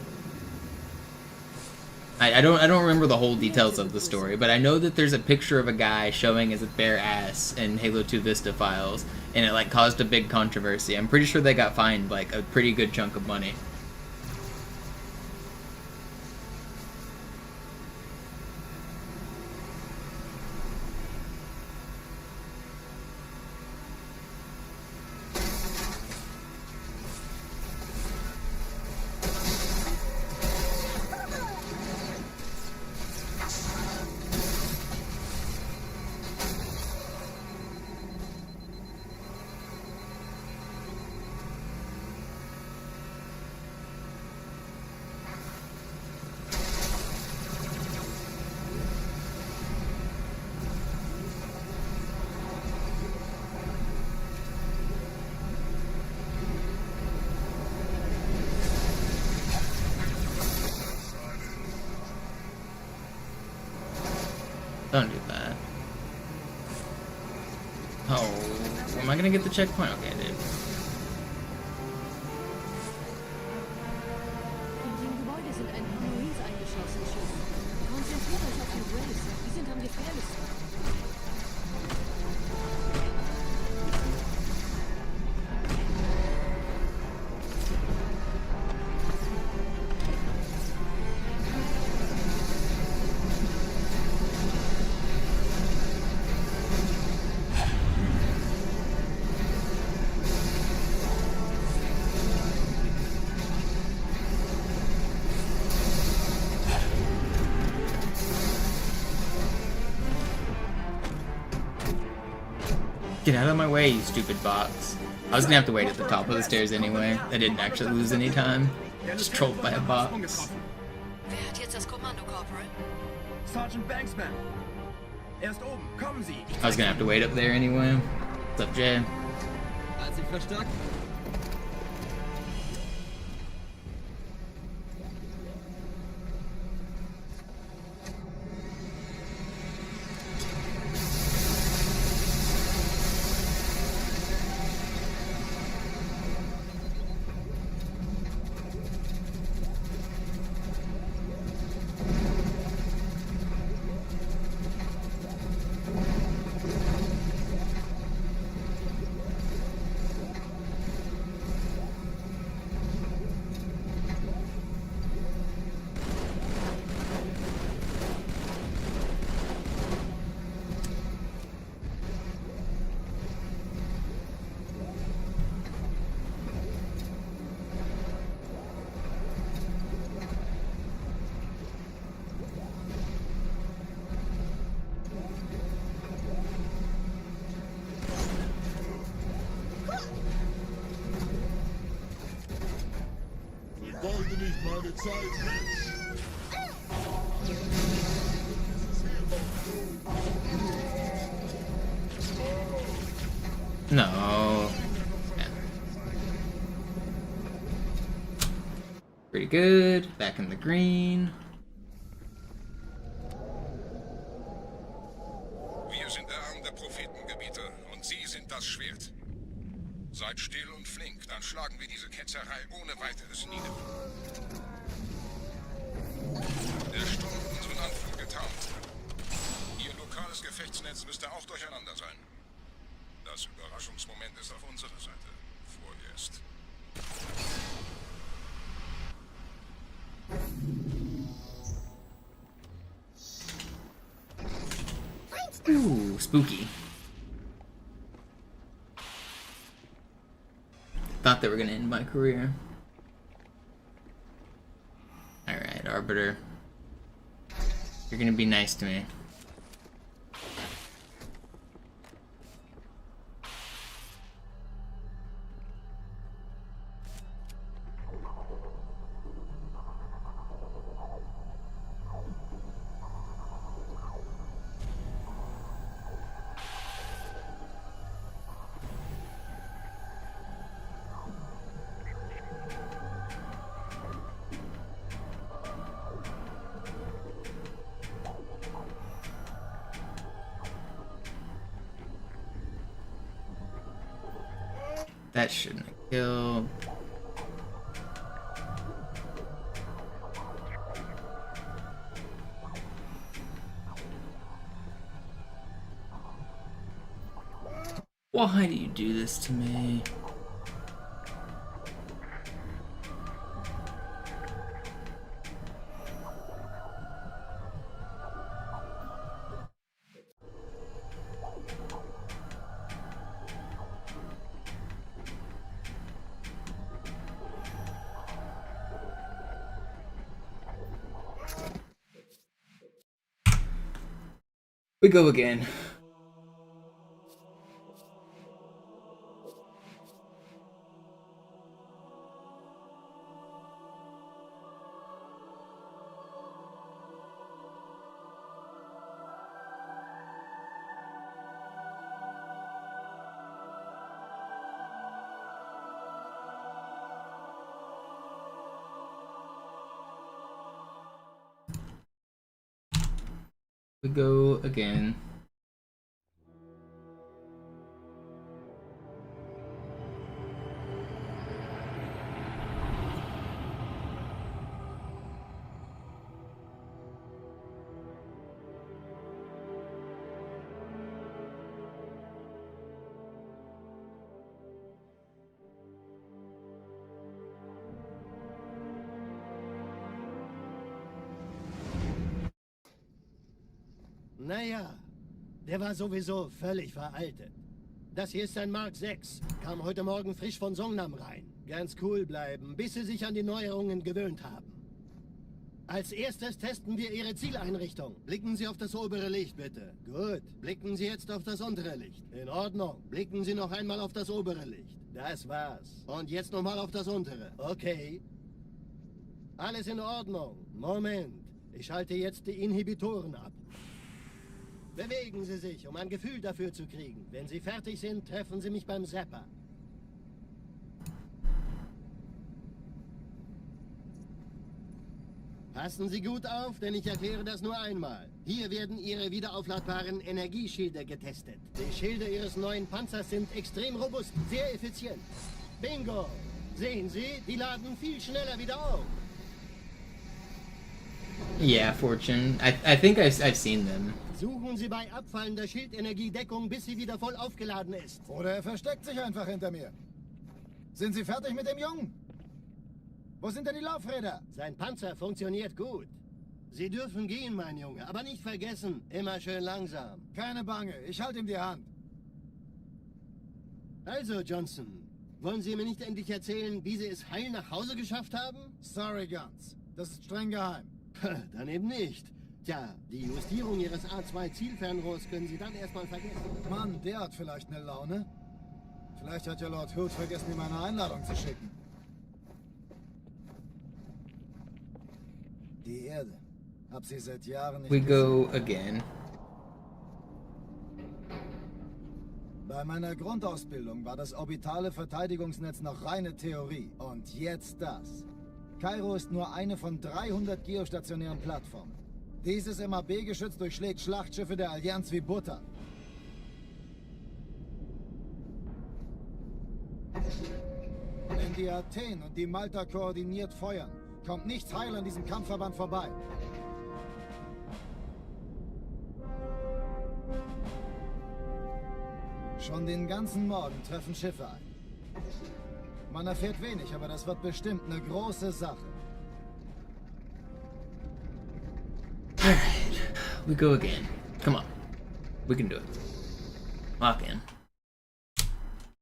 I don't remember the whole details of the story, but I know that there's a picture of a guy showing his bare ass in Halo 2 Vista files, and it like caused a big controversy. I'm pretty sure they got fined like a pretty good chunk of money. Don't do that. Oh, am I gonna get the checkpoint? Okay, I did. In dem Gebäude sind ein paar Marines eingeschlossen, Schiff. Konzentriert euch auf die Graves. Die sind am gefährlichsten. Get out of my way, you stupid box. I was gonna have to wait at the top of the stairs anyway. I didn't actually lose any time. Just trolled by a box. Wer hat jetzt das Kommando, Corporal? Sergeant Banksman. Er ist oben. Kommen Sie. I was gonna have to wait up there anyway. What's up, Jay? Hat sich verstärkt. Wollte nicht meine Zeit, Mensch. No. Yeah. Pretty good. Back in the green. Wir sind der Arm der Prophetengebiete und Sie sind das Schwert. Seid still und flink, dann schlagen wir diese Ketzerei ohne weiteres nieder. Der Sturm hat unseren Anflug getarnt. Ihr lokales Gefechtsnetz müsste auch durcheinander sein. Das Überraschungsmoment ist auf unserer Seite. Vorerst. Ooh, spooky. Thought they were gonna end my career. Alright, Arbiter. You're gonna be nice to me. That shouldn't have killed. Why do you do this to me? We go again. We go again. Naja, der war sowieso völlig veraltet. Das hier ist ein Mark 6. Kam heute Morgen frisch von Songnam rein. Ganz cool bleiben, bis Sie sich an die Neuerungen gewöhnt haben. Als erstes testen wir Ihre Zieleinrichtung. Blicken Sie auf das obere Licht, bitte. Gut. Blicken Sie jetzt auf das untere Licht. In Ordnung. Blicken Sie noch einmal auf das obere Licht. Das war's. Und jetzt nochmal auf das untere. Okay. Alles in Ordnung. Moment. Ich schalte jetzt die Inhibitoren ab. Bewegen Sie sich, um ein Gefühl dafür zu kriegen. Wenn Sie fertig sind, treffen Sie mich beim Zapper. Passen Sie gut auf, denn ich erkläre das nur einmal. Hier werden Ihre wiederaufladbaren Energieschilde getestet. Die Schilde Ihres neuen Panzers sind extrem robust, sehr effizient. Bingo! Sehen Sie, die laden viel schneller wieder auf. Yeah, Fortune. I think I've seen them. Suchen Sie bei abfallender Schildenergiedeckung, bis sie wieder voll aufgeladen ist. Oder er versteckt sich einfach hinter mir. Sind Sie fertig mit dem Jungen? Wo sind denn die Laufräder? Sein Panzer funktioniert gut. Sie dürfen gehen, mein Junge, aber nicht vergessen, immer schön langsam. Keine Bange, ich halte ihm die Hand. Also, Johnson, wollen Sie mir nicht endlich erzählen, wie Sie es heil nach Hause geschafft haben? Sorry, Guns. Das ist streng geheim. Dann eben nicht. Tja, die Justierung Ihres A2-Zielfernrohrs können Sie dann erstmal vergessen. Mann, der hat vielleicht eine Laune. Vielleicht hat ja Lord Hood vergessen, ihm eine Einladung zu schicken. Die Erde. Hab sie seit Jahren nicht We gesehen. go again. Bei meiner Grundausbildung war das orbitale Verteidigungsnetz noch reine Theorie. Und jetzt das. Kairo ist nur eine von 300 geostationären Plattformen. Dieses MAB-Geschütz durchschlägt Schlachtschiffe der Allianz wie Butter. Wenn die Athen und die Malta koordiniert feuern, kommt nichts heil an diesem Kampfverband vorbei. Schon den ganzen Morgen treffen Schiffe ein. Man erfährt wenig, aber das wird bestimmt eine große Sache. Alright, we go again. Come on. We can do it. Lock in.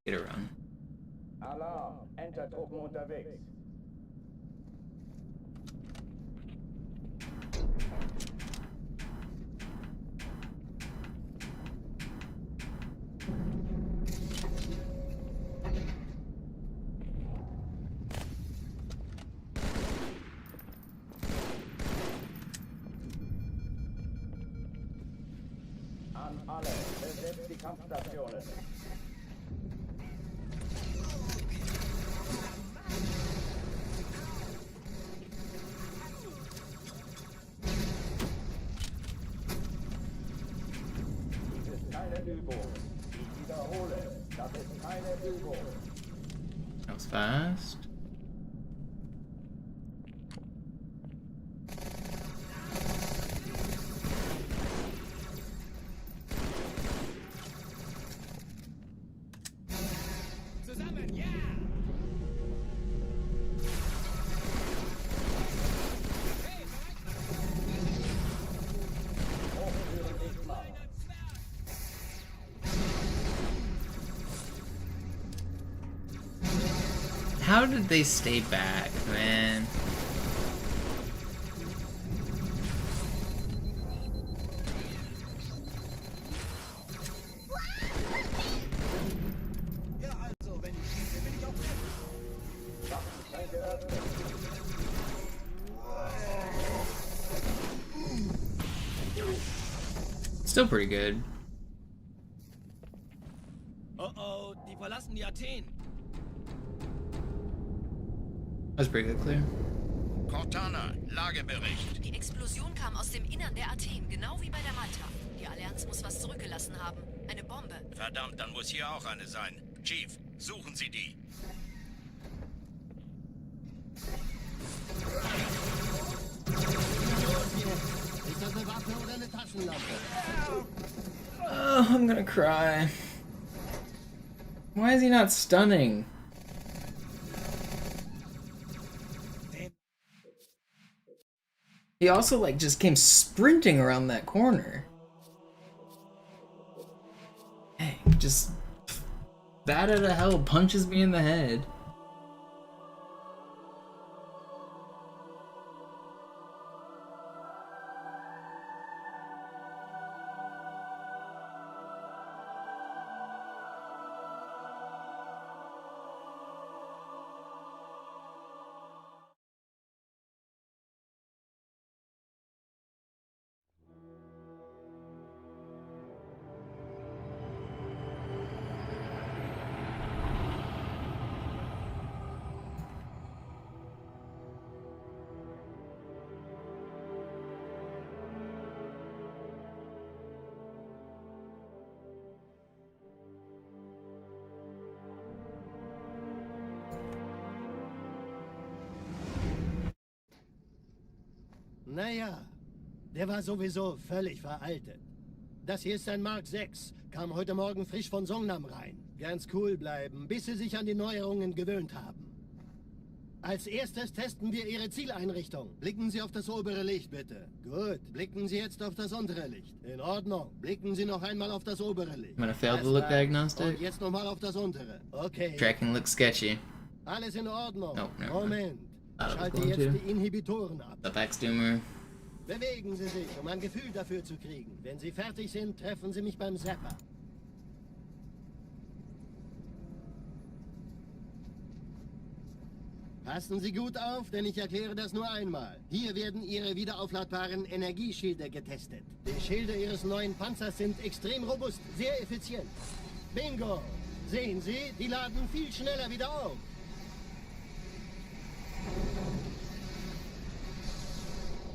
Get a run. Alarm! Entertruppen unterwegs. An alle, besetzt die Kampfstationen. Dies ist keine Übung. Ich wiederhole, das ist keine Übung. That was fast. Zusammen, ja! Hochführen nicht mal. How did they stay back, man? Ja, also, wenn ich schieße, bin ich auch Waffenschein geöffnet. Still pretty good. Oh oh, die verlassen die Athen. That's pretty good, clear. Cortana, Lagebericht. Die Explosion kam aus dem Innern der Athen, genau wie bei der Malta. Die Allianz muss was zurückgelassen haben. Eine Bombe. Verdammt, dann muss hier auch eine sein. Chief, suchen Sie die. Ist das eine Waffe oder eine Taschenlampe? Oh, I'm gonna cry. Why is he not stunning? He also, like, just came sprinting around that corner. Dang, just bat out of hell punches me in the head. Naja, der war sowieso völlig veraltet. Das hier ist ein Mark 6, kam heute Morgen frisch von Songnam rein. Ganz cool bleiben, bis sie sich an die Neuerungen gewöhnt haben. Als erstes testen wir Ihre Zieleinrichtung. Blicken Sie auf das obere Licht, bitte. Gut, blicken Sie jetzt auf das untere Licht. In Ordnung. Blicken Sie noch einmal auf das obere Licht. I'm gonna fail the look diagnostic. Und jetzt nochmal auf das untere. Okay. Tracking looks sketchy. Alles in Ordnung. No, never mind. Moment. Thought it was Schalte going jetzt to. die Inhibitoren ab. The Backstoomer. Bewegen Sie sich, um ein Gefühl dafür zu kriegen. Wenn Sie fertig sind, treffen Sie mich beim Zapper. Passen Sie gut auf, denn ich erkläre das nur einmal. Hier werden Ihre wiederaufladbaren Energieschilde getestet. Die Schilde Ihres neuen Panzers sind extrem robust, sehr effizient. Bingo! Sehen Sie, die laden viel schneller wieder auf.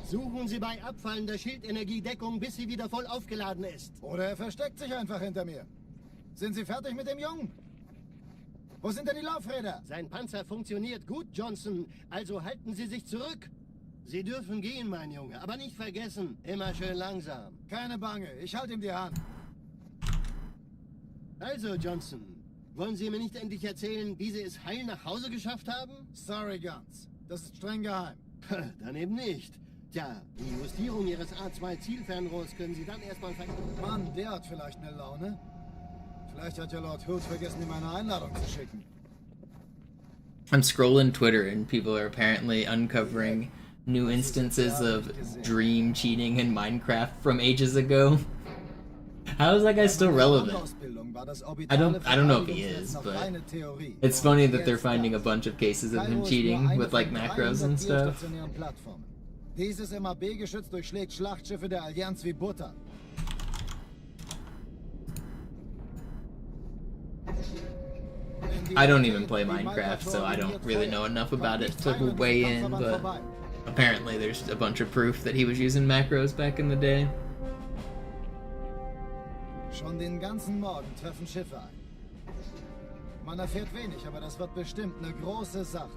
Suchen Sie bei abfallender Schildenergiedeckung, bis sie wieder voll aufgeladen ist. Oder er versteckt sich einfach hinter mir. Sind Sie fertig mit dem Jungen? Wo sind denn die Laufräder? Sein Panzer funktioniert gut, Johnson. Also halten Sie sich zurück. Sie dürfen gehen, mein Junge. Aber nicht vergessen, immer schön langsam. Keine Bange, ich halte ihm die Hand. Also, Johnson, wollen Sie mir nicht endlich erzählen, wie Sie es heil nach Hause geschafft haben? Sorry, Guns. Das ist streng geheim. Dann eben nicht. Tja, die Justierung Ihres A2-Zielfernrohrs können Sie dann erstmal vergessen. Mann, der hat vielleicht eine Laune. Vielleicht hat ja Lord Hood vergessen, ihm eine Einladung zu schicken. I'm scrolling Twitter and people are apparently uncovering new instances of dream cheating in Minecraft from ages ago. How is that guy still relevant? I don't know if he is, but it's funny that they're finding a bunch of cases of him cheating with like macros and stuff. Dieses MAB-Geschütz durchschlägt Schlachtschiffe der Allianz wie Butter. I don't even play Minecraft, so I don't really know enough about it to weigh in, but apparently there's a bunch of proof that he was using macros back in the day. Schon den ganzen Morgen treffen Schiffe ein. Man erfährt wenig, aber das wird bestimmt eine große Sache.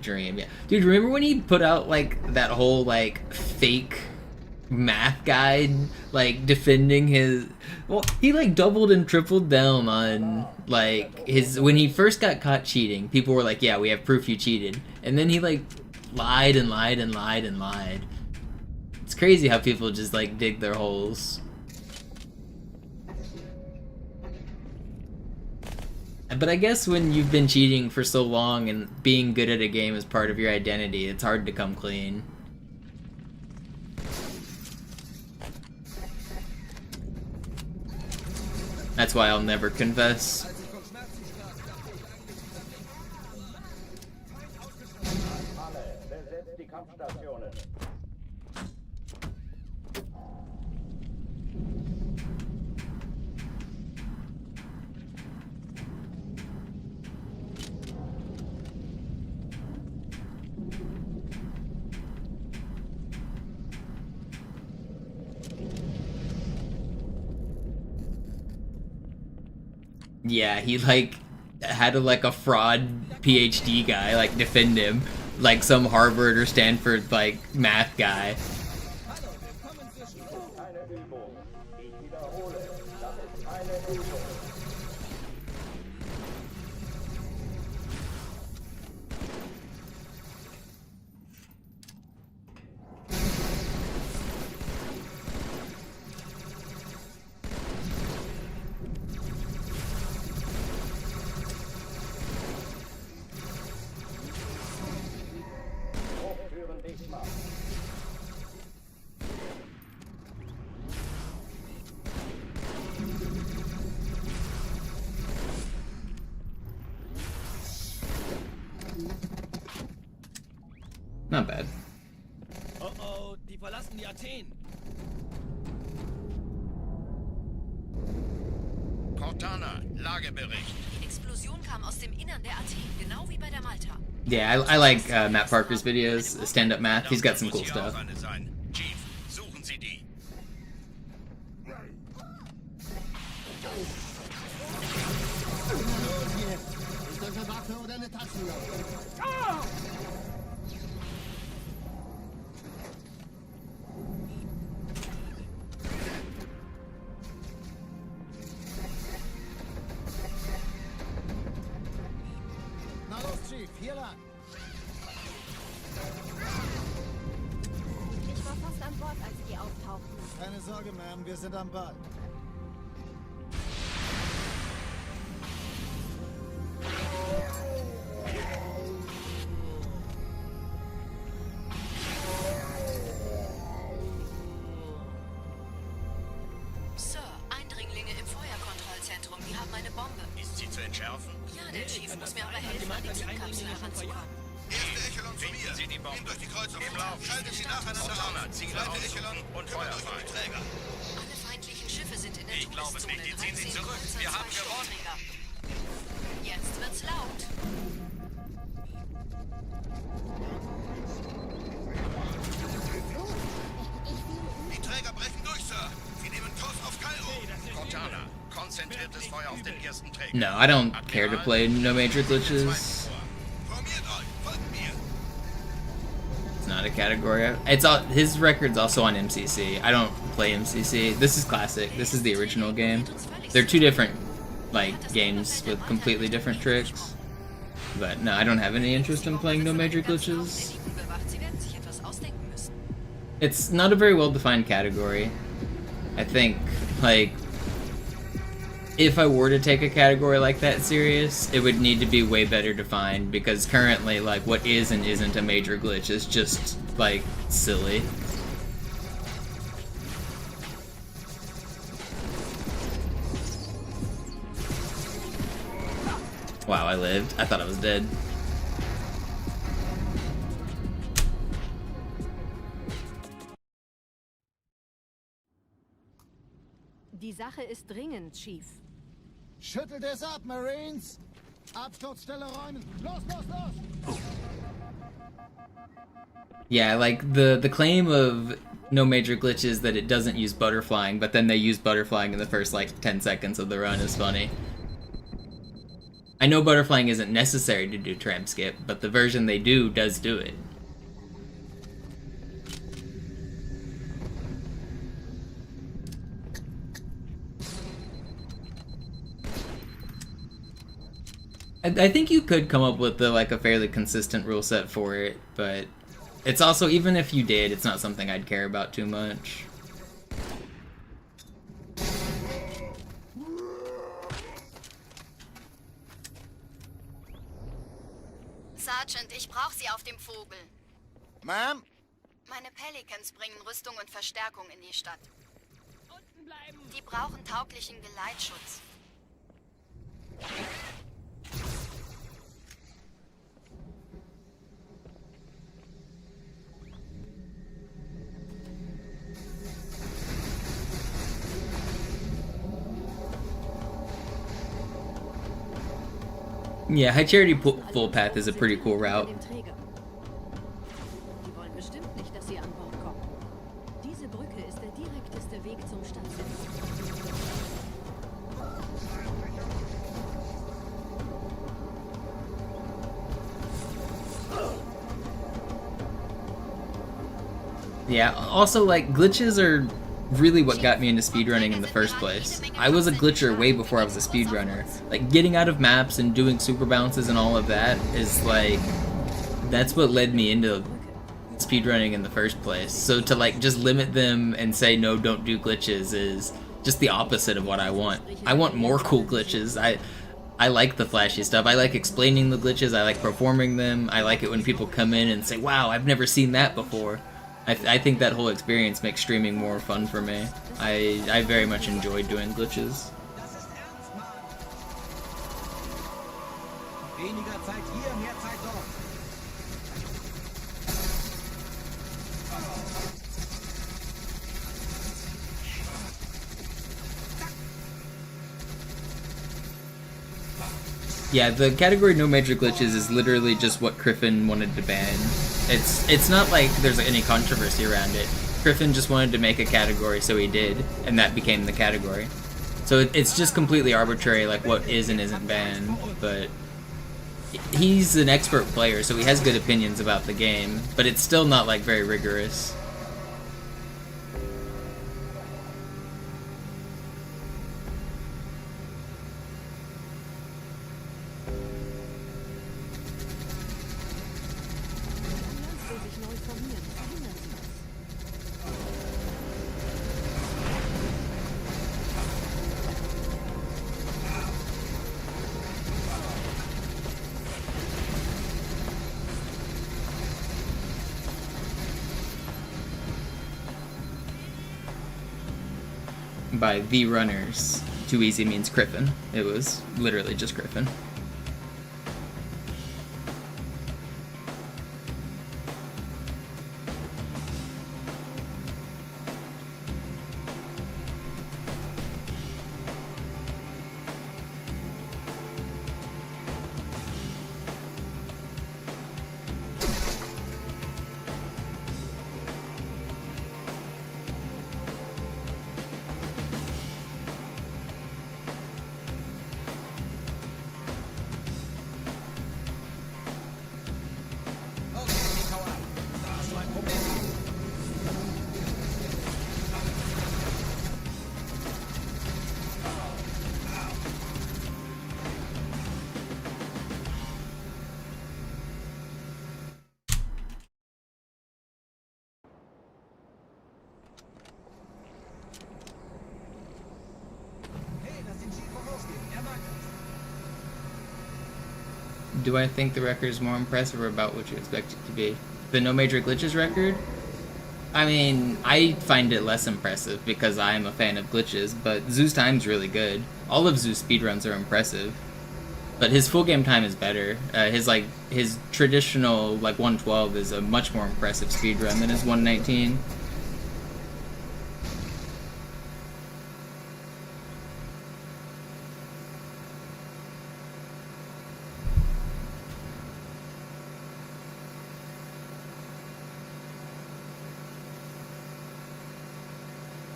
Dream, yeah. Dude, remember when he put out, like, that whole, like, fake math guide, like, defending his... Well, he, like, doubled and tripled down on, like, his... When he first got caught cheating, people were like, yeah, we have proof you cheated. And then he, like, lied and lied and lied and lied. It's crazy how people just, like, dig their holes. But I guess when you've been cheating for so long and being good at a game is part of your identity, it's hard to come clean. That's why I'll never confess. Alle, besetzt die Kampfstationen. Yeah, he like had a fraud PhD guy like defend him, like some Harvard or Stanford like math guy. Keine Übung. Ich wiederhole, das ist keine Übung. Hochführen dich mal. Not bad. Oh oh, die verlassen die Athen. Cortana, Lagebericht. Die Explosion kam aus dem Innern der Athen, genau wie bei der Malta. Yeah, I like Matt Parker's videos, stand-up math. He's got some cool stuff. Chief, suchen Sie die. Ist das eine Waffe oder eine Taschenlampe? Na los, Chief, hier lang. Ich war fast an Bord, als die auftauchten. Keine Sorge, Ma'am, wir sind am Ball. Sir, Eindringlinge im Feuerkontrollzentrum, die haben eine Bombe. Ist sie zu entschärfen? Ja, der Chief muss mir aber helfen, an die Zündkapsel heranzukommen. Erste Echelon zu mir. Sie die Bombe. Nehmt euch die Kreuzer vor. Schaltet sie nacheinander auf. Zweite Echelon und Feuer frei. Träger. Alle feindlichen Schiffe sind in der Ich glaube es nicht. Die ziehen sich zurück. Wir haben gewonnen. Jetzt wird's laut. Die Träger brechen durch, Sir. Sie nehmen Kurs auf Kairo. Cortana, konzentriertes Feuer auf den ersten Träger. No, I don't care to play No Major Glitches. Formiert euch. Folgt mir. It's not a category. It's all his record's also on MCC. I don't play MCC. This is classic. This is the original game. They're two different like games with completely different tricks. But no, I don't have any interest in playing No Major Glitches. Sie werden sich etwas ausdenken müssen. It's not a very well defined category. I think like if I were to take a category like that serious, it would need to be way better defined because currently like what is and isn't a major glitch is just like silly. Wow, I lived. I thought I was dead. Die Sache ist dringend, Chief. Schüttelt es ab, Marines! Absturzstelle räumen! Los, los, los! Yeah, like the claim of No Major Glitch is that it doesn't use butterflying, but then they use butterflying in the first like 10 seconds of the run is funny. I know butterflying isn't necessary to do tram skip, but the version they do does do it. I think you could come up with like a fairly consistent rule set for it, but it's also, even if you did, it's not something I'd care about too much. Sergeant, ich brauche Sie auf dem Vogel. Ma'am? Meine Pelicans bringen Rüstung und Verstärkung in die Stadt. Unten bleiben. Die brauchen tauglichen Geleitschutz. Yeah, High Charity Full Path is a pretty cool route. Die wollen bestimmt nicht, dass sie an Bord kommen. Diese Brücke ist der direkteste Weg zum Stadtzentrum. Yeah, also, like, glitches are really what got me into speedrunning in the first place. I was a glitcher way before I was a speedrunner. Like, getting out of maps and doing super bounces and all of that is, like, that's what led me into speedrunning in the first place. So to, like, just limit them and say, no, don't do glitches is just the opposite of what I want. I want more cool glitches. I like the flashy stuff. I like explaining the glitches. I like performing them. I like it when people come in and say, wow, I've never seen that before. I think that whole experience makes streaming more fun for me. I very much enjoy doing glitches. Weniger Zeit hier, mehr Zeit dort. Yeah, the category no major glitches is literally just what Griffin wanted to ban. It's not like there's any controversy around it. Griffin just wanted to make a category, so he did, and that became the category. So it's just completely arbitrary, like what is and isn't banned, but he's an expert player, so he has good opinions about the game, but it's still not like very rigorous. By the runners, too easy means Griffin. It was literally just Griffin. Do I think the record is more impressive or about what you expect it to be? The no major glitches record? I mean, I find it less impressive because I'm a fan of glitches, but Zoo's time's really good. All of Zoo's speedruns are impressive. But his full game time is better. His traditional 112 is a much more impressive speedrun than his 119.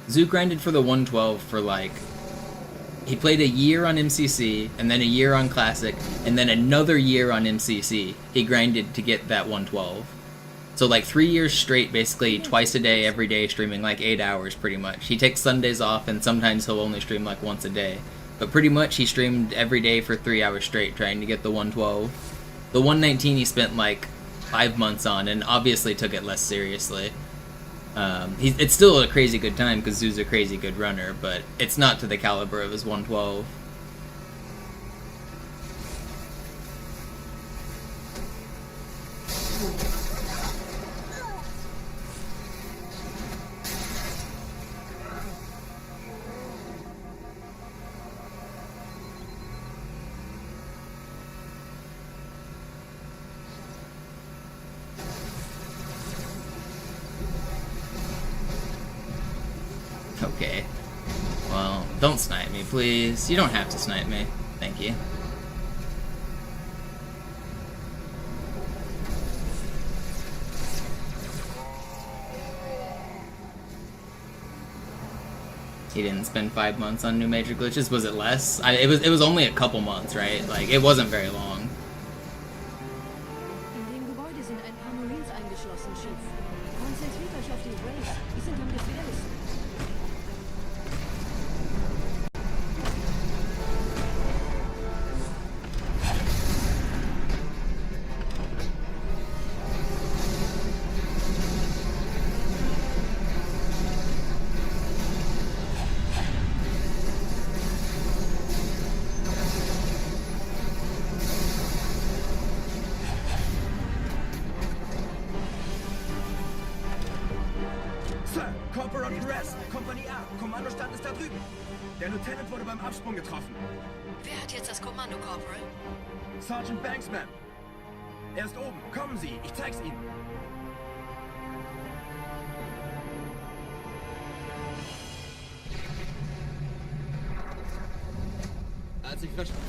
Zoo grinded for the 112 for he played a year on MCC, and then a year on Classic, and then another year on MCC. He grinded to get that 112. So 3 years straight, basically twice a day, every day, streaming 8 hours pretty much. He takes Sundays off, and sometimes he'll only stream once a day. But pretty much he streamed every day for 3 hours straight trying to get the 112. The 119 he spent 5 months on, and obviously took it less seriously. It's still a crazy good time because Zoo's a crazy good runner, but it's not to the caliber of his 112. Okay. Well, don't snipe me, please. You don't have to snipe me. Thank you. He didn't spend 5 months on new major glitches. Was it less? It was only a couple months, right? It wasn't very long. In dem Gebäude sind ein paar Marines eingeschlossen, Chief. Konzentriert euch auf die Corporal Perez, Kompanie A, Kommandostand ist da drüben. Der Lieutenant wurde beim Absprung getroffen. Wer hat jetzt das Kommando, Corporal? Sergeant Banks, Ma'am. Er ist oben. Kommen Sie, ich zeig's Ihnen. Als ich verstanden.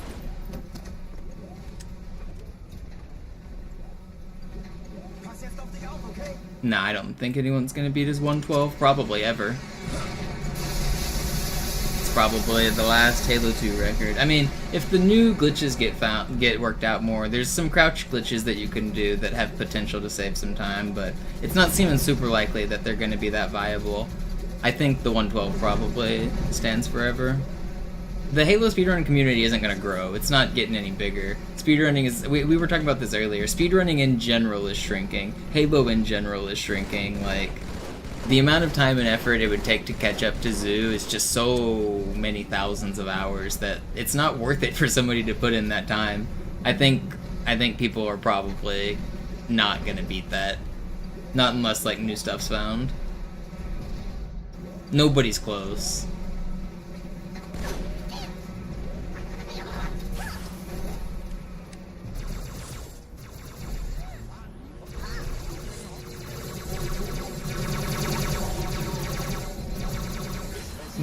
Pass jetzt auf dich auf, okay? Nah, I don't think anyone's gonna beat his 112, probably ever. It's probably the last Halo 2 record. I mean, if the new glitches get worked out more, there's some crouch glitches that you can do that have potential to save some time, but it's not seeming super likely that they're gonna be that viable. I think the 112 probably stands forever. The Halo speedrunning community isn't going to grow. It's not getting any bigger. Speedrunning is... We were talking about this earlier. Speedrunning in general is shrinking. Halo in general is shrinking. Like, the amount of time and effort it would take to catch up to Zoo is just so many thousands of hours that it's not worth it for somebody to put in that time. I think people are probably not going to beat that. Not unless, like, new stuff's found. Nobody's close.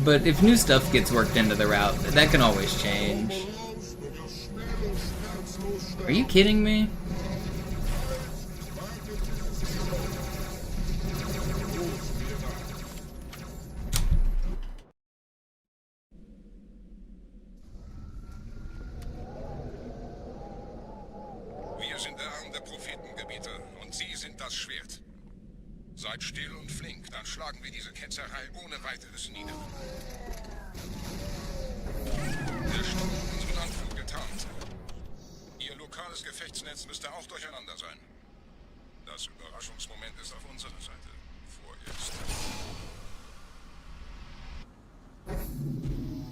But if new stuff gets worked into the route, that can always change. Are you kidding me? Wir sind der Arm der Prophetengebieter und Sie sind das Schwert. Seid still und flink, dann schlagen wir diese Ketzerei ohne weiteres nieder. Der Sturm hat unseren Anflug getarnt. Ihr lokales Gefechtsnetz müsste auch durcheinander sein. Das Überraschungsmoment ist auf unserer Seite. Vorerst.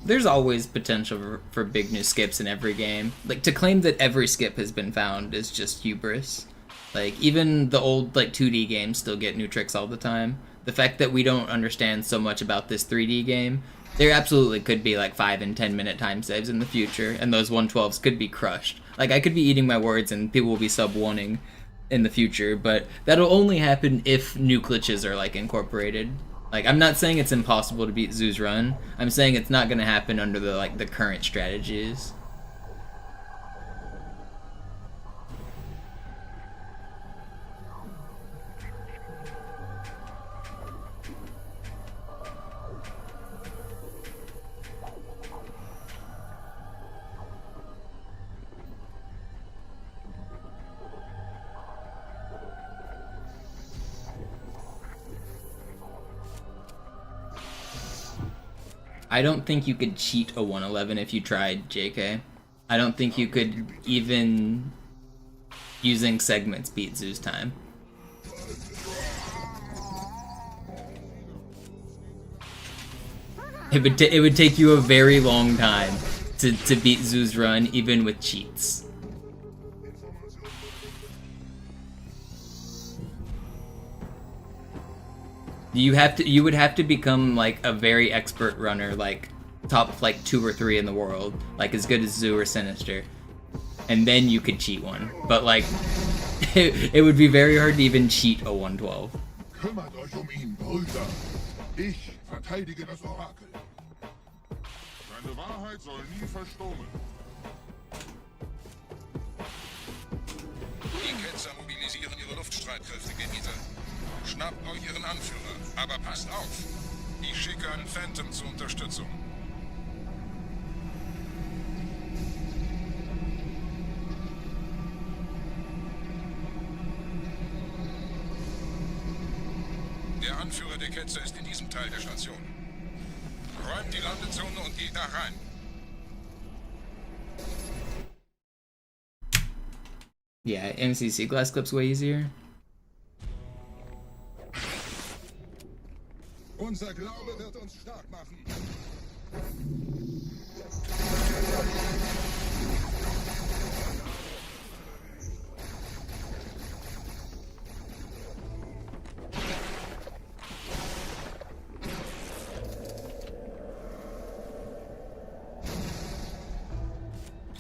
There's always potential for big new skips in every game. Like, to claim that every skip has been found is just hubris. Like, even the old, like, 2D games still get new tricks all the time. The fact that we don't understand so much about this 3D game, there absolutely could be, like, 5 and 10 minute time saves in the future, and those 112s could be crushed. Like, I could be eating my words and people will be sub-1ing in the future, but that'll only happen if new glitches are, like, incorporated. Like, I'm not saying it's impossible to beat Zoo's run. I'm saying it's not gonna happen under the, like, the current strategies. I don't think you could cheat a 111 if you tried, JK. I don't think you could even, using segments, beat Zoo's time. It would take you a very long time to beat Zoo's run, even with cheats. You would have to become like a very expert runner, like top like 2 or 3 in the world, like as good as Zoo or Sinister, and then you could cheat one. But like, it would be very hard to even cheat a 112. Kümmert euch ihn, Brüder. Ich verteidige das Orakel. Seine Wahrheit soll nie verstummen. Die Ketzer mobilisieren ihre Luftstreitkräfte, Gebieter. Schnappt euch ihren Anführer, aber passt auf. Ich schicke einen Phantom zur Unterstützung. Der Anführer der Ketzer ist in diesem Teil der Station. Räumt die Landezone und geht da rein. Yeah, MCC glass clip's way easier. Unser Glaube wird uns stark machen.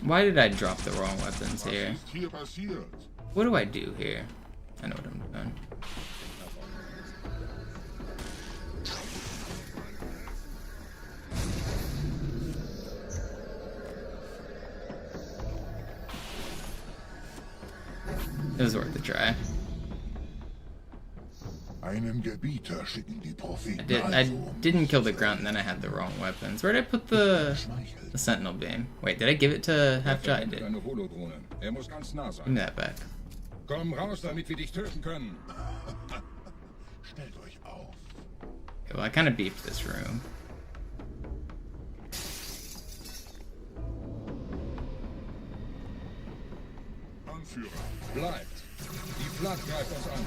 Why did I drop the wrong weapons Was here? ist hier passiert? What do I do here? I know what I'm doing. It was worth a try. Einen Gebieter schicken die Propheten. I didn't kill the grunt and then I had the wrong weapons. Where did I put the sentinel beam? Wait, did I give it to Half-Jai? I did. Eine Holodrohne. Er muss ganz nah Give me sein. that back. Komm raus, damit wir dich töten können. Stellt euch auf. Okay, well, I kind of beefed this room. Anführer. Bleibt. Die Flak greift uns an.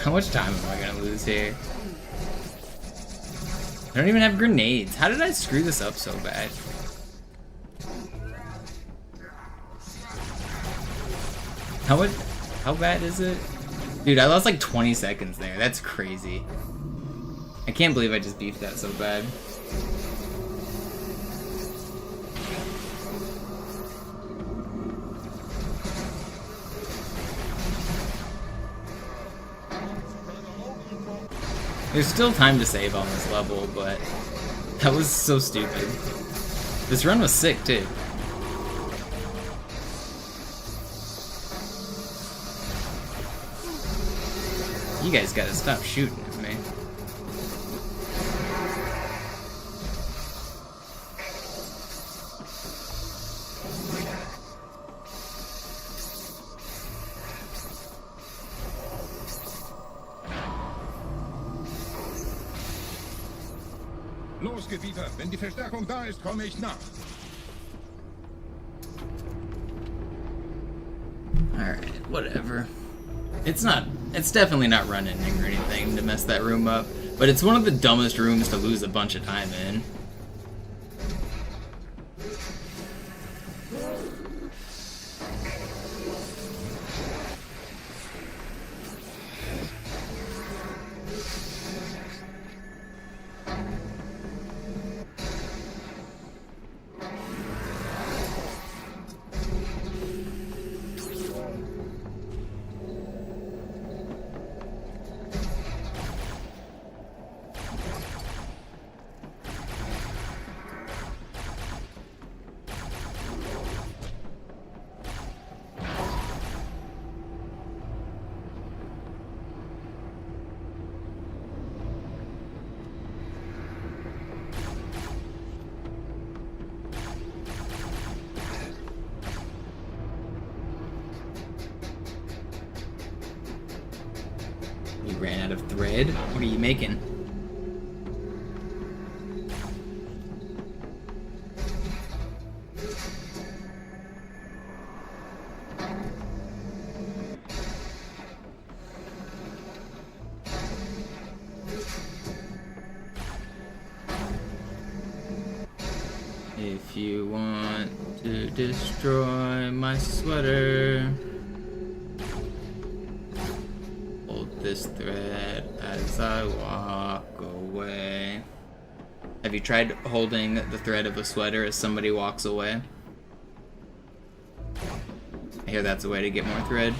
How much time am I gonna lose here? I don't even have grenades. How did I screw this up so bad? How bad is it? Dude, I lost like 20 seconds there. That's crazy. I can't believe I just beefed that so bad. There's still time to save on this level, but that was so stupid. This run was sick, too. You guys gotta stop shooting at me. Los, Gebieter. Wenn die Verstärkung da ist, komme ich nach. Alright, whatever. It's definitely not run ending or anything to mess that room up, but it's one of the dumbest rooms to lose a bunch of time in. You ran out of thread? What are you making? If you want to destroy my sweater, hold this thread as I walk away. Have you tried holding the thread of a sweater as somebody walks away? I hear that's a way to get more thread.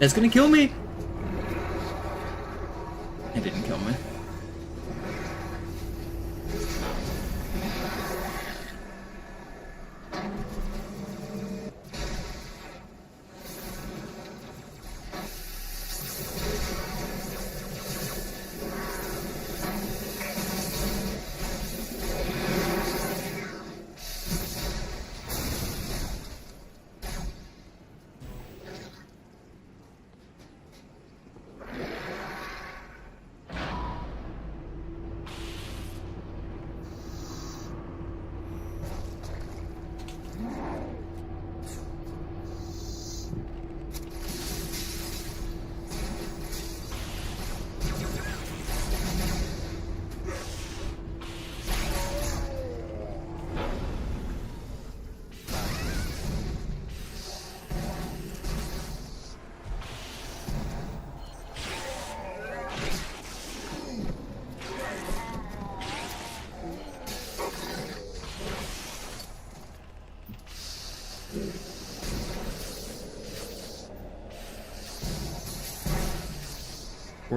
That's gonna kill me! It didn't kill me.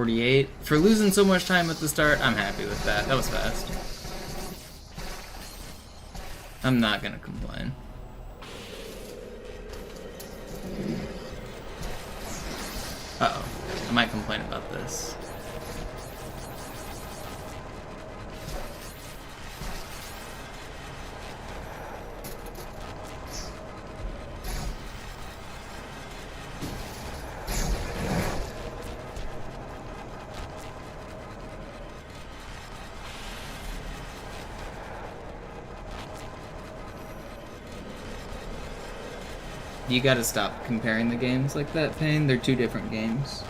48. For losing so much time at the start, I'm happy with that. That was fast. I'm not gonna complain. Uh-oh. I might complain about this. You gotta stop comparing the games like that, Payne. They're two different games.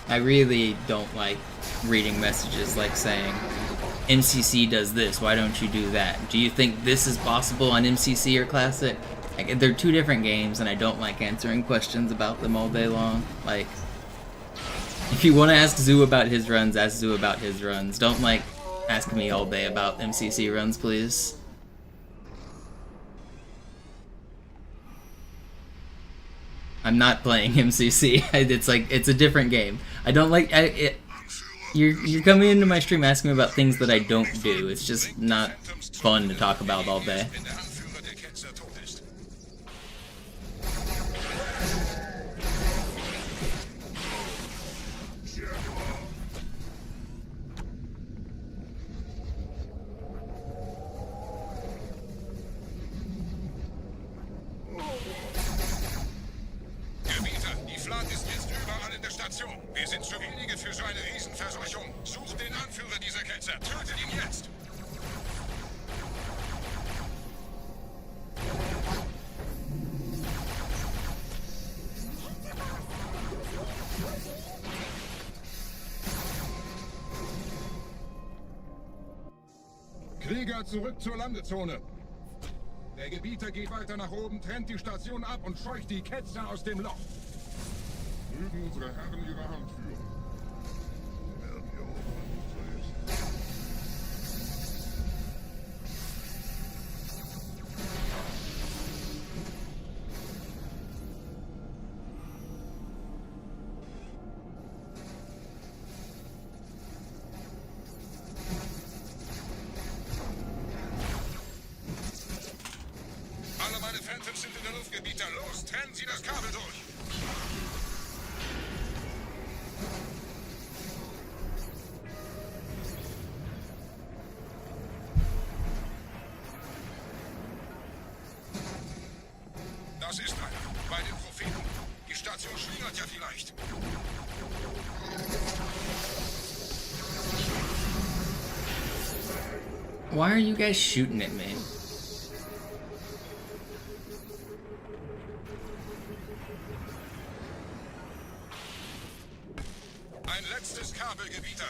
I really don't like reading messages like saying, MCC does this, why don't you do that? Do you think this is possible on MCC or Classic? Like, they're two different games, and I don't like answering questions about them all day long. Like, if you want to ask Zoo about his runs, ask Zoo about his runs. Don't, like, ask me all day about MCC runs, please. I'm not playing MCC. It's like, it's a different game. I don't like, you're coming into my stream asking me about things that I don't do. It's just not fun to talk about all day. Wir sind zu wenige für so eine Riesenverseuchung. Sucht den Anführer dieser Ketzer. Tötet ihn jetzt! Krieger, zurück zur Landezone. Der Gebieter geht weiter nach oben, trennt die Station ab und scheucht die Ketzer aus dem Loch. Mögen unsere Herren ihre Hand führen. Werden wir auch Alle meine Phantoms sind in der Luft, Gebieter. Los, trennen Sie das Kabel durch! Das ist einer. Bei den Propheten. Die Station schlingert ja vielleicht. Why are you guys shooting at me? Ein letztes Kabel, Gebieter.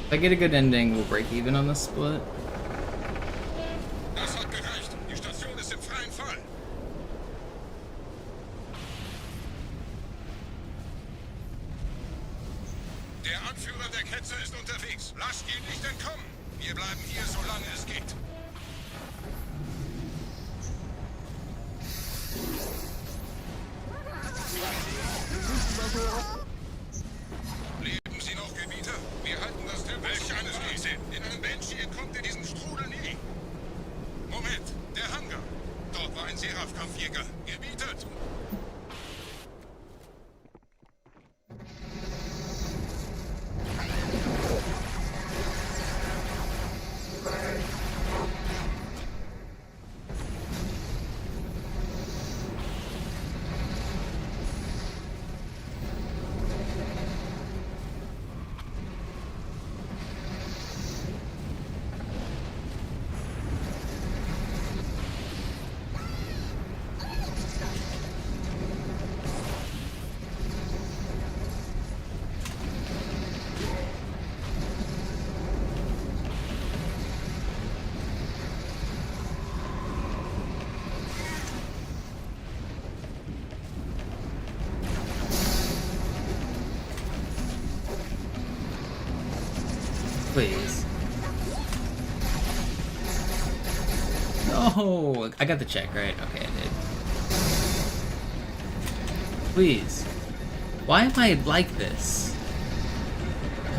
If I get a good ending, we'll break even on this split. Das hat gereicht. Die Station ist im freien Fall. Der Anführer der Ketzer ist unterwegs. Lasst ihn nicht entkommen. Wir bleiben hier, solange es geht. Leben Sie noch, Gebieter? Wir halten das Tempel. Welch eine Skise. In einem Banshee entkommt ihr diesen Strudel nie. Moment, der Hangar. Dort war ein Seraph-Kampfjäger. Gebietet. Please. No! I got the check, right? Okay, I did. Please. Why am I like this?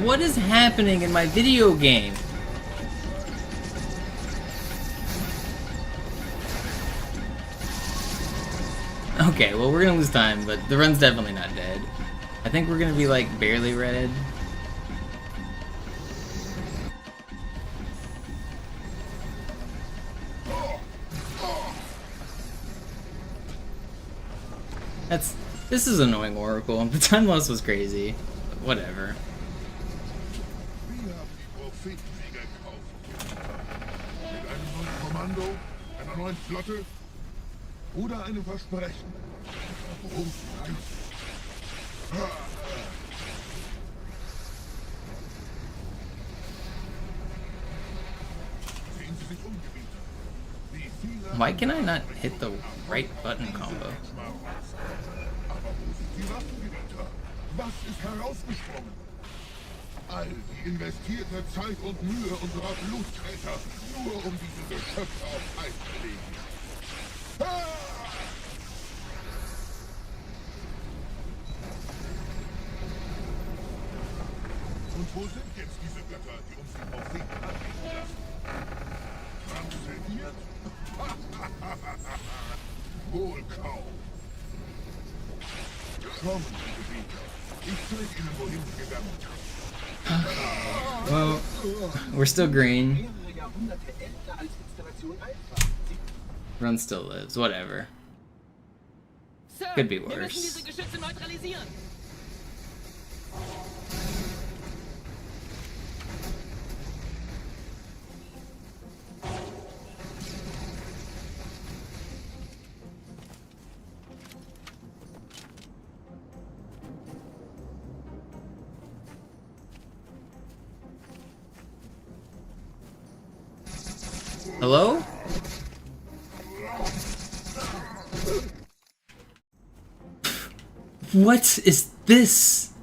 What is happening in my video game? Okay, well, we're gonna lose time, but the run's definitely not dead. I think we're gonna be, like, barely red. This is annoying, Oracle. The time loss was crazy. But whatever. Wir haben die Prophetensieger gekauft. Mit einem neuen Kommando, einer neuen Flotte oder einem Versprechen. Groß Reich. Sehen Sie sich um, Gebieter. Wie viele Why can I not hit the right button combo? Aber wo sind die Waffengebieter? Was ist herausgesprungen? All die investierte Zeit und Mühe unserer Blutträter, nur um diese Geschöpfe auf Eis zu legen. Ah! Und wo sind jetzt diese Götter, die uns die Propheten anbieten lassen? Transzendiert? Wohl kaum. Kommen, Gebieter. Ich zeige Ihnen, wohin Sie gegangen sind. Well, we're still green. Run still lives. Whatever. Could be worse. Hello? What is this?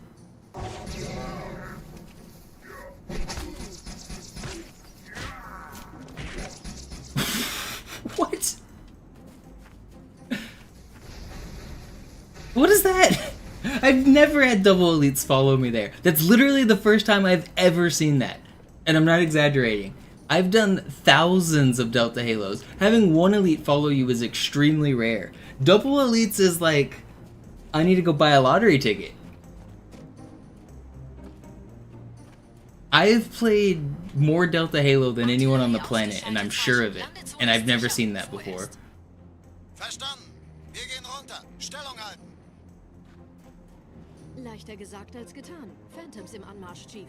What? What is that? I've never had double elites follow me there. That's literally the first time I've ever seen that. And I'm not exaggerating. I've done thousands of Delta Halos. Having one elite follow you is extremely rare. Double elites is like, I need to go buy a lottery ticket. I've played more Delta Halo than anyone on the planet, and I'm sure of it. And I've never seen that before. Verstanden. Wir gehen runter. Stellung halten. Leichter gesagt als getan. Phantoms im Anmarsch, Chief.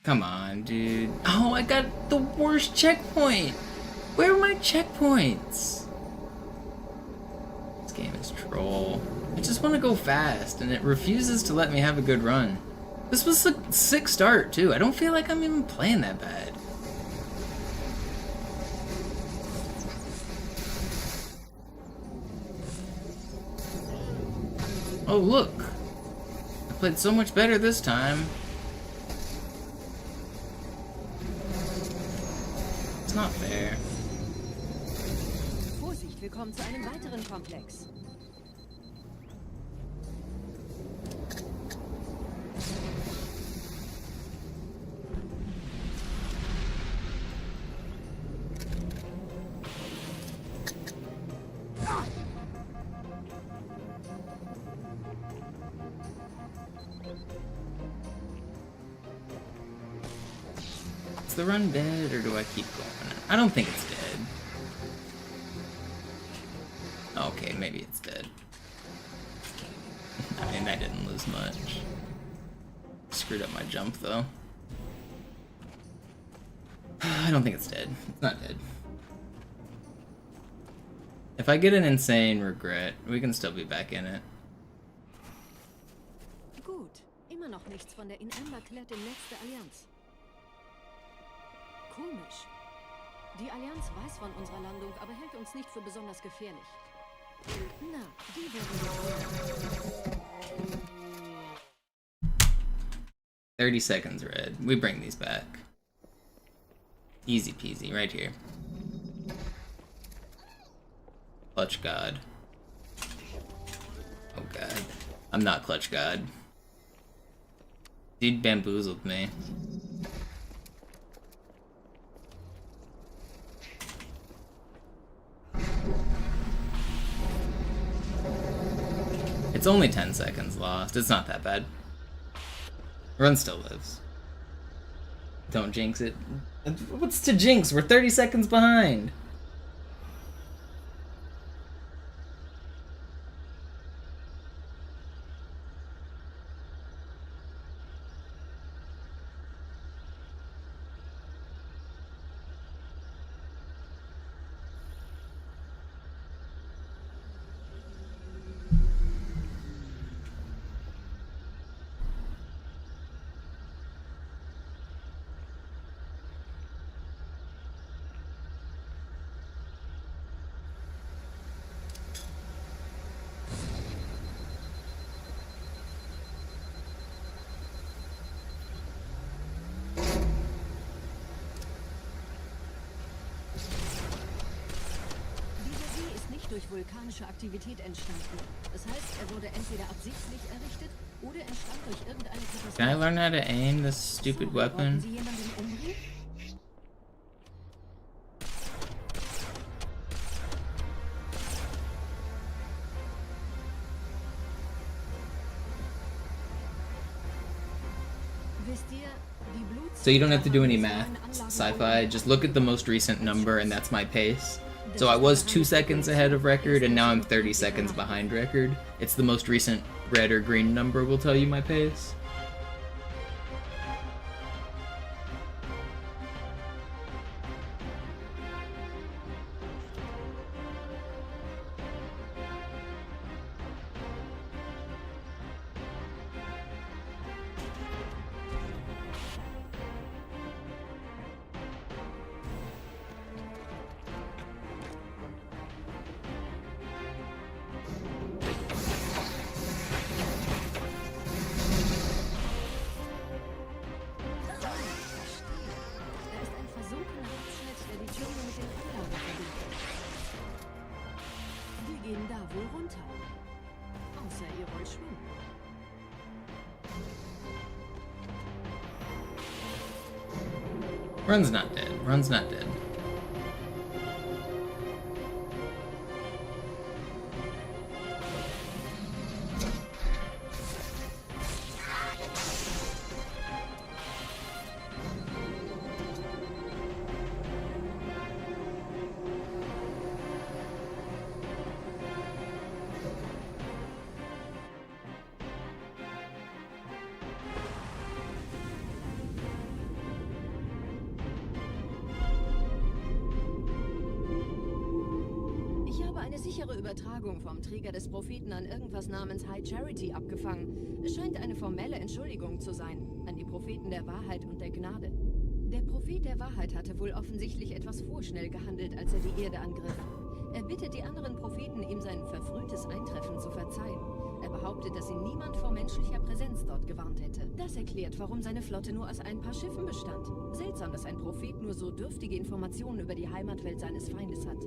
Come on, dude. Oh, I got the worst checkpoint. Where are my checkpoints? This game is troll. I just want to go fast, and it refuses to let me have a good run. This was a sick start, too. I don't feel like I'm even playing that bad. Oh, look. I played so much better this time. It's not fair. Vorsicht, wir kommen zu einem weiteren Komplex. the run dead, or do I keep going? I don't think it's dead. Okay, maybe it's dead. I mean, I didn't lose much. Screwed up my jump, though. I don't think it's dead. It's not dead. If I get an insane regret, we can still be back in it. Gut. Immer noch nichts von der in Ember klärt im Netz der Allianz. Komisch. Die Allianz weiß von unserer Landung, aber hält uns nicht für besonders gefährlich. Na, die werden wir. 30 seconds, Red. We bring these back. Easy peasy, right here. Clutch God. Oh god. I'm not Clutch God. Dude bamboozled me. It's only 10 seconds lost. It's not that bad. Run still lives. Don't jinx it. What's to jinx? We're 30 seconds behind. Durch vulkanische Aktivität entstanden. Das heißt, er wurde entweder absichtlich errichtet oder entstand durch irgendeine Katastrophe. Can I learn how to aim this stupid weapon? Sie jemanden umbringen? So you don't have to do any math, sci-fi, just look at the most recent number and that's my pace. So I was 2 seconds ahead of record and now I'm 30 seconds behind record. It's the most recent red or green number will tell you my pace. Run's not dead. Run's not dead. Übertragung vom Träger des Propheten an irgendwas namens High Charity abgefangen. Es scheint eine formelle Entschuldigung zu sein, an die Propheten der Wahrheit und der Gnade. Der Prophet der Wahrheit hatte wohl offensichtlich etwas vorschnell gehandelt, als er die Erde angriff. Er bittet die anderen Propheten, ihm sein verfrühtes Eintreffen zu verzeihen. Er behauptet, dass ihn niemand vor menschlicher Präsenz dort gewarnt hätte. Das erklärt, warum seine Flotte nur aus ein paar Schiffen bestand. Seltsam, dass ein Prophet nur so dürftige Informationen über die Heimatwelt seines Feindes hat.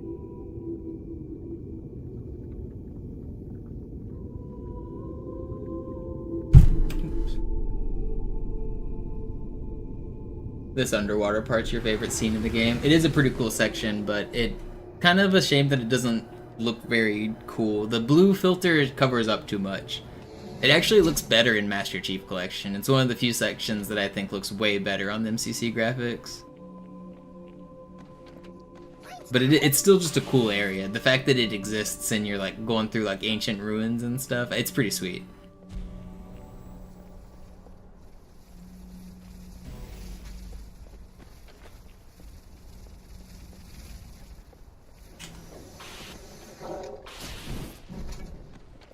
This underwater part's your favorite scene in the game. It is a pretty cool section, but it kind of a shame that it doesn't look very cool. The blue filter covers up too much. It actually looks better in Master Chief Collection. It's one of the few sections that I think looks way better on the MCC graphics. But it's still just a cool area. The fact that it exists and you're like going through like ancient ruins and stuff, it's pretty sweet.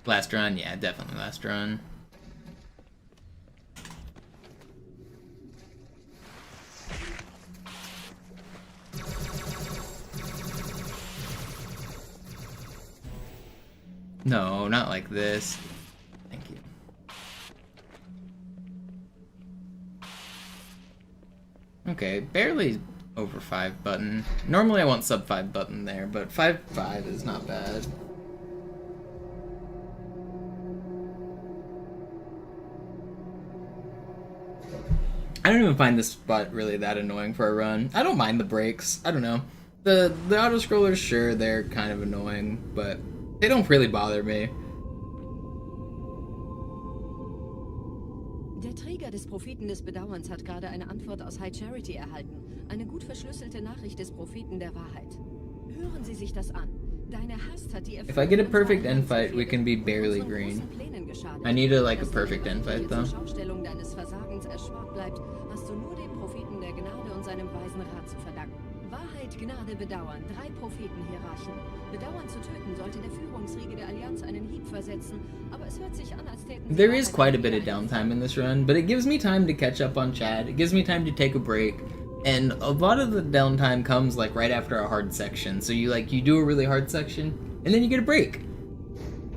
Last run? Yeah, definitely last run. No, not like this. Thank you. Okay, barely over 5 button. Normally I want sub 5 button there, but 5 is not bad. I don't even find this spot really that annoying for a run. I don't mind the breaks. I don't know. The auto-scrollers, sure, they're kind of annoying, but they don't really bother me. Der Träger des Propheten des Bedauerns hat gerade eine Antwort aus High Charity erhalten. Eine gut verschlüsselte Nachricht des Propheten der Wahrheit. Hören Sie sich das an. Deine Hast hat die If I get a perfect end fight, we can be barely green. I need a perfect end fight though. Schaustellung deines Versagens erspart bleibt, hast du nur dem Propheten der Gnade und seinem weisen Rat zu verdanken. Wahrheit, Gnade, Bedauern, 3 Prophetenhierarchen. Bedauern zu töten sollte der Führungsriege der Allianz einen Hieb versetzen, aber es hört sich an, als täten There is quite a bit of downtime in this run, but it gives me time to catch up on chat. It gives me time to take a break. And a lot of the downtime comes like right after a hard section. So you do a really hard section and then you get a break.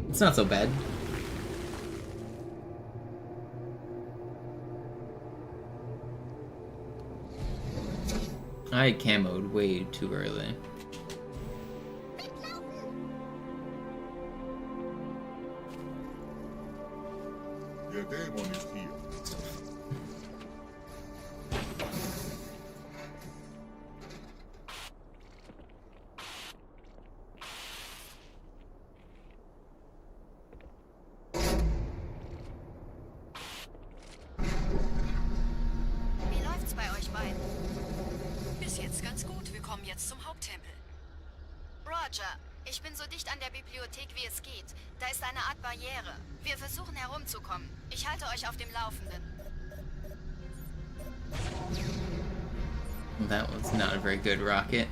It's not so bad. I camoed way too early. Der Dämon ist hier. Wie läuft's bei euch beiden? Bis jetzt ganz gut. Wir kommen jetzt zum Haupttempel. Roger, ich bin so dicht an der Bibliothek wie es geht. Da ist eine Art Barriere. Wir versuchen herumzukommen. Ich halte euch auf dem Laufenden. That was not a very good rocket.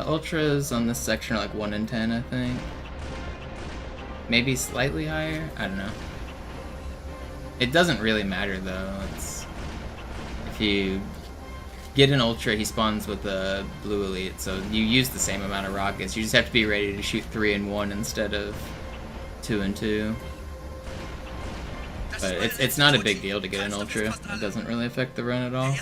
Ultras on this section are like 1 in 10, I think. Maybe slightly higher? I don't know. It doesn't really matter though. It's if you get an Ultra, he spawns with a blue elite, so you use the same amount of rockets. You just have to be ready to shoot 3 in 1 instead of 2 in 2. But it's not a big deal to get an Ultra. It doesn't really affect the run at all.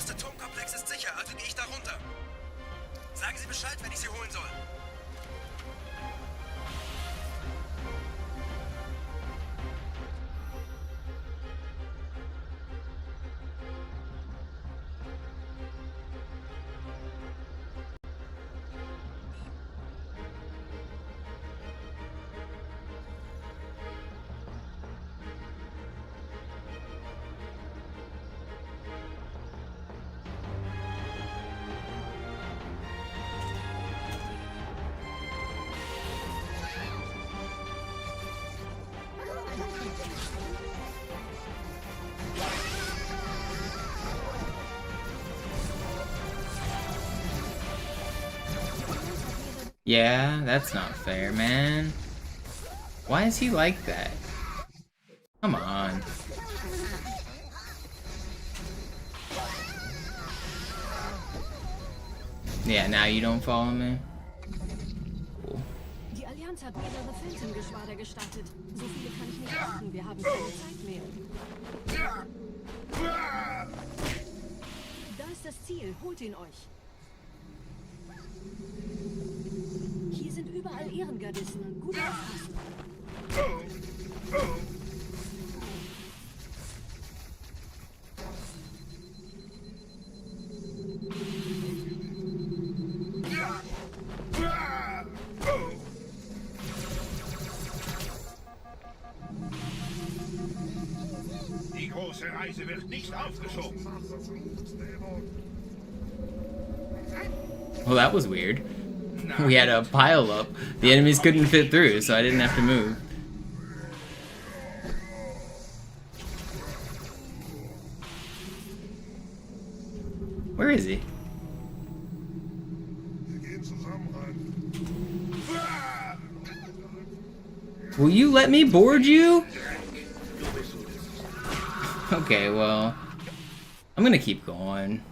Yeah, that's not fair, man. Why is he like that? Come on. Yeah, now you don't follow me? Cool. Die Allianz hat mehrere Phantom-Geschwader gestartet. So viele kann ich nicht machen. Wir haben keine Zeit mehr. Da ist das Ziel. Holt ihn euch. Hier sind überall Ehrengardisten. Gut aufpassen. Reise wird nicht aufgeschoben. Well, that was weird. We had a pile up. The enemies couldn't fit through, so I didn't have to move. Where is he? Will you let me board you? Okay, well, I'm gonna keep going.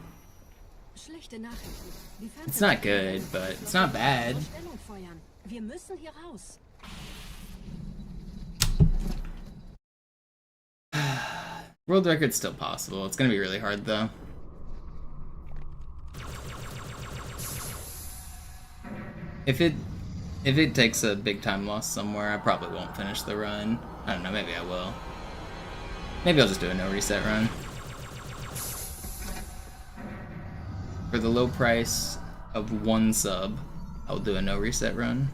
Schlechte Nachrichten. Die It's not good, but it's not bad. Stellung feuern. Wir müssen hier raus. World record's still possible. It's gonna be really hard though. If it takes a big time loss somewhere, I probably won't finish the run. I don't know, maybe I will. Maybe I'll just do a no reset run. For the low price of 1 sub, I'll do a no reset run.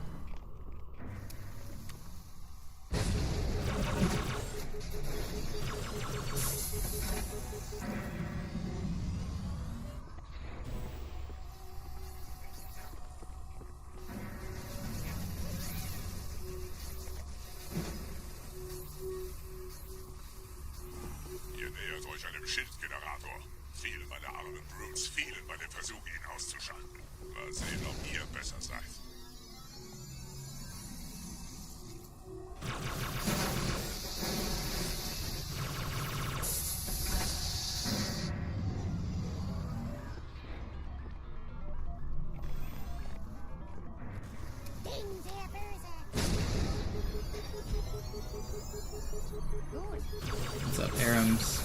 Ihr nähert euch einem Schildgenerator. Viele meiner armen Brutes fielen bei dem Versuch, ihn auszuschalten. Mal sehen, ob ihr besser seid. What's up, Arams?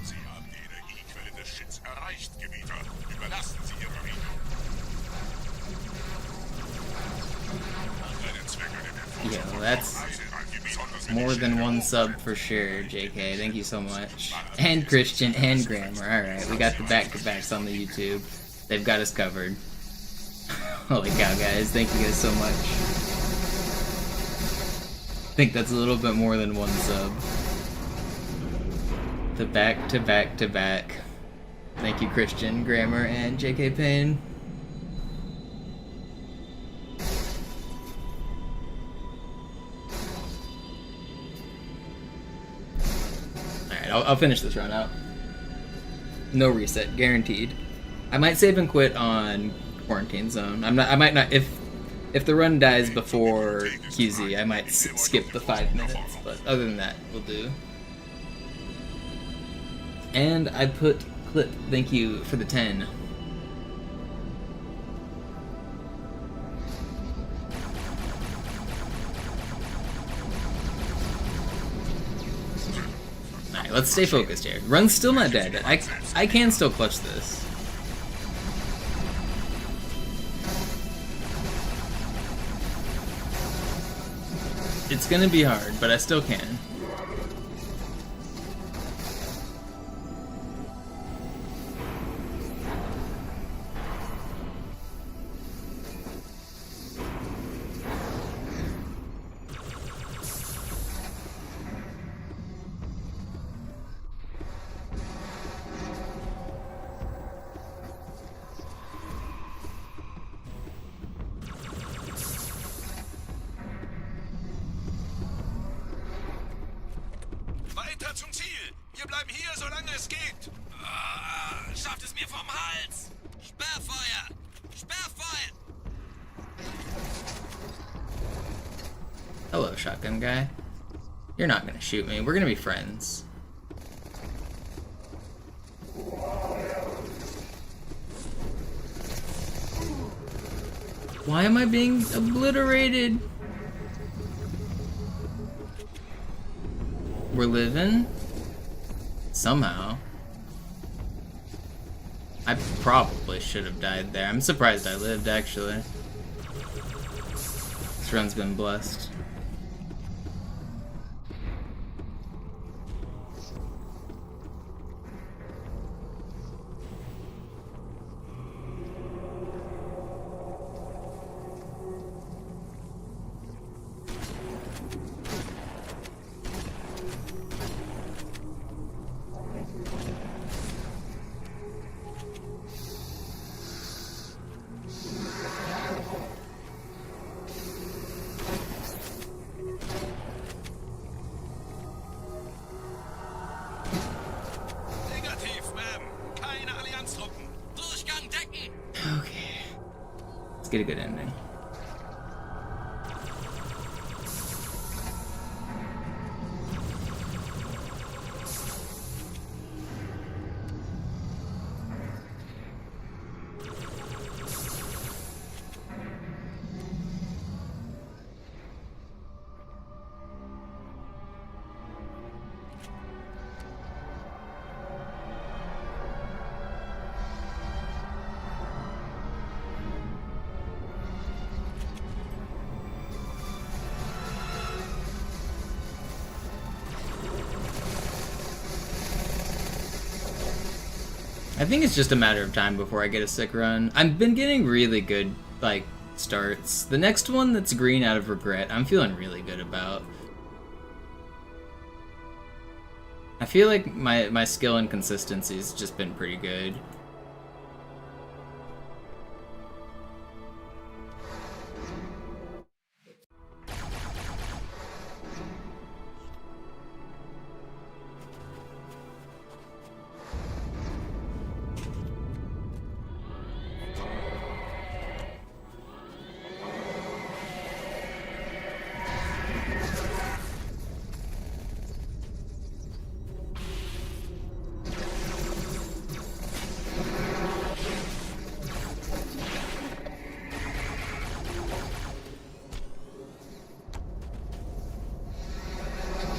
Sie haben die Energiequelle des Schilds erreicht, Gebieter. Überlassen Sie Ihre Rede. Yeah, that's more than 1 sub for sure, JK. Thank you so much. And Christian and Grammar. Alright, we got the back-to-backs on the YouTube. They've got us covered. Holy cow, guys. Thank you guys so much. I think that's a little bit more than 1 sub. The back-to-back-to-back. Thank you, Christian, Grammar, and JK Payne. Alright, I'll finish this run out. No reset, guaranteed. I might save and quit on Quarantine Zone. I might not, if the run dies before QZ, I might skip the 5 minutes, but other than that, we'll do. And I put clip, thank you for the 10. Alright, let's stay focused here. Run's still not dead. I can still clutch this. It's gonna be hard, but I still can. Weiter zum Ziel! Wir bleiben hier, solange es geht! Schafft es mir vom Hals! Sperrfeuer! Sperrfeuer! Hello, shotgun guy. You're not gonna shoot me. We're gonna be friends. Why am I being obliterated? We're living? Somehow. I probably should have died there. I'm surprised I lived, actually. This run's been blessed. Keine Allianztruppen. Durchgang decken. Okay. Let's get a good ending. I think it's just a matter of time before I get a sick run. I've been getting really good, like, starts. The next one that's green out of regret, I'm feeling really good about. I feel like my skill and consistency has just been pretty good.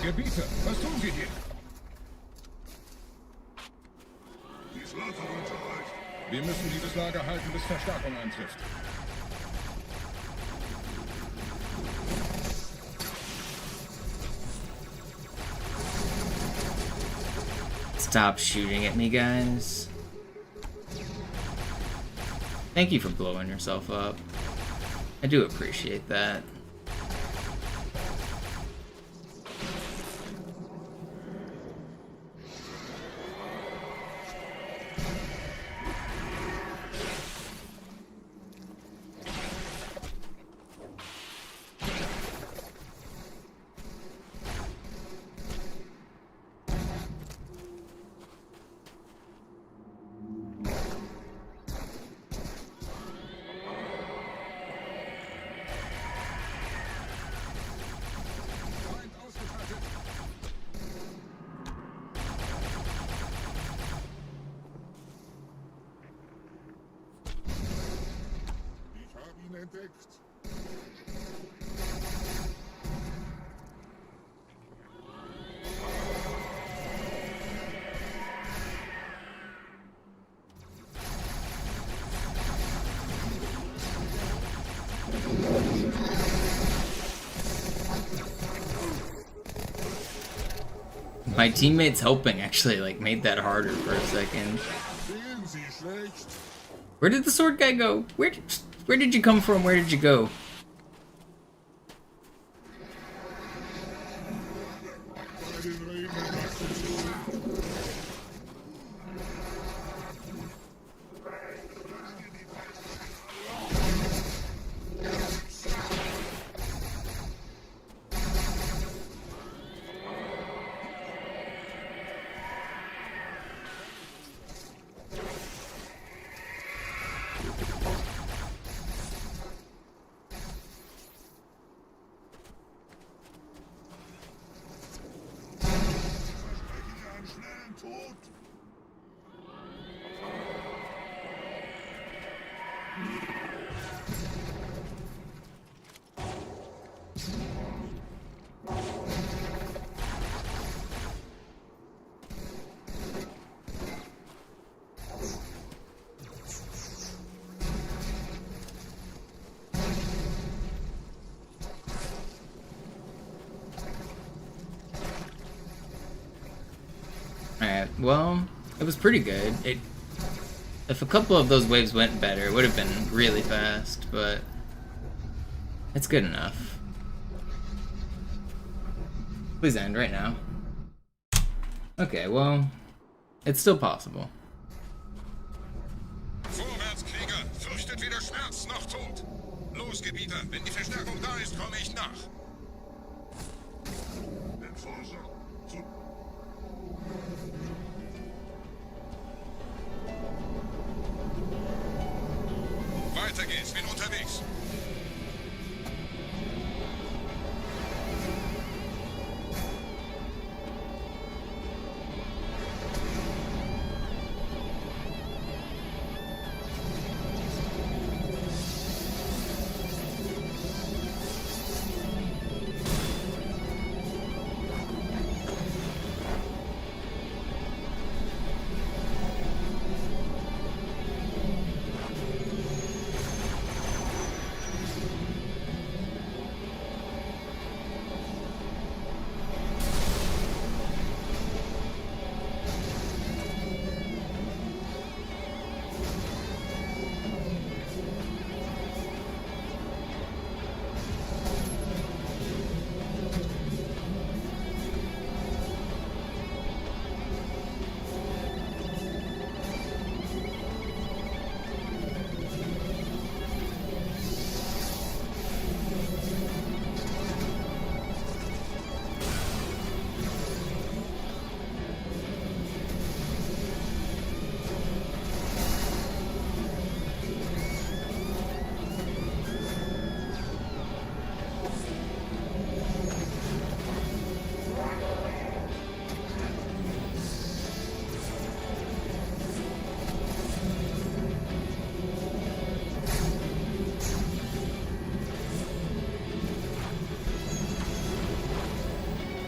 Gebieter, was tun Sie hier? Dieses Lager wird erreicht. Wir müssen dieses Lager halten, bis Verstärkung eintrifft. Stop shooting at me, guys. Thank you for blowing yourself up. I do appreciate that. Entdeckt. My teammates helping actually like made that harder for a second. Where did the sword guy go? Where did you come from? Where did you go? Alright, well, it was pretty good. If a couple of those waves went better, it would have been really fast, but it's good enough. Please end right now. Okay, well, it's still possible. Vorwärts, Krieger! Fürchtet weder Schmerz noch Tod! Los, Gebieter! Wenn die Verstärkung da ist, komme ich nach! Weiter geht's. Bin unterwegs.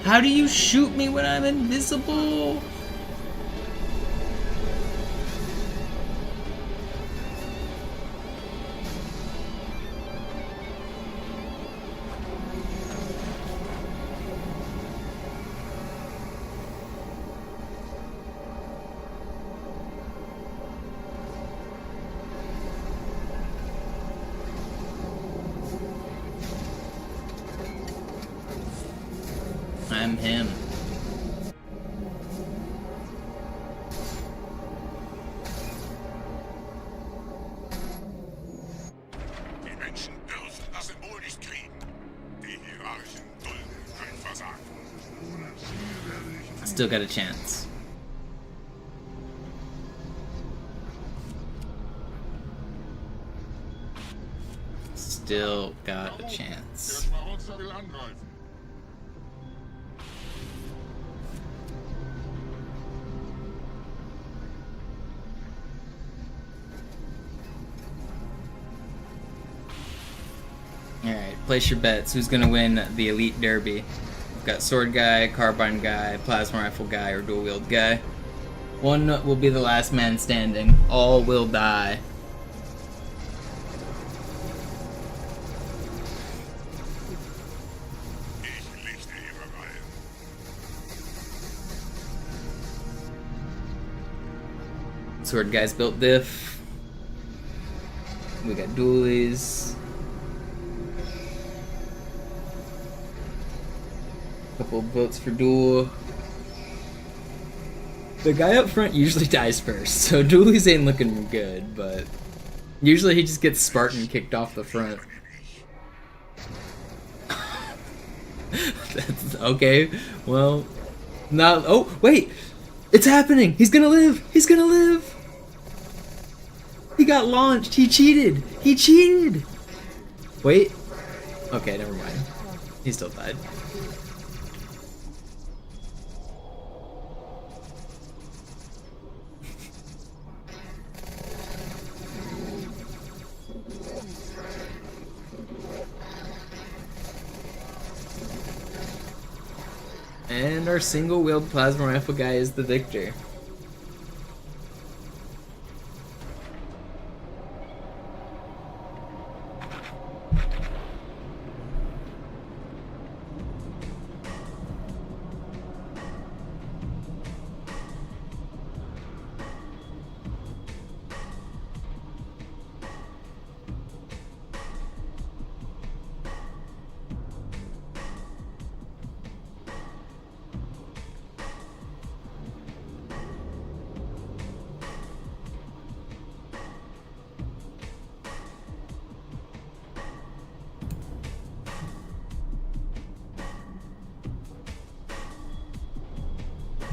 How do you shoot me when I'm invisible? I'm him. Die Menschen dürfen das Symbol nicht kriegen. Die Hierarchen dulden kein Versagen. Still got a chance. Still got a chance. Der Schmarotzer will angreifen. Alright, place your bets. Who's gonna win the Elite Derby? We've got Sword Guy, Carbine Guy, Plasma Rifle Guy, or Dual Wield Guy. One will be the last man standing. All will die. Ich lichte ihre Reihen. Sword Guy's built diff. We got dualies. Couple of votes for duel. The guy up front usually dies first, so dualies ain't looking good, but usually he just gets Spartan kicked off the front. That's okay. Well, not. Oh, wait! It's happening! He's gonna live! He's gonna live! He got launched! He cheated! He cheated! Wait. Okay, never mind. He still died. And our single-wheeled plasma rifle guy is the victor.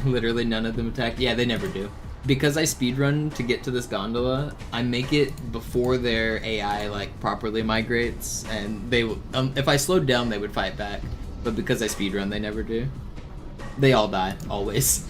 Literally none of them attacked. Yeah, they never do. because I speedrun to get to this gondola, I make it before their AI like properly migrates, and they if I slowed down they would fight back, but because I speedrun they never do. They all die, always.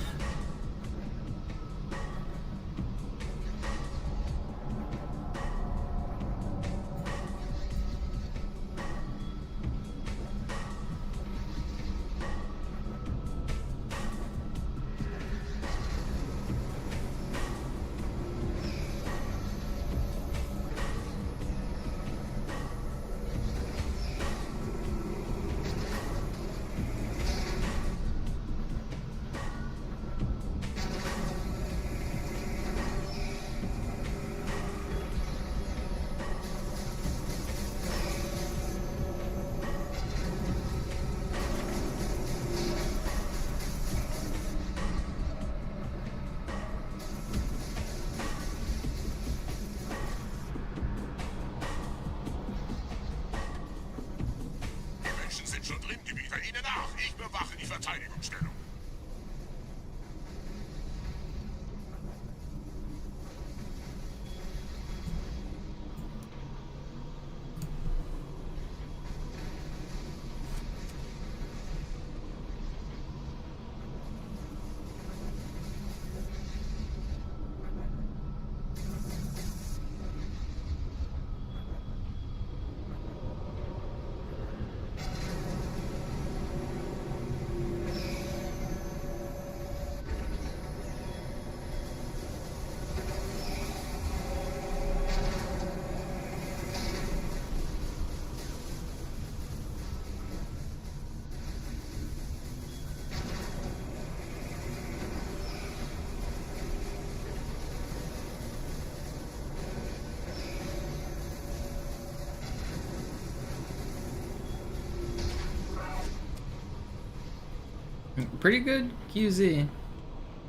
Pretty good QZ.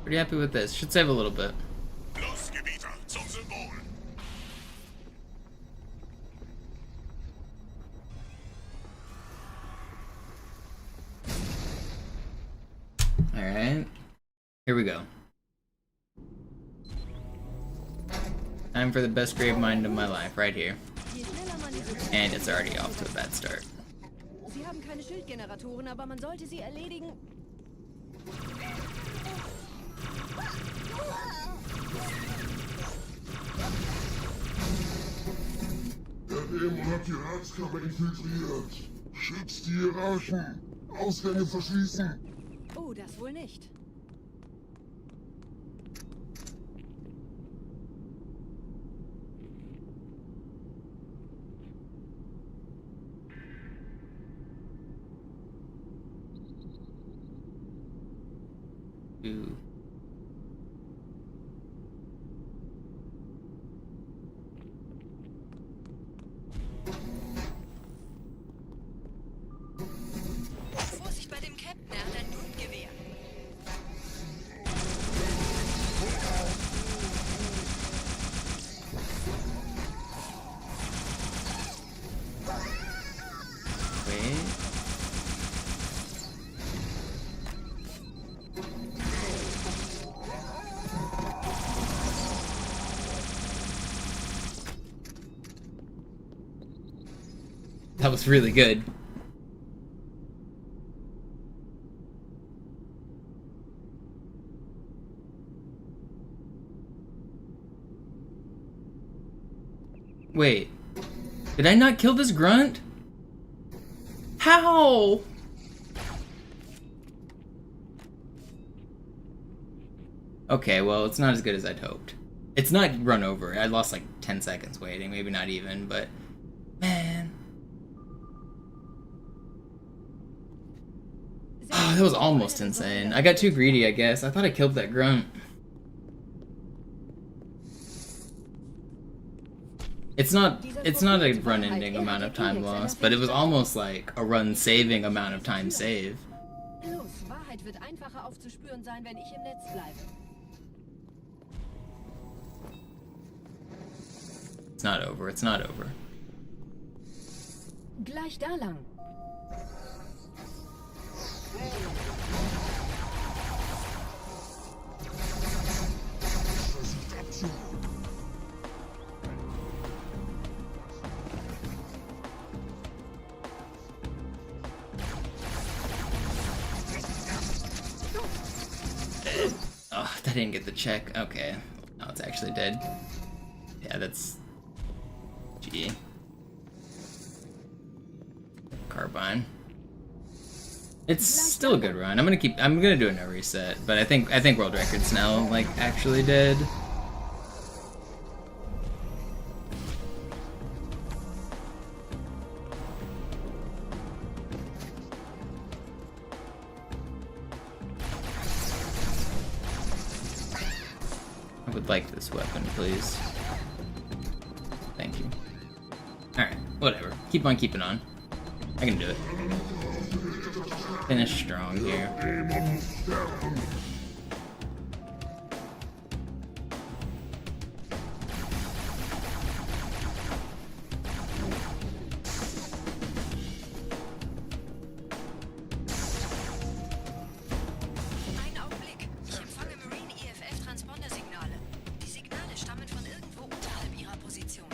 Pretty happy with this. Should save a little bit. Alright. Here we go. Time for the best grave mine of my life, right here. And it's already off to a bad start. Sie haben keine Schildgeneratoren, aber man sollte sie erledigen. Der Dämon hat die Ratskammer infiltriert. Schützt die Hierarchen. Ausgänge verschließen. Oh, das wohl nicht. Ooh. Vorsicht bei dem Captain, er hat ein Blutgewehr. Wait. That was really good. Wait. Did I not kill this grunt? How? Okay, well, it's not as good as I'd hoped. It's not run over. I lost like 10 seconds waiting, maybe not even, but man. Oh, that was almost insane. I got too greedy, I guess. I thought I killed that grunt. It's not a run-ending amount of time lost, but it was almost like a run-saving amount of time saved. Los, Wahrheit wird einfacher aufzuspüren sein, wenn ich im Netz bleibe. It's not over, it's not over. Gleich da lang. I didn't get the check. Okay. Now it's actually dead. Yeah, that's... Gee. Carbine. It's still a good run. I'm gonna do a no reset, but I think world record's now like actually dead. I would like this weapon, please. Thank you. Alright, whatever. Keep on keeping on. I can do it. Finish strong here. Einen Augenblick. Ich empfange Marine EFF-Transponder-Signale. Die Signale stammen von irgendwo unterhalb ihrer Position.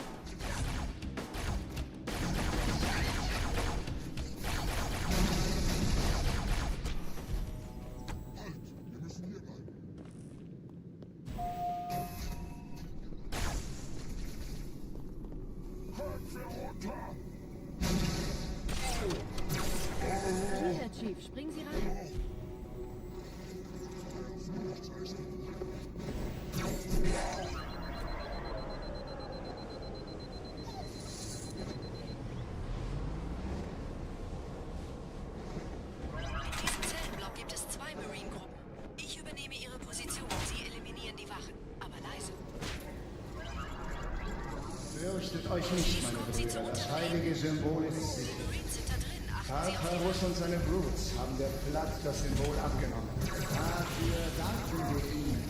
Hier, Chief, springen Sie rein. In diesem Zellenblock gibt es 2 Marine-Gruppen. Ich übernehme ihre Position. Sie eliminieren die Wachen. Aber leise. Fürchtet euch nicht, meine Brüder. Das heilige Symbol ist sicher. Marines sind da drin. Achten Sie auf die Tartarus und seine Brutes haben der Platt das Symbol abgenommen. Dafür danken wir ihnen.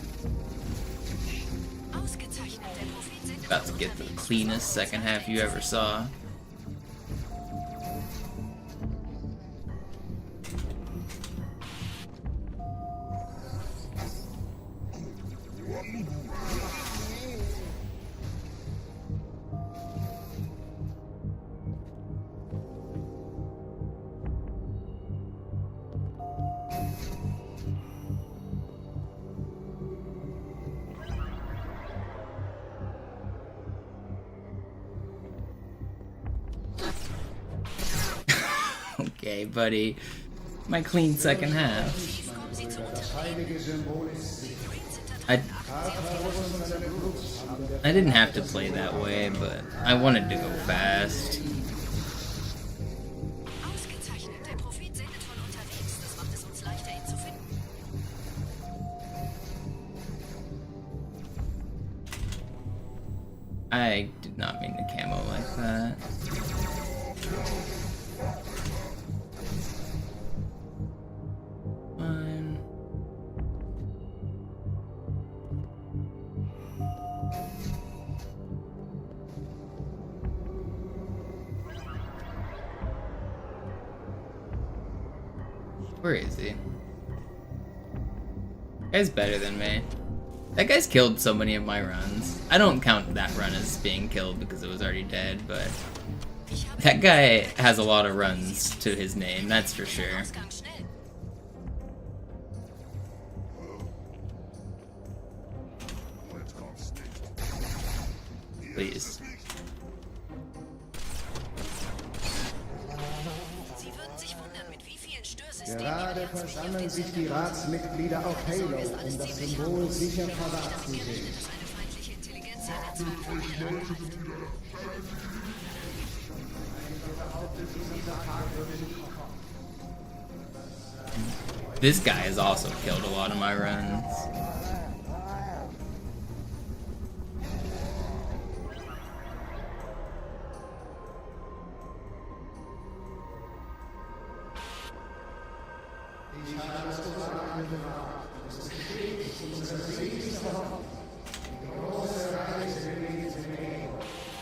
Ausgezeichnet. Der Prophet sendet About to get the cleanest second half you ever saw. Okay, buddy. My clean second half. Kommen Sie zu uns. Das heilige Symbol ist sicher. I Tartarus und seine Brutes haben der I didn't have to play that way, but I wanted to go fast. Ausgezeichnet. Der Prophet sendet von unterwegs. Das macht es uns leichter, ihn zu finden. I did not mean to camo like that. Fine. Where is he? Guy's better than me. That guy's killed so many of my runs. I don't count that run as being killed because it was already dead, but that guy has a lot of runs to his name, that's for sure. Ausgang schnell. Please. Sie würden sich wundern, mit wie vielen Störsystemen Gerade die Bilanz mich auf versammeln den sich die Sender Ratsmitglieder auf Halo, um das Symbol sicher verwahrt zu sehen. dass eine feindliche Intelligenz eine Zahl von Kindern hat. This guy has also killed a lot of my runs.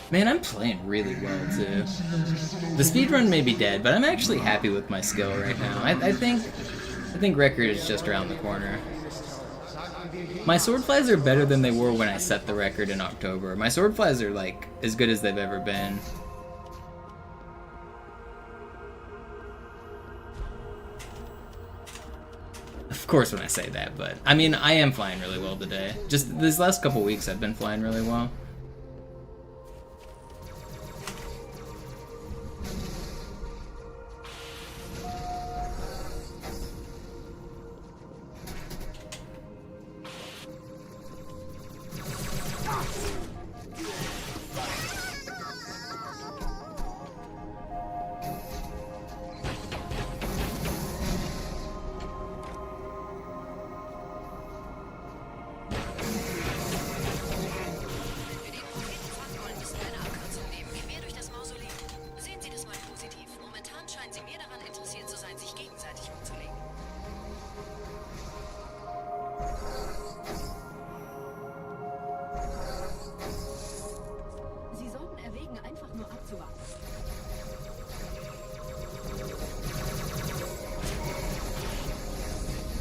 Man, I'm playing really well too. The speedrun may be dead, but I'm actually happy with my skill right now. I think record is just around the corner. My swordflies are better than they were when I set the record in October. My swordflies are like as good as they've ever been. of course when I say that, but I mean, I am flying really well today. Just these last couple weeks I've been flying really well.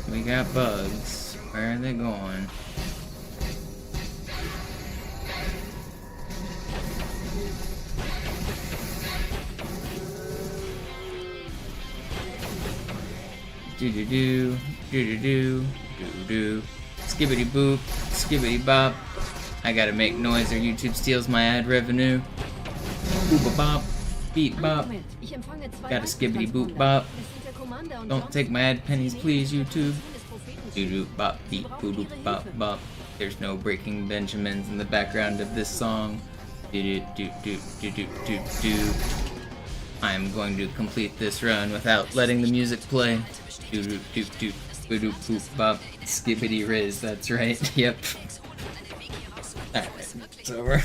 We got bugs. Where are they going? Do-do-do, do-do-do, do-do. Skibbity boop, skibbity bop. I gotta make noise or YouTube steals my ad revenue. Boop bop, beep bop. Gotta skibbity boop bop. Don't take my ad pennies, please, YouTube. Doo-doo bop beep boo-doo bop bop. There's no breaking Benjamins in the background of this song. Do-do-do-do-do-do-do-do. I'm going to complete this run without letting the music play. Do-do-do-do, boo-doo boop bop. Skibbity riz, that's right. Yep. Alright, it's over.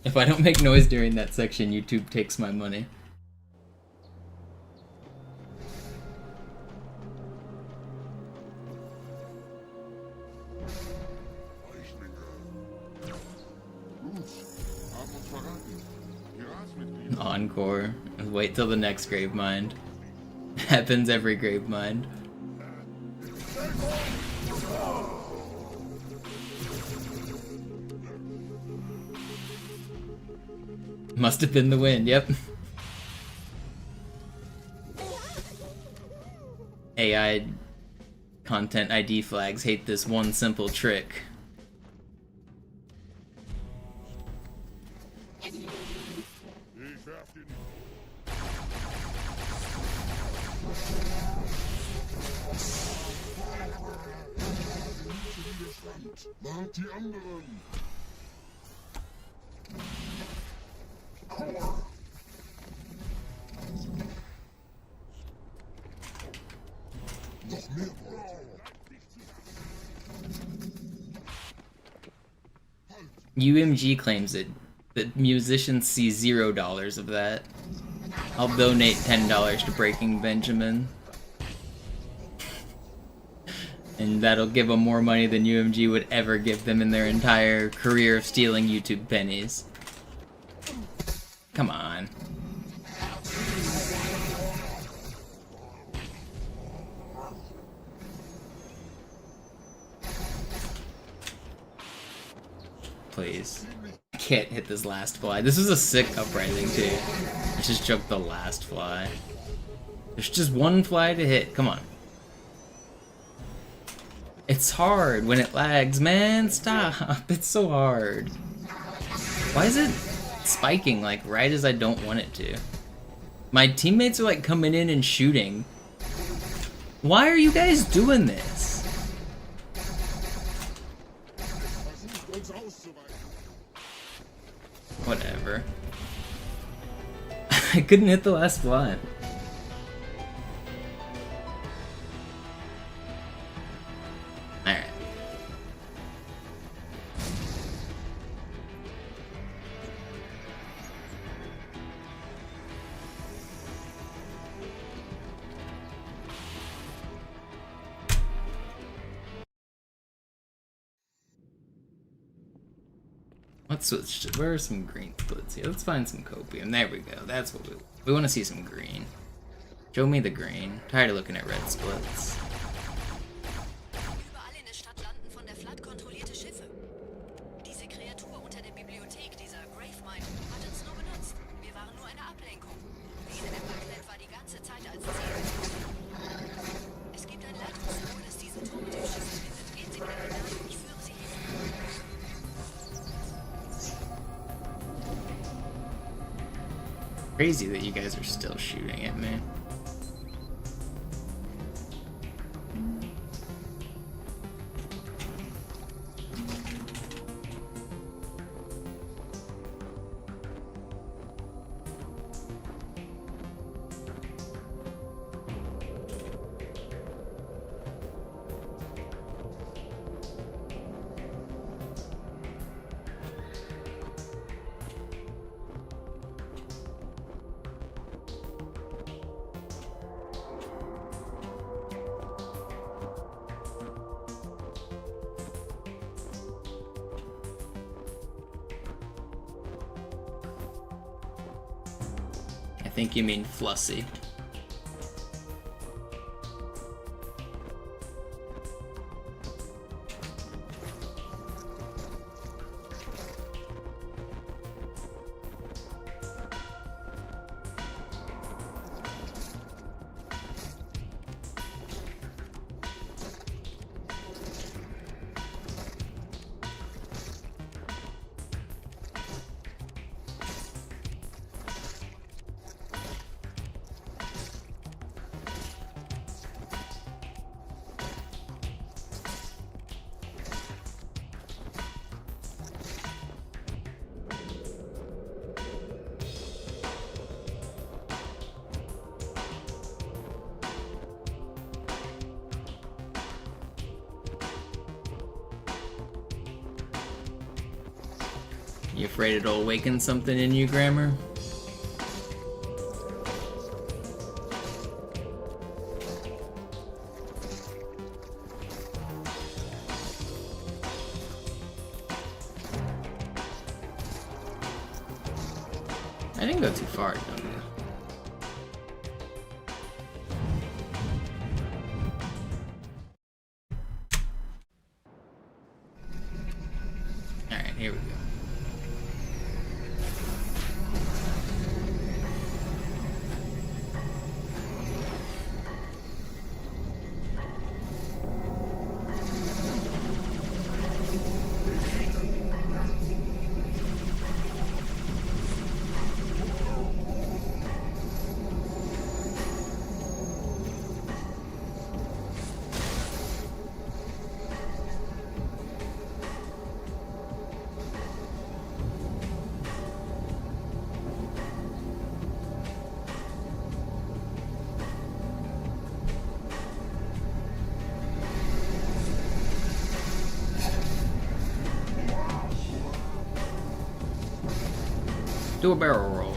If I don't make noise during that section, YouTube takes my money. Encore. Wait till the next grave mind. Happens every grave mind. Must have been the wind, yep. AI content ID flags hate this one simple trick. Wart die anderen! Noch mehr UMG claims it. The musicians see $0 of that. I'll donate $10 to Breaking Benjamin. And that'll give them more money than UMG would ever give them in their entire career of stealing YouTube pennies. Come on. Please. I can't hit this last fly. This is a sick uprising too. Let's just choke the last fly. There's just one fly to hit. Come on. It's hard when it lags, man. Stop. It's so hard. Why is it spiking like right as I don't want it to? My teammates are like coming in and shooting. Why are you guys doing this? Whatever. I couldn't hit the last fly. Alright. Let's switch to, where are some green splits here? Let's find some copium. There we go. That's what we want to see some green. Show me the green. Tired of looking at red splits. Überall in der Stadt landen von der Flood kontrollierte Schiffe. Diese Kreatur unter der Bibliothek, dieser Gravemind, hat uns nur benutzt. Wir waren nur eine Ablenkung. Diese Emperklett war die ganze Zeit als Ziel. Es Crazy that you guys are still shooting at me. I think you mean Flussy. You afraid it'll awaken something in you, Grammar? I didn't go too far, don't you? Alright, here we go. Do a barrel roll.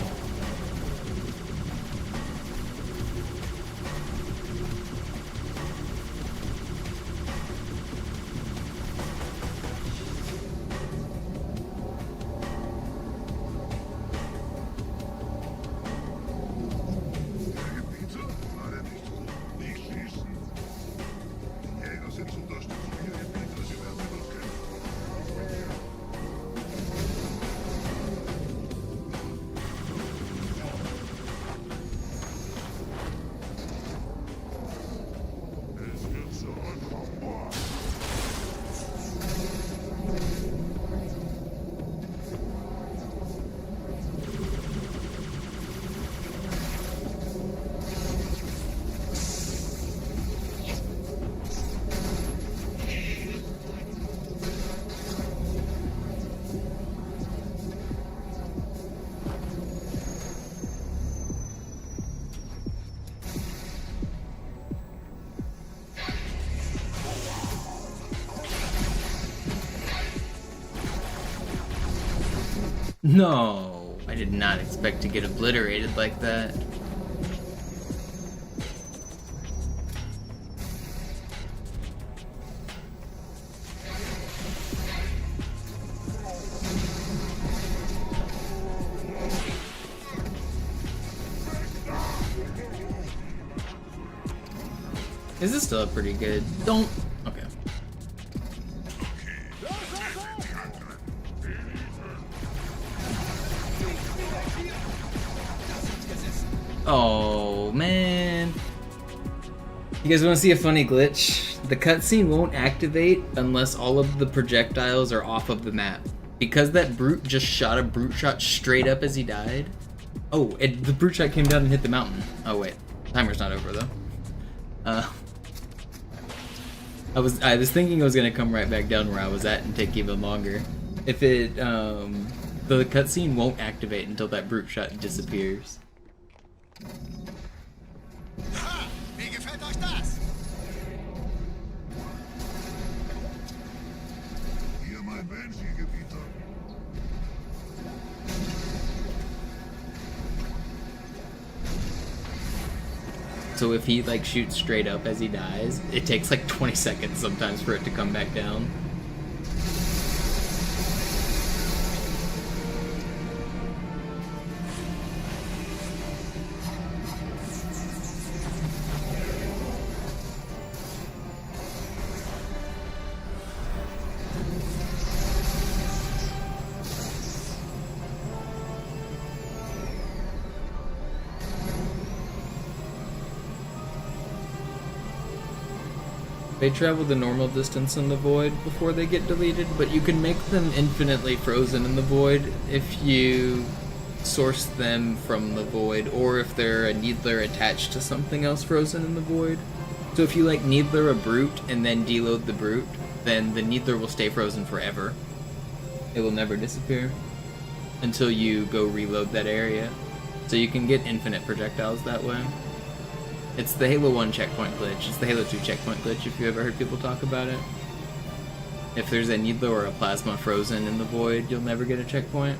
No, I did not expect to get obliterated like that. This is still pretty good. Don't. Okay. Oh, man. You guys want to see a funny glitch? The cutscene won't activate unless all of the projectiles are off of the map. Because that brute just shot a brute shot straight up as he died, Oh, the brute shot came down and hit the mountain. Oh wait, timer's not over though. I was thinking I was gonna come right back down where I was at and take even longer. If it the cutscene won't activate until that brute shot disappears. Aha! Wie gefällt euch das? Hier mein Banshee-Gebieter. So if he like shoots straight up as he dies, it takes like 20 seconds sometimes for it to come back down. They travel the normal distance in the void before they get deleted, but you can make them infinitely frozen in the void if you source them from the void, or if they're a needler attached to something else frozen in the void. So if you like needler a brute and then deload the brute, then the needler will stay frozen forever. It will never disappear until you go reload that area. So you can get infinite projectiles that way. It's the Halo 1 checkpoint glitch. It's the Halo 2 checkpoint glitch if you ever heard people talk about it. If there's a needler or a plasma frozen in the void, you'll never get a checkpoint.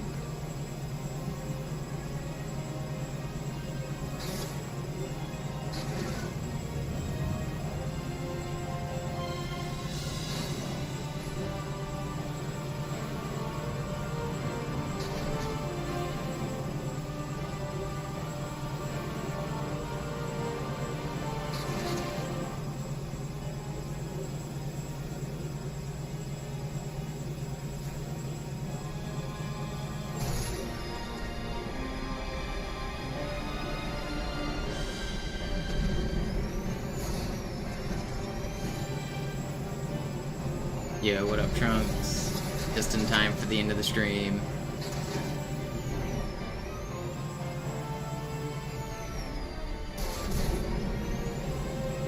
Yo, what up, Trunks? Just in time for the end of the stream.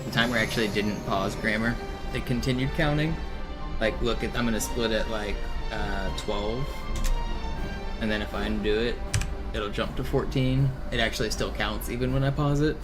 The timer actually didn't pause grammar. It continued counting. Like, look, I'm gonna split at like 12. And then if I undo it, it'll jump to 14. It actually still counts even when I pause it.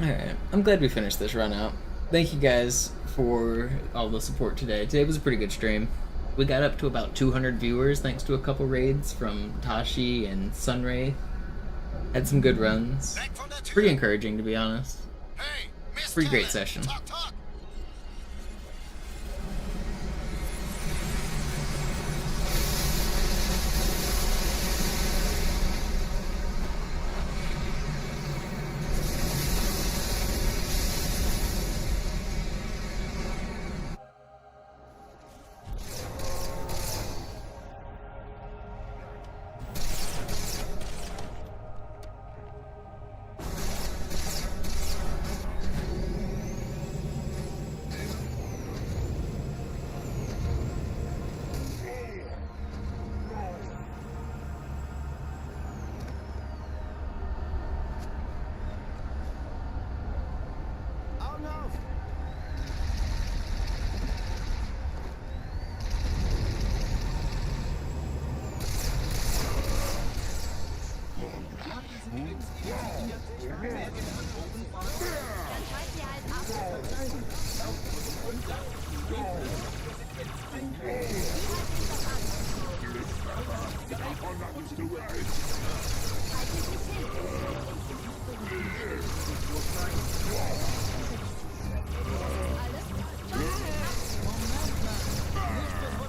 Alright, I'm glad we finished this run out. Thank you guys for all the support today. Today was a pretty good stream. We got up to about 200 viewers thanks to a couple raids from Tashi and Sunray. Had some good runs. Pretty encouraging, to be honest. Pretty great session.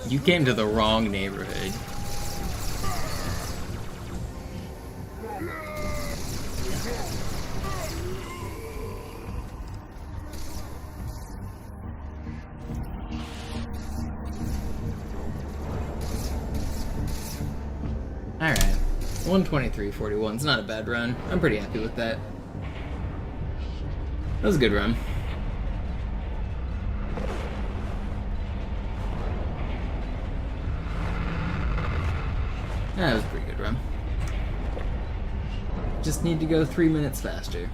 You came to the wrong neighborhood. Alright. 123.41. It's not a bad run. I'm pretty happy with that. That was a good run. That was a pretty good run. Just need to go 3 minutes faster.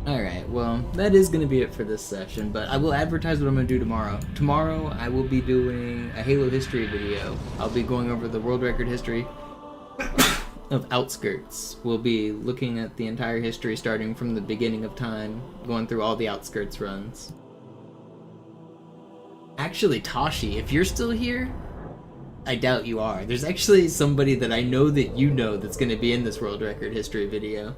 Alright, well, that is going to be it for this session, but I will advertise what I'm going to do tomorrow. Tomorrow, I will be doing a Halo history video. I'll be going over the world record history of Outskirts. We'll be looking at the entire history starting from the beginning of time, going through all the Outskirts runs. Actually, Tashi, if you're still here, I doubt you are. There's actually somebody that I know that you know that's going to be in this world record history video.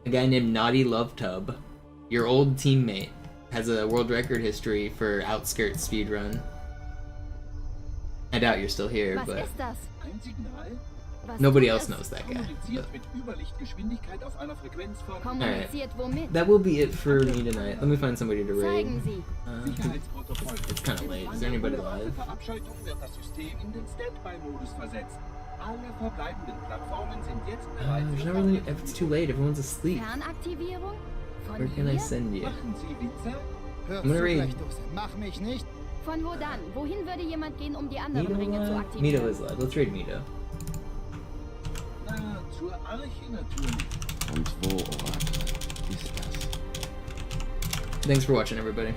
A guy named Naughty Love Tub, your old teammate, has a world record history for Outskirts speedrun. I doubt you're still here, but nobody else knows that guy. Alright, that will be it for me tonight. Let me find somebody to raid. It's kind of late. Is there anybody live? There's not really. If it's too late, everyone's asleep. Where can I send you? I'm gonna raid. Von wo dann? Wohin würde jemand gehen, um die anderen Ringe zu aktivieren? Mito is live. Let's raid Mito. Zur Arche natürlich. Und wo, Orakel, ist das? Thanks for watching, everybody.